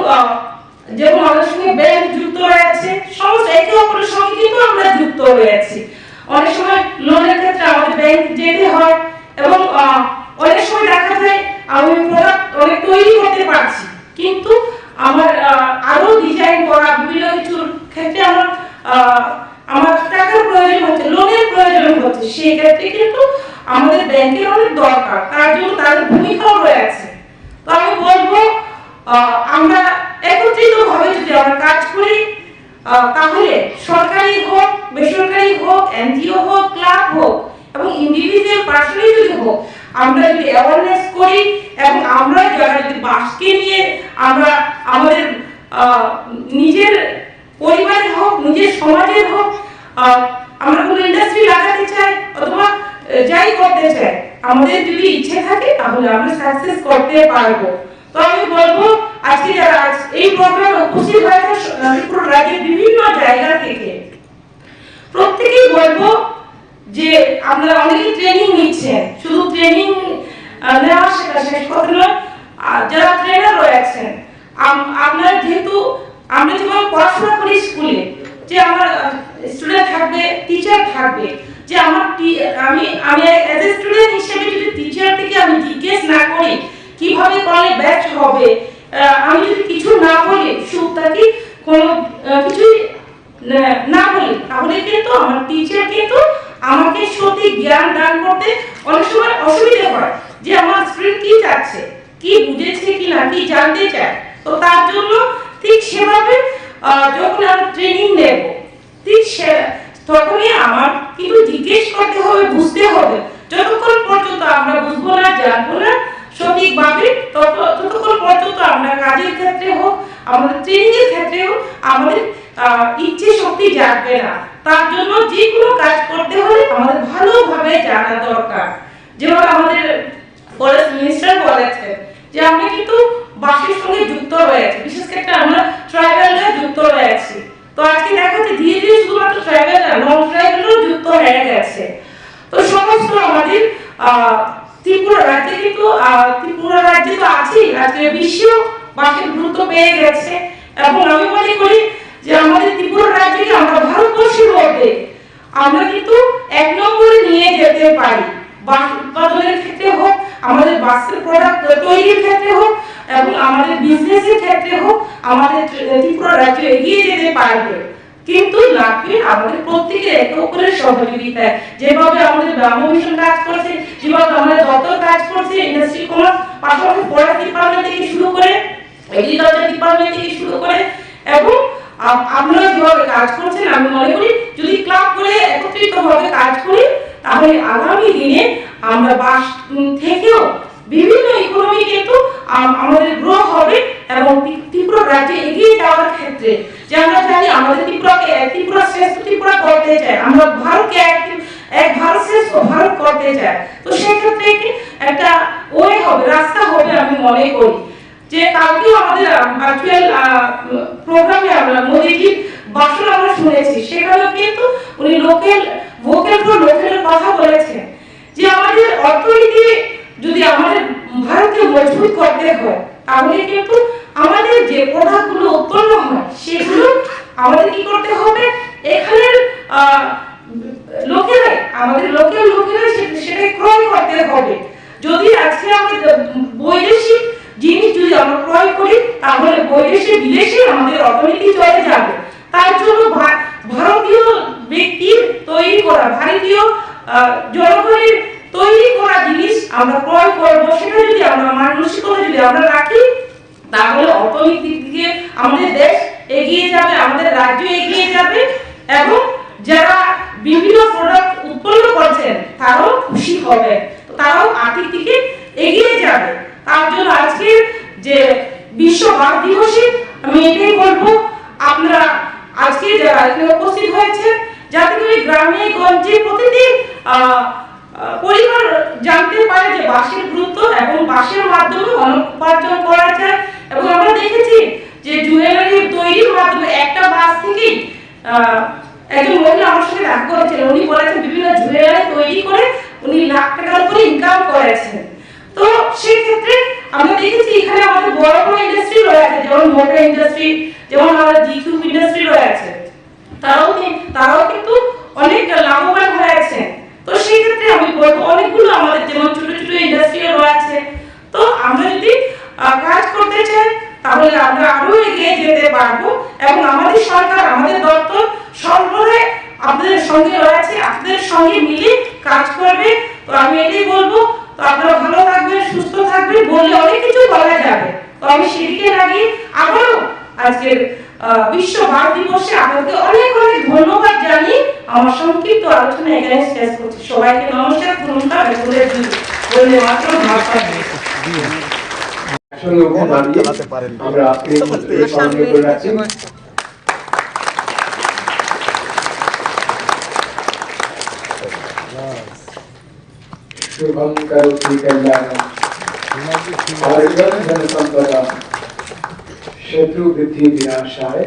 যেমন আমাদের সঙ্গে ব্যাংক যুক্ত রয়েছে, সমস্ত একে অপরের সঙ্গে কিন্তু আমরা যুক্ত রয়েছি। অনেক সময় লোনের ক্ষেত্রে আমাদের ব্যাংক যেতে হয় এবং আমাদের ব্যাংকের অনেক দরকার, তার জন্য তাদের ভূমিকাও রয়েছে। তো আমি বলবো আমরা একত্রিতভাবে যদি আমরা কাজ করি তাহলে সরকারি হোক, বেসরকারি হোক, এনজিও হোক, ক্লাব হোক এবং ইন্ডিভিজুয়াল পার্সনই যদি হোক, আমরা যদি অ্যাওয়ারনেস করি এবং আমরা যারা যদি বাসকে নিয়ে আমরা আমাদের নিজের পরিবারের হোক, নিজের সমাজের হোক, আমরা কোনো ইন্ডাস্ট্রি লাগাতে চাই অথবা যাই করতে চাই, আমাদের যদি ইচ্ছে থাকে তাহলে আমরা সাকসেস করতে পারবো। তো আমি বলবো আজকে যারা এই প্রোগ্রামে উপস্থিত হয়েছে ত্রিপুরা রাজ্যের বিভিন্ন জায়গা থেকে, প্রত্যেকেই বলবো যে আপনারা অনেকেই ট্রেনিং নিচ্ছেন, শুধু ট্রেনিং নেওয়া সেটা শেষ কথা নয়, যারা ট্রেনার রয়েছেন আপনারা যেহেতু আমরা যেমন পড়াশোনা করি স্কুলে, যে আমার স্টুডেন্ট থাকবে, টিচার থাকবে, যে আমি অ্যাজ এ স্টুডেন্ট হিসেবে যদি টিচার থেকে আমি জিজ্ঞেস না করি কিভাবে করলে বেস্ট হবে, আমি যদি কিছু না বলি, সুতাকি কোনো কিছুই না বলি, তাহলে কিন্তু আমার টিচার কিন্তু আমাকে সঠিক জ্ঞান দান করতে অনেক সময় অসুবিধা হয়, যে আমার স্টুডেন্ট কি চাচ্ছে, কি বুঝেছে কি না, কি জানতে চায়। তো তার জন্য ঠিক সেভাবে যখন আমরা ট্রেনিং নেব, ঠিক তখনই আমার কিন্তু জিজ্ঞেস করতে হবে, বুঝতে হবে। যতক্ষণ পর্যন্ত আমরা বুঝবো না, জানবো না সঠিকভাবে, ততক্ষণ পর্যন্ত আমরা কাজের ক্ষেত্রে হোক, আমাদের ট্রেনিং এর ক্ষেত্রে হোক, আমাদের ইচ্ছে শক্তি জাগবে না। তার জন্য যে কোনো কাজ করতে হলে আমাদের ভালোভাবে জানা দরকার। যেমন আমাদের ফরেস্ট মিনিস্টার বলেছেন যে আমরা কিন্তু বাসের সঙ্গে যুক্ত রয়েছে, বিশেষ করে আমরা ট্রাইবালরা যুক্ত রয়েছে। তো আজকে দেখা যাচ্ছে ধীরে ধীরে শুধুমাত্র ট্রাইবালরা, নন ট্রাইবালরাও যুক্ত হয়ে গেছে। তো সমস্ত আমাদের ত্রিপুরা রাজ্যে কিন্তু ত্রিপুরা রাজ্যে তো আছেই, আজকে বিশ্ব বাসের গুরুত্ব পেয়ে গেছে। এবং আমি মনে করি যে আমাদের ত্রিপুরা রাজ্যকে আমরা ভারতবর্ষের মধ্যে আমরা কিন্তু 1 নম্বরে নিয়ে যেতে পারি, বাস উৎপাদনের ক্ষেত্রে হোক, আমাদের বাসের প্রোডাক্ট তৈরির ক্ষেত্রে হোক এবং আমাদের বিজনেসের ক্ষেত্রে হোক, আমাদের ত্রিপুরা রাজ্য এগিয়ে যেতে পারবে। কিন্তু লাগবে আমাদের প্রত্যেকের একে অপরের সহযোগিতায়। যেভাবে আমাদের ব্রাহ্ম মিশন কাজ করছে, যেভাবে আমাদের দপ্তর কাজ করছে, ইন্ডাস্ট্রি কমার্স পাশাপাশি ফরেস্ট ডিপার্টমেন্ট থেকে শুরু করে, এগ্রিকালচার ডিপার্টমেন্ট থেকে শুরু করে, এবং আপনারা যেভাবে কাজ করছেন, আমি মনে করি যদি ক্লাব করে একত্রিতভাবে কাজ করি তাহলে আগামী দিনে আমরা বাস থেকেও বিভিন্ন ইকোনমি কিন্তু আমাদের গ্রো হবে এবং ত্রিপুরা রাজ্যে এগিয়ে যাওয়ার ক্ষেত্রে, যে আমরা জানি আমাদের ত্রিপুরা শ্রেষ্ঠ ত্রিপুরা করতে চাই, আমরা ভারতকে এক ভারত শ্রেষ্ঠ ভারত করতে চাই। তো সেক্ষেত্রে একটা ওয়ে হবে, রাস্তা হবে। আমি মনে করি যে কালকেও আমাদের ভার্চুয়াল প্রোগ্রামে আমরা মোদিজির ভাষণ আমরা শুনেছি, সেখানেও কিন্তু উনি ভোকাল ফর লোকালের কথা বলেছেন, যে আমাদের অর্থনীতি যদি আমাদের ভারতকে মজবুত করতে হয় তাহলে কিন্তু আমাদের যে প্রোডাক্টগুলো উৎপন্ন হয় সেগুলো আমাদের কি করতে হবে, এখানের লোকেরাই, আমাদের লোকের লোকেরাই সেটা ক্রয় করতে হবে। যদি আজকে আমাদের বৈদেশিক জিনিস যদি আমরা ক্রয় করি তাহলে বৈদেশিক বিদেশে আমাদের অর্থনীতি চলে যাবে। তার জন্য ভারতীয় ব্যক্তির তৈরি করা, ভারতীয় জনগণের তৈরি করা জিনিস আমরা ক্রয় করবো, সেটা যদি আমরা মানসিকতা যদি আমরা রাখি তাহলে অর্থনীতির দিকে আমাদের দেশ এগিয়ে যাবে, আমাদের রাজ্য এগিয়ে যাবে এবং যারা বিভিন্ন প্রোডাক্ট উৎপন্ন করছেন তারাও খুশি হবে, তারাও আর্থিক দিকে এগিয়ে যাবে। তার জন্য আজকে যে বিশ্ব বাঘ দিবসে আমি এটাই বলবো, আপনারা আজকে যারা এখানে উপস্থিত হয়েছে যাতে করে গ্রামে গঞ্জে প্রতিটি পরিবার জানতে পারে যে বাঁশের গুরুত্ব এবং বাঁশের মাধ্যমে অনেক উপার্জন করা যায়। এবং আমরা দেখেছি যে জুয়েলারি তৈরির মাধ্যমে একটা বাঁশ থেকেই একজন মহিলা আমার সাথে দেখা করেছিলেন, উনি বলেছেন বিভিন্ন জুয়েলারি তৈরি করে উনি লাখ টাকার উপরে ইনকাম করেছেন। তো সেই ক্ষেত্রে আমরা দেখেছি এখানে আমাদের বড় বড় ইন্ডাস্ট্রি রয়েছে, যেমন মোটর ইন্ডাস্ট্রি, যেমন আমাদের জিকিউ ইন্ডাস্ট্রি রয়েছে, তারাও কিন্তু অনেক লাভবান হয়েছে। তো সেই ক্ষেত্রে আমি বলবো অনেকগুলো আমাদের যেমন ছোট ছোট ইন্ডাস্ট্রি রয়েছে, তো আমরা যদি কাজ করতে চাই তাহলে আমরা আরো এগিয়ে যেতে পারবো এবং আমাদের সরকার, আমাদের দপ্তর সর্বদাই আপনাদের সঙ্গে রয়েছে, আপনাদের সঙ্গে মিলে কাজ করবে। তো আমি এটাই বলবো, তো আপনারা ভালো থাকবেন, সুস্থ থাকবেন, বললে অনেক কিছু বলা যাবে। তো আমি সেদিকে লাগিয়ে আবারও আজকের বিশ্ব বাঘ দিবসে আপনাকে অনেক অনেক ধন্যবাদ জানিয়ে আমার সংক্ষিপ্ত আলোচনা এখানে শেষ করছি। সবাইকে নমস্কার, পুনমটা বলে মাত্র ভাগ পাবেন। আমরা আজকে এই সম্মেলন করে রাখছি। शुभम करोति कल्याणम आरोग्यम धन संपदा शत्रु वृद्धि विनाशाय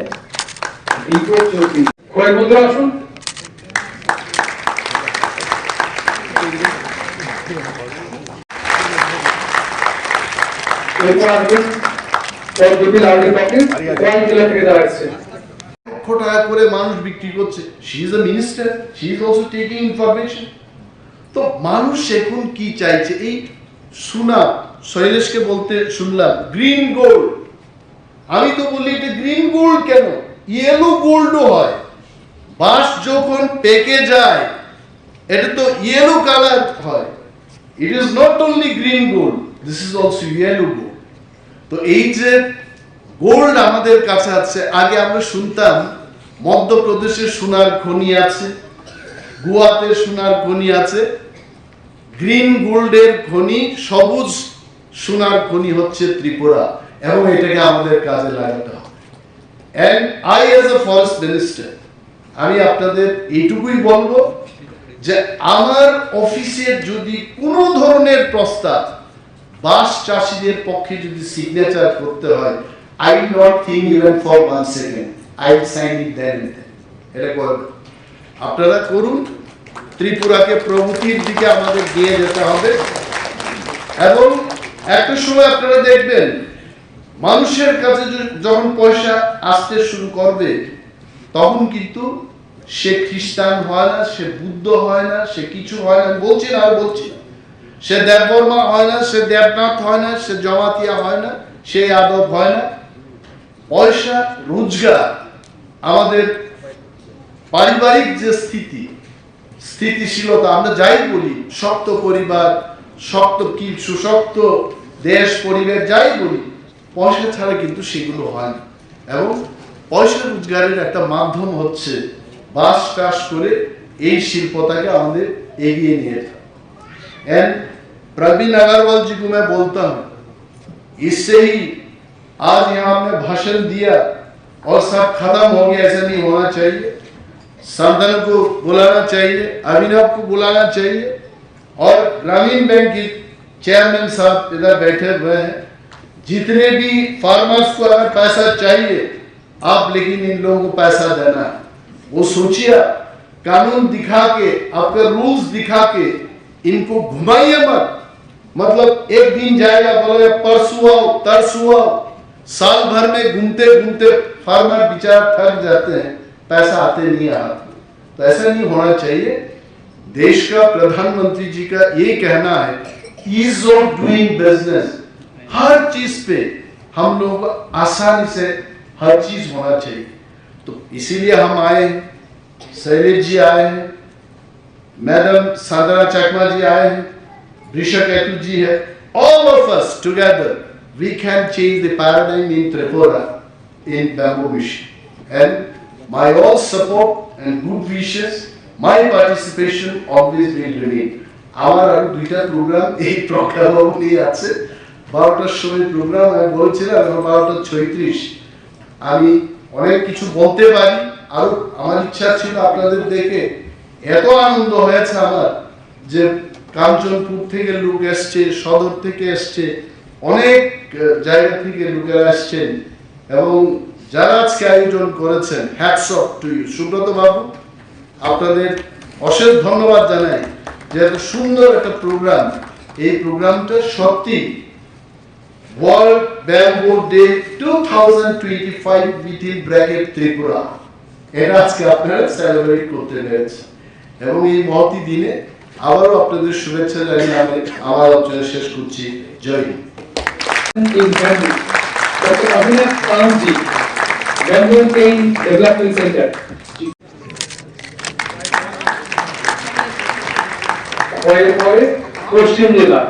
दीपो ज्योति। কয়েক বন্ধু আসুন। এরপর আসবেন পরবর্তী লাউডি পার্টি পয়েন্ট জেলা থেকে দাঁড়াচ্ছে। লক্ষ টাকা করে মানুষ বিক্রি করছে। She is a minister, she is also taking information. তো মানুষ এখন কি চাইছে? এই সোনা, শৈলেশকে বলতে শুনলাম গ্রিন গোল্ড। আমি তো বলি এটা গ্রিন গোল্ড কেন, ইয়েলো গোল্ডও হয়। বাঁশ যখন পেকে যায় এটা তো ইয়েলো কালার হয়। It is not only green gold, this is also yellow gold. তো এই যে গোল্ড আমাদের কাছে আছে, আগে আমরা শুনতাম মধ্যপ্রদেশে সোনার খনি আছে, গোয়াতে সোনার খনি আছে, গ্রিন গোল্ডের খনি, সবুজ সোনার খনি হচ্ছে ত্রিপুরা, এবং এটাকে আমাদের কাজে লাগাতে হবে। And I as a forest minister আমি আপনাদের এইটুকুই বলবো যে আমার অফিসে যদি কোনো ধরনের প্রস্তাব বাঁশ চাষীদের পক্ষে যদি সিগনেচার করতে হয়, I will not think even for 1 second. I will sign it then and then. এটা করবেন, আপনারা করুন। ত্রিপুরাকে প্রগতির দিকে আমাদের নিয়ে যেতে হবে, এবং একটা সময় আপনারা দেখবেন মানুষের কাছে যখন পয়সা আসতে শুরু করবে তখন কিন্তু সে খ্রিস্টান হয় না, সে বুদ্ধ হয় না, সে কিছু হয় না, বলছি না, আর বলছি না, সে দেববর্মা হয় না, সে দেবনাথ হয় না, সে জমাতিয়া হয় না, সে যাদব হয় না। পয়সা, রোজগার, আমাদের পারিবারিক যে স্থিতিশীলতা, আমরা যাই বলি, শক্ত পরিবার, শক্ত কি সুশক্ত দেশ, পরিবেশ যাই বলি, পয়সা ছাড়া কিন্তু সেগুলো হয় না। এবং পয়সা রোজগারের একটা মাধ্যম হচ্ছে বাঁশ চাষ করে এই শিল্পটাকে আমাদের এগিয়ে নিয়ে যাওয়া। एंड प्रवीण अग्रवाल जी को मैं बोलता हूं, इससे ही आज यहाँ हमने भाषण दिया और सब खत्म हो गया, ऐसा नहीं होना चाहिए। संदन को बुलाना चाहिए, अभिनव को बुलाना चाहिए, और ग्रामीण बैंक के चेयरमैन साहब इधर बैठे हुए हैं। जितने भी फार्मर्स को अगर पैसा चाहिए आप, लेकिन इन लोगों को पैसा देना है। वो सोचिए, कानून दिखा के, आपका रूल्स दिखा के इनको घुमाइए मत। मतलब एक दिन जाएगा, बोले परसों आओ, तरसों आओ, साल भर में घूमते घूमते फार्मर बेचारा थक जाते हैं, पैसा आते नहीं हाथ में। तो ऐसा नहीं होना चाहिए। देश का प्रधानमंत्री जी का ये कहना है ईज ऑफ डूइंग बिजनेस, हर चीज पे हम लोग आसानी से हर चीज होना चाहिए। तो इसीलिए हम आए हैं, शैलेश जी आए हैं, मैडम साधना चकमा जी आए हैं, ऋषभ केतु जी है, all of us together we can change the paradigm in Tripura in bamboo mission, and my all support and good wishes, my participation always will remain. আমার আর দুইটা প্রোগ্রাম এই প্রোগ্রাম নিয়ে আছে, 12টার সময় প্রোগ্রাম, আমি বলছিলাম 12:36। আমি অনেক কিছু বলতে পারি, আর আমার ইচ্ছা ছিল আপনাদের দেখে এত আনন্দ হয়েছে আমার, যে কাঞ্চনপুর থেকে লোক এসছে, সদর থেকে এসছে, অনেক জায়গা থেকে লোকেরা আসছেন, এবং যারা আজকে আয়োজন করেছেন, hats off to you. Subrata বাবু, আপনাদের অশেষ ধন্যবাদ জানাই যে এত সুন্দর একটা প্রোগ্রাম। এই প্রোগ্রামটা সত্যি world bamboo day 2025 within bracket Tripura, এটা আজকে আপনারা সেলিব্রেট করতে পেরেছেন। এবং এই মহতি দিনে আবারও আপনাদের শুভেচ্ছা জানিয়ে আমি আমার আলোচনা শেষ করছি। জয় হিন্দ। डॉक्टर अभिनव सावंत जी, बैम्बू पेन डेवलपमेंट सेंटर। পরে পশ্চিম জেলা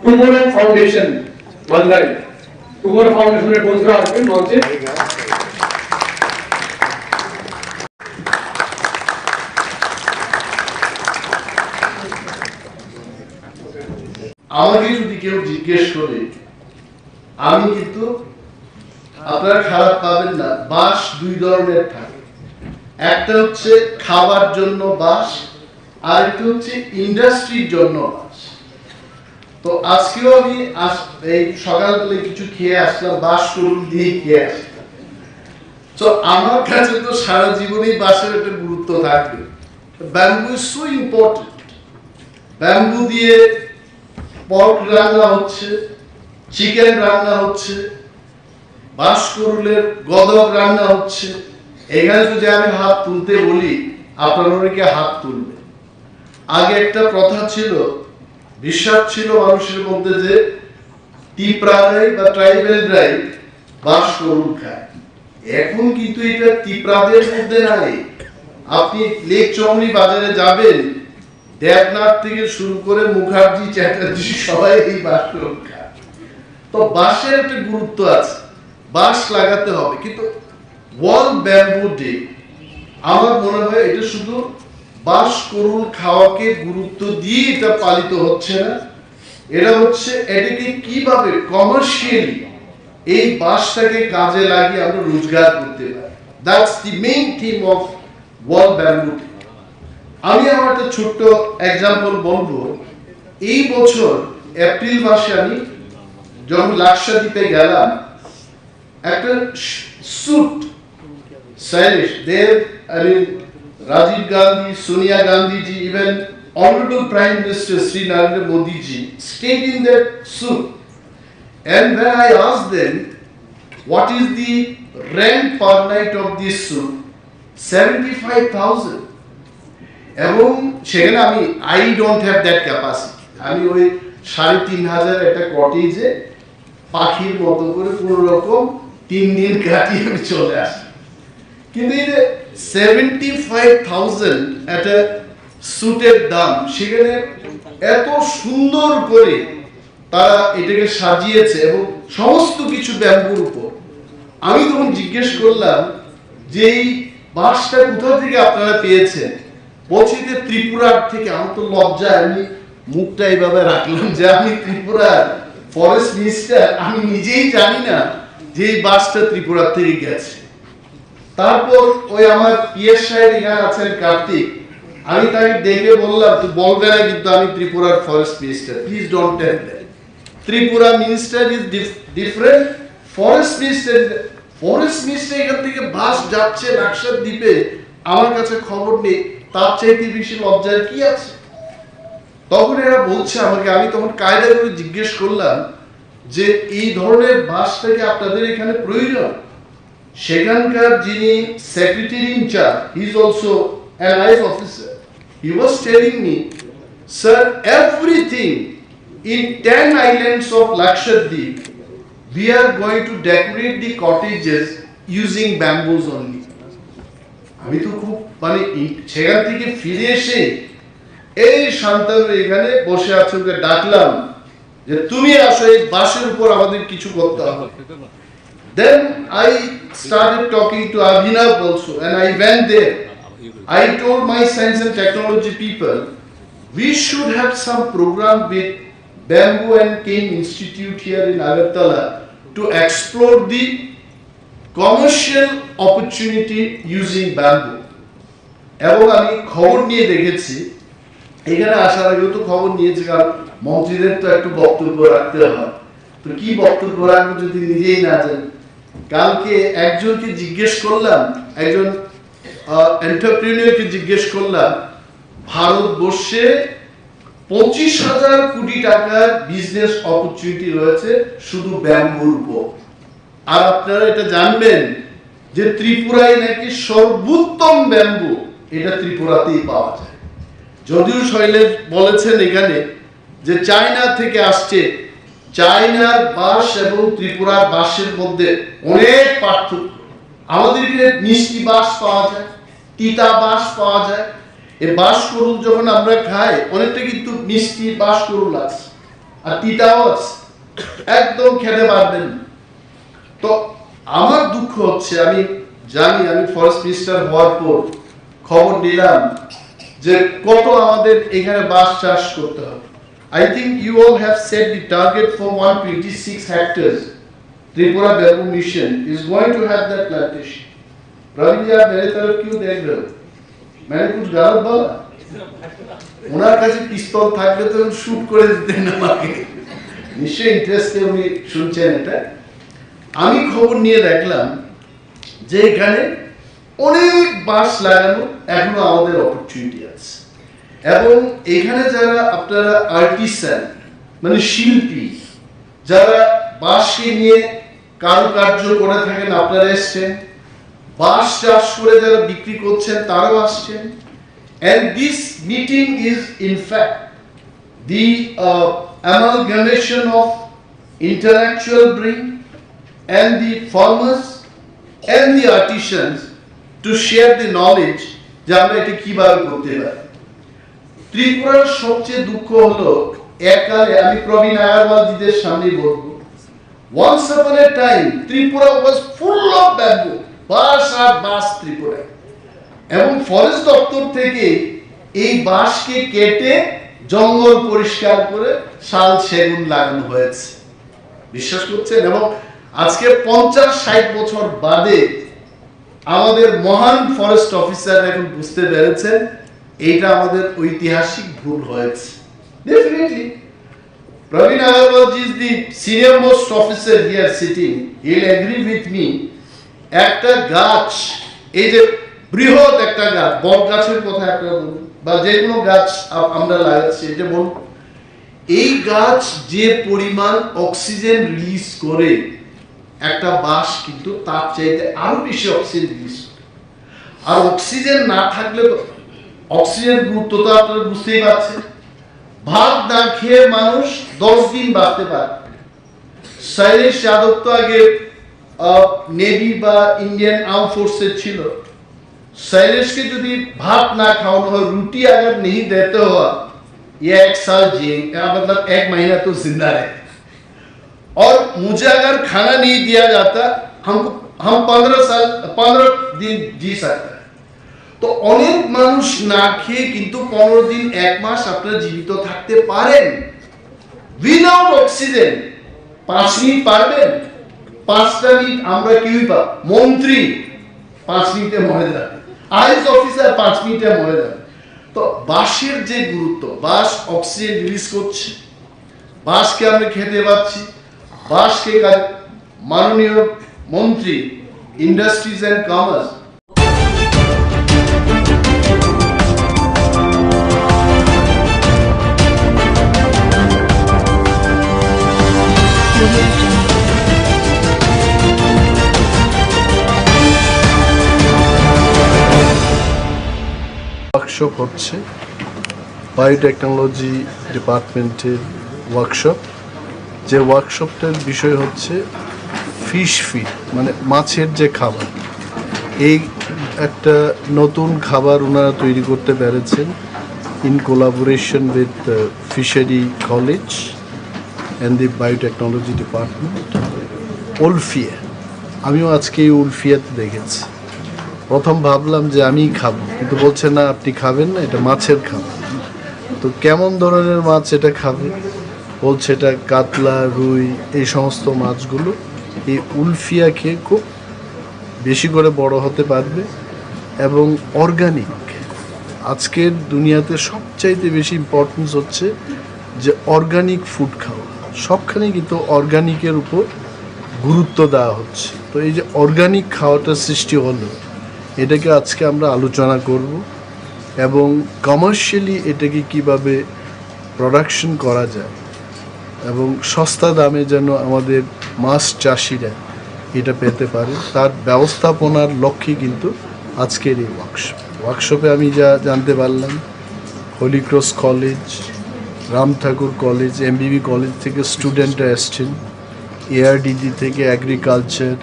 টুমোরো ফাউন্ডেশন বান্দাই, টুমোরো ফাউন্ডেশনের বন্ধুরা আসবেন মঞ্চে। আমাকে যদি কেউ জিজ্ঞেস করে, আমি কিন্তু, আপনারা খারাপ পাবেন না, বাঁশ দুই ধরনের থাকে, একটা হচ্ছে খাবার জন্য বাঁশ, আর একটা হচ্ছে ইন্ডাস্ট্রির জন্য বাঁশ। তো আজকেও আমি এই সকালবেলা কিছু খেয়ে আসলাম, বাঁশ করুন দিয়ে খেয়ে আসলাম। তো আমার কাছে তো সারা জীবনেই বাঁশের একটা গুরুত্ব থাকবে। Bamboo is so important. Bamboo দিয়ে পর্ক রান্না হচ্ছে, চিকেন রান্না হচ্ছে, বাঁশকুড়ুলের গদক রান্না হচ্ছে। এখানে যদি আমি হাত তুলতে বলি, আপনারা অনেকে হাত তুলবে। আগে একটা প্রথা ছিল, বিশ্বাস ছিল মানুষের মধ্যে যে তিপ্রারাই বা ট্রাইবেলরাই বাঁশকুড়ুল খায়। এখন কিন্তু এটা তিপ্রাদের মধ্যে নাই। আপনি লেক চমড়ি বাজারে যাবেন, দেবনাথ থেকে শুরু করে মুখার্জি, চ্যাটার্জি সবাই এই বাঁশ খায়। তো বাঁশের একটা গুরুত্ব আছে, বাঁশ লাগাতে হবে। কিন্তু ওয়ার্ল্ড ব্যাম্বু ডে, আমার মনে হয় এটা শুধু বাঁশ করুল খাওয়াকে গুরুত্ব দিয়ে এটা পালিত হচ্ছে না, এটা হচ্ছে এটাকে কিভাবে কমার্শিয়ালি এই বাঁশটাকে কাজে লাগিয়ে আমরা রোজগার করতে পারি। That's the main theme of world bamboo day. আমি আমার একটা ছোট্ট এক্সাম্পল বলবো। এই বছর এপ্রিল মাসে আমি যখন লাক্ষাদ্বীপে গেলাম, একটা স্যুট স্টাইলিশ দেব, Rajiv Gandhi, Sonia Gandhiji, even honourable prime minister Shri Narendra Modiji stayed in that suit. And when I asked them what is the rent per night of this suit, 75,000. এবং সেখানে I don't have that capacity. আমি ওই 3,500 একটা কটেজে পাখির মতো করে কোনো রকম 3 দিন কাটিয়ে আমি চলে আসি। কিন্তু এই যে 75,000 একটা স্যুটের দাম, সেখানে এত সুন্দর করে তারা এটাকে সাজিয়েছে এবং সমস্ত কিছু ব্যাম্বুর উপর। আমি তখন জিজ্ঞেস করলাম যে এই বাঁশটা কোথা থেকে আপনারা পেয়েছেন? বলছি যে ত্রিপুরার থেকে। আমার তো লজ্জায় আমি মুখটা এইভাবে রাখলাম যে আমি ত্রিপুরার ফরেস্ট মিনিস্টার, আমি নিজেই জানি না যে এই বাসটা ত্রিপুরা থেকে গেছে। তারপর ওই আমার পিএস সাহেব এখানে আছেন কার্তিক, আমি তাকে দেখে বললাম তুই বলবে না কিন্তু আমি ত্রিপুরার forest minister, please don't tell that. Tripura minister is different, forest minister এখান থেকে বাস যাচ্ছে লাক্ষাদ্বীপে, আমার কাছে খবর নেই, তার চাইতে বেশি লজ্জার কি আছে? তখন এরা বলছে আমাকে, আমি তখন কায়দা করে জিজ্ঞেস করলাম যে এই ধরনের বাসটাকে আপনাদের এখানে প্রয়োজন? সেখানকার যিনি secretary in charge, he is also an IAS officer, he was telling me, sir, everything in 10 islands of Lakshadweep we are going to decorate the cottages using bamboos only. আমি তো খুব সেখান থেকে ফিরে এসে এই শান্তনু এখানে বসে আছে, ওকে ডাকলাম যে তুমি আসো, এই বাসের উপর আমাদের কিছু করতে হবে। Then I started talking to Abhinav also, and I went there. I told my science and technology people, we should have some program with Bamboo and Cane Institute here in Agartala to explore the commercial opportunity using bamboo. এবং আমি খবর নিয়ে দেখেছি, এখানে আসার আগেও তো খবর নিয়েছি, কারণ মন্ত্রীদের তো একটু বক্তব্য রাখতে হয়। তো কি বক্তব্য রাখবো যদি নিজেই না জানি? কালকে একজনকে জিজ্ঞেস করলাম, একজন এন্টারপ্রেনিয়রকে জিজ্ঞেস করলাম, ভারতবর্ষে 25,000 কোটি টাকার বিজনেস অপরচুনিটি রয়েছে শুধু ব্যাম্বুর উপর। আর আপনারা এটা জানবেন যে ত্রিপুরায় নাকি সর্বোত্তম ব্যাম্বু এটা ত্রিপুরাতেই পাওয়া যায়। যদিও শৈলেশ বলেছেন এখানে যে চায়না থেকে আসছে, চায়নার বাঁশ এবং ত্রিপুরার বাঁশের মধ্যে অনেক পার্থক্য। আমাদের এখানে মিষ্টি বাঁশ পাওয়া যায়, তিতা বাঁশ পাওয়া যায়, এই বাঁশকুড়ুল যখন আমরা খাই অনেকটা কিন্তু মিষ্টি বাঁশকুড়ুল আছে আর তিতাও আছে, একদম খেতে পারবেন। তো আমার দুঃখ হচ্ছে, আমি জানি, আমি ফরেস্ট মিনিস্টার হওয়ার পর খবর নিলাম যে কত আমাদের এখানে বাঁশ চাষ করতে হবে। I think you all have set the target for 126 hectares. Tripura Bamboo Mission is going to have that plantation. Praveen ji, आप मेरे तरफ क्यों देख रहे हो? मैंने कुछ गलत बोला? ওনার কাছে পিস্তল থাকলে তো শুট করে দিতেন আমাকে। নিশ্চয়ই ইন্টারেস্টে উনি শুনছেন এটা। আমি খবর নিয়ে দেখলাম যে এখানে অনেক বাঁশ লাগানো এখনো আমাদের অপরচুনিটি আছে, এবং এখানে যারা আপনারা আর্টিসান মানে শিল্পী, যারা বাঁশকে নিয়ে কারুকার্য করে থাকেন, আপনারা এসছেন, বাঁশ চাষ করে যারা বিক্রি করছেন তারাও আসছেন। And this meeting is in fact the amalgamation of intellectual brain and the farmers and the artisans to share the knowledge যে আমরা এটা কিভাবে করতে পারি। ত্রিপুরার সবচেয়ে দুঃখ হলো, এককালে আমি প্রবীণ আগারওয়াল জিদের সামনে বলবো, once upon a time Tripura was full of bamboo, বাঁশ আর বাঁশ ত্রিপুরা, এবং ফরেস্ট দপ্তর থেকে এই বাঁশকে কেটে জঙ্গল পরিষ্কার করে শাল সেগুন লাগানো হয়েছে, বিশ্বাস করছেন? এবং আজকে 50-60 বছর বাদে আমাদের মহান ফরেস্ট অফিসার এখন বুঝতে পেরেছেন এইটা আমাদের ঐতিহাসিক ভুল হয়েছে। Definitely Praveen Agarwal ji is the senior most officer here sitting, he'll agree with me, একটা গাছ, এই যে বৃহৎ একটা গাছ, বট গাছের কথা একটা বলুন বা যে কোনো গাছ আমরা লাগাচ্ছি, এটা বলুন, এই গাছ যে পরিমাণ অক্সিজেন রিলিজ করে, একটা বাঁশ কিন্তু তার চাইতে আরো বেশি অক্সিজেন রিলিজ করে। আর অক্সিজেন না থাকলে তো, অক্সিজেন গুরুত্ব তো আপনারা বুঝতেই পারছেন, ভাত না খেয়ে মানুষ 10 দিন বাঁচতে পারে। শৈলেশ যাদব তো আগে নেভি বা ইন্ডিয়ান आर्म फोर्सेस ছিল, शैलेश के यदि भात ना खाओ, रोटी अगर नहीं देते हो, ये 1 साल जिएंगे, मतलब 1 महीना तो जिंदा रहे। और मुझे अगर खाना नहीं दिया जाता, हम 15 दिन जी सकते हैं। तो अनेक মানুষ না খেয়ে কিন্তু 15 দিন 1 মাস আপনারা জীবিত থাকতে পারেন উইদাউট অক্সিজেন। 5 মিনিট পারবেন? 5টা মিনিট আমরা কেউই পাব, মন্ত্রী 5 মিনিটে মরে যাবে, আইএস অফিসার 5 মিনিটে মরে যাবে। তো বাঁশের যে গুরুত্ব, বাঁশ অক্সিজেন রিলিজ করছে, বাঁশকে আমরা খেতে পাচ্ছি, বাঁশকে মাননীয় মন্ত্রী ইন্ডাস্ট্রিজ এন্ড কমার্স ওয়ার্কশপ হচ্ছে, বায়োটেকনোলজি ডিপার্টমেন্টের ওয়ার্কশপ। যে ওয়ার্কশপটার বিষয় হচ্ছে ফিশ ফিড, মানে মাছের যে খাবার, এই একটা নতুন খাবার ওনারা তৈরি করতে পেরেছেন in collaboration with fishery college and the biotechnology department, Wolffia. আমিও আজকে এই উলফিয়াতে দেখেছি। প্রথম ভাবলাম যে আমি খাবো, কিন্তু বলছে না আপনি খাবেন না, এটা মাছের খাবার। তো কেমন ধরনের মাছ এটা খাবে? বলছে এটা কাতলা, রুই, এই সমস্ত মাছগুলো এই উলফিয়া খেয়ে খুব বেশি করে বড় হতে পারবে এবং অর্গানিক। আজকের দুনিয়াতে সবচাইতে বেশি ইম্পর্টেন্স হচ্ছে যে অর্গানিক ফুড খাওয়া, সবখানে কিন্তু অর্গানিকের উপর গুরুত্ব দেওয়া হচ্ছে। তো এই যে অর্গানিক খাওয়াটা সৃষ্টি হলো, এটাকে আজকে আমরা আলোচনা করব এবং কমার্শিয়ালি এটাকে কিভাবে প্রোডাকশন করা যায় এবং সস্তা দামে যেন আমাদের মাছ চাষিরা এটা পেতে পারে, তার ব্যবস্থাপনার লক্ষ্যে কিন্তু আজকের এই ওয়ার্কশপে আমি যা জানতে পারলাম, হোলি ক্রস কলেজ, রাম ঠাকুর কলেজ, এমবিবি কলেজ থেকে স্টুডেন্টরা এসছেন, এআরডিডি থেকে, এগ্রিকালচার,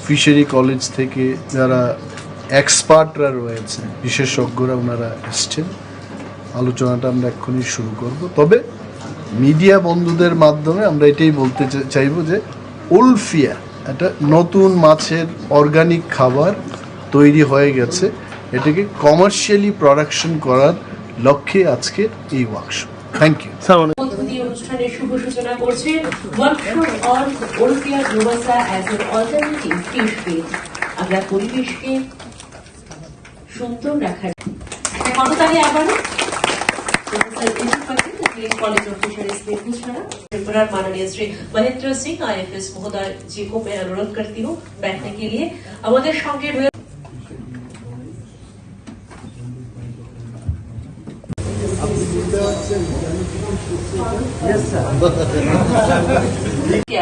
ফিশারি কলেজ থেকে যারা এক্সপার্টরা রয়েছে, বিশেষজ্ঞরা ওনারা এসছেন। আলোচনাটা আমরা এক্ষুনি শুরু করব। তবে মিডিয়া বন্ধুদের মাধ্যমে আমরা এটাই বলতে চাইব যে উলফিয়া একটা নতুন মাছের অর্গানিক খাবার তৈরি হয়ে গেছে, এটাকে কমার্শিয়ালি প্রোডাকশন করার লক্ষ্যে আজকের এই ওয়ার্কশপ। Thank you. উদ্বোধনী অনুষ্ঠানের শুভ সূচনা করছে workshop on Wolffia globosa as an alternative fish feed. আমরা পরিবেশকে সুন্দর রাখার কততালি আবারও college of fisheries Begusarai Tripura माननीय श्री महेंद्र सिंह IFS महोदय जी को मैं अनुरोध करती हूँ बैठने के लिए। আমাদের সঙ্গে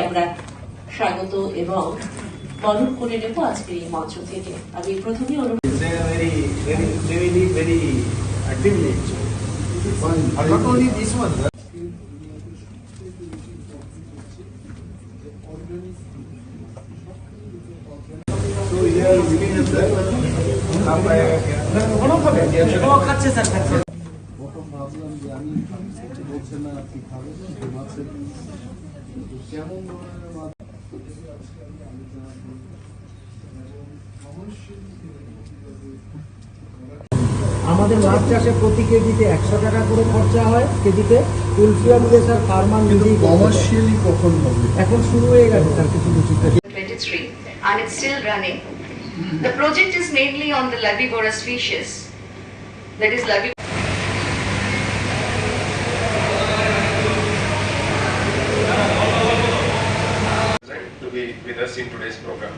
আমরা স্বাগত এবং বরণ করে নেব আজকের এই মঞ্চ থেকে। আমি প্রথমেই অনুরোধ And not only this one. So here we can খাচ্ছে স্যার খাচ্ছে। প্রথম ভাবলাম যে আমি বলছেন না আপনি খাবেন মাছের কেমন ধরনের মাছ আমাদের মাছ চাষে প্রতি কেজিতে 100 টাকা করে খরচা হয় কেজিতে। উলফিয়া গ্লোবাসা ফার্মার নিজেই কমার্শিয়ালি কখন হবে? এখন শুরু হয়ে গেছে স্যার কিছু কিছু। 23 and it's still running. The project is mainly on the Labivorous species. That is to be with us in today's program.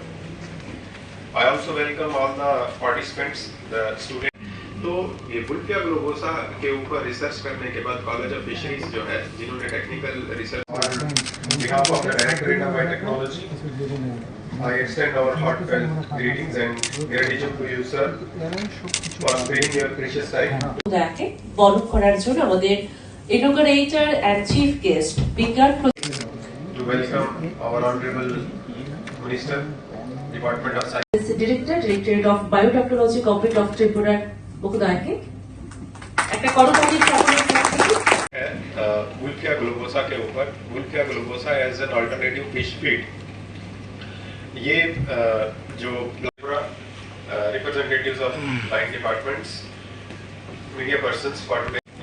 I also welcome all the participants, the students. तो ये वुल्फिया ग्लोबोसा के ऊपर रिसर्च करने के बाद कॉलेज ऑफ फिशरीज जो है जिन्होंने technical research behalf of the Directorate of Biotechnology, I extend our heartfelt greetings and gratitude to you, sir, for sparing your precious time. দেখে বরণ করার জন্য আমাদের ইনোগ্রেটর এন্ড চিফ গেস্ট বিজ্ঞান To welcome our honorable Minister, Department of Science, Directorate of Biotechnology, Government of Tripura মহোদয়কে একটা করতালি है वुल्फिया ग्लोबोसा के ऊपर। Wolffia globosa as an alternative fish feed, ये जो representatives of line departments, media persons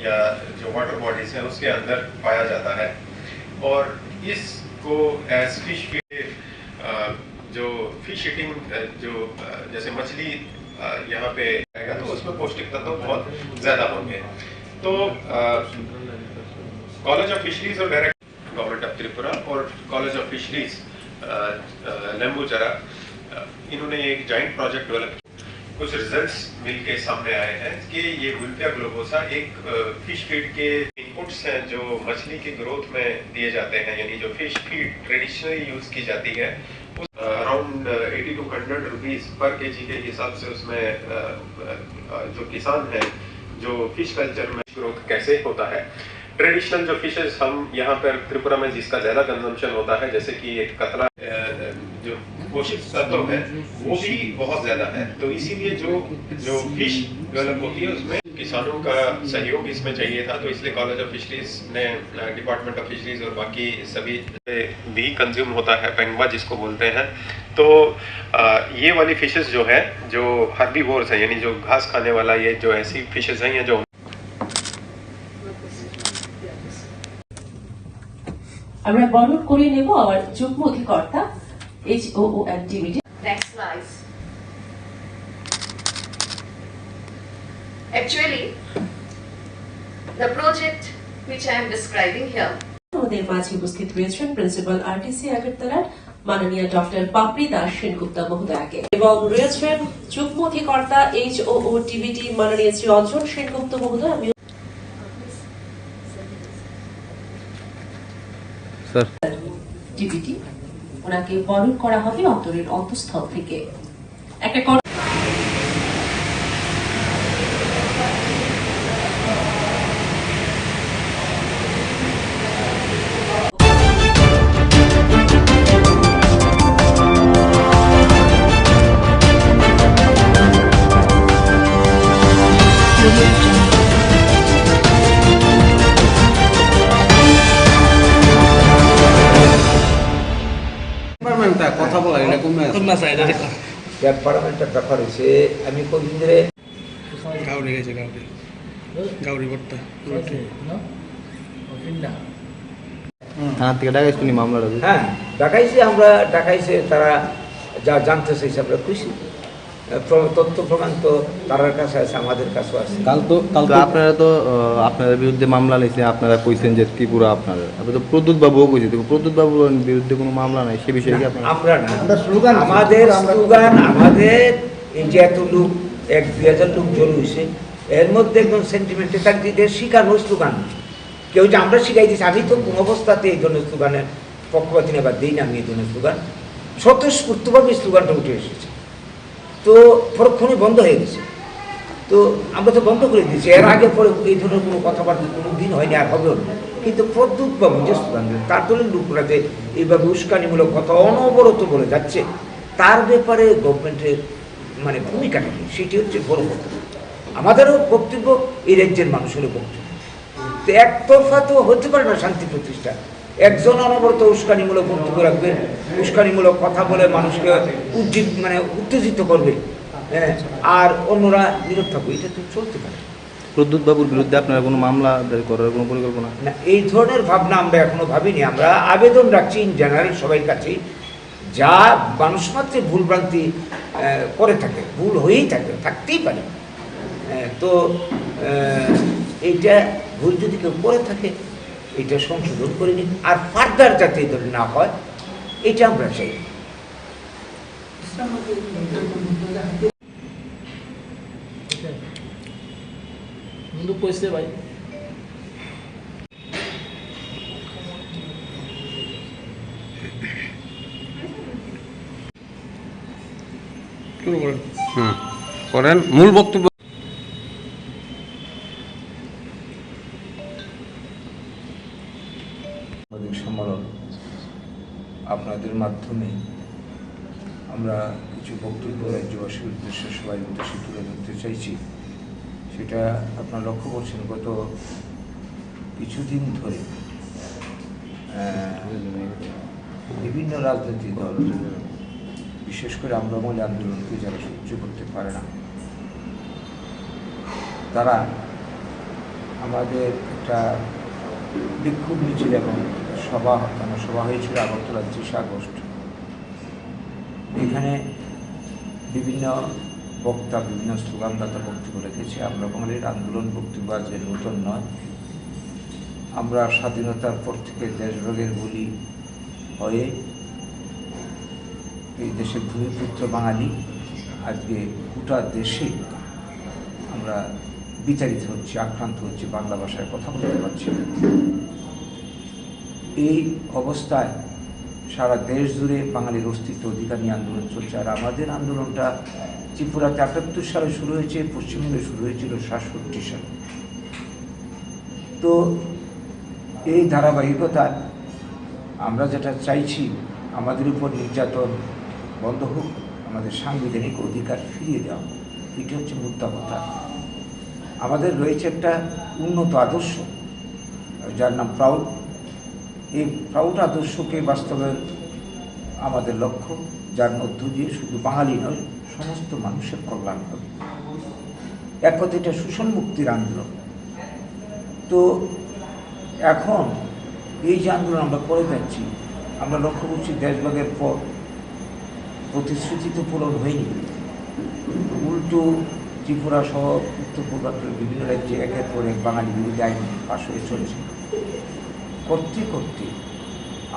या जो वाटर बॉडीज हैं उसके अंदर पाया जाता है और इसको एज फिश फीड जो फिश ईटिंग जो जैसे मछली यहाँ पे आएगा तो उसमें पौष्टिक तत्व बहुत ज्यादा होंगे। तो कॉलेज ऑफ फिशरीज और डायरेक्ट गवर्नमेंट ऑफ त्रिपुरा और कॉलेज ऑफ फिशरीज लेम्बुचरा इन्होंने एक जॉइंट प्रोजेक्ट डेवलप किया। कुछ रिजल्ट्स मिलके सामने आए हैं कि ये वुल्फिया ग्लोबोसा एक फिश फीड के इनपुट्स हैं जो मछली की ग्रोथ में दिए जाते हैं, यानी जो फिश फीड ट्रेडिशनली यूज की जाती है around 80 to 100 rupees per KG के हिसाब से उसमें जो किसान है जो फिश कल्चर में ग्रोथ कैसे होता है। ट्रेडिशनल जो फिशेस हम यहाँ पर त्रिपुरा में जिसका ज्यादा कंजम्पशन होता है जैसे कि एक कतला जो पोषक तत्व है वो भी बहुत ज्यादा है, तो इसीलिए जो फिश डेवलप होती है उसमें किसानों का सहयोग इसमें चाहिए था। तो इसलिए कॉलेज ऑफ फिशरीज ने डिपार्टमेंट ऑफ फिशरीज और बाकी सभी भी कंज्यूम होता है पेंगवा जिसको बोलते हैं। तो ये वाली फिशेस जो है जो हर्बीवोर्स है यानी जो घास खाने वाला, ये जो ऐसी फिशेस हैं ये जो আমরা বরণ করে নেব আমার যুগ্ম অধিকর্তা HOONTBD। Next slide. Actually, the project which I am describing here. আমাদের মাঝে উপস্থিত রয়েছেন প্রিন্সিপাল RTC আগরতলার মাননীয় ডক্টর পাপড়ি দাস সেনগুপ্তা মহোদয়কে এবং রয়েছেন যুগ্ম অধিকর্তা HOOTBD মাননীয় শ্রী অঞ্জন সেনগুপ্ত মহোদয়। আমি টিবিটি ওনাকে বরণ করা হবে অন্তরের অন্তঃস্থল থেকে। একটা পার্লামেন্টের ব্যাপার হয়েছে আমি কদিন ধরে থানা থেকে ডাকাইছি মামলাটা? হ্যাঁ ডাকাইছে, আমরা ডাকাইছে, তারা যা জানতে চাইছে আমরা খুশি। তথ্য প্রমাণ তো তার কাছে আছে, আমাদের কাছেও আছে। আপনারা তো আপনাদের বিরুদ্ধে মামলা নিয়েছেন, আপনারা কইছেন যে ত্রিপুরা আপনারা, আপনি তো প্রদ্যুৎ বাবুও কইছে, প্রদ্যুৎ বাবুর বিরুদ্ধে কোনো মামলা নাই, সে বিষয়ে কি আপনারা? আমরা না, আমাদের স্লোগান, আমাদের এই যে এত লোক 1-2 হাজার লোক জড়ো হয়েছে, এর মধ্যে একদম সেন্টিমেন্টে থাকতে শিখানো স্লোগান কেউ যে আমরা শিখাই দিচ্ছি। আমি তো কোনো অবস্থাতে এই ধরনের স্লোগানের পক্ষপাতি নেবার দিই না। আমি এই ধরনের স্লোগান স্বতঃস্ফূর্তভাবে স্লোগানটা উঠে এসেছে, তো পরক্ষণে বন্ধ হয়ে গেছে। তো আমরা তো বন্ধ করে দিয়েছি। এর আগে পরে এই ধরনের কোনো কথাবার্তা কোনো দিন হয়নি, আর হবেও না। কিন্তু প্রদ্যুৎ বাবু যে স্লোগান দিলেন, তার দলের লোকরা যে এইভাবে উস্কানিমূলক কথা অনবরত বলে যাচ্ছে, তার ব্যাপারে গভর্নমেন্টের মানে ভূমিকাটা কি, সেটি হচ্ছে বড় কথা। আমাদেরও বক্তব্য, এই রাজ্যের মানুষেরও বক্তব্য। তো একতরফা তো হতে পারে না শান্তি প্রতিষ্ঠা। একজন অনবরত উস্কানিমূলক বক্তব্য রাখবে, উস্কানিমূলক কথা বলে মানুষকে উত্তেজিত করবে, হ্যাঁ, আর অন্যরা নীরব থাকবে, এটা তো চলতে পারে। প্রদ্যুৎ বাবুর বিরুদ্ধে আপনারা কোনো মামলা করার কোনো পরিকল্পনা? না, এই ধরনের ভাবনা আমরা এখনো ভাবিনি। আমরা আবেদন রাখছি ইন জেনারেল সবাই কাছে, যা মানুষ মাত্রে ভুলভ্রান্তি করে থাকে, ভুল হয়েই থাকে, থাকতেই পারে, তো এইটা ভুল যদি কেউ করে থাকে এটা সংশোধন করে নিন, আর ফার্দার যাতে এটা না হয় এটা আমরা চাই। ভাই করেন মূল বক্তব্য। সম্মেলন আপনাদের মাধ্যমে আমরা কিছু বক্তব্য রাজ্যবাসীর উদ্দেশ্যে সবাই উদ্দেশ্যে তুলে ধরতে চাইছি। সেটা আপনারা লক্ষ্য করছেন, গত কিছুদিন ধরে বিভিন্ন রাজনৈতিক দল, বিশেষ করে আমলামহলী আন্দোলনকে যারা সহ্য করতে পারে না, তারা আমাদের একটা বিক্ষোভ মিছিল এবং সভা হয়েছিল আগরতলা 30 আগস্ট। এখানে বিভিন্ন বক্তা বিভিন্ন স্লোগানদাতা বক্তব্য রেখেছে। আমরা বাঙালির আন্দোলন বক্তব্য যে নতুন নয়, আমরা স্বাধীনতার পর থেকে দেশভাগের বলি হয়ে এই দেশের ভূমিপুত্র বাঙালি আজকে গোটা দেশে আমরা বিতাড়িত হচ্ছে, আক্রান্ত হচ্ছে, বাংলা ভাষায় কথা বলতে পারছি না। এই অবস্থায় সারা দেশ জুড়ে বাঙালির অস্তিত্ব অধিকার নিয়ে আন্দোলন চলছে। আর আমাদের আন্দোলনটা ত্রিপুরাতে 78 সালে শুরু হয়েছে, পশ্চিমবঙ্গে শুরু হয়েছিল 67 সালে। তো এই ধারাবাহিকতায় আমরা যেটা চাইছি, আমাদের উপর নির্যাতন বন্ধ হোক, আমাদের সাংবিধানিক অধিকার ফিরিয়ে দেওয়া হোক, এটি হচ্ছে মুদ্রা কথা। আমাদের রয়েছে একটা উন্নত আদর্শ যার নাম প্রাউড। এই প্রাউড আদর্শকে বাস্তবায়ন আমাদের লক্ষ্য, যার মধ্য দিয়ে শুধু বাঙালি নয় সমস্ত মানুষের কল্যাণ হবে। এক কথা এটা শোষণ মুক্তির আন্দোলন। তো এখন এই যে আন্দোলন আমরা করে যাচ্ছি, আমরা লক্ষ্য করছি দেশভাগের পর প্রতিশ্রুতি তো পূরণ হয়নি, উল্টো ত্রিপুরা সহ উত্তর পূর্বাঞ্চলের বিভিন্ন রাজ্যে একের পর এক বাঙালি বিরোধী আইন পাশ হয়ে চলছে। করতে করতে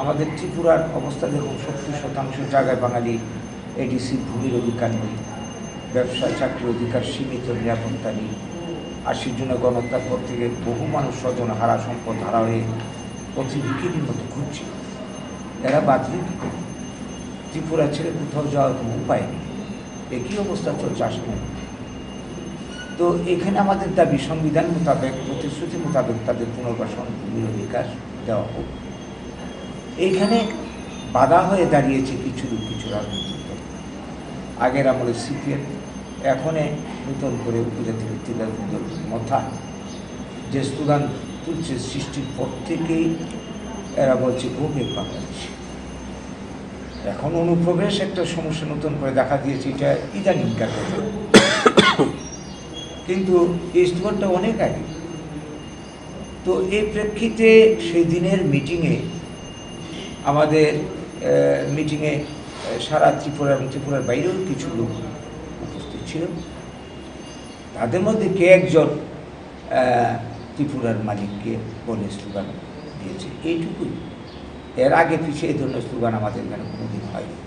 আমাদের ত্রিপুরার অবস্থা দেখুন, 70% জায়গায় বাঙালি এডিসির ভূমির অধিকার নেই, ব্যবসা চাকরির অধিকার সীমিত, নিরাপত্তা নেই। 80 জনের গণহত্যার পর থেকে বহু মানুষ স্বজন হারা, সম্পদ হারা হয়ে পথে বিক্রির মতো ঘুরছে। এরা বাঁচবে কী করে? ত্রিপুরা ছেড়ে কোথাও যাওয়ার কোনো উপায় নেই, একই অবস্থা চলছে আসলে। তো এখানে আমাদের দাবি সংবিধান মোতাবেক, প্রতিশ্রুতি মোতাবেক তাদের পুনর্বাসন ভূমির অধিকার দেওয়া হোক। এইখানে বাধা হয়ে দাঁড়িয়েছে কিছু রাজনৈতিক দল। আগের আমলে সিপিএম, এখন নতুন করে উপজাতি ভিত্তিক মথা যে স্লোগান তুলছে সৃষ্টির পর থেকেই এরা বলছে ভূমি বাংলাদেশ। এখন অনুপ্রবেশ একটা সমস্যা নতুন করে দেখা দিয়েছে, এটা ইদানিংকার কথা, কিন্তু এই স্টুডেন্টটা অনেক আগে। তো এই প্রেক্ষিতে সেই দিনের মিটিংয়ে আমাদের মিটিংয়ে সারা ত্রিপুরা এবং ত্রিপুরার বাইরেও কিছু লোক উপস্থিত ছিল। তাদের মধ্যে কে একজন ত্রিপুরার মালিককে বলে স্লোগান দিয়েছে, এইটুকুই। এর আগে পিছিয়ে এই ধরনের স্লোগান আমাদের এখানে কোনোদিন হয়নি।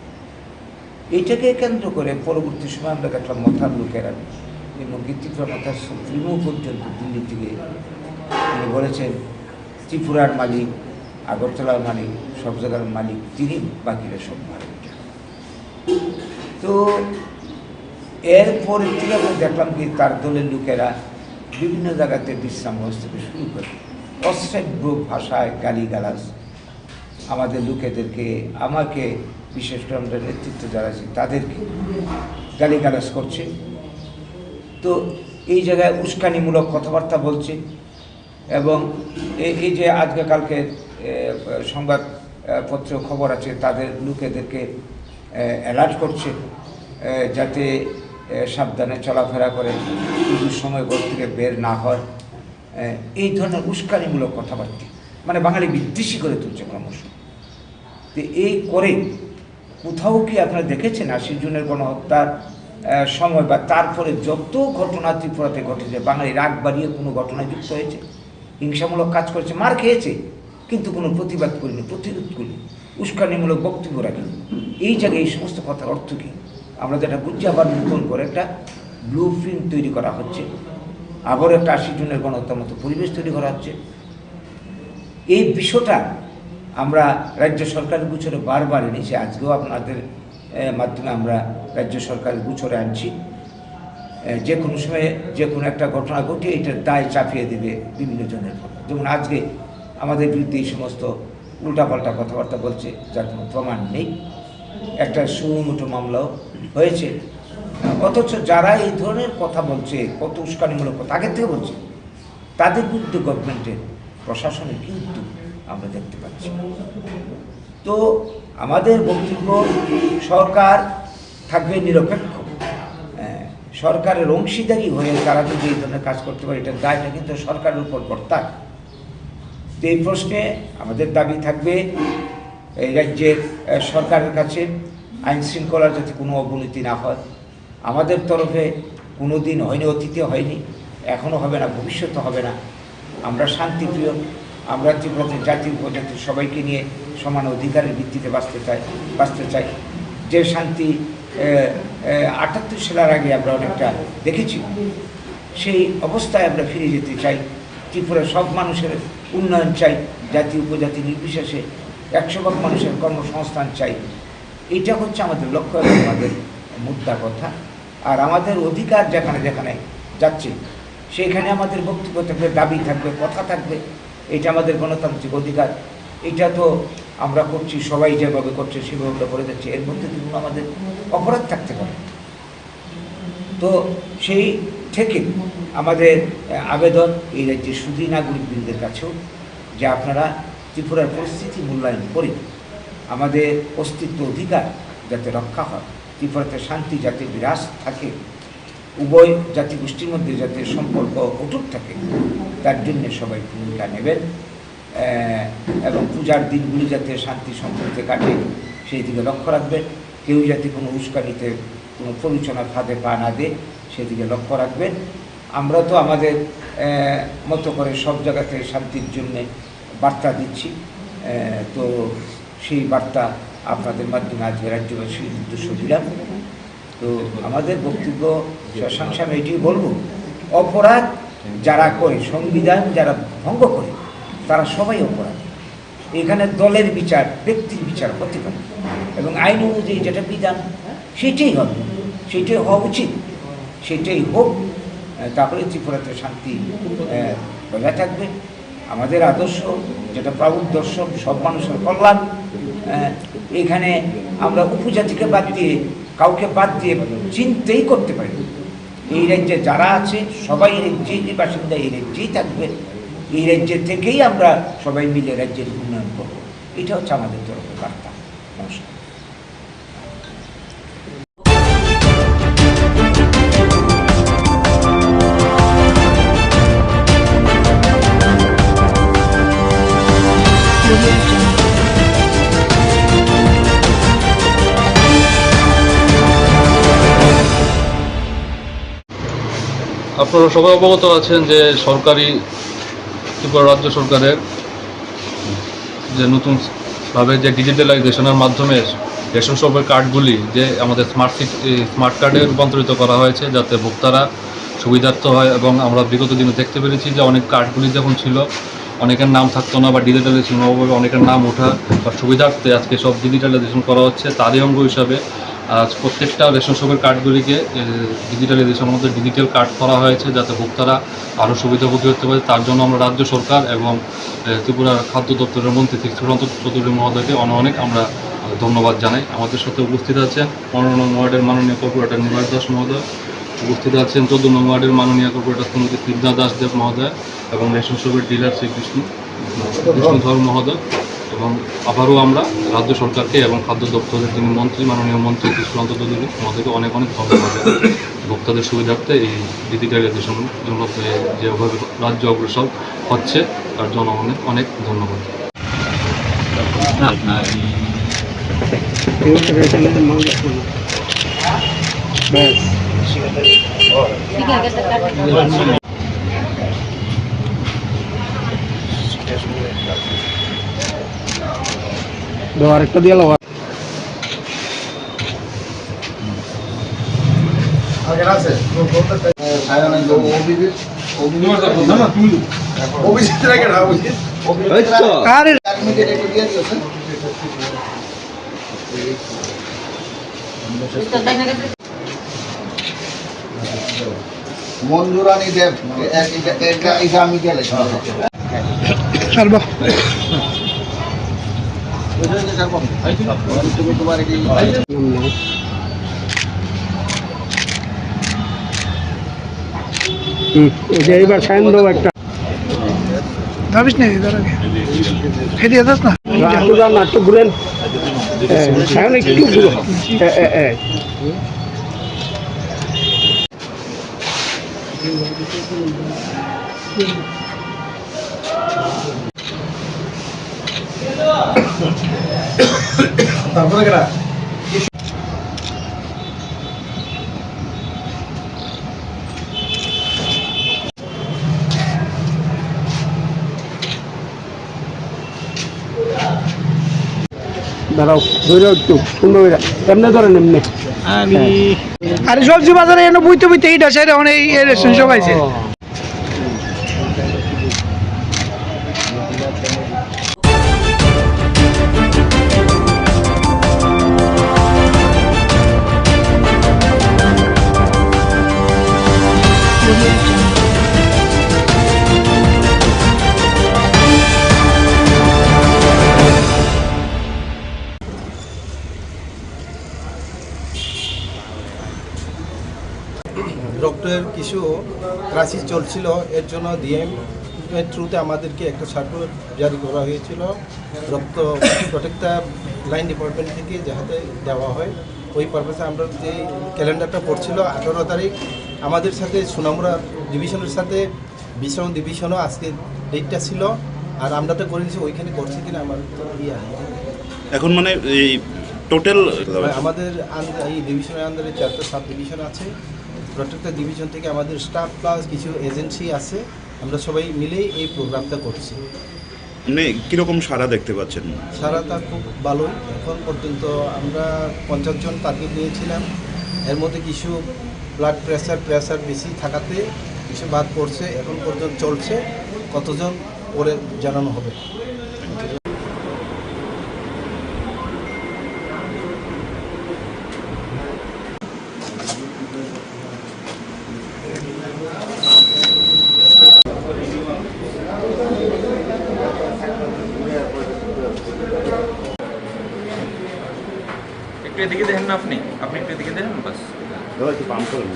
এইটাকে কেন্দ্র করে পরবর্তী সময় আমরা দেখলাম মথার লোকেরা, এমনকি ত্রিপুরা মথার সুপ্রিমো পর্যন্ত দিল্লি থেকে তিনি বলেছেন ত্রিপুরার মালিক, আগরতলার মালিক, সব জায়গার মালিক তিনি, বাকিরা সব মালিক। তো এরপরে থেকে আমরা দেখলাম কি তার দলের লোকেরা বিভিন্ন জায়গাতে বিশ্রাম হাউস থেকে শুরু করে অশ্রাব্য ভাষায় গালিগালাজ আমাদের লোকেদেরকে, আমাকে বিশেষ করে আমরা নেতৃত্ব যারা আছি তাদেরকে গালিগালাজ করছে। তো এই জায়গায় উস্কানিমূলক কথাবার্তা বলছে এবং এই যে আজকে কালকে সংবাদপত্র খবর আছে, তাদের লোকেদেরকে অ্যালার্ট করছে যাতে সাবধানে চলাফেরা করে, কিছু সময় ঘর থেকে বের না হয়। এই ধরনের উস্কানিমূলক কথাবার্তা মানে বাঙালি বিদ্বেষী করে তুলছে ক্রমশ। তো এই করে কোথাও কি আপনারা দেখেছেন ৮০ জনের গণহত্যার সময় বা তারপরে যত ঘটনা ত্রিপুরাতে ঘটেছে, বাঙালি রাগ বাড়িয়ে কোনো ঘটনায় যুক্ত হয়েছে, হিংসামূলক কাজ করেছে, মার খেয়েছে, কিন্তু কোনো প্রতিবাদ করিনি, প্রতিরোধ করিনি, উস্কানিমূলক বক্তব্য রাখিনি। এই জায়গায় এই সমস্ত কথার অর্থ কী? আমরা যেটা বুঝছি, আবার নতুন করে একটা ব্লু প্রিন্ট তৈরি করা হচ্ছে, আবার একটা ৮০ জনের গণহত্যার মতো পরিবেশ তৈরি করা হচ্ছে। এই বিষয়টা আমরা রাজ্য সরকারের গুছরে বারবার এনেছি, আজকেও আপনাদের মাধ্যমে আমরা রাজ্য সরকারের গুছরে আনছি। যে কোনো সময়ে যে কোনো একটা ঘটনা ঘটিয়ে এটার দায় চাপিয়ে দেবে বিভিন্ন জনের। যেমন আজকে আমাদের বিরুদ্ধে এই সমস্ত উল্টাপাল্টা কথাবার্তা বলছে, যার কোনো প্রমাণ নেই, একটা সুমোটো মামলাও হয়েছে। অথচ যারা এই ধরনের কথা বলছে, কত উস্কানিমূলক কথা আগের থেকে বলছে, তাদের বিরুদ্ধে গভর্নমেন্টের প্রশাসনের কী উদ্যোগ আমরা দেখতে পাচ্ছি। তো আমাদের বক্তব্য, সরকার থাকবে নিরপেক্ষ, সরকারের অংশীদারি হয়ে তারা যদি এই ধরনের কাজ করতে পারে, এটার দায়টা কিন্তু সরকারের উপর বর্তায়। তো এই প্রশ্নে আমাদের দাবি থাকবে এই রাজ্যের সরকারের কাছে আইন শৃঙ্খলার যাতে কোনো অবনতি না হয়। আমাদের তরফে কোনো দিন হয়নি, অতীতে হয়নি, এখনও হবে না, ভবিষ্যতে হবে না। আমরা শান্তিপ্রিয়, আমরা ত্রিপুরাতে জাতি উপজাতি সবাইকে নিয়ে সমান অধিকারের ভিত্তিতে বাঁচতে চাই। যে শান্তি ৭৮ সালের আগে আমরা অনেকটা দেখেছি, সেই অবস্থায় আমরা ফিরে যেতে চাই। ত্রিপুরার সব মানুষের উন্নয়ন চাই, জাতি উপজাতি নির্বিশেষে ১০০ ভাগ মানুষের কর্মসংস্থান চাই। এটা হচ্ছে আমাদের লক্ষ্য এবং আমাদের মুদ্রা কথা। আর আমাদের অধিকার যেখানে যেখানে যাচ্ছে সেইখানে আমাদের বক্তব্য থাকবে, দাবি থাকবে, কথা থাকবে। এটা আমাদের গণতান্ত্রিক অধিকার। এটা তো আমরা করছি, সবাই যেভাবে করছে সেভাবে আমরা করে যাচ্ছি, এর মধ্যে কিন্তু আমাদের অপরাধ থাকতে পারে। তো সেই থেকে আমাদের আবেদন এই রাজ্যের সুধী নাগরিকবৃন্দের কাছেও যে আপনারা ত্রিপুরার পরিস্থিতি মূল্যায়ন করে আমাদের অস্তিত্ব অধিকার যাতে রক্ষা হয়, ত্রিপুরাতে শান্তি যাতে বিরাজ থাকে, উভয় জাতিগোষ্ঠীর মধ্যে যাতে সম্পর্ক অটুট থাকে, তার জন্য সবাই ভূমিকা নেবেন এবং পূজার দিনগুলি যাতে শান্তি সম্পর্কে কাটে সেই দিকে লক্ষ্য রাখবেন। কেউ যাতে কোনো উস্কানিতে কোনো প্ররোচনার ফাঁদে পা না দেয় সেদিকে লক্ষ্য রাখবেন। আমরা তো আমাদের মতো করে সব জায়গাতে শান্তির জন্যে বার্তা দিচ্ছি, তো সেই বার্তা আপনাদের মাধ্যমে আজকে রাজ্যবাসীর উদ্দেশ্য দিলাম। তো আমাদের বক্তব্য শশাংশ আমি এটি বলবো, অপরাধ যারা করে, সংবিধান যারা ভঙ্গ করে, তারা সবাই অপরাধ। এখানে দলের বিচার, ব্যক্তির বিচার হতে পারে এবং আইন অনুযায়ী যেটা বিধান সেটাই হবে, সেটাই হওয়া উচিত, সেটাই হোক। তারপরে ত্রিপুরাতে শান্তি বজায় থাকবে। আমাদের আদর্শ যেটা প্রাবুদ দর্শন, সব মানুষের কল্যাণ। এখানে আমরা উপজাতিকে বাদ দিয়ে, কাউকে বাদ দিয়ে চিন্তাই করতে পারি। এই রাজ্যে যারা আছে সবাই এই রাজ্যেই বাসিন্দা, এই রাজ্যেই থাকবে, এই রাজ্যের থেকেই আমরা সবাই মিলে রাজ্যের উন্নয়ন করব। এটা হচ্ছে আমাদের তরফে বার্তা। নমস্কার। আপনারা সবাই অবগত আছেন যে সরকারি ত্রিপুরা রাজ্য সরকারের যে নতুনভাবে যে ডিজিটালাইজেশনের মাধ্যমে রেশন শপের কার্ডগুলি যে আমাদের স্মার্ট কার্ডে রূপান্তরিত করা হয়েছে, যাতে ভোক্তারা সুবিধার্থ হয়। এবং আমরা বিগত দিনে দেখতে পেরেছি যে অনেক কার্ডগুলি যখন ছিল অনেকের নাম থাকতো না বা ডিজিটালাইজেশন অভাবে অনেকের নাম ওঠা বা সুবিধার্থে আজকে সব ডিজিটালাইজেশন করা হচ্ছে। তারই অঙ্গ হিসাবে আজ প্রত্যেকটা রেশন শপের কার্ডগুলিকে ডিজিটালাইজেশনের মধ্যে ডিজিটাল কার্ড করা হয়েছে, যাতে ভোক্তারা আরও সুবিধাভোগী হতে পারে। তার জন্য আমরা রাজ্য সরকার এবং ত্রিপুরার খাদ্য দপ্তরের মন্ত্রী সুশান্ত চৌধুরী মহোদয়কে অনেক আমরা ধন্যবাদ জানাই। আমাদের সাথে উপস্থিত আছেন 15 নং ওয়ার্ডের মাননীয় কর্পোরেটর নিবাস দাস মহোদয়, উপস্থিত আছেন 14 নং ওয়ার্ডের মাননীয় কর্পোরেটর শ্রীমতী সিদ্ধা দাসদেব মহোদয় এবং রেশন শপের ডিলার শ্রী বিষ্ণুধর মহোদয়। এবং আবারও আমরা রাজ্য সরকারকে এবং খাদ্য দপ্তরের যিনি মন্ত্রী মাননীয় মন্ত্রী সুশান্ত চৌধুরী মহোদয়কে অনেক ধন্যবাদ জানাই। ভোক্তাদের সুবিধার্থে এই ডিজিটালাইজেশন জন্য যেভাবে রাজ্য অগ্রসর হচ্ছে তার জন্য অনেক ধন্যবাদ। আরেকটা দিয়ে লো মঞ্জুরানী দেব এটা আমি গেলে এইবার সাইন দেবো একটা ভাবিস না খেতে যাস না একটু ঘুরেন সায়ন একটু ঘুরো তারপরে কেনা দাঁড়াও ধরে একটু সুন্দর এমনি ধরেন এমনি আরে সবজি বাজারে এনে বুঝতে বুঝতে এইটা সেরে অনেক রেস্টুরেন্ট সব আছে। রক্তের কিছু ক্রাইসিস চলছিল, এর জন্য ডিএম এর থ্রুতে আমাদেরকে একটা সার্কুলার জারি করা হয়েছিল রক্ত প্রত্যেকটা লাইন ডিপার্টমেন্ট থেকে যাহাতে দেওয়া হয়। ওই পারপাসে আমরা যে ক্যালেন্ডারটা পড়ছিল 18 তারিখ আমাদের সাথে সুনামুরা ডিভিশনের সাথে বিশন ডিভিশনও আজকে ডেটটা ছিল, আর আমরা তো করেছি ওইখানে করছি কিনা আমার এখন মানে এই টোটাল আমাদের এই ডিভিশনের আন্ডারে 4টা সাব ডিভিশন আছে। প্রত্যেকটা ডিভিশন থেকে আমাদের স্টাফ প্লাস কিছু এজেন্সি আছে, আমরা সবাই মিলেই এই প্রোগ্রামটা করছি। মানে কীরকম সাড়া দেখতে পাচ্ছেন? সারাটা খুব ভালোই। এখন পর্যন্ত আমরা 50 জন টার্গেট নিয়েছিলাম, এর মধ্যে কিছু ব্লাড প্রেসার বেশি থাকাতে কিছু বাদ পড়ছে। এখন পর্যন্ত চলছে, কতজন পরে জানানো হবে। একটু এদিকে দেখেন না আপনি একটু এদিকে দেখেন বাস একটু পাম্প করুন।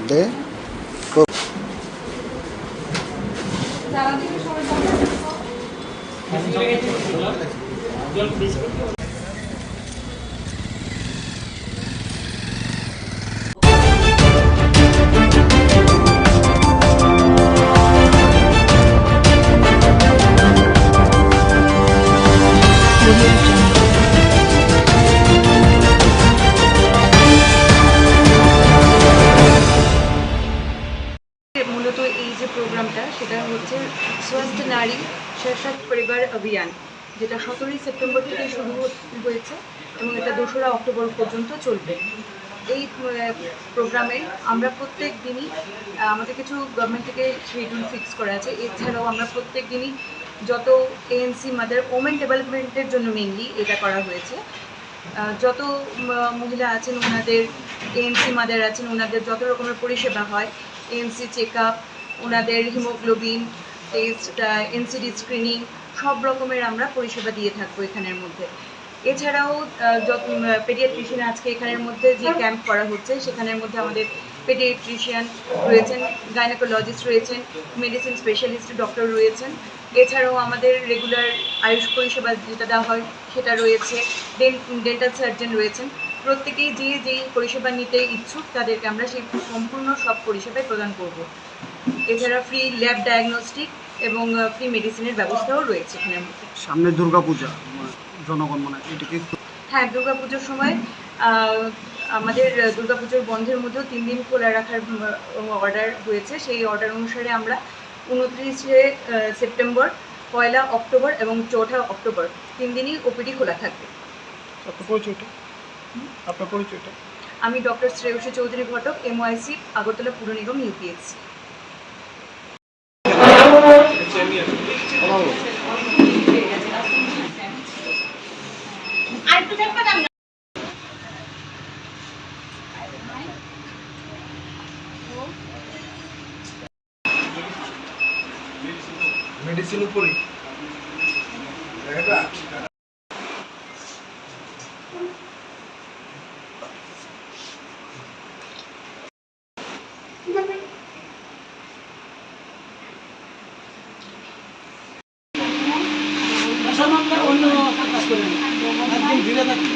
দে সেটা হচ্ছে স্বাস্থ্য নারী শাশ্বত পরিবার অভিযান, যেটা 17 সেপ্টেম্বর থেকে শুরু হয়েছে এবং এটা 2রা অক্টোবর পর্যন্ত চলবে। এই প্রোগ্রামে আমরা প্রত্যেক দিনই আমাদের কিছু গভর্নমেন্ট থেকে শিডিউল ফিক্স করা আছে। এছাড়াও আমরা প্রত্যেক দিনই যত এএনসি মাদার ওমেন ডেভেলপমেন্টের জন্য মেইনলি এটা করা হয়েছে, যত মহিলা আছেন ওনাদের, এএনসি মাদার আছেন ওনাদের যত রকমের পরিষেবা হয়, এএনসি চেক আপ, ওনাদের হিমোগ্লোবিন টেস্ট, এনসিডি স্ক্রিনিং, সব রকমের আমরা পরিষেবা দিয়ে থাকবো এখানের মধ্যে। এছাড়াও পেডিয়াট্রিশিয়ান আজকে এখানের মধ্যে যে ক্যাম্প করা হচ্ছে সেখানের মধ্যে আমাদের পেডিয়াট্রিশিয়ান রয়েছেন, গাইনোকোলজিস্ট রয়েছেন, মেডিসিন স্পেশালিস্ট ডক্টর রয়েছেন। এছাড়াও আমাদের রেগুলার আয়ুষ পরিষেবা যেটা দেওয়া হয় সেটা রয়েছে, ডেন্টাল সার্জন রয়েছেন। প্রত্যেকেই যেই পরিষেবা নিতে ইচ্ছুক তাদেরকে আমরা সেই সম্পূর্ণ সব পরিষেবাই প্রদান করব। এছাড়া ফ্রি ল্যাব ডায়াগনস্টিক এবং ফ্রি মেডিসিনের ব্যবস্থাও রয়েছে এখানের মধ্যে। সামনে দুর্গাপূজা, জনগণ মানে এটাকে হ্যাঁ, দুর্গাপুজোর সময় আমাদের দুর্গাপুজোর বন্ধের মধ্যেও 3 দিন খোলা রাখার অর্ডার হয়েছে। সেই অর্ডার অনুসারে আমরা 29 সেপ্টেম্বর, 1 অক্টোবর এবং 4 অক্টোবর 3 দিনই ওপিডি খোলা থাকবে। আপনার পরিচয়টা? আমি ডক্টর শ্রেয়সী চৌধুরী ঘটক, MYC আগরতলা পুর নিগম UPSC। মেডিসিন উপরে অন্য কাজ করেন, একদম ধীরে থাকি।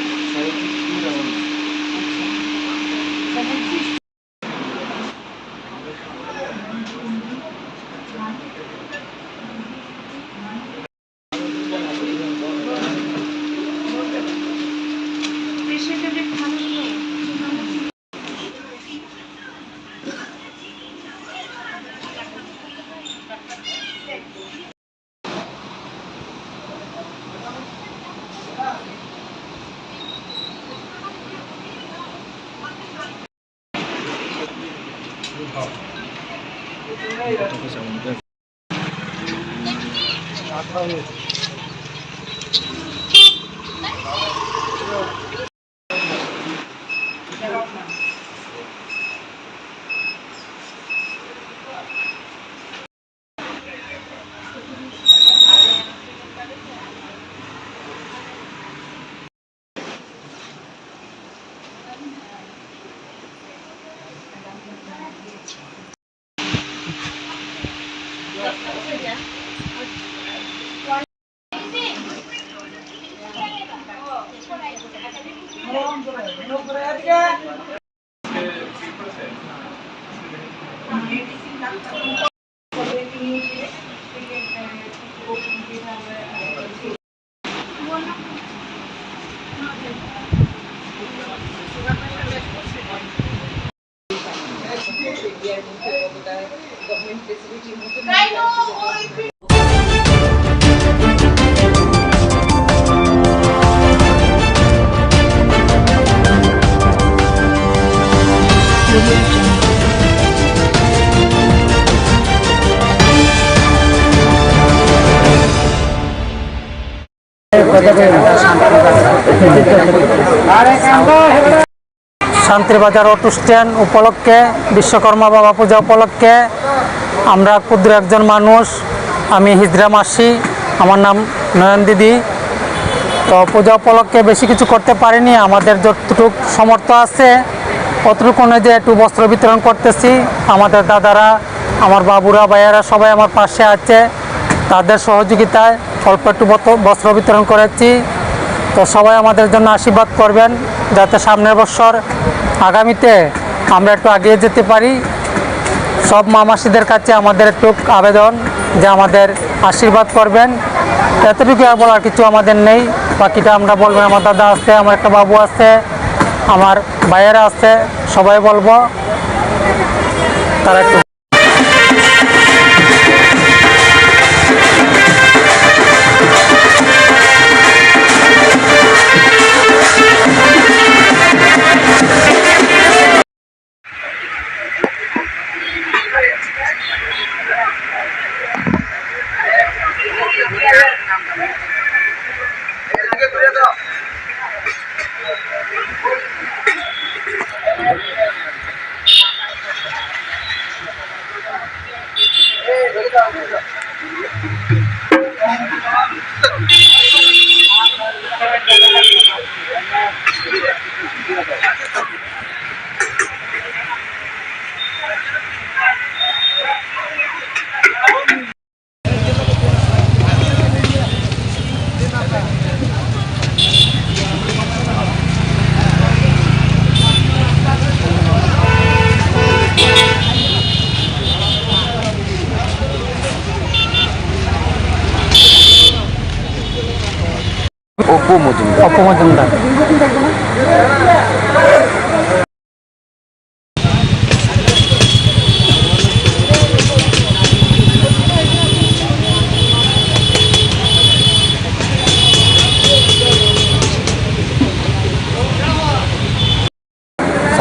শান্তিবাজার অটো স্ট্যান্ড উপলক্ষে, বিশ্বকর্মা বাবা পূজা উপলক্ষে আমরা ক্ষুদ্র একজন মানুষ, আমি হিজরা মাসি, আমার নাম নয়ন দিদি। তো পূজা উপলক্ষে বেশি কিছু করতে পারিনি, আমাদের যতটুকু সামর্থ্য আছে অতটুকু অনুযায়ী একটু বস্ত্র বিতরণ করতেছি। আমাদের দাদারা, আমার বাবুরা, ভাইয়ারা সবাই আমার পাশে আছে, তাদের সহযোগিতায় অল্প একটু বস্ত্র বিতরণ করেছি। তো সবাই আমাদের জন্য আশীর্বাদ করবেন যাতে সামনের বছর আগামীতে আমরা একটু এগিয়ে যেতে পারি। সব মামাসিদের কাছে আমাদের একটু আবেদন যে আমাদের আশীর্বাদ করবেন। এতটুকু আর বলার কিছু আমাদের নেই, বাকিটা আমরা বলবেন। আমার দাদা আছে, আমার একটা বাবু আছে, আমার ভাইয়েরা আছে, সবাই বলবো তারা একটু অপু মজুমদার। অপু মজুমদার।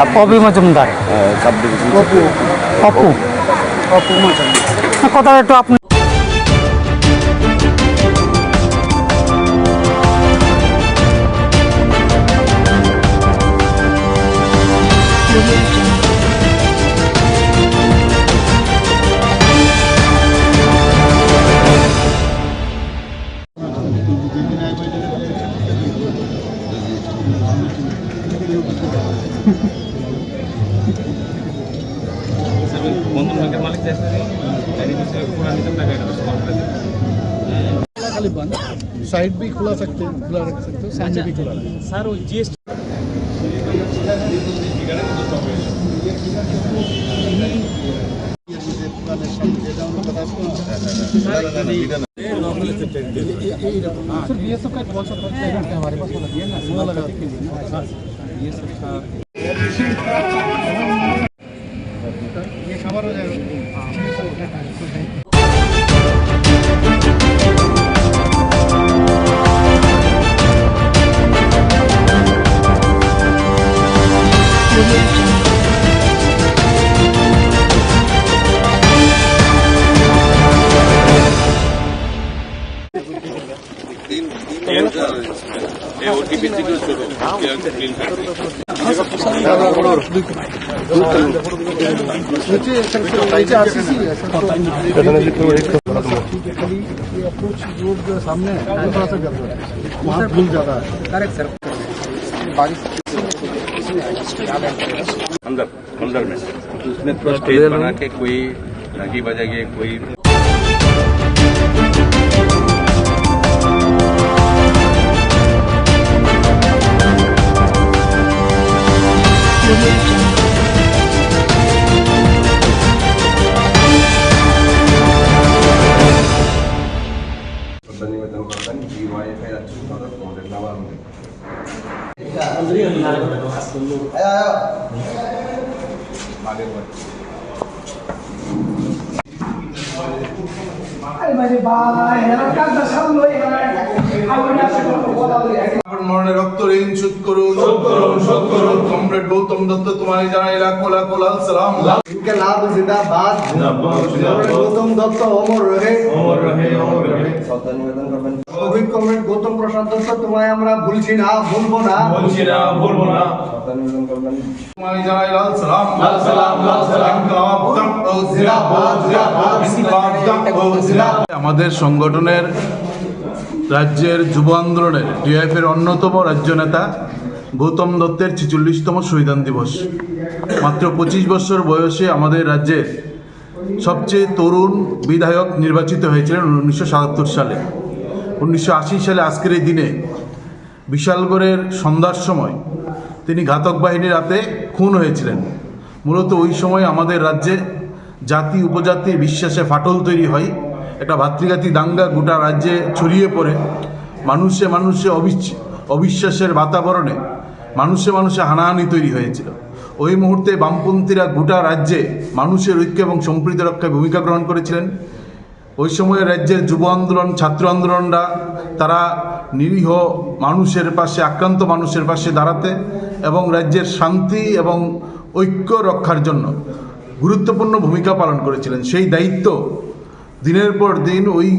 অপু মজুমদার। অপু কথা একটু আপনি खाली बंद, साइड भी खुला सकते हो, खुला रख सकते हो, सामने भी खुला सर। वो जीएसटी हमारे पास ये खबर हो जाएगा। सामने थोड़ा सा गड़बड़ है, वहाँ भूल ज्यादा है। Correct sir. अंदर में उसमें थोड़ा स्टेज बना के कोई रागी बजाएंगे कोई निवेदन करतां की वाईफाई अच्छी মরণে রক্ত ঋণ শোধ করুন, কমরেড গৌতম দত্ত তোমায় জানাই লাখো লাখো লাল সালাম। इनके लाभ जिंदाबाद। गौतम दत्त अमर रहे। শ্রদ্ধা নিবেদন করবেন। অভিজ্ঞ কমরেড গৌতম প্রসাদ দত্ত তোমায় আমরা ভুলছি না, ভুলবো না। শ্রদ্ধা নিবেদন করবেন। তোমায় জানাই লাল সালাম। ইনকলাব দত্ত জিন্দাবাদ, ইনকলাব দত্ত জিন্দাবাদ। আমাদের সংগঠনের রাজ্যের যুব আন্দোলনের ডিএফ এর অন্যতম রাজ্য নেতা গৌতম দত্তের 46তম শহীদান দিবস। মাত্র 25 বছর বয়সে আমাদের রাজ্যের সবচেয়ে তরুণ বিধায়ক নির্বাচিত হয়েছিলেন 1977 সালে। 1980 সালে আজকের এই দিনে বিশালগড়ের সন্ধ্যার সময় তিনি ঘাতক বাহিনীর হাতে খুন হয়েছিলেন। মূলত ওই সময় আমাদের রাজ্যে জাতি উপজাতির বিশ্বাসে ফাটল তৈরি হয়, একটা ভাতৃঘাতী দাঙ্গা গোটা রাজ্যে ছড়িয়ে পড়ে, মানুষে মানুষে অবিশ্বাসের বাতাবরণে মানুষে মানুষে হানাহানি তৈরি হয়েছিল। ওই মুহূর্তে বামপন্থীরা গোটা রাজ্যে মানুষের ঐক্য এবং সম্প্রীতি রক্ষায় ভূমিকা গ্রহণ করেছিলেন। ওই সময়ে রাজ্যের যুব আন্দোলন, ছাত্র আন্দোলনরা তারা নিরীহ মানুষের পাশে, আক্রান্ত মানুষের পাশে দাঁড়াতে এবং রাজ্যের শান্তি এবং ঐক্য রক্ষার জন্য গুরুত্বপূর্ণ ভূমিকা পালন করেছিলেন। সেই দায়িত্ব দিনের পর দিন ওই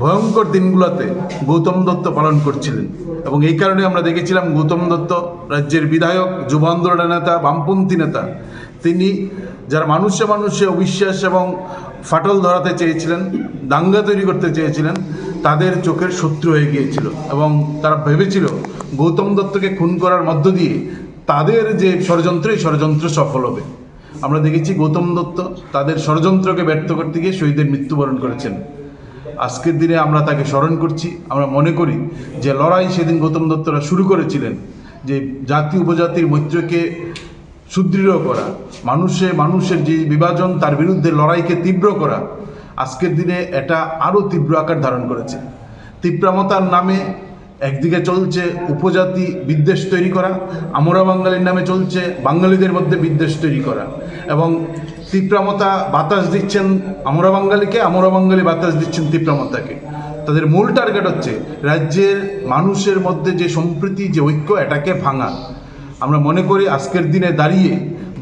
ভয়ঙ্কর দিনগুলোতে গৌতম দত্ত পালন করছিলেন এবং এই কারণে আমরা দেখেছিলাম গৌতম দত্ত রাজ্যের বিধায়ক, যুব আন্দোলনের নেতা, বামপন্থী নেতা, তিনি যারা মানুষে মানুষে অবিশ্বাস এবং ফাটল ধরাতে চেয়েছিলেন, দাঙ্গা তৈরি করতে চেয়েছিলেন, তাদের চোখের শত্রু হয়ে গিয়েছিল এবং তারা ভেবেছিল গৌতম দত্তকে খুন করার মধ্য দিয়ে তাদের যে ষড়যন্ত্র, এই ষড়যন্ত্র সফল হবে। আমরা দেখেছি গৌতম দত্ত তাদের ষড়যন্ত্রকে ব্যর্থ করতে গিয়ে শহীদের মৃত্যুবরণ করেছেন। আজকের দিনে আমরা তাকে স্মরণ করছি। আমরা মনে করি যে লড়াই সেদিন গৌতম দত্তরা শুরু করেছিলেন, যে জাতি উপজাতির মৈত্রকে সুদৃঢ় করা, মানুষের যে বিভাজন তার বিরুদ্ধে লড়াইকে তীব্র করা, আজকের দিনে এটা আরও তীব্র আকার ধারণ করেছে। তীব্রমতার নামে একদিকে চলছে উপজাতি বিদ্বেষ তৈরি করা, আমরা বাঙালির নামে চলছে বাঙালিদের মধ্যে বিদ্বেষ তৈরি করা, এবং তীব্রমতা বাতাস দিচ্ছেন আমরা বাঙালিকে, আমরা বাঙালি বাতাস দিচ্ছেন তীব্রমতাকে। তাদের মূল টার্গেট হচ্ছে রাজ্যের মানুষের মধ্যে যে সম্প্রীতি, যে ঐক্য, এটাকে ভাঙা। আমরা মনে করি আজকের দিনে দাঁড়িয়ে,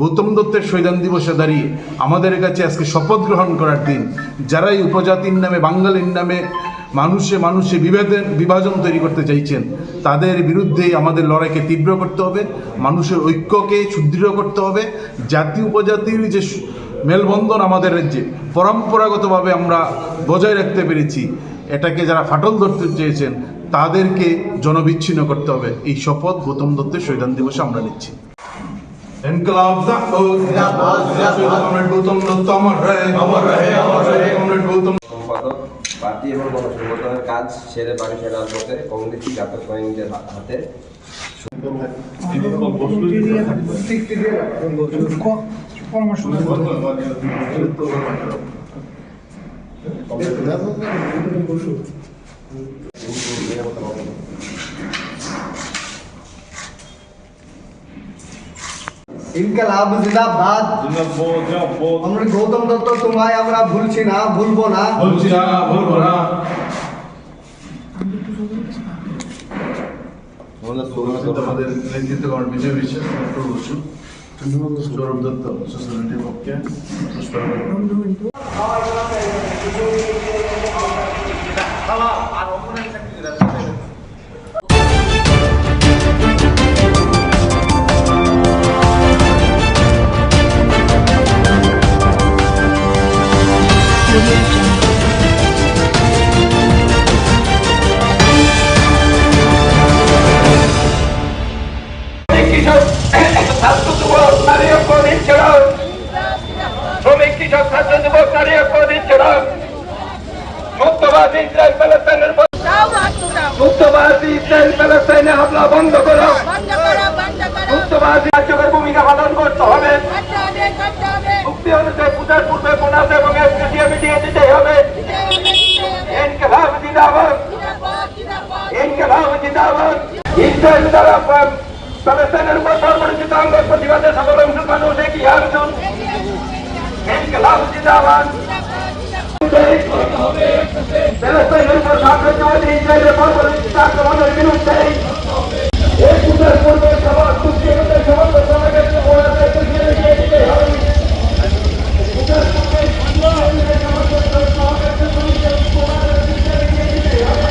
গৌতম দত্তের শহীদান দিবসে দাঁড়িয়ে আমাদের কাছে আজকে শপথ গ্রহণ করার দিন। যারাই উপজাতির নামে, বাঙালির নামে মানুষে বিভাজন তৈরি করতে চাইছেন, তাদের বিরুদ্ধে আমাদের লড়াইকে তীব্র করতে হবে, মানুষের ঐক্যকে সুদৃঢ় করতে হবে। জাতি উপজাতির যে মেলবন্ধন আমাদের রাজ্যে পরম্পরাগতভাবে আমরা বজায় রাখতে পেরেছি, এটাকে যারা ফাটল ধরতে চেয়েছেন তাদেরকে জনবিচ্ছিন্ন করতে হবে। এই শপথ গৌতম দত্তের শহীদান দিবসে আমরা নিচ্ছি। ইনকলাব জিন্দাবাদ, কমরেড গৌতম দত্ত অমর রহে, অমর রহে, অমর রহে, কমরেড গৌতম। সম্পাদক পার্টি এবং গণসংগঠনের কাজ সেরে বাড়ি ফেরার পথে কমিউনিটি জাতীয় সৈনিকদের হাতে ইনকলাব জিন্দাবাদ, আমরা গৌতম দত্ত তোমায় আমরা ভুলছি না, ভুলবো না, ভুলছি না, ভুলবো না। আমাদের নেতৃত্ব করেন বিজয় বিশ্বাস, ডক্টর বসু, সৌরভ দত্ত সোসাইটির পক্ষে শ্রমিক কৃষক ছাত্র যুবক নারী ঐক্য দিচ্ছিল, মুক্তবাদী ইসরায়েল প্যালেস্টাইনের মুক্তবাদী ইসরায়েল প্যালেস্টাইনে হামলা বন্ধ করো, মুক্তবাদী কার্যকর ভূমিকা পালন করতে হবে, মুক্তি অনুযায়ী পূজার পূর্বে বোনাস এবং এফডিসিএ মিটিয়ে দিতে হবে। ইনকলাব জিন্দাবাদ, ইনকলাব জিন্দাবাদ। ইসরায়েল দ্বারা প্যালেস্টাইনের উপর পরিচিত অঙ্গ প্রতিবাদে সকল অংশ মানুষ এগিয়ে আসুন। ইনকলাব জিন্দাবাদ। প্যালেস্টাইনের উপর সাম্রাজ্যবাদী ইসরায়েলের পরিচিত আক্রমণের বিরুদ্ধে এই পূজার পূর্বে সবার চুক্তির সমস্ত শ্রমিকদের এগিয়ে দিতে হবে। পূজার পূর্বে সমস্ত শ্রমিকদের এগিয়ে দিতে হবে।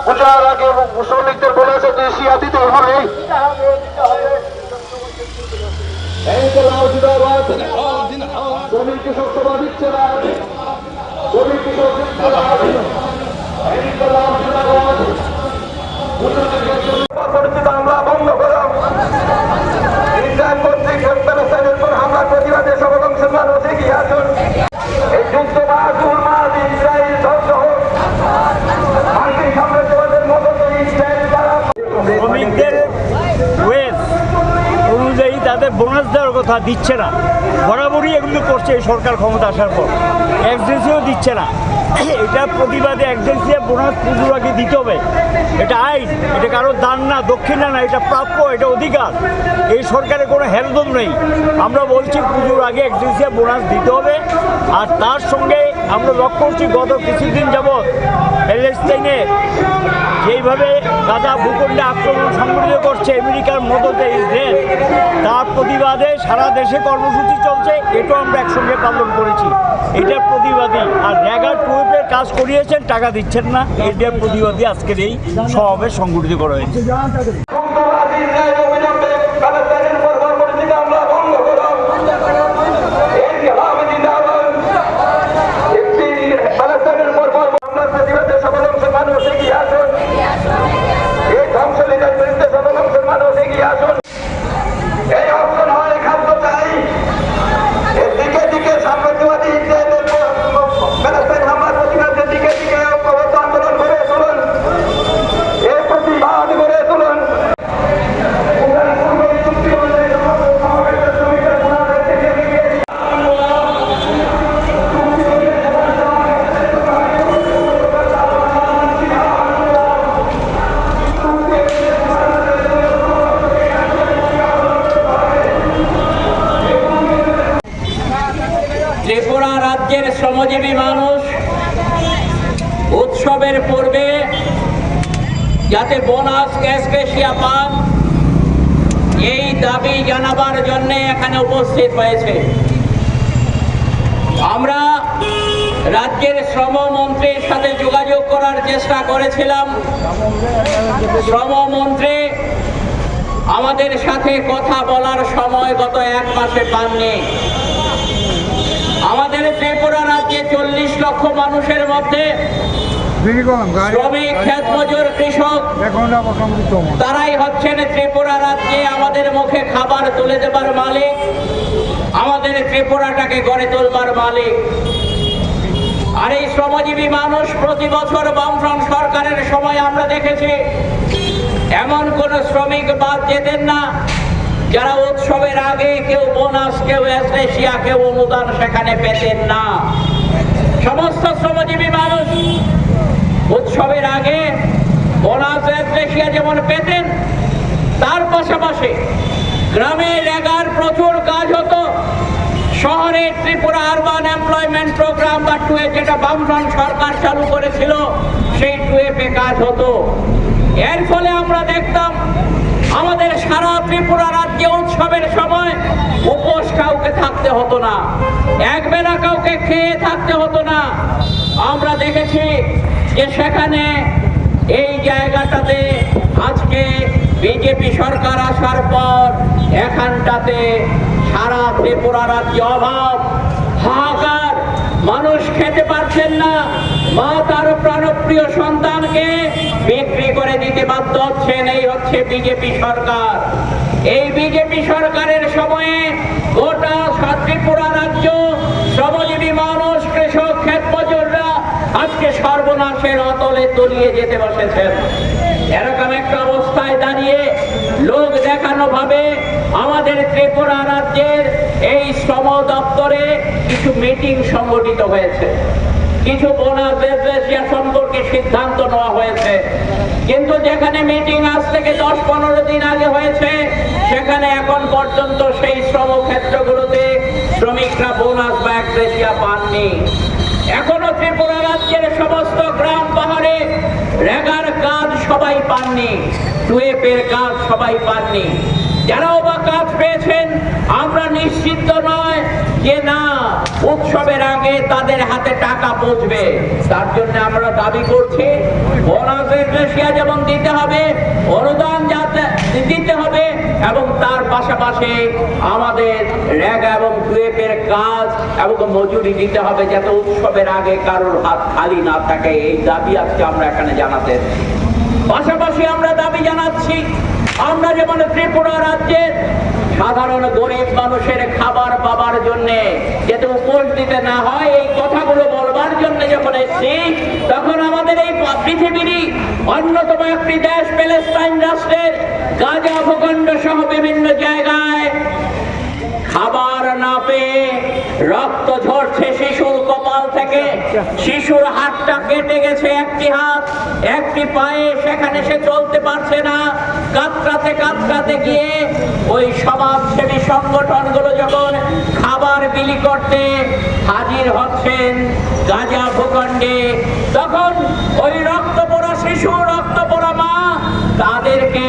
পূজার আগে শ্রমিকদের বলেছে দেশিয়া দিতে হবে। শ্রমিক কৃষক সভা দিচ্ছে না, শ্রমিক কৃষক হামলা বন্ধ করো। ইসরায়েল কর্তৃক প্যালেস্টাইনের উপর হামলার প্রতিবাদে সকল অংশের মানুষ এগিয়ে আসুন। এই যুদ্ধ ইসরায়েল ধ্বংস হোক। মার্কিন সাম্রাজ্যবাদের মতো ইসরায়েল দ্বারা শ্রমিকদের ওয়েজ অনুযায়ী তাদের বোনাস দেওয়ার কথা দিচ্ছে না, বরাবরই এগুলো করছে এই সরকার ক্ষমতা আসার পর। এক্সেন্সিও দিচ্ছে না, এটার প্রতিবাদে এক্সেন্সিয়া বোনাস পুজোর আগে দিতে হবে। এটা আইন, এটা কারোর দান না, দক্ষিণা না, এটা প্রাপ্য, এটা অধিকার। এই সরকারের কোনো হেলদোল নেই। আমরা বলছি পুজোর আগে এক্সেন্সিয়া বোনাস দিতে হবে। আর তার সঙ্গে আমরা লক্ষ্য করছি গত কিছুদিন যাবৎ প্যালেস্টাইনে যেইভাবে গাজা ভূখণ্ডে আক্রমণ সংঘটিত করছে আমেরিকার মদতে ইসরায়েল, তার প্রতিবাদে সারা দেশে কর্মসূচি চলছে। এটাও আমরা একসঙ্গে পালন করেছি। এটার প্রতিবাদী আর র্যাগার টুয়েপের কাজ করিয়েছেন, টাকা দিচ্ছেন না, এটার প্রতিবাদী আজকের এই সমাবেশ সংগঠিত করা হয়েছে। শ্রমজীবী মানুষ উৎসবের পূর্বে যাতে বোনাস ক্যাশ গ্রেশিয়া পান এই দাবি জানাবার জন্য এখানে উপস্থিত হয়েছে। আমরা রাজ্যের শ্রমমন্ত্রীর সাথে যোগাযোগ করার চেষ্টা করেছিলাম। শ্রমমন্ত্রী আমাদের সাথে কথা বলার সময় গত 1 মাসে পাননি। আমাদের ত্রিপুরা রাজ্যে 40 লক্ষ মানুষের মধ্যে শ্রমিক, ক্ষেতমজুর, কৃষক তারাই হচ্ছেন ত্রিপুরা রাজ্যে আমাদের মুখে খাবার তুলে দেবার মালিক, আমাদের ত্রিপুরাটাকে গড়ে তোলবার মালিক। আর এই শ্রমজীবী মানুষ প্রতি বছর বামফ্রন্ট সরকারের সময় আমরা দেখেছি এমন কোন শ্রমিক বাদ যেতেন না যারা উৎসবের আগে কেউ বোনাস, কেউ এসএসিয়া, কেউ অনুদান সেখানে পেতেন না। সমস্ত শ্রমজীবী মানুষ উৎসবের আগে বোনাস, এসএসিয়া যেমন পেতেন, তার পাশাপাশি গ্রামে রেগার প্রচুর কাজ হতো। শহরে ত্রিপুরা আরবান এমপ্লয়মেন্ট প্রোগ্রাম বা টুয়ে, যেটা বামফ্রন্ট সরকার চালু করেছিল, সেই টুয়েপে কাজ হতো। এর ফলে আমরা দেখতাম আমাদের সারা ত্রিপুরা রাজ্যে উৎসবের সময় উপোস কাউকে থাকতে হতো না, একবেলা কাউকে খেয়ে থাকতে হতো না। আমরা দেখেছি যে সেখানে এই জায়গাটাতে আজকে বিজেপি সরকার আসার পর এখানটাতে সারা ত্রিপুরা রাজ্যে অভাব, হাহাকার, মানুষ খেতে পারছেন না, মা তার প্রাণপ্রিয় সন্তানকে বিক্রি করে দিতে বাধ্য হচ্ছেন। এই হচ্ছে বিজেপি সরকার। এই বিজেপি সরকারের সময়ে গোটা ত্রিপুরা রাজ্য শ্রমজীবী মানুষ, কৃষক, ক্ষেতমজুররা আজকে সর্বনাশের অতলে তলিয়ে যেতে বসেছেন। এরকম একটা অবস্থায় দাঁড়িয়ে লোক দেখানো ভাবে আমাদের ত্রিপুরা রাজ্যের এই শ্রম দপ্তরে কিছু মিটিং সংগঠিত হয়েছে, কিছু বোনাস এসএসিয়া সম্পর্কে সিদ্ধান্ত নেওয়া হয়েছে। কিন্তু যেখানে মিটিং আজ থেকে 10-15 দিন আগে হয়েছে, সেখানে এখন পর্যন্ত সেই শ্রম ক্ষেত্রগুলোতে শ্রমিকরা বোনাস বা এসএসিয়া পাননি। এখনো ত্রিপুরা রাজ্যের সমস্ত গ্রাম পাহাড়ে রেগার কাজ সবাই পাননি, টুয়েপের কাজ সবাই পাননি। যারাও বা কাজ পেয়েছেন, আমরা নিশ্চিত নয় যে না উৎসবের আগে তাদের হাতে টাকা পৌঁছবে। তার জন্য আমরা দাবি করছি বোনাস এসএসিয়া যেমন দিতে হবে, অনুদান দিতে হবে, এবং তার পাশাপাশি আমাদের রেগা এবং টুয়েপের কাজ এবং মজুরি দিতে হবে, যাতে উৎসবের আগে কারোর হাত খালি না থাকে। এই দাবি আজকে আমরা এখানে জানাতে। পাশাপাশি আমরা দাবি জানাচ্ছি আমরা যেমন ত্রিপুরা রাজ্যের সাধারণ গরিব মানুষের খাবার পাবার জন্য যাতে উপোস দিতে না হয়, এই কথাগুলো বলবার জন্য যখন এসেছি, তখন আমাদের এই পৃথিবীরই অন্যতম একটি দেশ প্যালেস্টাইন রাষ্ট্রের গাজা ভূখণ্ড সহ বিভিন্ন জায়গায় খাবার না পেয়ে রক্ত ঝরছে শিশুর কপাল থেকে। শিশুর হাতটা কেটে গেছে, একটি হাত, একটি পায়ে, সেখানে সে চলতে পারছে না। কাতরাতে কাতরাতে গিয়ে ওই সমাজসেবী সংগঠনগুলো যখন খাবার বিলি করতে হাজির হচ্ছেন গাজা ভূখণ্ডে, তখন ওই রক্ত পোড়া শিশু, রক্ত পোড়া মা, তাদেরকে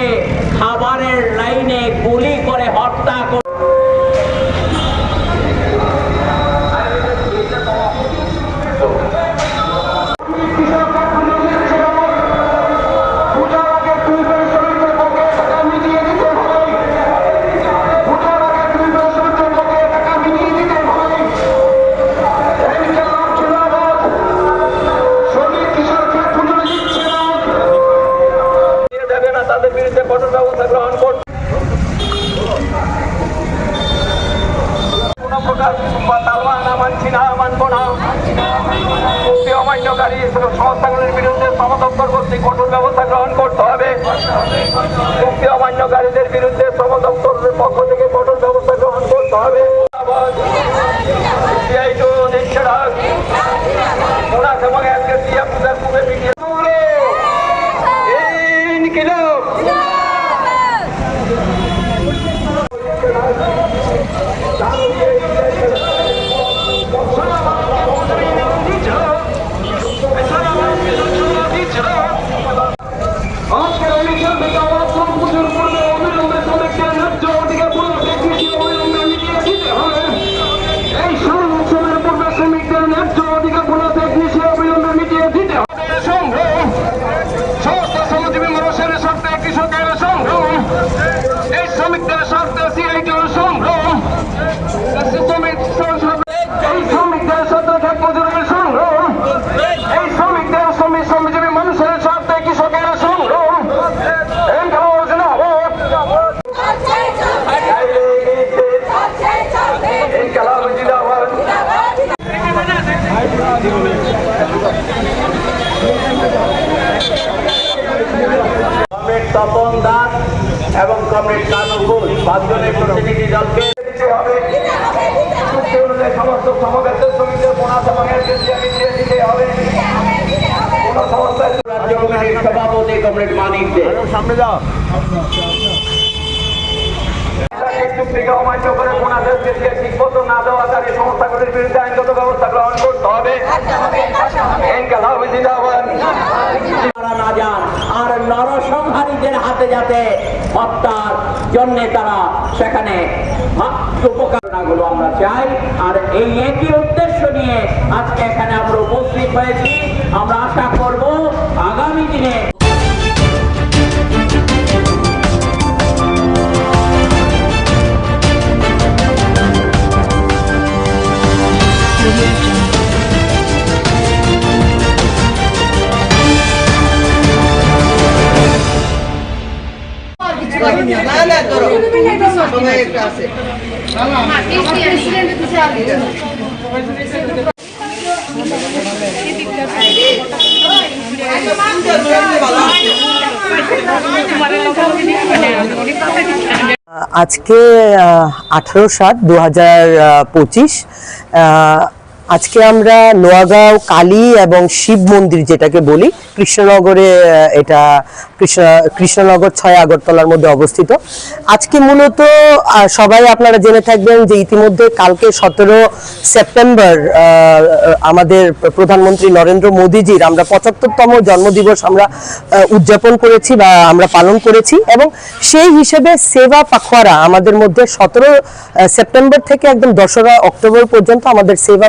খাবারের লাইনে গুলি করে হত্যা করে। তাদের বিরুদ্ধে কঠোর ব্যবস্থা গ্রহণ করতে কোন প্রকার তালবাহানা মানছি না, মানব না। চুক্তি অমান্যকারী সংস্থাগুলির বিরুদ্ধে শ্রম দপ্তর কর্তৃক কঠোর ব্যবস্থা গ্রহণ করতে হবে। চুক্তি অমান্যকারীদের বিরুদ্ধে শ্রম দপ্তরের পক্ষ থেকে কঠোর ব্যবস্থা গ্রহণ করতে হবে। এবং পূজার পূর্বে পিটিয়ে এবং কমরেড কানুকুল 5 জনের প্রতিনিধি দলকে দিতে হবে। চুক্তি অনুযায়ী সমস্ত সমবেত শ্রমিকদের বোনাস এবং মিলিয়ে দিতে হবে। কোন সমস্যায় রাজ্য কমিটির সভাপতি কমরেড মানিক দে সামনে যাও। চুক্তিকে অমান্য করে বোনাসের চেয়ে ঠিকমতো না দেওয়া তাদের সংস্থাগুলির বিরুদ্ধে আইনগত ব্যবস্থা গ্রহণ করতে হবে। না যান আর নরসংহারীদের হাতে যাতে হত্যার জন্য তারা সেখানে উপকারগুলো আমরা চাই। আর এই একই উদ্দেশ্য নিয়ে আজকে এখানে আমরা উপস্থিত হয়েছি। আমরা আশা করব আগামী দিনে আজকে 18/7/2025 আজকে আমরা নোয়াগাঁও কালী এবং শিব মন্দির যেটাকে বলি কৃষ্ণনগরে, এটা কৃষ্ণনগর 6 আগরতলার মধ্যে অবস্থিত। আজকে মূলত সবাই আপনারা জেনে থাকবেন যে ইতিমধ্যে কালকে 17 সেপ্টেম্বর আমাদের প্রধানমন্ত্রী নরেন্দ্র মোদীজির আমরা 75তম জন্মদিবস আমরা উদযাপন করেছি বা আমরা পালন করেছি, এবং সেই হিসেবে সেবা পাখওয়ারা আমাদের মধ্যে 17 সেপ্টেম্বর থেকে একদম 2রা অক্টোবর পর্যন্ত আমাদের সেবা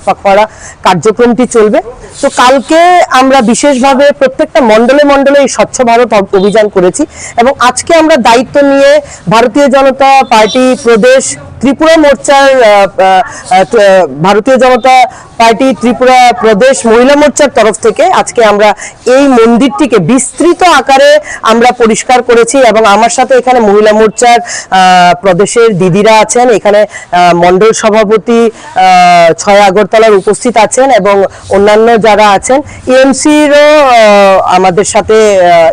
পাখওয়ারা কার্যক্রমটি চলবে। তো কালকে আমরা বিশেষভাবে প্রত্যেকটা মণ্ডলে মণ্ডলে এই স্বচ্ছ ভারত অভিযান করেছি, এবং আজকে আমরা দায়িত্ব নিয়ে ভারতীয় জনতা পার্টি প্রদেশ ত্রিপুরা মোর্চার ভারতীয় জনতা পার্টি ত্রিপুরা প্রদেশ মহিলা মোর্চার তরফ থেকে আজকে আমরা এই মন্দিরটিকে বিস্তৃত আকারে আমরা পরিষ্কার করেছি, এবং আমার সাথে এখানে মহিলা মোর্চার প্রদেশের দিদিরা আছেন, এখানে মণ্ডল সভাপতি 6 আগরতলার উপস্থিত আছেন, এবং অন্যান্য যারা আছেন ইএমসিরও আমাদের সাথে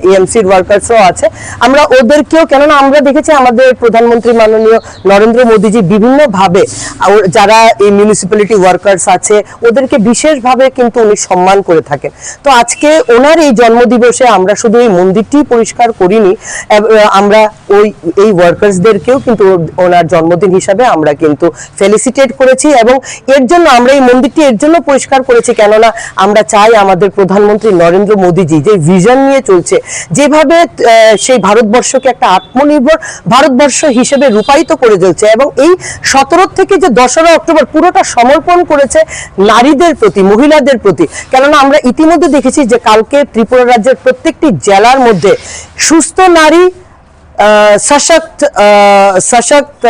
ইএমসির ওয়ার্কার্সও আছে। আমরা ওদেরকেও, কেননা আমরা দেখেছি আমাদের প্রধানমন্ত্রী মাননীয় নরেন্দ্র মোদীজি বিভিন্নভাবে যারা এই মিউনিসিপ্যালিটি ওয়ার্কার্স আছে ওদেরকে বিশেষভাবে কিন্তু উনি সম্মান করে থাকেন। তো আজকে ওনার এই জন্মদিবসে আমরা শুধু এই মন্দিরটি পরিষ্কার করিনি, আমরা এই ওয়ার্কার্সদেরকেও কিন্তু ওনার জন্মদিন হিসাবে আমরা কিন্তু ফেলিসিটেট করেছি, এবং এর জন্য আমরা এই মন্দিরটি এর জন্য পরিষ্কার করেছি কেননা আমরা চাই আমাদের প্রধানমন্ত্রী নরেন্দ্র মোদীজি যে ভিশন নিয়ে চলছে, যেভাবে সেই ভারতবর্ষকে একটা আত্মনির্ভর ভারতবর্ষ হিসেবে রূপায়িত করে চলছে, এবং এই 17 থেকে যে 2রা অক্টোবর পুরোটা সমর্পণ করেছে নারীদের প্রতি, মহিলাদের প্রতি। কেননা আমরা ইতিমধ্যে দেখেছি যে কালকে ত্রিপুরা রাজ্যের প্রত্যেকটি জেলার মধ্যে সুস্থ নারী সশক্ত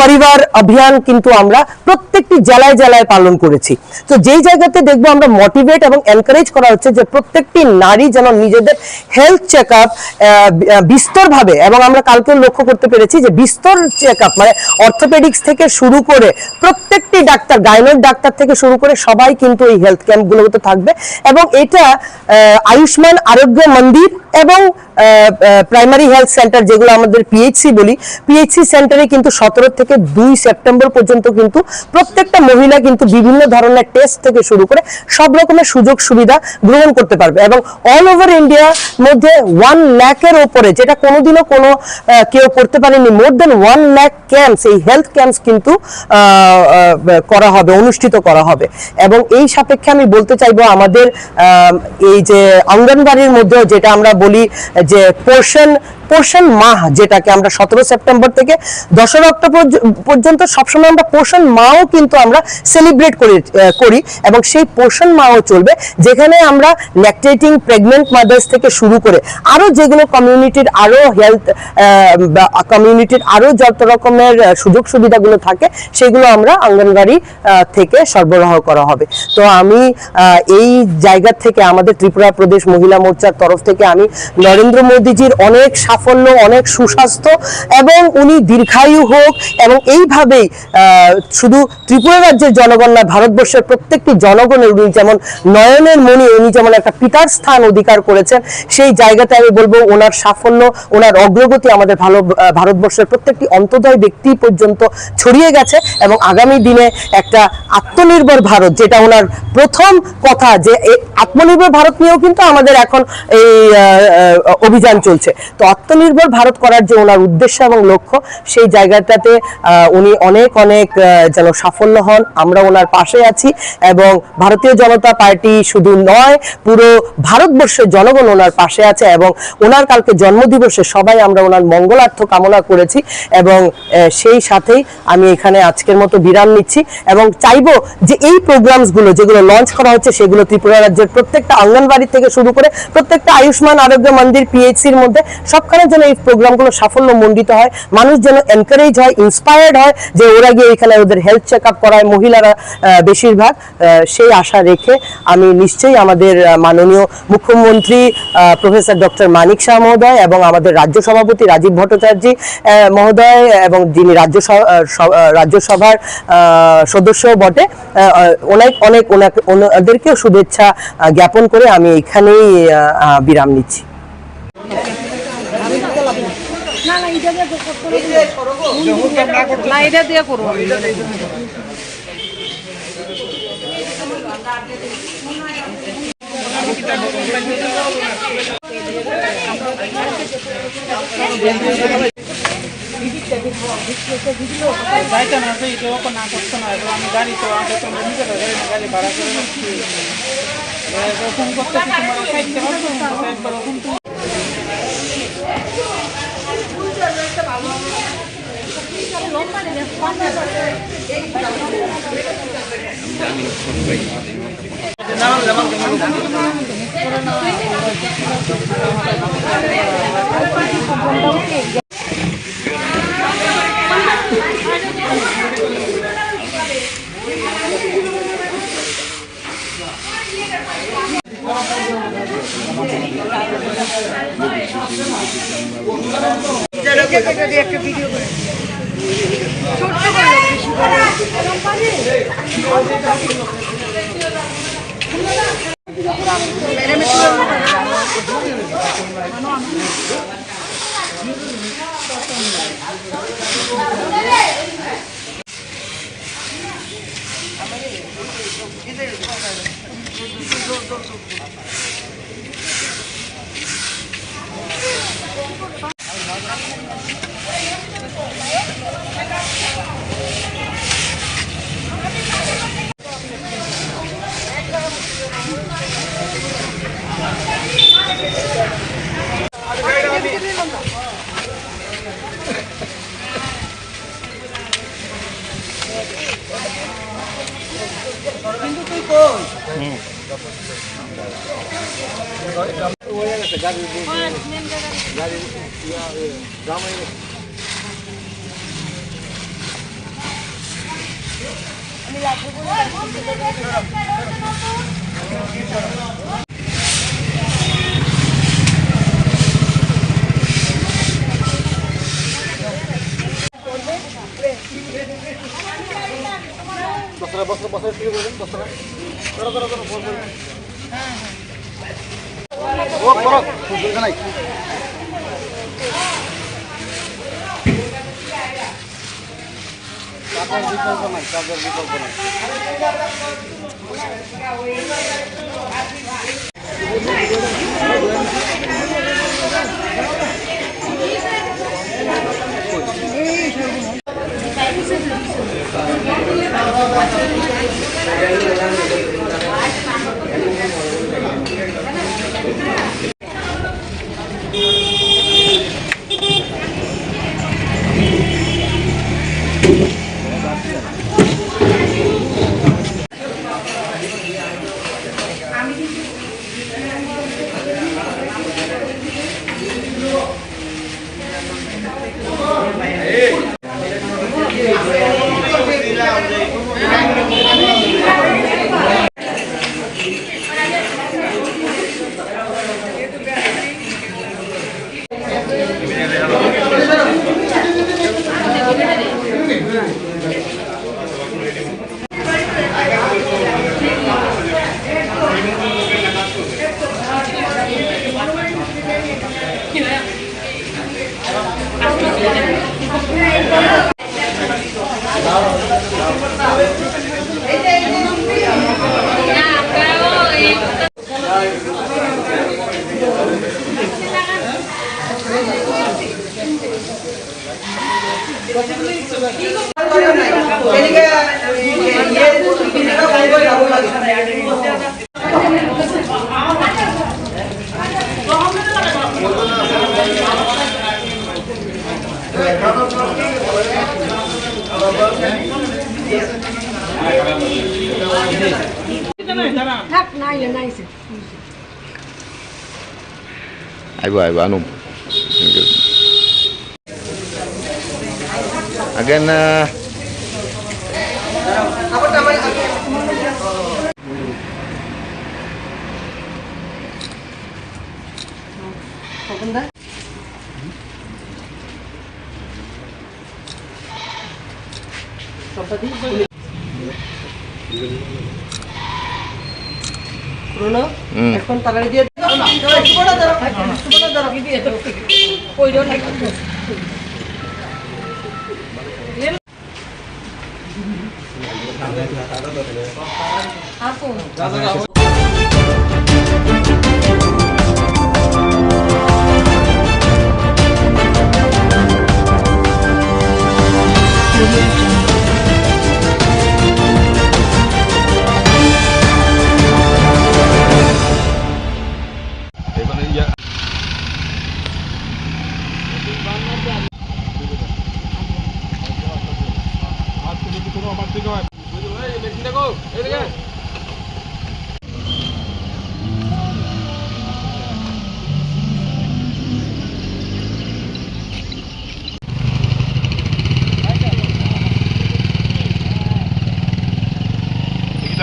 পরিবার অভিযান কিন্তু আমরা প্রত্যেকটি জেলায় জেলায় পালন করেছি। তো যেই জায়গাতে দেখবো আমরা মোটিভেট এবং এনকারেজ করা হচ্ছে যে প্রত্যেকটি নারী যেন নিজেদের হেলথ চেক আপ বিস্তরভাবে, এবং আমরা কালকে লক্ষ্য করতে পেরেছি যে বিস্তর চেক আপ মানে অর্থোপেডিক্স থেকে শুরু করে প্রত্যেকটি ডাক্তার, গাইনোক ডাক্তার থেকে শুরু করে সবাই কিন্তু এই হেলথ ক্যাম্পগুলোতে থাকবে, এবং এটা আয়ুষ্মান আরোগ্য মন্দির এবং প্রাইমারি হেলথ সেন্টার যেগুলো আমাদের পিএইচসি বলি, পিএইচসি সেন্টারে কিন্তু 17 থেকে 2 সেপ্টেম্বর পর্যন্ত কিন্তু প্রত্যেকটা মহিলা কিন্তু বিভিন্ন ধরনের টেস্ট থেকে শুরু করে সব রকমের সুযোগ সুবিধা গ্রহণ করতে পারবে, এবং অল ওভার ইন্ডিয়ার মধ্যে 1 লাখের উপরে, যেটা কোনোদিনও কোনো কেউ করতে পারেনি, মোর দেন 1 লাখ ক্যাম্পস, এই হেলথ ক্যাম্পস কিন্তু করা হবে, অনুষ্ঠিত করা হবে। এবং এই সাপেক্ষে আমি বলতে চাইবো আমাদের এই যে অঙ্গনবাড়ির মধ্যেও যেটা আমরা বলি যে পোষণ মাহ, যেটাকে আমরা 17 সেপ্টেম্বর থেকে 2রা অক্টোবর পর্যন্ত সবসময় আমরা পোষণ মাহও কিন্তু আমরা সেলিব্রেট করি, এবং সেই পোষণ মাহও চলবে, যেখানে আমরা ল্যাকটেটিং প্রেগনেন্ট মাদার্স থেকে শুরু করে আরো যেগুলো কমিউনিটির আরো হেলথ কমিউনিটির আরো যত রকমের সুযোগ সুবিধাগুলো থাকে সেগুলো আমরা অঙ্গনবাড়ি থেকে সরবরাহ করা হবে। তো আমি এই জায়গা থেকে আমাদের ত্রিপুরা প্রদেশ মহিলা মোর্চার তরফ থেকে আমি নরেন্দ্র মোদীজির অনেক সাফল্য, অনেক সুস্বাস্থ্য এবং উনি দীর্ঘায়ু হোক এবং এইভাবেই শুধু ত্রিপুরা রাজ্যের জনগণ নয়, ভারতবর্ষের প্রত্যেকটি জনগণের উনি যেমন নয়নের মণি, উনি যেমন একটা পিতার স্থান অধিকার করেছেন, সেই জায়গাতে আমি বলবো ওনার সাফল্য, ওনার অগ্রগতি আমাদের ভারতবর্ষের প্রত্যেকটি অন্তোদয় ব্যক্তি পর্যন্ত ছড়িয়ে গেছে এবং আগামী দিনে একটা আত্মনির্ভর ভারত, যেটা ওনার প্রথম কথা, যে আত্মনির্ভর ভারত নিয়েও কিন্তু আমাদের এখন এই অভিযান চলছে। তো আত্মনির্ভর ভারত করার যে ওনার উদ্দেশ্য এবং লক্ষ্য, সেই জায়গাটাতে উনি অনেক অনেক যেন সাফল্য হন। আমরা ওনার পাশে আছি এবং ভারতীয় জনতা পার্টি শুধু নয়, পুরো ভারতবর্ষের জনগণ ওনার পাশে আছে এবং ওনার কালকে জন্মদিবসে সবাই আমরা ওনার মঙ্গলার্থ কামনা করেছি এবং সেই সাথেই আমি এখানে আজকের মতো বিরাম নিচ্ছি এবং চাইবো যে এই প্রোগ্রামসগুলো যেগুলো লঞ্চ করা হচ্ছে সেগুলো ত্রিপুরা রাজ্যের প্রত্যেকটা অঙ্গনবাড়ি থেকে শুরু করে প্রত্যেকটা আয়ুষ্মান আরোগ্য মন্দির, পিএইচসির মধ্যে সবখানে যেন এই প্রোগ্রামগুলো সাফল্য মণ্ডিত হয়, মানুষ যেন এনকারেজ হয়, ইন্সপায়ার্ড হয়, যে ওরা গিয়ে এখানে ওদের হেলথ চেক আপ করায়, মহিলারা বেশিরভাগ, সেই আশা রেখে আমি নিশ্চয়ই আমাদের মাননীয় মুখ্যমন্ত্রী প্রফেসর ডক্টর মানিক শাহ মহোদয় এবং আমাদের রাজ্য সভাপতি রাজীব ভট্টাচার্য মহোদয় এবং যিনি রাজ্যসভার সদস্য বটে, অনেক অনেক ওনাদেরকেও শুভেচ্ছা জ্ঞাপন করে আমি এখানেই বিরাম নিচ্ছি। যাইতে না এটা না করতে না, আমি গাড়ি তো তোমরা নিতে পারো, গাড়ি ভাড়া করে নিচ্ছি, ফোন করতেছি তোমার সাইডতে পারবো একবার ফোন একটা ভিডিও করে কিন্তু তুই কই Ayo anu. Again এখন তাড়াতাড়ি দিয়ে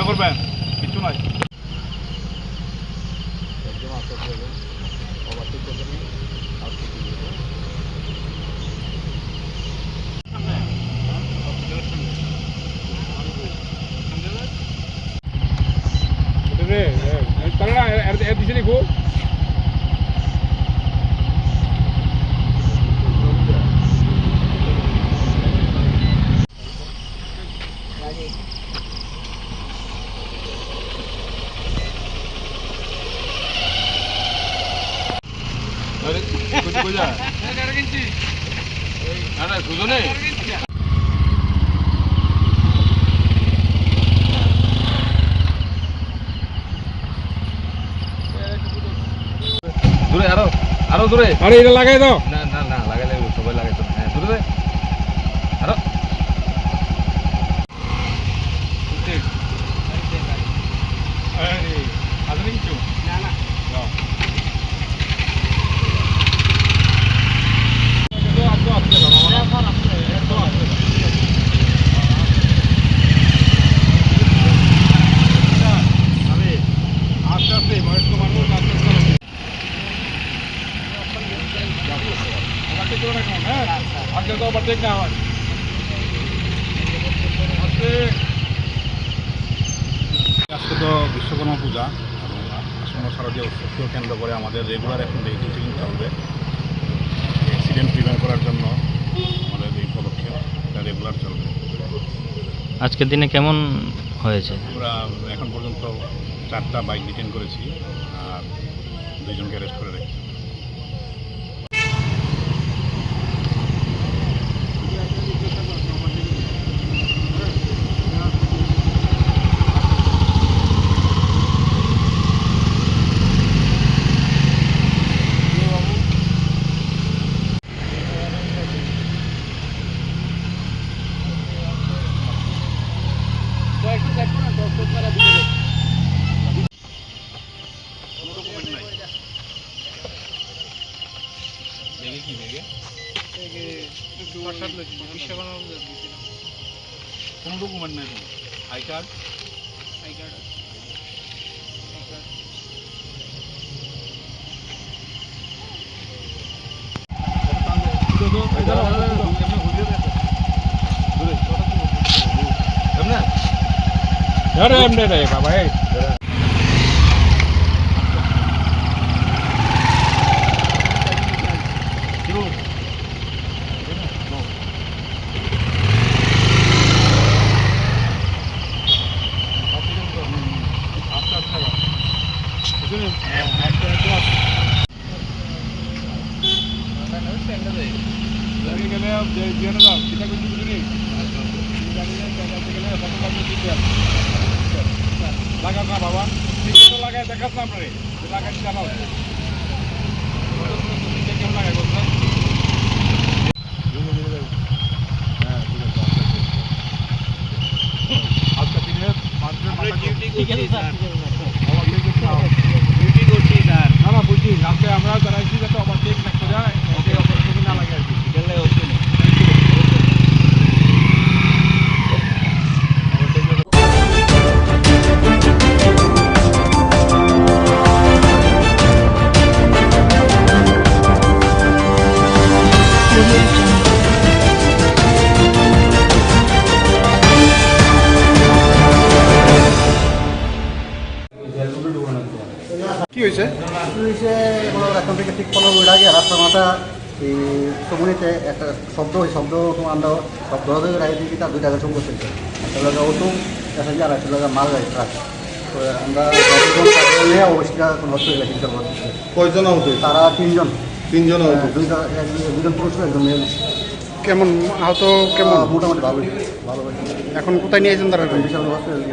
করবেন কিছু নাই দূরে আরো দূরে আরে এটা লাগাই দাও না না না লাগাইলে সবাই লাগাইতো হ্যাঁ দূরে আরো আসলে কিছু না না আস্তে আস্তে বয়স্ক মানুষ আস্তে আস্তে আজকে তো আবার দেখ না হয় আজকে তো বিশ্বকর্মা পূজা এবং আসন্ন শারদীয় উৎসবকে কেন্দ্র করে আমাদের রেগুলার এখন ভেহিকল চেকিং চলবে অ্যাক্সিডেন্ট প্রিভেন্ট করার জন্য আমাদের এই পদক্ষেপ রেগুলার চলবে। আজকের দিনে কেমন হয়েছে? আমরা এখন পর্যন্ত 4টা বাইক ডিটেন করেছি আর 2জনকে অ্যারেস্ট করে রেখেছি। কোনো ডকুমেন্ট নাই তো আই কার্ড বাবা লাগাত না বাবা, লাগায় দেখাত না আপনারে লাগাই জানাও কেমন লাগাই বলছেন। আজকে দিনে না বুঝি আজকে আমরা জানাইছি যাতে ওভারটেক না করে যায়, ওকে অপরচুনিটি না লাগে আর কি। কি হয়েছে? এখন থেকে ঠিক 15 মিনিট আগে রাস্তার মাথা এই সমুদ্রে একটা শব্দ, ওই শব্দ আমরা শব্দ হবে রায় দিকে তার 2 টাকা সঙ্গ চলছে, একটা লোক অটো প্যাসেঞ্জার, একটা লোক মাল গাড়ি ট্রাক। তো আমরা নিয়ে অবশ্যই কোনো হসপিটালে চিকিৎসা করছি। কয়জন আহত? তারা 3 জন। 3 জন আহত? 2 জন পুরুষ, 1 জন মেয়ে। কেমন আহত? কেমন? মোটামুটি ভালো ভালো। এখন কোথায় নিয়েছেন তারা? বিশাল হসপিটালে।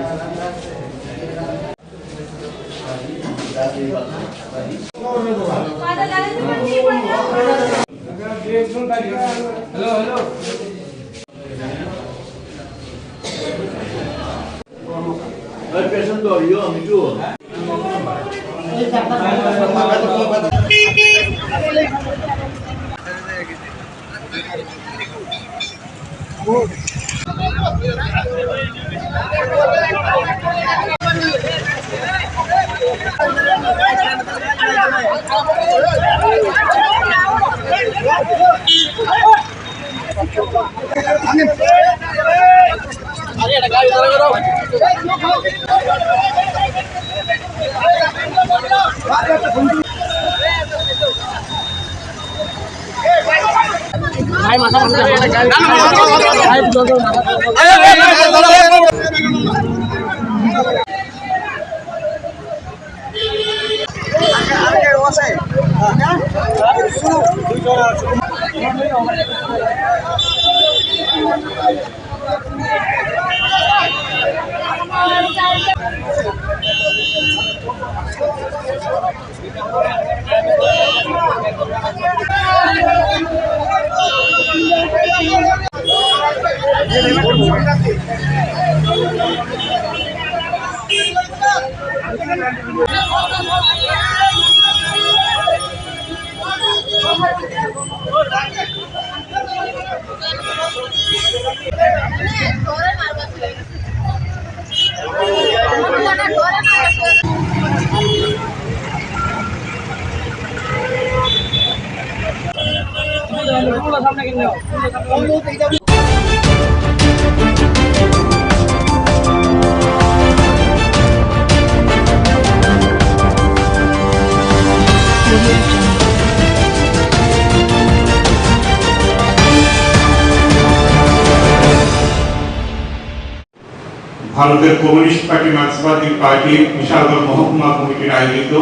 ভারতের কমিউনিস্ট পার্টি মার্ক্সবাদী পার্টি বিশালগড় মহকুমা কমিটির আয়োজিত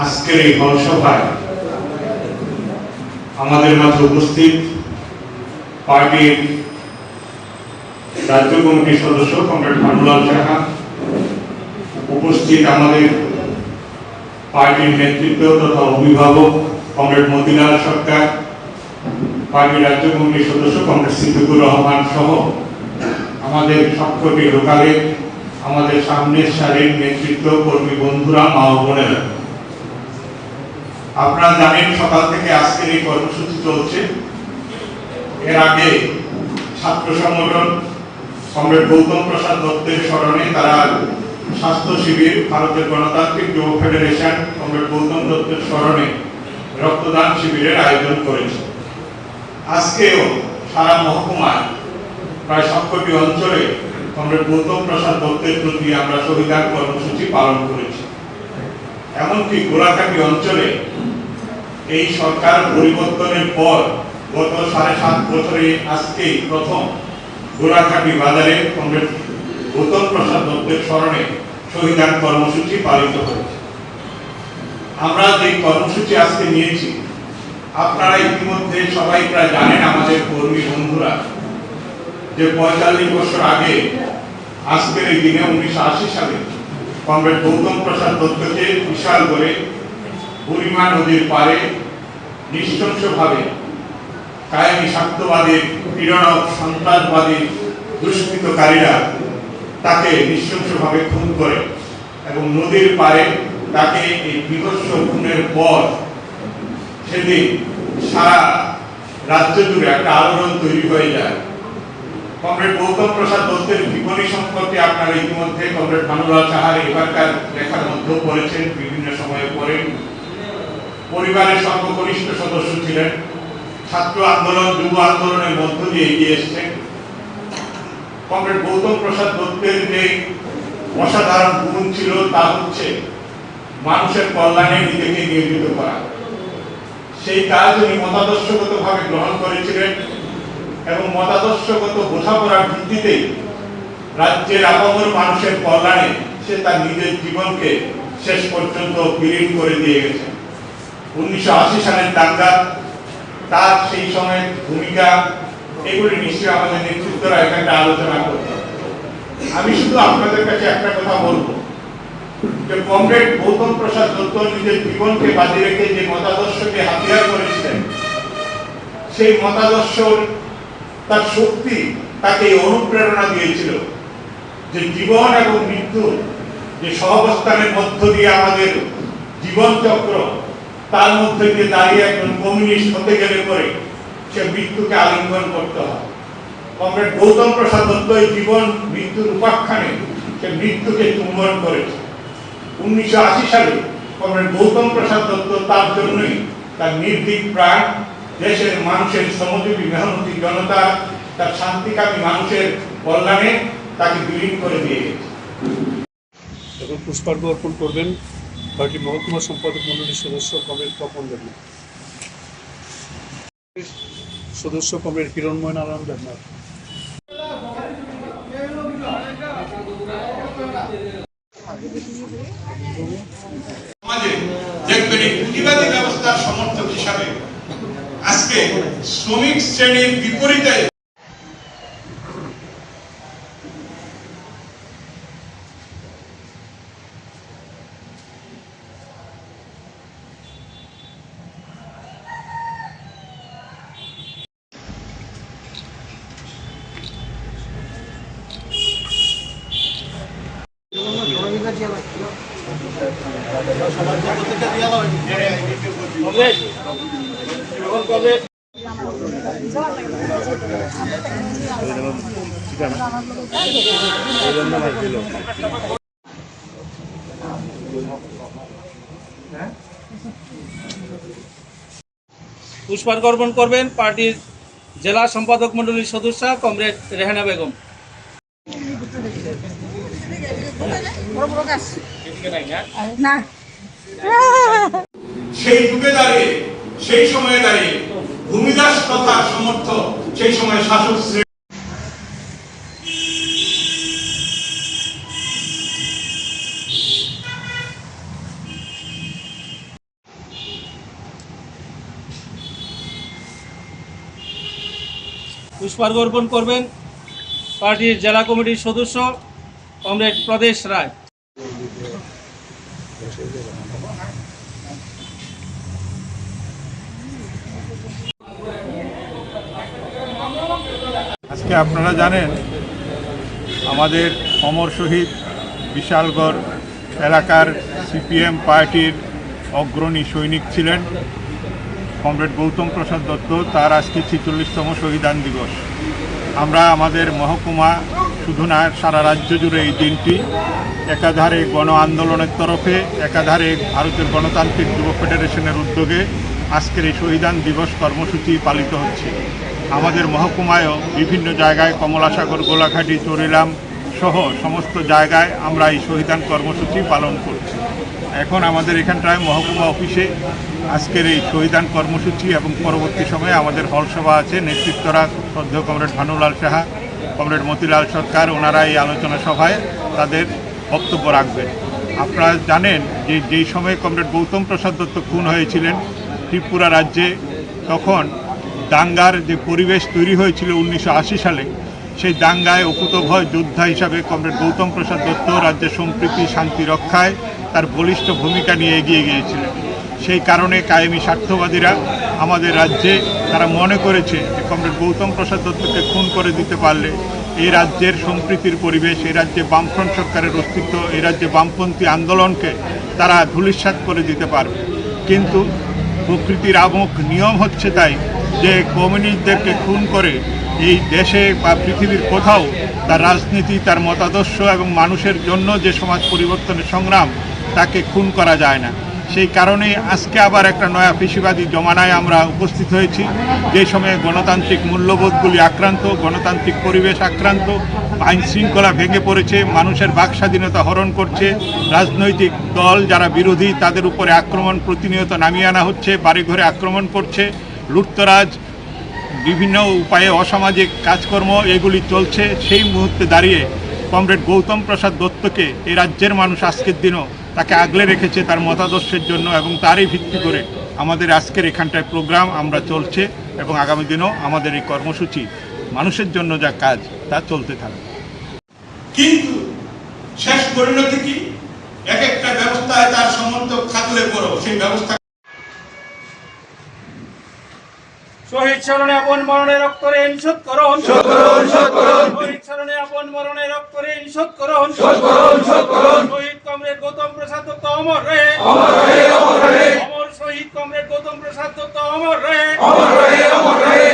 আজকের এই গণসভায় আমাদের মাঝে উপস্থিত পার্টির রাজ্য কমিটির সদস্য কমরেড ভানুলাল সাহা, উপস্থিত আমাদের পার্টির নেতৃত্ব তথা অভিভাবক কমরেড মতিলাল সরকার, পার্টির রাজ্য কমিটির সদস্য কমরেড সিদ্দিকুর রহমান সহ আমাদের সবকটি লোকালে আমাদের সামনের সারির নেতৃত্ব কর্মী বন্ধুরা, মা ও বোনেরা, আপনারা জানেন সকাল থেকে আজকের এই কর্মসূচি চলছে। এর আগে ছাত্র সংগঠন কমরেড গৌতম প্রসাদ দত্তের স্মরণে তারা স্বাস্থ্য শিবির, ভারতের গণতান্ত্রিক যুব ফেডারেশন কমরেড গৌতম দত্তের স্মরণে রক্তদান শিবিরের আয়োজন করেছে। আজকেও সারা মহকুমায় প্রায় সবকটি অঞ্চলে কমরেড গৌতম প্রসাদ দত্তের প্রতি আমরা শহীদান কর্মসূচি পালন করেছি। এমনকি গোলাঘাটি অঞ্চলে এই সরকার পরিবর্তনের পর গত 7.5 বছরে আজকেই প্রথম গোলাঘাটি বাজারে কমরেড গৌতম প্রসাদ দত্তের স্মরণে শহীদান কর্মসূচি পালিত হয়েছে। আমরা যে কর্মসূচি আজকে নিয়েছি, আপনারা ইতিমধ্যে সবাই প্রায় জানেন, আমাদের কর্মী বন্ধুরা যে 45 বছর আগে আজকের এই দিনে 1980 সালে কমরেড গৌতম প্রসাদ দত্তকে বিশাল করে বুড়িমা নদীর পাড়ে নৃশংসভাবে কায়েমি স্বার্থবাদী পীড়নক সন্ত্রাসবাদী দুষ্কৃতকারীরা তাকে নৃশংসভাবে খুন করে এবং নদীর পাড়ে তাকে এই বিভৎস খুনের পর সেদিন সারা রাজ্য জুড়ে একটা আলোড়ন তৈরি হয়ে যায়। কমরেড গৌতম প্রসাদ দত্তের জীবনী সম্পর্কে আপনারা ইতিমধ্যে কমরেড ভানুলাল সাহার এবারকার লেখার মধ্যেও পড়েছেন, বিভিন্ন সময়ে পড়েন। পরিবারের সর্বকনিষ্ঠ সদস্য ছিলেন, ছাত্র আন্দোলন যুব আন্দোলনের মধ্য দিয়ে এগিয়ে এসছেন। কমরেড গৌতম প্রসাদ দত্তের যে অসাধারণ গুণ ছিল তা হচ্ছে মানুষের কল্যাণে নিজেকে নিয়োজিত করা। সেই কাজ উনি মতাদর্শগতভাবে গ্রহণ করেছিলেন এবং মতাদর্শগত বোঝাপড়ার ভিত্তিতে রাজ্যের আপামর মানুষের কল্যাণে সে তার নিজের জীবনকে শেষ পর্যন্ত বিলীন করে দিয়ে গেছে। 1980 সালের দাঙ্গা, তার সেই সময়ের ভূমিকা, এগুলি নিশ্চয়ই আমাদের নেতৃত্বরা এখানে আলোচনা করবে। আমি শুধু আপনাদের কাছে একটা কথা বলবো যে কমরেড গৌতম প্রসাদ দত্ত নিজের জীবনকে বাজি রেখে যে মতাদর্শকে হাতিয়ার করেছিলেন, সেই মতাদর্শ তার শক্তি তাকে অনুপ্রেরণা দিয়েছিল যে জীবন এবং মৃত্যু যে সহাবস্থানের মধ্য দিয়ে আমাদের জীবন চক্র, তার মধ্যে দিয়ে দাঁড়িয়ে একজন কমিউনিস্ট হতে গেলে পরে সে মৃত্যুকে আলিঙ্গন করতে হয়। কমরেড গৌতম প্রসাদ দত্ত জীবন মৃত্যুর উপাখ্যানে সে মৃত্যুকে চুম্বন করেছে। 1980 সালে কমরেড গৌতম প্রসাদ দত্ত তার জন্যই তার নির্ভীক প্রাণ, দেশের মানুষের শ্রমজীবী মেহনতি জনতা, তার শান্তিকামী মানুষের কল্যাণে তাকে বিলীন করে দিয়ে গেছে। এখন পুষ্পার্ঘ্য অর্পণ করবেন পার্টি মহকুমা সম্পাদক মণ্ডলীর সদস্য কমরেড তপন দেবনাথ, সদস্য কমরেড কিরণময় নারায়ণ দেবনাথ। সমাজে দেখবেন এই পুঁজিবাদী ব্যবস্থার সমর্থক হিসাবে আজকে শ্রমিক শ্রেণীর বিপরীতে পুষ্পার্ঘ্য অর্পণ করবেন পার্টির জেলা সম্পাদক মণ্ডলীর সদস্য কমরেড রেহানা বেগম। সেই যুগে দাঁড়িয়ে, সেই সময়ে দাঁড়িয়ে ভূমিদাস প্রথার সমর্থক সেই সময় শাসক শ্রেণী পুষ্পার্ঘ্য অর্পণ করবেন পার্টির জেলা কমিটির সদস্য কমরেড প্রদেশ রায়। আজকে আপনারা জানেন আমাদের অমর শহীদ বিশালগড় এলাকার সিপিএম পার্টির অগ্রণী সৈনিক ছিলেন কমরেড গৌতম প্রসাদ দত্ত। তার আজকে 46তম শহীদান দিবস। আমরা আমাদের মহকুমা শুধু না সারা রাজ্য জুড়ে এই দিনটি একাধারে গণ আন্দোলনের তরফে, একাধারে ভারতের গণতান্ত্রিক যুব ফেডারেশনের উদ্যোগে আজকের এই শহীদান দিবস কর্মসূচি পালিত হচ্ছে। আমাদের মহকুমায়ও বিভিন্ন জায়গায় কমলাসাগর, গোলাঘাটি, চরিলাম সহ সমস্ত জায়গায় আমরা এই শহীদান কর্মসূচি পালন করছি। এখন আমাদের এখানটায় মহকুমা অফিসে আজকের এই শহীদান কর্মসূচি এবং পরবর্তী সময়ে আমাদের হলসভা আছে। নেতৃত্বরা শ্রদ্ধেয় কমরেড ভানুলাল সাহা, কমরেড মতিলাল সরকার, ওনারা এই আলোচনা সভায় তাদের বক্তব্য রাখবেন। আপনারা জানেন যে যেই সময়ে কমরেড গৌতম প্রসাদ দত্ত খুন হয়েছিলেন ত্রিপুরা রাজ্যে, তখন দাঙ্গার যে পরিবেশ তৈরি হয়েছিল 1980 সালে, সেই দাঙ্গায় অকুতভয় যোদ্ধা হিসাবে কমরেড গৌতম প্রসাদ দত্ত রাজ্যের সম্প্রীতি শান্তি রক্ষায় তার বলিষ্ঠ ভূমিকা নিয়ে এগিয়ে গিয়েছিলেন। সেই কারণে কায়েমি স্বার্থবাদীরা আমাদের রাজ্যে তারা মনে করেছে যে কমরেড গৌতম প্রসাদ দত্তকে খুন করে দিতে পারলে এই রাজ্যের সম্প্রীতির পরিবেশ, এই রাজ্যে বামফ্রন্ট সরকারের অস্তিত্ব, এই রাজ্যে বামপন্থী আন্দোলনকে তারা ধূলিসাৎ করে দিতে পারবে। কিন্তু প্রকৃতির আমোঘ নিয়ম হচ্ছে তাই যে কমিউনিস্টদেরকে খুন করে এই দেশে বা পৃথিবীর কোথাও তার রাজনীতি, তার মতাদর্শ এবং মানুষের জন্য যে সমাজ পরিবর্তনের সংগ্রাম তাকে খুন করা যায় না। সেই কারণে আজকে আবার একটা নয়া পেশিবাদী জমানায় আমরা উপস্থিত হয়েছি, যে সময়ে গণতান্ত্রিক মূল্যবোধগুলি আক্রান্ত, গণতান্ত্রিক পরিবেশ আক্রান্ত, আইন শৃঙ্খলা ভেঙে পড়েছে, মানুষের বাক স্বাধীনতা হরণ করছে, রাজনৈতিক দল যারা বিরোধী তাদের উপরে আক্রমণ প্রতিনিয়ত নামিয়ে আনা হচ্ছে, বাড়িঘরে আক্রমণ করছে, লুটতরাজ, বিভিন্ন উপায়ে অসামাজিক কাজকর্ম এগুলি চলছে। সেই মুহূর্তে দাঁড়িয়ে কমরেড গৌতম প্রসাদ দত্তকে এই রাজ্যের মানুষ আজকের দিনও তাকে আগলে রেখেছে তার মতাদর্শের জন্য, এবং তারই ভিত্তি করে আমাদের আজকের এখানটায় প্রোগ্রাম আমরা চলছে এবং আগামী দিনও আমাদের এই কর্মসূচি মানুষের জন্য যা কাজ তা চলতে থাকবে। কিন্তু শেষ পরিণতি কি? এক একটা ব্যবস্থায় তার সমর্থক থাকলে পরও সেই ব্যবস্থা শহীদ স্মরণে আপন মরণে রক্ত ঋণ শোধ করুন, শোধ করুন, শোধ করুন। শহীদ স্মরণে আপন মরণে রক্ত ঋণ শোধ করুন, শোধ করুন, শোধ করুন। শহীদ কমরেড গৌতম প্রসাদ দত্ত অমর রহে, অমর রহে, অমর রহে। অমর শহীদ কমরেড গৌতম প্রসাদ দত্ত অমর রহে, অমর রহে, অমর রহে।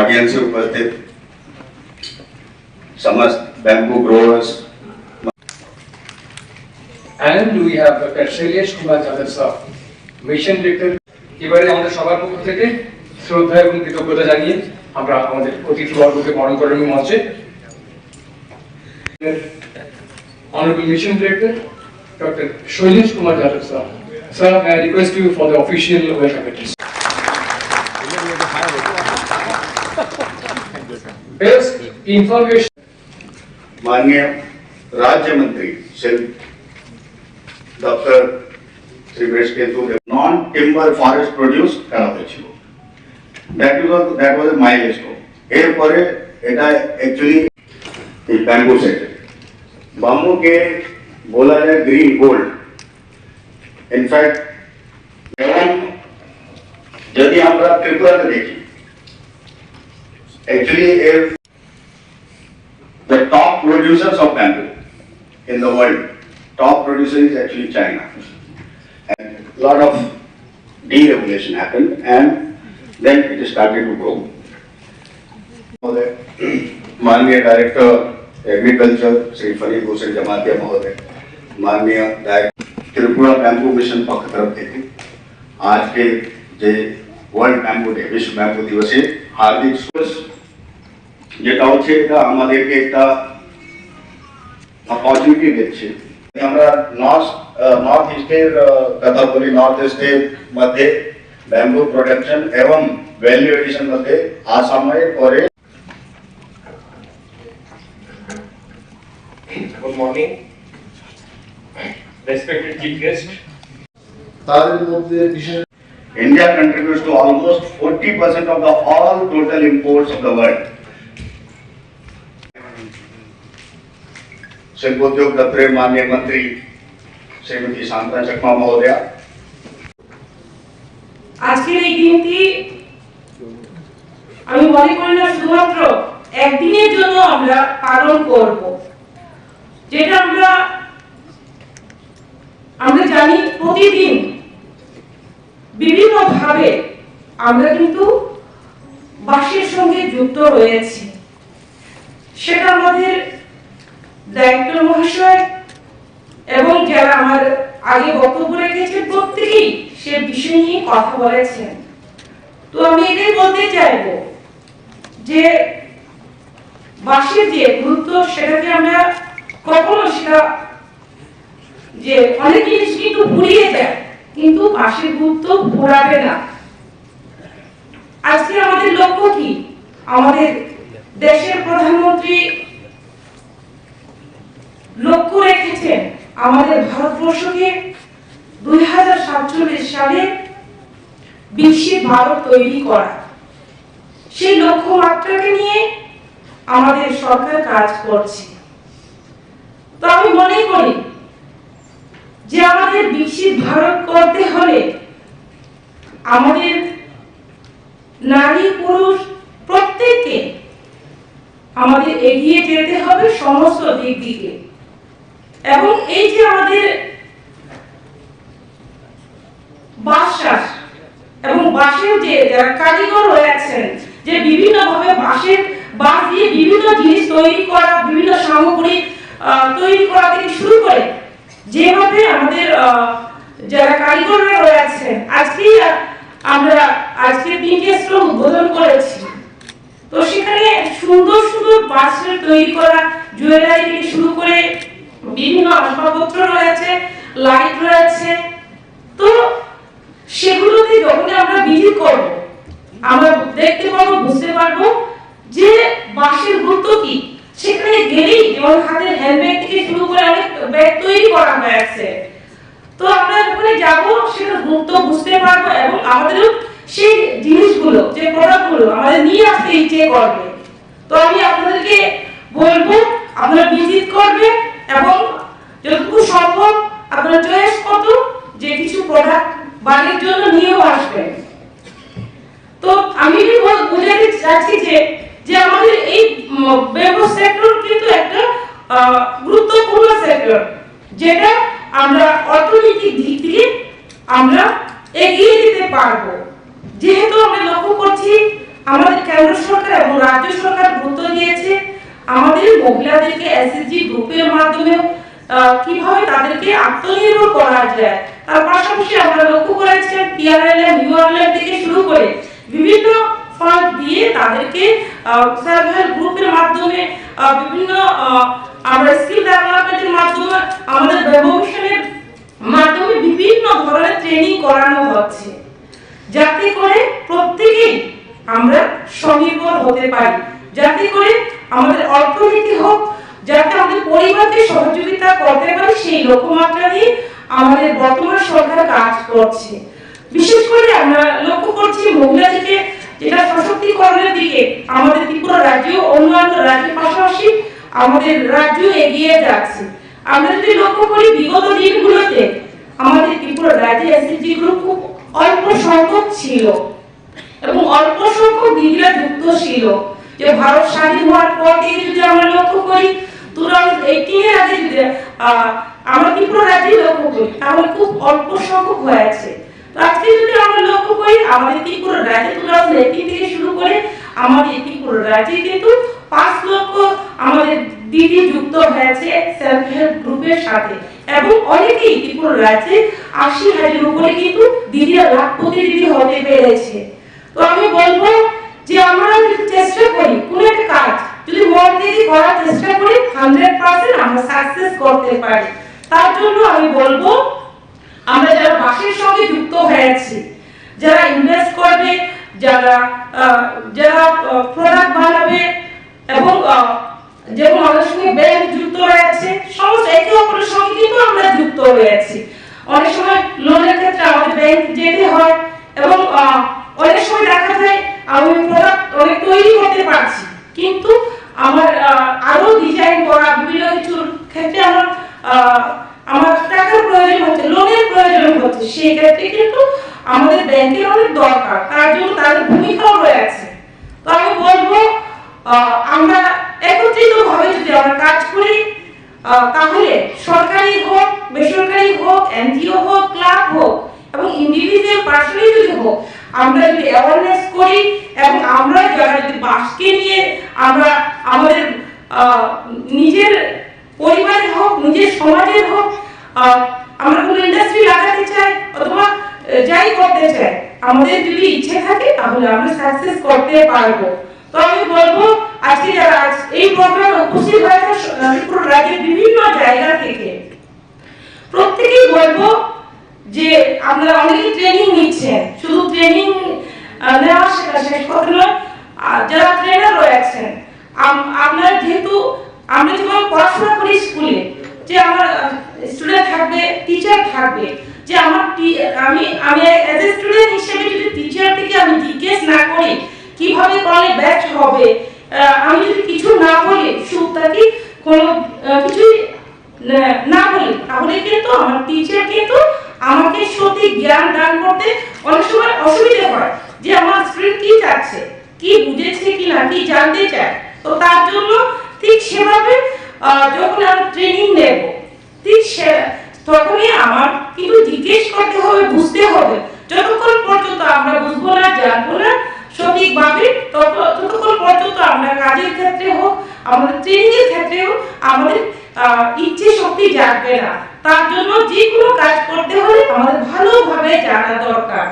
ऑडियंस से उपस्थित समस्त bamboo growers and we have Dr. Shailesh Kumar Jadhav sir, mission director. এবারে আমাদের সবার পক্ষ থেকে শ্রদ্ধা এবং কৃতজ্ঞতা জানিয়ে আমরা আমাদের অতিথিবর্গকে বরণ করার মঞ্চে Honorable Mission Director Dr. Shailesh Kumar Jadhav sir. Sir, I request you for the official welcome address. First, information. माननीय राज्य मंत्री श्री डॉक्टर श्री ब्रेस्केतु नॉन टिम्बर फॉरेस्ट प्रोड्यूस करा হয়েছিল। that was a milestone। এরপরে এটা एक्चुअली এই ব্যাম্বু সেক্টর বাম্বু কে বলা যায় গ্রিন গোল্ড। ইনফ্যাক্ট এবং যদি আমরা ত্রিপুরাতে দেখি actually the top producers of bamboo in the world, top producer is actually China, and a lot of deregulation happened and then it started to grow. माननीय डायरेक्टर एग्रीकल्चर श्री फरीद हुसैन जमातिया महोदय, माननीय डायरेक्टर त्रिपुरा बैम्बू मिशन पक्ष तरफ থেকে आज के যে ওয়ার্ল্ড ব্যাম্বু ডে, বিশ্ব ব্যাম্বু দিবসে হার্দিক শুভেচ্ছা। যেটা হচ্ছে এটা আমাদেরকে একটা অপরচুনিটি দিচ্ছে আমরা নর্থ ইস্টের কথা বলি, নর্থ ইস্টের মধ্যে ব্যাম্বু প্রোডাকশন এবং ভ্যালু এডিশন মধ্যে আসামের পরে। Good morning, respected chief guest. তাদের মধ্যে বিশেষ India contributes to almost 40% of the all total imports of the world. शिल्पोद्योग दफ्तर माननीय मंत्री श्रीमती शांता चकमा महोदया। আজকের এই দিনটি আমি মনে করি না শুধুমাত্র একদিনের জন্য আমরা পালন করব, যেটা আমরা জানি প্রতিদিন বিভিন্ন ভাবে আমরা কিন্তু বাঁশের সঙ্গে যুক্ত রয়েছি। সেটা আমাদের দায়িত্ব মহাশয় এবং যারা আমার আগে বক্তব্য রেখেছেন প্রত্যেকেই সে বিষয় নিয়ে কথা বলেছেন। তো আমি এটাই বলতে চাইব যে বাঁশের যে গুরুত্ব সেটাকে আমরা কখনো সেটা যে অনেক জিনিস কিন্তু ভুলিয়ে যায়, কিন্তু বাঁশের গুরুত্ব ভোলাবে না। আজকে আমাদের লক্ষ্য কি? আমাদের দেশের প্রধানমন্ত্রী লক্ষ্য রেখেছেন আমাদের ভারতবর্ষকে 2047 সালে বিকশিত ভারত তৈরি করা। সেই লক্ষ্যমাত্রাকে নিয়ে আমাদের সরকার কাজ করছে। তো আমি মনে করি যে আমাদের বিকশিত ভারত করতে হলে আমাদের নারী পুরুষ প্রত্যেককে আমাদের এগিয়ে যেতে হবে সমস্ত দিক দিকে। এবং এই যে আমাদের বাঁশ চাষ এবং বাঁশের যে যারা কারিগর রয়েছেন, যে বিভিন্ন ভাবে বাঁশ দিয়ে বিভিন্ন জিনিস তৈরি করা, বিভিন্ন সামগ্রী তৈরি করা থেকে শুরু করে যেভাবে আমাদের যারা কারিগররা রয়েছেন, আজকে 3টে স্টল উদ্বোধন করেছি। তো সেখানে সুন্দর সুন্দর বাঁশের তৈরি করা জুয়েলারি থেকে শুরু করে বিভিন্ন আসবাবপত্র রয়েছে, লাইট রয়েছে। তো সেগুলোতে যখন আমরা ভিজিট করব আমরা দেখতে পাবো, বুঝতে পারবো যে বাঁশের গুরুত্ব কি। সেখানে গেলেই যেমন হাতের হ্যান্ডব্যাগ থেকে শুরু করে অনেক ব্যাগ তৈরি করা হয়েছে। তো আমরা ওখানে যাব, সেটা গুরুত্ব বুঝতে পারবো এবং আমাদেরও সেই জিনিসগুলো, যে প্রোডাক্টগুলো আমাদের নিয়ে আসতে ইচ্ছে করবে। তো আমি আপনাদেরকে বলবো আপনারা ভিজিট করবেন এবং যতটুকু সম্ভব আপনারা চয়েস কত যে কিছু প্রোডাক্ট বাড়ির জন্য নিয়েও আসবেন। তো আমি বোঝাতে চাচ্ছি যে আমাদের এই ব্যাম্বু সেক্টর কিন্তু একটা গুরুত্বপূর্ণ সেক্টর, যেটা আমরা অর্থনৈতিক দিক থেকে আমরা এগিয়ে যেতে পারবো। যেহেতু আমরা লক্ষ্য করছি আমাদের কেন্দ্র সরকার এবং রাজ্য সরকার গুরুত্ব দিয়েছে আমাদের মহিলাদেরকে এসএসজি গ্রুপের মাধ্যমে কিভাবে তাদেরকে আত্মনির্ভর করা যায়। তার পাশাপাশি আমরা লক্ষ্য করেছি পিআরএলএম, ইউআরএলএম থেকে শুরু করে বিভিন্ন ফান্ড দিয়ে তাদেরকে সেলফ হেল্প গ্রুপের মাধ্যমে বিভিন্ন আমরা স্কিল ডেভেলপমেন্টের মাধ্যমে আমাদের ব্যাম্বু মিশনের মাধ্যমে বিভিন্ন ধরনের ট্রেনিং করানো হচ্ছে, যাতে করে প্রত্যেকেই আমরা স্বনির্ভর হতে পারি, যাতে করে আমাদের অর্থনীতি হোক, যাতে আমাদের পরিবারকে সহযোগিতা করতে পারি। সেই লক্ষ্যমাত্রা নিয়ে আমাদের বর্তমান সরকার কাজ করছে। বিশেষ করে আমরা লক্ষ্য করছি মহিলাদেরকে যেটা সশক্তিকরণের দিকে আমাদের ত্রিপুরা রাজ্য অন্যান্য রাজ্যের পাশাপাশি আমাদের রাজ্য এগিয়ে যাচ্ছে। আমরা যদি লক্ষ্য করি বিগত দিনগুলোতে আমাদের ত্রিপুরা রাজ্যে এসএসজি গ্রুপ খুব অল্প সংখ্যক ছিল এবং অল্প সংখ্যক দিদিরা যুক্ত ছিল। যে ভারত স্বাধীন হওয়ার পর থেকে যদি আমরা লক্ষ্য করি 2018 এর আগে যদি আমরা ত্রিপুরা রাজ্যে লক্ষ্য করি তাহলে খুব অল্প সংখ্যক হয়েছে। তো আজকে যদি আমরা লক্ষ্য করি আমাদের ত্রিপুরা রাজ্যে 2018 থেকে শুরু করে আমাদের ত্রিপুরা রাজ্যে কিন্তু 5 লক্ষ আমাদের দিদি যুক্ত হয়েছে সেলফ হেল্প গ্রুপের সাথে এবং অনেকেই ত্রিপুরা রাজ্যে 80,000 উপরে কিন্তু দিদিরা লাখপতি দিদি হতে পেরেছে। তো আমি বলবো যে আমরা যদি চেষ্টা করি কোনো একটা কাজ যদি মন দিয়ে করার চেষ্টা করি 100% আমরা সাকসেস করতে পারি। তার জন্য আমি বলবো আমরা যারা বাসের সঙ্গে যুক্ত হয়েছি, যারা ইনভেস্ট করবে, যারা প্রোডাক্ট বানাবে এবং যেমন আমাদের সঙ্গে ব্যাংক যুক্ত রয়েছে, সমস্ত একে অপরের সঙ্গে কিন্তু আমরা যুক্ত রয়েছি। অনেক সময় লোনের ক্ষেত্রে আমাদের ব্যাংক যেতে হয় এবং অনেক সময় দেখা যায় আমি প্রোডাক্ট অনেক তৈরি করতে পারছি, কিন্তু আমার আরো ডিজাইন করা বিভিন্ন কিছুর ক্ষেত্রে আমার টাকার প্রয়োজন হচ্ছে, লোনের প্রয়োজন হচ্ছে, সেই ক্ষেত্রে কিন্তু আমাদের ব্যাংকের অনেক দরকার, তার জন্য তাদের ভূমিকাও রয়েছে। তো আমি বলবো আমরা একত্রিত ভাবে যদি আমরা কাজ করি, তাহলে সরকারি হোক, বেসরকারি হোক, এনজিও হোক, ক্লাব হোক এবং ইন্ডিভিজুয়াল পার্সোনালি যদি হোক, আমরা যদি অ্যাওয়ারনেস করি এবং আমরা যারা যদি বাসকে নিয়ে আমরা আমাদের নিজের পরিবারের হোক, নিজের সমাজের হোক, আমরা কোনো ইন্ডাস্ট্রি লাগাতে চাই অথবা যাই করতে চাই, আমাদের যদি ইচ্ছে থাকে তাহলে আমরা সাকসেস করতে পারবো। তো আমি বলবো আজকে যারা এই প্রোগ্রামে উপস্থিত হয়েছে ত্রিপুরা রাজ্যের বিভিন্ন জায়গা থেকে, প্রত্যেকেই বলবো যে আপনারা অনেকে ট্রেনিং নিচ্ছেন, শুধু ট্রেনিং নেওয়া সেটা শেষ কথা নয়, যারা ট্রেনার রয়েছেন আপনারা যেহেতু আমরা যখন পড়াশোনা করি স্কুলে, যে আমার স্টুডেন্ট থাকবে, টিচার থাকবে, যে আমি অ্যাজ এ স্টুডেন্ট হিসেবে যদি টিচার থেকে আমি জিজ্ঞেস না করি কিভাবে করলে ব্যাচ হবে, আমি যদি কিছু না বলি, সুতাকি কোনো কিছুই না বলি, তাহলে কিন্তু আমার টিচার কিন্তু আমাকে সঠিক জ্ঞান দান করতে অনেক সময় অসুবিধা হয়, যে আমার স্টুডেন্ট কি চাচ্ছে, কি বুঝেছে কি না, কি জানতে চায়। তো তার জন্য ঠিক সেভাবে যখন আমি ট্রেনিং নেব, ঠিক তখনই আমার কিন্তু জিজ্ঞেস করতে হবে, বুঝতে হবে। যতক্ষণ পর্যন্ত আমরা বুঝবো না, জানবো না সঠিকভাবে, ততক্ষণ পর্যন্ত আমরা কাজের ক্ষেত্রে হোক, আমাদের ট্রেনিং এর ক্ষেত্রে হোক, আমাদের ইচ্ছে শক্তি জাগবে না। তার জন্য যে কোনো কাজ করতে হলে আমাদের ভালোভাবে জানা দরকার।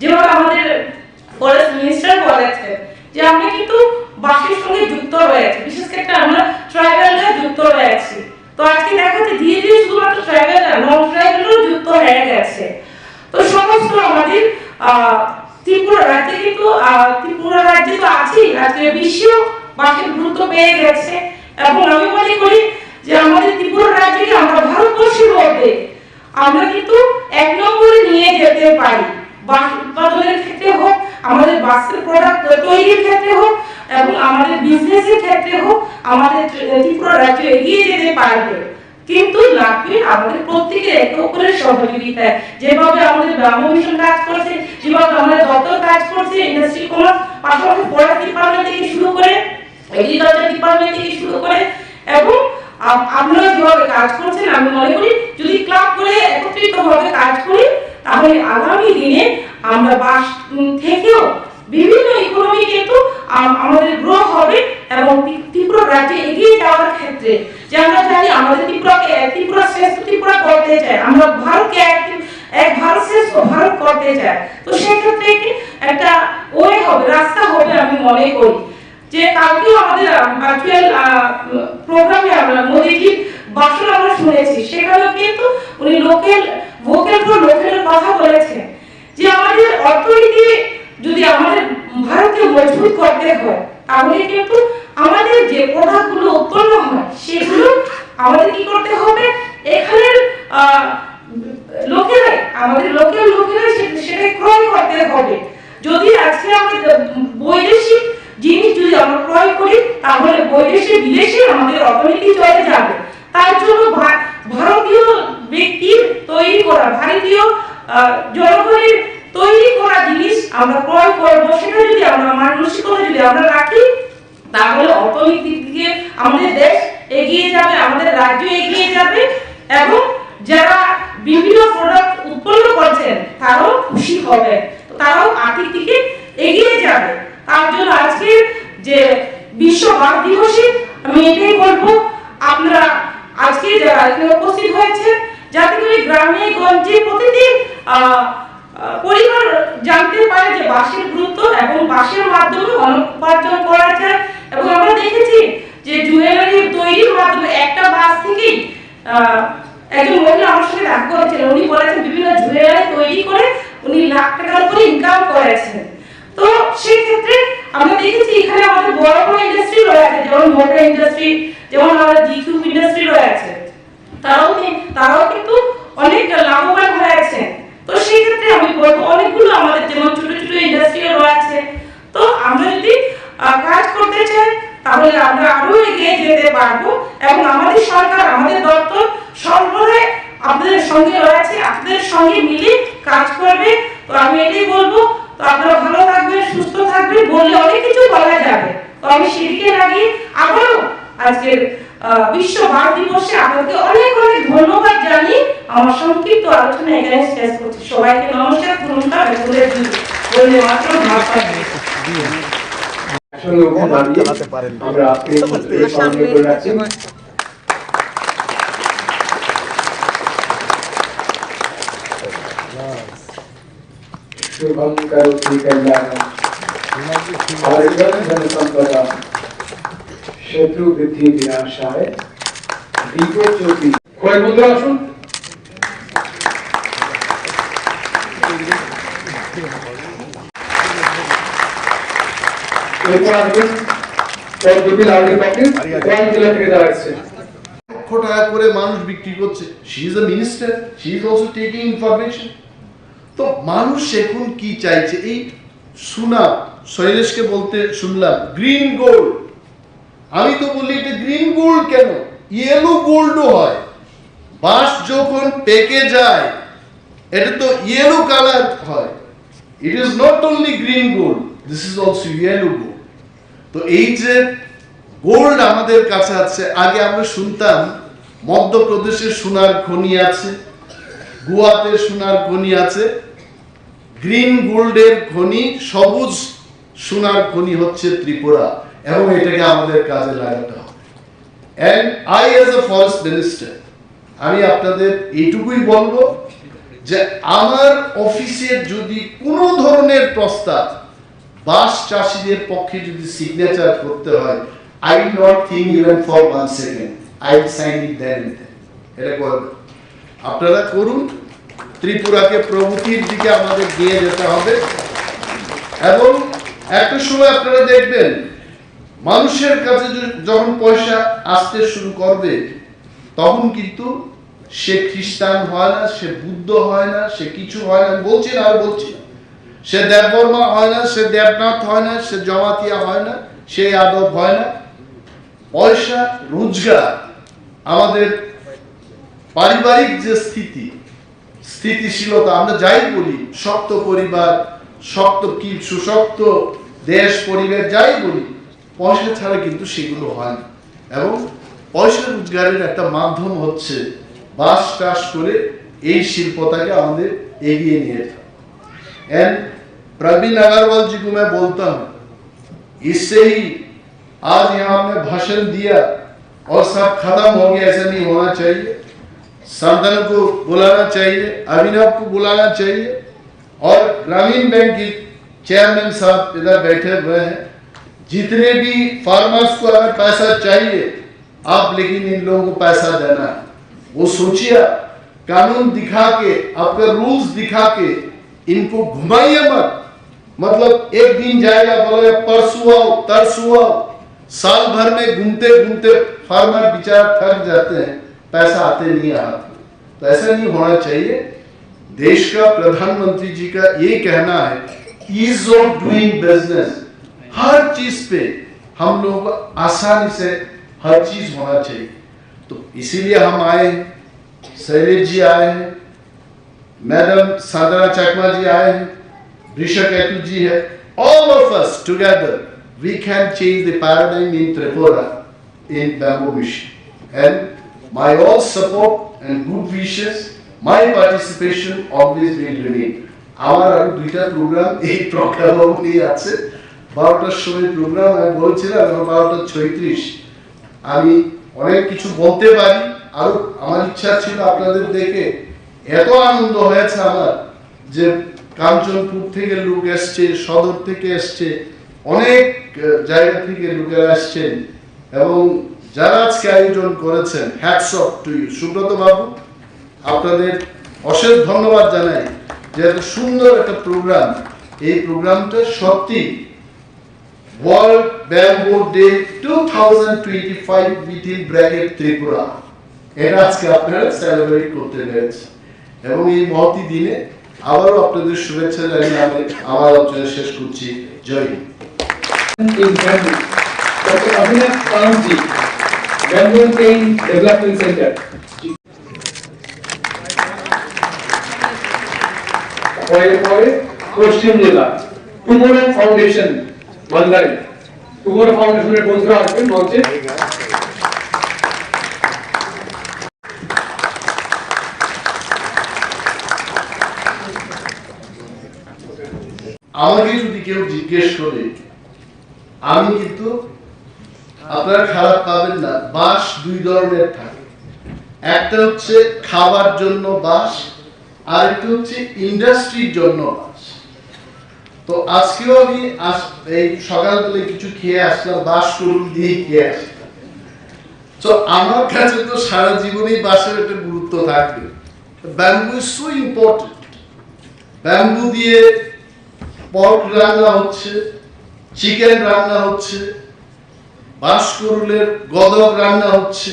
যেমন আমাদের ফরেস্ট মিনিস্টার বলেছেন যে আমরা কিন্তু বাসের সঙ্গে যুক্ত রয়েছে, বিশেষ করে আমরা ট্রাইবালরা যুক্ত রয়েছি। তো আজকে দেখা যাচ্ছে ধীরে ধীরে শুধুমাত্র ট্রাইবালরা, নন ট্রাইবালরাও যুক্ত হয়ে গেছে। তো সমস্ত আমাদের ত্রিপুরা রাজ্যে কিন্তু ত্রিপুরা রাজ্যে তো আছেই, আজকে বিশ্ব বাসের গুরুত্ব পেয়ে গেছে এবং আমি মনে করি যে আমাদের ত্রিপুরা রাজ্যকে আমরা ভারতবর্ষের মধ্যে আমরা কিন্তু 1 নম্বরে নিয়ে যেতে পারি। বাস উৎপাদনের ক্ষেত্রে হোক, আমাদের বাসের প্রোডাক্ট তৈরির ক্ষেত্রে হোক এবং আমাদের বিজনেসের ক্ষেত্রে হোক, আমাদের ত্রিপুরা রাজ্য এগিয়ে যেতে পারবে। কিন্তু লাগবে আমাদের প্রত্যেকের একে অপরের সহযোগিতায়। যেভাবে আমাদের ব্রাহ্ম মিশন কাজ করছে, যেভাবে আমাদের দপ্তর কাজ করছে, ইন্ডাস্ট্রি কমার্স, পাশাপাশি ফরেস্ট ডিপার্টমেন্ট থেকে শুরু করে, এগ্রিকালচার ডিপার্টমেন্ট থেকে শুরু করে এবং আপনারা যেভাবে কাজ করছেন, আমি মনে করি যদি ক্লাব করে একত্রিতভাবে কাজ করি, তাহলে আগামী দিনে আমরা বাস থেকেও বিভিন্ন ইকোনমি কিন্তু আমাদের গ্রো হবে এবং ত্রিপুরা রাজ্যে এগিয়ে যাওয়ার ক্ষেত্রে, যে আমরা জানি আমাদের ত্রিপুরা শ্রেষ্ঠ ত্রিপুরা করতে চাই, আমরা ভারতকে এক ভারত শ্রেষ্ঠ ভারত করতে চাই। তো সেক্ষেত্রে একটা ওয়ে হবে, রাস্তা হবে। আমি মনে করি যে কালকেও আমাদের ভার্চুয়াল প্রোগ্রামে আমরা মোদিজির ভাষণ আমরা শুনেছি, সেখানেও কিন্তু উনি ভোকাল ফর লোকালের কথা বলেছেন, যে আমাদের অর্থনীতি যদি আমাদের ভারতকে মজবুত করতে হয়, তাহলে কিন্তু আমাদের যে প্রোডাক্টগুলো উৎপন্ন হয় সেগুলো আমাদের কি করতে হবে, এখানের লোকেরাই, আমাদের লোকাল লোকেরাই সেটা ক্রয় করতে হবে। যদি আজকে আমাদের বৈদেশিক জিনিস যদি আমরা ক্রয় করি, তাহলে বৈদেশিক বিদেশে আমাদের অর্থনীতি চলে যাবে। তার জন্য ভারতীয় ব্যক্তির তৈরি করা, ভারতীয় জনগণের তৈরি করা জিনিস আমরা ক্রয় করবো, সেটা যদি আমরা মানসিকতা যদি আমরা রাখি, তাহলে অর্থনীতির দিকে আমাদের দেশ এগিয়ে যাবে, আমাদের রাজ্য এগিয়ে যাবে এবং যারা বিভিন্ন প্রোডাক্ট উৎপন্ন করছেন তারাও খুশি হবে, তারাও আর্থিক দিকে এগিয়ে যাবে। তার জন্য আজকে যে বিশ্ব বাস দিবসে আমি এটাই বলবো, আপনারা আজকে যারা এখানে উপস্থিত হয়েছে, যাতে করে গ্রামে গঞ্জে প্রতিটি পরিবার জানতে পারে যে বাসের গুরুত্ব এবং বাসের মাধ্যমে অনেক উপার্জন করা যায়। এবং আমরা দেখেছি যে জুয়েলারি তৈরির মাধ্যমে একটা বাস থেকেই একজন মহিলা আমার সাথে দেখা করেছিলেন, উনি বলেছেন বিভিন্ন জুয়েলারি তৈরি করে উনি লাখ টাকার উপরে ইনকাম করেছেন। তো সেই ক্ষেত্রে আমরা দেখেছি এখানে আমাদের বড় বড় ইন্ডাস্ট্রি রয়েছে, যেমন মোটর ইন্ডাস্ট্রি, যেমন আমাদের জিকিউ ইন্ডাস্ট্রি রয়েছে, তারাও কিন্তু অনেক লাভবান হয়েছে। তো সেই ক্ষেত্রে আমি বলবো অনেকগুলো আমাদের যেমন ছোট ছোট ইন্ডাস্ট্রি রয়েছে, তো আমরা যদি কাজ করতে চাই তাহলে আমরা আরো এগিয়ে যেতে পারবো এবং আমাদের সরকার, আমাদের দপ্তর সর্বদাই আপনাদের সঙ্গে রয়েছে, আপনাদের সঙ্গে মিলে কাজ করবে। তো আমি এটাই বলবো, তো আপনারা ভালো থাকবেন, সুস্থ থাকবেন, বললে অনেক কিছু বলা যাবে। তো আমি সেদিকে লাগিয়ে আবারও আজকের বিশ্ব বাল দিবসে আপনাকে অনেক অনেক ধন্যবাদ জানিয়ে আমার সংক্ষিপ্ত আলোচনা এখানে শেষ করছি। সবাইকে নমস্কার, নমস্কার বলে মাত্র ভাষা আমরা शुभम करोति कल्याणम आयुर्धन धन संपदा शत्रु वृद्धि विनाशाय दीपो ज्योति। कोई বন্ধু আসুন। এরপর আসবেন চৌধুরী লালকে পাঠিয়ে কোন জেলা থেকে দাঁড়াচ্ছে। টাকা করে মানুষ বিক্রি করছে। She is a minister, she is also taking information. তো মানুষ এখন কি চাইছে? এই সোনা, শৈলেশকে বলতে শুনলাম গ্রিন গোল্ড। আমি তো বলি এটা গ্রিন গোল্ড কেন, ইয়েলো গোল্ডও হয়। বাঁশ যখন পেকে যায় এটা তো ইয়েলো কালার হয়। It is not only green gold, this is also yellow gold. তো এই যে গোল্ড আমাদের কাছে আছে, আগে আমরা শুনতাম মধ্যপ্রদেশে সোনার খনি আছে, গোয়াতে সোনার খনি আছে, গ্রিন গোল্ডের খনি, সবুজ সোনার খনি হচ্ছে ত্রিপুরা, এবং এটাকে আমাদের কাজে লাগাতে হবে। And I as a forest minister আমি আপনাদের এইটুকুই বলবো যে আমার অফিসে যদি কোনো ধরনের প্রস্তাব বাঁশ চাষীদের পক্ষে যদি সিগনেচার করতে হয়, I will not think even for 1 second. I will sign it there and then. এটা করবেন, আপনারা করুন। ত্রিপুরাকে প্রগতির দিকে আমাদের নিয়ে যেতে হবে। এবং একটা সময় আপনারা দেখবেন মানুষের কাছে যখন পয়সা আসতে শুরু করবে তখন কিন্তু সে খ্রিস্টান হয় না, সে বুদ্ধ হয় না, সে কিছু হয় না, বলছি না, সে দেববর্মা হয় না, সে দেবনাথ হয় না, সে জমাতিয়া হয় না, সে যাদব হয় না। পয়সা, রোজগার, আমাদের পারিবারিক যে স্থিতিশীলতা, আমরা যাই বলি, শক্ত পরিবার, সুশক্ত দেশ, পরিবার যাই বলি, পয়সা ছাড়া কিন্তু সেগুলো হয় না। এবং পয়সা রোজগারের একটা মাধ্যম হচ্ছে বাঁশ চাষ করে এই শিল্পটাকে আমাদের এগিয়ে নিয়ে যেতে। एंड प्रवीण अग्रवाल जी को मैं बोलता हूं, इससे ही आज यहाँ हमने भाषण दिया और सब खत्म हो गया, ऐसा नहीं होना चाहिए। संतन को बुलाना चाहिए, अभिनव को बुलाना चाहिए, और ग्रामीण बैंक के चेयरमैन साहब इधर बैठे हुए हैं। जितने भी फार्मर्स को अगर पैसा चाहिए आप, लेकिन इन लोगों को पैसा देना है। वो सोचिए, कानून दिखा के, आपका रूल्स दिखा के इनको घुमाइए मत। मतलब एक दिन जाएगा, बोले परसों आओ, तरसों आओ, साल भर में घूमते घूमते फार्मर बेचारा थक जाते हैं, पैसा आते नहीं हाथ में। तो ऐसा नहीं होना चाहिए। देश का प्रधानमंत्री जी का ये कहना है ईज ऑफ डूइंग बिजनेस, हर चीज पे हम लोग आसानी से हर चीज होना चाहिए। तो इसीलिए हम आए हैं, शैलेश जी आए हैं, मैडम साधना चकमा जी आए हैं, ऋषा कैतु जी है। All of us together we can change the paradigm in Tripura in bamboo mission. And my all support and good wishes, my participation always will remain. আমার আর দুইটা প্রোগ্রাম এই প্রোগ্রামে আছে। 12টার সময় প্রোগ্রাম, আমি বলছিলাম 12:36। আমি অনেক কিছু বলতে পারি, আর আমার ইচ্ছা ছিল আপনাদের দেখে এত আনন্দ হয়েছে আমার যে কাঞ্চনপুর থেকে লোক এসছে, সদর থেকে এসছে, অনেক জায়গা থেকে লোকেরা আসছেন, এবং যারা আজকে আয়োজন করেছেন, hats off to you. Subrata বাবু, আপনাদের অশেষ ধন্যবাদ জানাই যে এত সুন্দর একটা প্রোগ্রাম, এই প্রোগ্রামটা সত্যি world bamboo day 2025 within bracket Tripura, এটা আজকে আপনারা সেলিব্রেট করতে পেরেছেন। এবং এই মহতি দিনে আবারও আপনাদের শুভেচ্ছা জানিয়ে আমি আমার আলোচনা শেষ করছি। জয় হিন্দ। ডক্টর অভিনব কাউন্সি, ব্যাম্বু পেইন ডেভেলপমেন্ট সেন্টার। পরে পশ্চিম জেলা টুমোরো ফাউন্ডেশন বান্দারি, টুমোরো ফাউন্ডেশনের বন্ধুরা আসবেন মঞ্চে। আমাকে যদি কেউ জিজ্ঞেস করে, আমি কিন্তু আপনারা খারাপ পাবেন না, বাঁশ দুই ধরনের থাকে, একটা হচ্ছে খাবার জন্য বাঁশ, আর একটা হচ্ছে ইন্ডাস্ট্রির জন্য বাঁশ। তো আজকেও আমি এই সকালবেলা কিছু খেয়ে আসলাম, বাঁশ করুন দিয়ে খেয়ে আসলাম। তো আমার কাছে তো সারা জীবনই বাঁশের একটা গুরুত্ব থাকবে। Bamboo is so important. Bamboo দিয়ে পর্ক রান্না হচ্ছে, চিকেন রান্না হচ্ছে, বাঁশকুড়ুলের গদক রান্না হচ্ছে।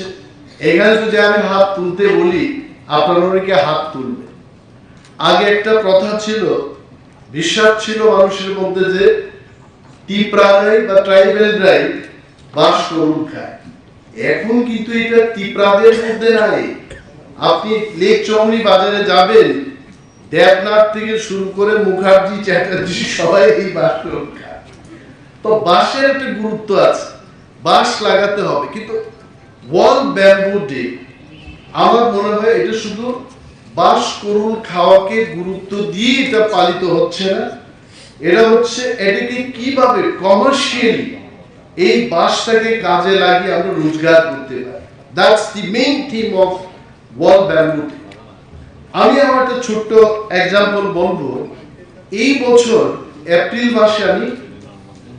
এখানে যদি আমি হাত তুলতে বলি, আপনারা অনেকে হাত তুলবে। আগে একটা প্রথা ছিল, বিশ্বাস ছিল মানুষের মধ্যে যে তিপ্রারাই বা ট্রাইবেলরাই বাঁশকুড়ুল খায়। এখন কিন্তু এটা তিপ্রাদের মধ্যে নাই। আপনি লেক চৌমনি বাজারে যাবেন, দেবনাথ থেকে শুরু করে মুখার্জি, চ্যাটার্জি সবাই এই বাঁশকুড়ুল খায়। তো বাঁশের একটা গুরুত্ব আছে, বাঁশ লাগাতে হবে। কিন্তু ওয়ার্ল্ড ব্যাম্বু ডে, আমার মনে হয় এটা শুধু বাঁশকুড়ুল খাওয়াকে গুরুত্ব দিয়ে এটা পালিত হচ্ছে না, এটা হচ্ছে এটাকে কিভাবে কমার্শিয়ালি এই বাঁশটাকে কাজে লাগিয়ে আমরা রোজগার করতে পারি। That's the main theme of world bamboo day. আমি আমার একটা ছোট্ট এক্সাম্পল বলবো। এই বছর এপ্রিল মাসে আমি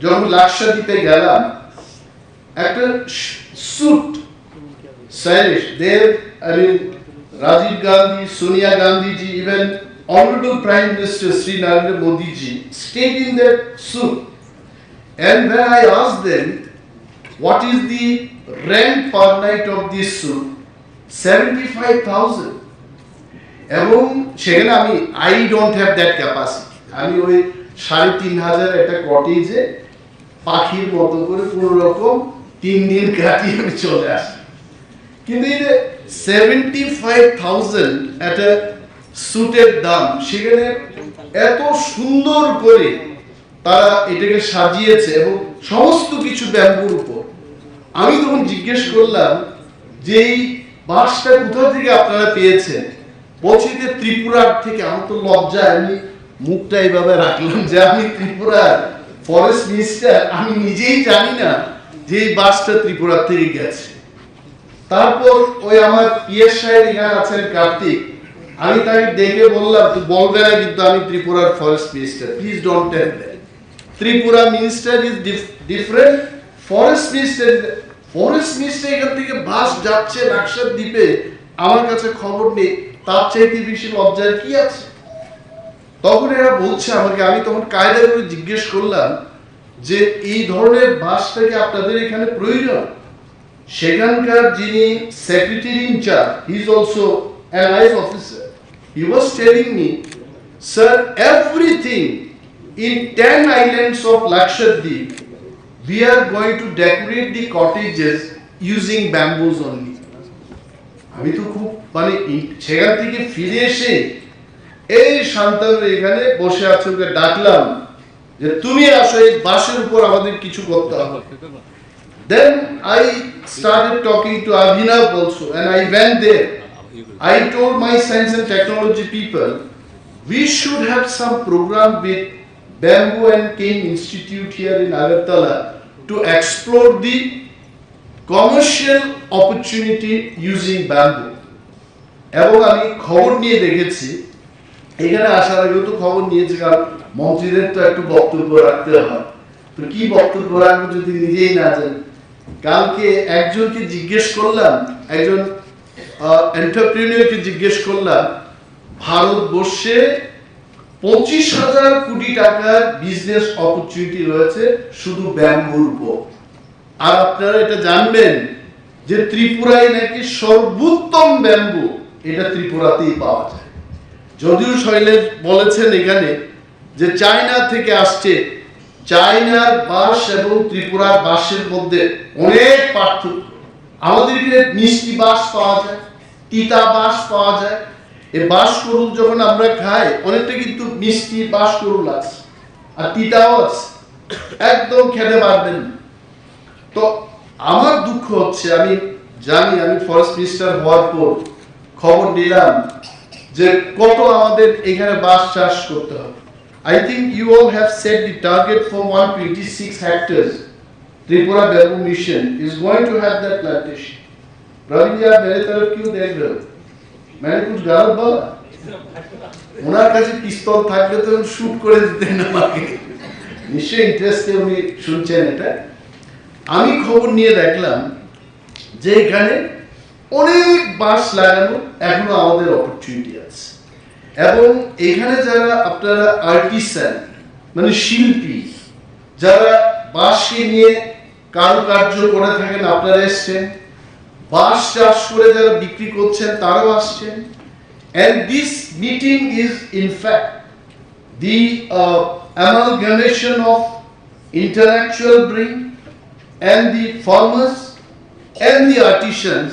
যখন লাক্ষাদ্বীপে গেলাম, একটা স্যুট স্টাইলিশ দেব, Rajiv Gandhi, Sonia Gandhiji, even Honorable Prime Minister Sri Narendra Modi ji stayed in that suit. And when I asked them what is the rent per night of this suit, 75,000. এবং সেখানে আমি I don't have that capacity. আমি ওই 3,500 একটা কটেজে পাখির মতো করে কোনো রকম 3 দিন কাটিয়ে আমি চলে আসি। কিন্তু এই 75,000 একটা স্যুটের দাম, সেখানে এত সুন্দর করে তারা এটাকে সাজিয়েছে এবং সমস্ত কিছু ব্যাম্বুর উপর। আমি তখন জিজ্ঞেস করলাম যে এই বাঁশটা কোথা থেকে আপনারা পেয়েছেন? বলছি যে ত্রিপুরার থেকে। আমার তো লজ্জায় আমি মুখটা এইভাবে রাখলাম যে আমি ত্রিপুরার ফরেস্ট মিনিস্টার, আমি নিজেই জানি না যে এই বাঁশটা ত্রিপুরার থেকে গেছে। তারপর ওই আমার পিএস সাহেব এখানে আছেন কার্তিক, আমি তাকে ডেকে বললাম, তুই বলবে না কিন্তু আমি ত্রিপুরার forest minister, please don't tell that. Tripura minister is different, forest minister এখান থেকে বাস যাচ্ছে লাক্ষাদ্বীপে, আমার কাছে খবর নেই, তার চাইতে বেশি লজ্জার কি আছে? তখন এরা বলছে আমাকে, আমি তখন কায়দা করে জিজ্ঞেস করলাম যে এই ধরনের বাসটাকে আপনাদের এখানে প্রয়োজন? সেখানকার যিনি secretary in charge, he is also an IAS officer, he was telling me, sir, everything in 10 islands of Lakshadweep, we are going to decorate the cottages using bamboos only. আমি তো খুব মানে সেখান থেকে ফিরে এসে এই শান্তনু এখানে বসে আছে, ওকে ডাকলাম যে তুমি আসো, এই বাঁশের উপর আমাদের কিছু করতে হবে। Then I started talking to Abhinav also, and I went there. I told my science and technology people, we should have some program with Bamboo and Cane Institute here in Agartala to explore the commercial opportunity using bamboo. এবং আমি খবর নিয়ে দেখেছি, এখানে আসার আগেও তো খবর নিয়েছি, কারণ মন্ত্রীদের তো একটু বক্তব্য রাখতে হয়। তো কি বক্তব্য রাখবো যদি নিজেই না জানি? কালকে একজনকে জিজ্ঞেস করলাম, একজন এন্টারপ্রেনিয়রকে জিজ্ঞেস করলাম ভারতবর্ষে 25,000 কোটি টাকার বিজনেস অপরচুনিটি রয়েছে শুধু ব্যাম্বুর উপর। আর আপনারা এটা জানবেন যে ত্রিপুরায় নাকি সর্বোত্তম ব্যাম্বু এটা ত্রিপুরাতেই পাওয়া যায়। যদিও শৈলেশ বলেছেন এখানে যে চায়না থেকে আসছে, চায়নার বাঁশ এবং ত্রিপুরার বাঁশের মধ্যে অনেক পার্থক্য। আমাদের এখানে মিষ্টি বাঁশ পাওয়া যায়, তিতা বাঁশ পাওয়া যায়। এই বাঁশ করুল যখন আমরা খাই অনেকটা কিন্তু মিষ্টি বাঁশ করুল আছে আর তিতাও আছে, একদম খেতে পারবেন। তো আমার দুঃখ হচ্ছে, আমি জানি আমি ফরেস্ট মিনিস্টার হওয়ার পর খবর নিলাম যে কত আমাদের এখানে বাঁশ চাষ করতে হবে। I think you all have set the target for 126 hectares. Tripura Bamboo Mission is going to have that plantation. Praveen ji, आप मेरे तरफ क्यों देख रहे हो? मैंने कुछ गलत बोला? ওনার কাছে পিস্তল থাকলে তো শুট করে দিতেন আমাকে। নিশ্চয়ই ইন্টারেস্টে উনি শুনছেন এটা। আমি খবর নিয়ে দেখলাম যে এখানে অনেক বাঁশ লাগানো এখনো আমাদের অপরচুনিটি আছে, এবং এখানে যারা আপনারা আর্টিসান মানে শিল্পী, যারা বাঁশকে নিয়ে কারুকার্য করে থাকেন, আপনারা এসছেন, বাঁশ চাষ করে যারা বিক্রি করছেন তারাও আসছেন। And this meeting is in fact the amalgamation of intellectual brain and the farmers and the artisans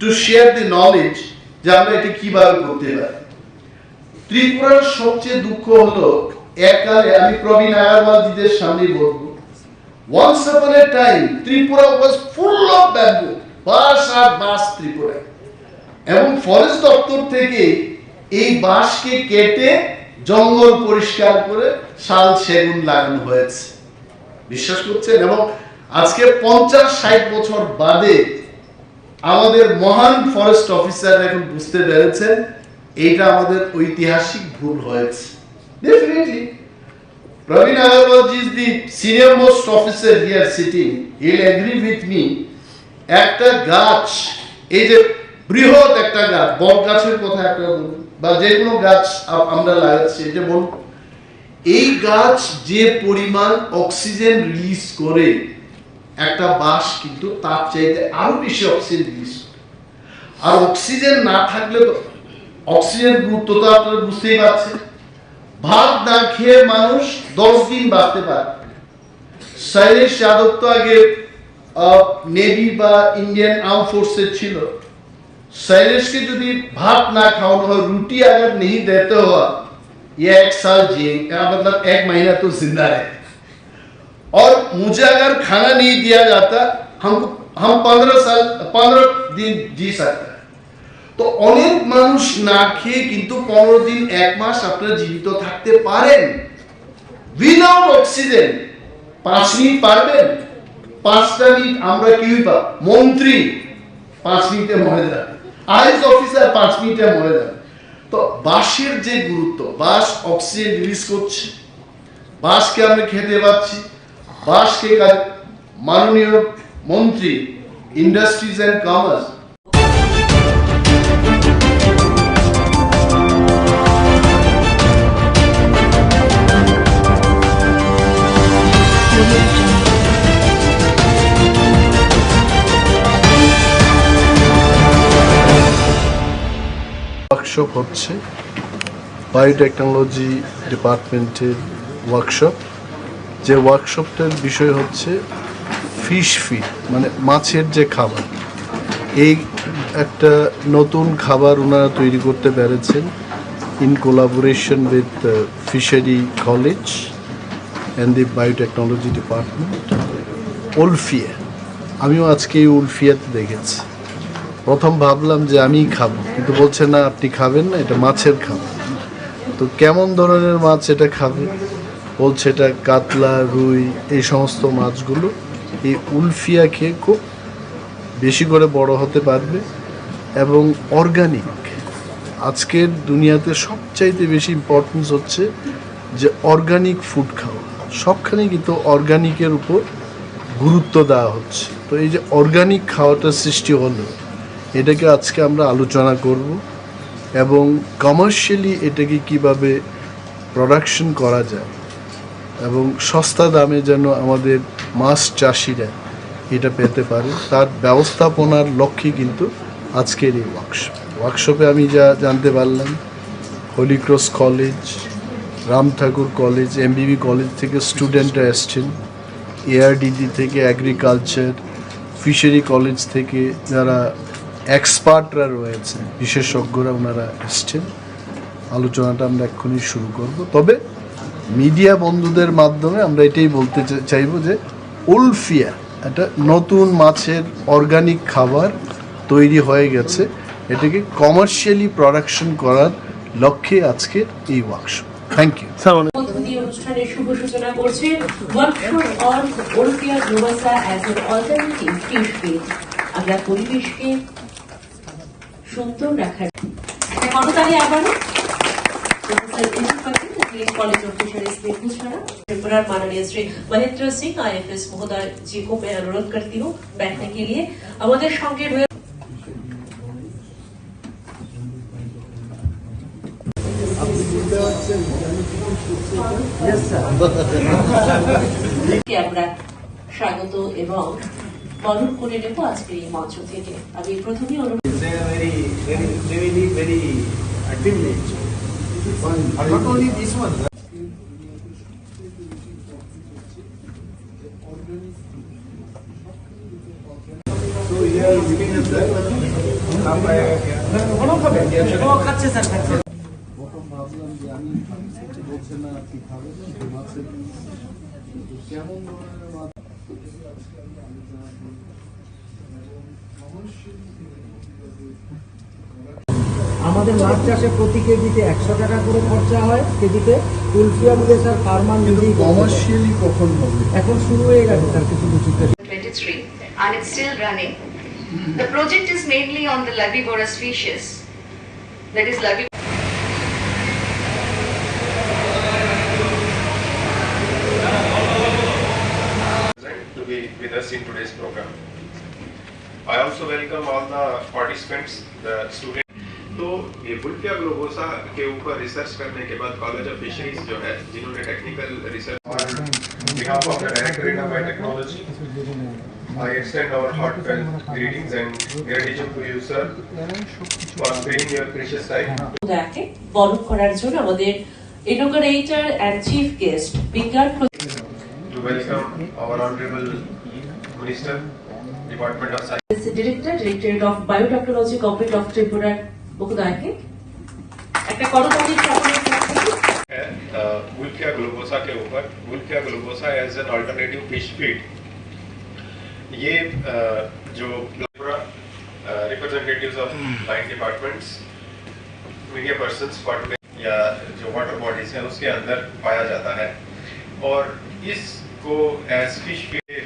to share the knowledge যে আমরা এটা কিভাবে করতে পারি। ত্রিপুরার সবচেয়ে দুঃখ হলো, এককালে আমি প্রবীণ আগারওয়াল জিদের সামনে বলবো, once upon a time Tripura was full of bamboo, বাঁশ আর বাঁশ ত্রিপুরা, এবং ফরেস্ট দপ্তর থেকে এই বাঁশকে কেটে জঙ্গল পরিষ্কার করে শাল সেগুন লাগানো হয়েছে। বিশ্বাস করছেন? এবং আজকে 50-60 বছর বাদে আমাদের মহান ফরেস্ট অফিসার এখন বুঝতে পেরেছেন এইটা আমাদের ঐতিহাসিক ভুল হয়েছে। Definitely Praveen Agarwal ji is the senior most officer here sitting. He'll agree with me. একটা গাছ, এই যে বৃহৎ একটা গাছ, বট গাছের কথা একটা বলুন বা যে কোনো গাছ আমরা লাগাচ্ছি, এটা বলুন, এই গাছ যে পরিমাণ অক্সিজেন রিলিজ করে, একটা বাঁশ কিন্তু তার চাইতে আরো বেশি অক্সিজেন রিলিজ করে। আর অক্সিজেন না থাকলে তো, অক্সিজেন গুরুত্ব তো আপনারা বুঝতেই পারছেন। ভাত না খেয়ে মানুষ 10 দিন বাঁচতে পারে। শৈলেশ যাদব তো আগে নেভি বা ইন্ডিয়ান আর্ম ফোর্সে ছিল। शैलेश के यदि भात ना खाओ हो, रोटी अगर नहीं देते हो, ये 1 साल जिएगा, मतलब 1 महीना तो जिंदा रहे। और मुझे अगर खाना नहीं दिया जाता, हम 15 दिन जी सकते हैं। तो अनेक मानुष ना खेয়ে কিন্তু 15 दिन 1 মাস আপনারা জীবিত থাকতে পারেন উইদাউট অক্সিজেন। 5 মিনিট পারবেন? 5টা মিনিট আমরা কিউই পা মন্ত্রী 5 মিনিটে মরে যাবে, আইএস অফিসার 5 মিনিটে মরে যাবে। তো বাঁশের যে গুরুত্ব, বাঁশ অক্সিজেন রিলিজ করছে, বাঁশকে আমরা খেতে পাচ্ছি, বাঁশকে মাননীয় মন্ত্রী ইন্ডাস্ট্রিজ এন্ড কমার্স ওয়ার্কশপ হচ্ছে বায়োটেকনোলজি ডিপার্টমেন্টের ওয়ার্কশপ। যে ওয়ার্কশপটার বিষয় হচ্ছে ফিশ ফিড, মানে মাছের যে খাবার। এই একটা নতুন খাবার ওনারা তৈরি করতে পেরেছেন in collaboration with fishery college and the biotechnology department, Wolffia. আমিও আজকে এই উলফিয়াতে দেখেছি। প্রথম ভাবলাম যে আমিই খাবো, কিন্তু বলছে না আপনি খাবেন না, এটা মাছের খাবার। তো কেমন ধরনের মাছ এটা খাবে? বলছে এটা কাতলা, রুই, এই সমস্ত মাছগুলো এই উলফিয়া খেয়ে খুব বেশি করে বড় হতে পারবে এবং অর্গানিক। আজকের দুনিয়াতে সবচাইতে বেশি ইম্পর্টেন্স হচ্ছে যে অর্গানিক ফুড খাওয়া। সবখানেই কিন্তু অর্গানিকের উপর গুরুত্ব দেওয়া হচ্ছে। তো এই যে অর্গানিক খাওয়াটা সৃষ্টি হলো, এটাকে আজকে আমরা আলোচনা করব এবং কমার্শিয়ালি এটাকে কিভাবে প্রোডাকশন করা যায় এবং সস্তা দামে যেন আমাদের মাছ চাষিরা এটা পেতে পারে তার ব্যবস্থাপনার লক্ষ্যে কিন্তু আজকের এই ওয়ার্কশপে আমি যা জানতে পারলাম হোলি ক্রস কলেজ, রাম ঠাকুর কলেজ, এমবিবি কলেজ থেকে স্টুডেন্টরা এসছেন, এআরডিডি থেকে, এগ্রিকালচার, ফিশারি কলেজ থেকে যারা এক্সপার্টরা রয়েছে, বিশেষজ্ঞরা ওনারা এসছেন। আলোচনাটা আমরা এক্ষুনি শুরু করব। তবে মিডিয়া বন্ধুদের মাধ্যমে আমরা এটাই বলতে চাইব যে উলফিয়া একটা নতুন মাছের অর্গানিক খাবার তৈরি হয়ে গেছে, এটাকে কমার্শিয়ালি প্রোডাকশন করার লক্ষ্যে আজকের এই ওয়ার্কশপ। Thank you. অনুষ্ঠানের শুভ সূচনা করছে workshop on Wolffia globosa as an alternative fish feed. আমরা পরিবেশকে সুন্দর রাখার একটা করতালি আবারও college of fisheries Begusarai Tripura माननीय श्री महेंद्र सिंह IFS महोदय जी को मैं अनुरोध करती हूँ बैठने के लिए। আমাদের সঙ্গে আমরা স্বাগত এবং বরণ করে নেব আজকের এই মঞ্চ থেকে। আমি প্রথমেই অনুরোধ And not only this one. So here looking at that. খাচ্ছে স্যার খাচ্ছে। প্রথম ভাবলাম যে আমি বলছে না কি খাবে মাছের কেমন ধরনের মাছ আমাদের মাছ চাষে প্রতি কেজিতে 100 টাকা করে খরচা হয় কেজিতে। উলফিয়া মিলে স্যার ফার্মার নিজেই কমার্শিয়ালি কখন হবে এখন শুরু হয়ে গেছে স্যার কিছু কিছু 23 and it's still running. The project is mainly on the Labivorous species, that is to be with us in today's program. I also welcome all the participants, the students. तो ये वुल्फिया ग्लोबोसा के ऊपर रिसर्च करने के बाद कॉलेज ऑफ फिशरीज जो है जिन्होंने टेक्निकल रिसर्च और behalf of the director in biotechnology I extend our heartfelt greetings and gratitude to you sir for sparing your precious time. দেখে বরণ করার জন্য আমাদের ইনোগ্রেটর এন্ড চিফ গেস্ট বিজ্ঞান To welcome our honorable minister, Department of Science, Directorate of Biotechnology, Government of Tripura মহোদয়কে একটা করতালি वुल्फिया ग्लोबोसा के ऊपर Wolffia globosa as an alternative fish feed. ये जो representatives of line departments, media persons या जो वाटर बॉडीज हैं उसके अंदर पाया जाता है और इसको एज फिश फीड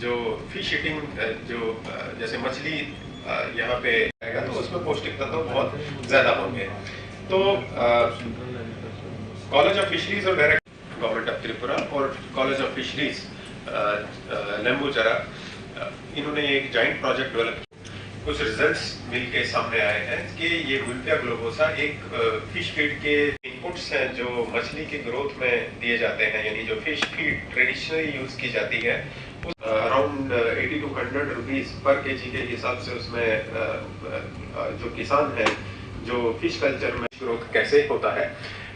जो फिश ईटिंग जो जैसे मछली यहाँ पे आएगा तो उसमें पौष्टिक तत्व बहुत ज्यादा होंगे। तो कॉलेज ऑफ फिशरीज और डायरेक्ट गवर्नमेंट ऑफ त्रिपुरा और कॉलेज ऑफ फिशरीज लेम्बुचरा इन्होंने एक जॉइंट प्रोजेक्ट डेवलप किया। कुछ रिजल्ट्स मिल के सामने आए हैं कि ये वुल्फिया ग्लोबोसा एक फिश फीड के इनपुट्स हैं जो मछली की ग्रोथ में दिए जाते हैं, यानी जो फिश फीड ट्रेडिशनली यूज की जाती है around 80 to 100 rupees per KG के हिसाब से उसमें जो किसान है जो फिश कल्चर में ग्रोथ कैसे होता है।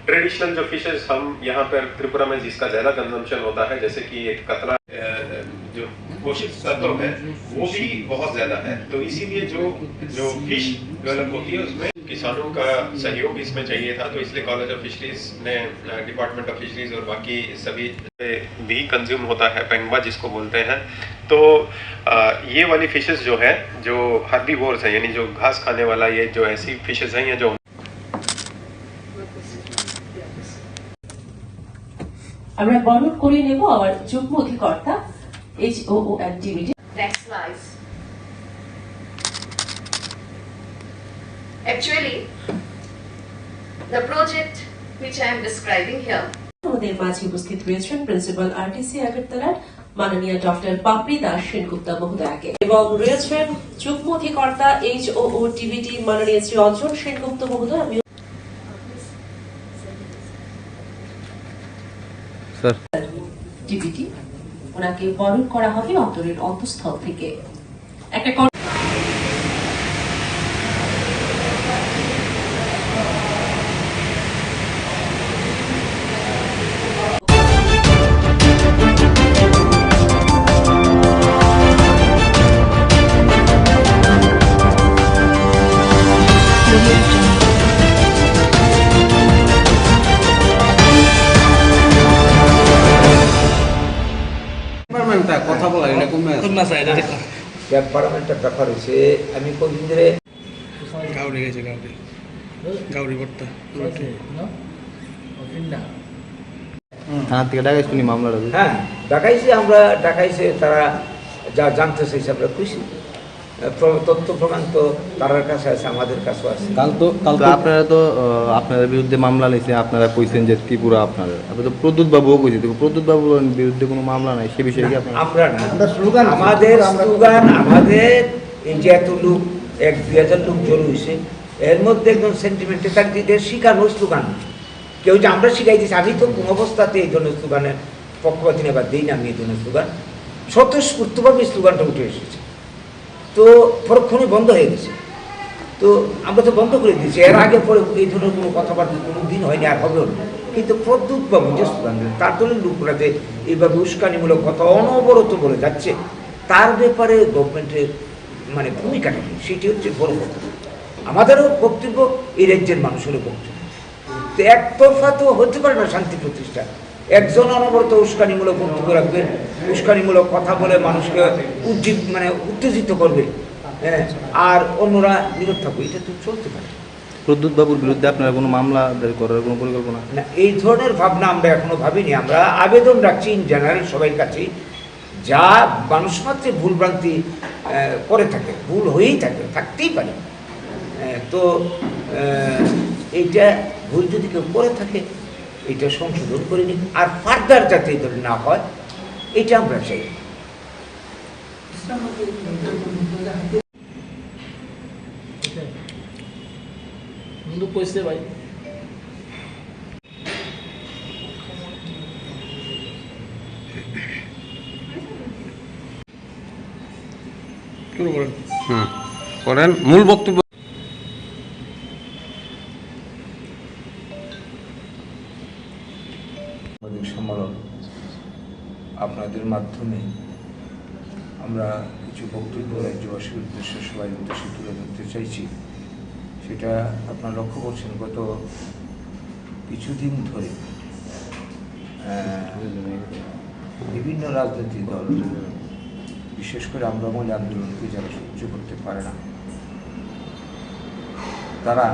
ट्रेडिशनल जो फिशेस हम यहाँ पर त्रिपुरा में जिसका ज्यादा कंजम्पशन होता है जैसे कि एक कतला जो पोषक तत्व है वो भी बहुत ज्यादा है, तो इसीलिए जो फिश डेवलप होती है उसमें किसानों का सहयोग इसमें चाहिए था। तो इसलिए कॉलेज ऑफ फिशरीज ने डिपार्टमेंट ऑफ फिशरीज और बाकी सभी भी कंज्यूम होता है पेंगवा जिसको बोलते हैं। तो ये वाली फिशेस जो है जो हर्बीवोर्स है यानी जो घास खाने वाला ये जो ऐसी फिशेस हैं ये जो আমরা বরণ করে নেব আমার যুগ্ম অধিকর্তা HOONTV। Next slide. Actually, the project which I am describing here আমাদের মাঝে উপস্থিত রয়েছেন প্রিন্সিপাল RTC আগরতলার মাননীয় ডক্টর পাপড়ি দাস সেনগুপ্তা মহোদয়কে এবং রয়েছেন যুগ্ম অধিকর্তা HOOTBT মাননীয় শ্রী অঞ্জন সেনগুপ্ত মহোদয়। আমি টিবিটি ওনাকে বরণ করা হবে অন্তরের অন্তঃস্থল থেকে। একটা কথা বলা এটা পার্লামেন্টের ব্যাপার হয়েছে। আমি কদিন ধরে গাউরি গেছে গাউরি ভর্তা থানা থেকে ডাকাইছি মামলাটা। হ্যাঁ ডাকাইছে, আমরা ডাকাইছে, তারা যা জানতে চাইছে আমরা খুশি। তথ্য প্রমাণ তো তার কাছে আছে, আমাদের কাছেও আছে। আপনারা তো আপনাদের বিরুদ্ধে মামলা নিয়েছে, আপনারা কইছেন যে ত্রিপুরা আপনার, আপনি তো প্রদ্যুৎ বাবুও কইছে, প্রদ্যুৎ বাবুর বিরুদ্ধে কোনো মামলা নাই, সে বিষয়ে কি আমরা না, আমাদের স্লোগান, আমাদের এই যে এত লোক 1-2 লোক জড়ো হয়েছে, এর মধ্যে একদম সেন্টিমেন্টে তাদের শিখানো স্লোগান। কেউ যে আমরা শিখাই দিচ্ছি, আমি তো কোনো অবস্থাতে এই ধরনের স্লোগানের পক্ষপাতি নেবার দিই না। আমি এই ধরনের স্লোগান স্বতঃস্ফূর্তভাবে স্লোগানটা উঠে এসেছে, তো পরক্ষণে বন্ধ হয়ে গেছে। তো আমরা তো বন্ধ করে দিয়েছি। এর আগে পরে এই ধরনের কোনো কথাবার্তা কোনো দিন হয়নি, আর হবেও না। কিন্তু প্রদ্যুৎ বাবু যে স্লোগান দেন, তার দলের লোকরা যে এইভাবে উস্কানিমূলক কথা অনবরত বলে যাচ্ছে, তার ব্যাপারে গভর্নমেন্টের মানে ভূমিকাটা কি, সেটি হচ্ছে বড় কথা। আমাদেরও বক্তব্য, এই রাজ্যের মানুষেরও বক্তব্য। তো একতরফা তো হতে পারে না শান্তি প্রতিষ্ঠা। একজন অনবরত উস্কানিমূলক বক্তব্য রাখবে, উস্কানিমূলক কথা বলে মানুষকে উত্তেজিত করবে, হ্যাঁ, আর অন্যরা নীরব থাকবে, এটা তো চলতে পারে। প্রদ্যুৎ বাবুর বিরুদ্ধে আপনার কোনো মামলা করার কোনো পরিকল্পনা না? এই ধরনের ভাবনা আমরা এখনো ভাবিনি। আমরা আবেদন রাখছি ইন জেনারেল সবাই কাছেই, যা মানুষ মাত্রে ভুলভ্রান্তি করে থাকে, ভুল হয়েই থাকে, থাকতেই পারে। তো এইটা ভুল যদি কেউ করে থাকে, এটা সংশোধন করে নিন, আর ফার্দার যাতে এই ধরনের না হয়, এটা আমরা চাই। ভাই করেন মূল বক্তব্য। সম্মেলন আপনাদের মাধ্যমে আমরা কিছু বক্তব্য রাজ্যবাসীর উদ্দেশ্যে, সবাই উদ্দেশ্যে তুলে ধরতে চাইছি। সেটা আপনারা লক্ষ্য করছেন, গত কিছুদিন ধরে বিভিন্ন রাজনৈতিক দল, বিশেষ করে আমরা মহিলা আন্দোলনকে যারা সহ্য করতে পারে না, তারা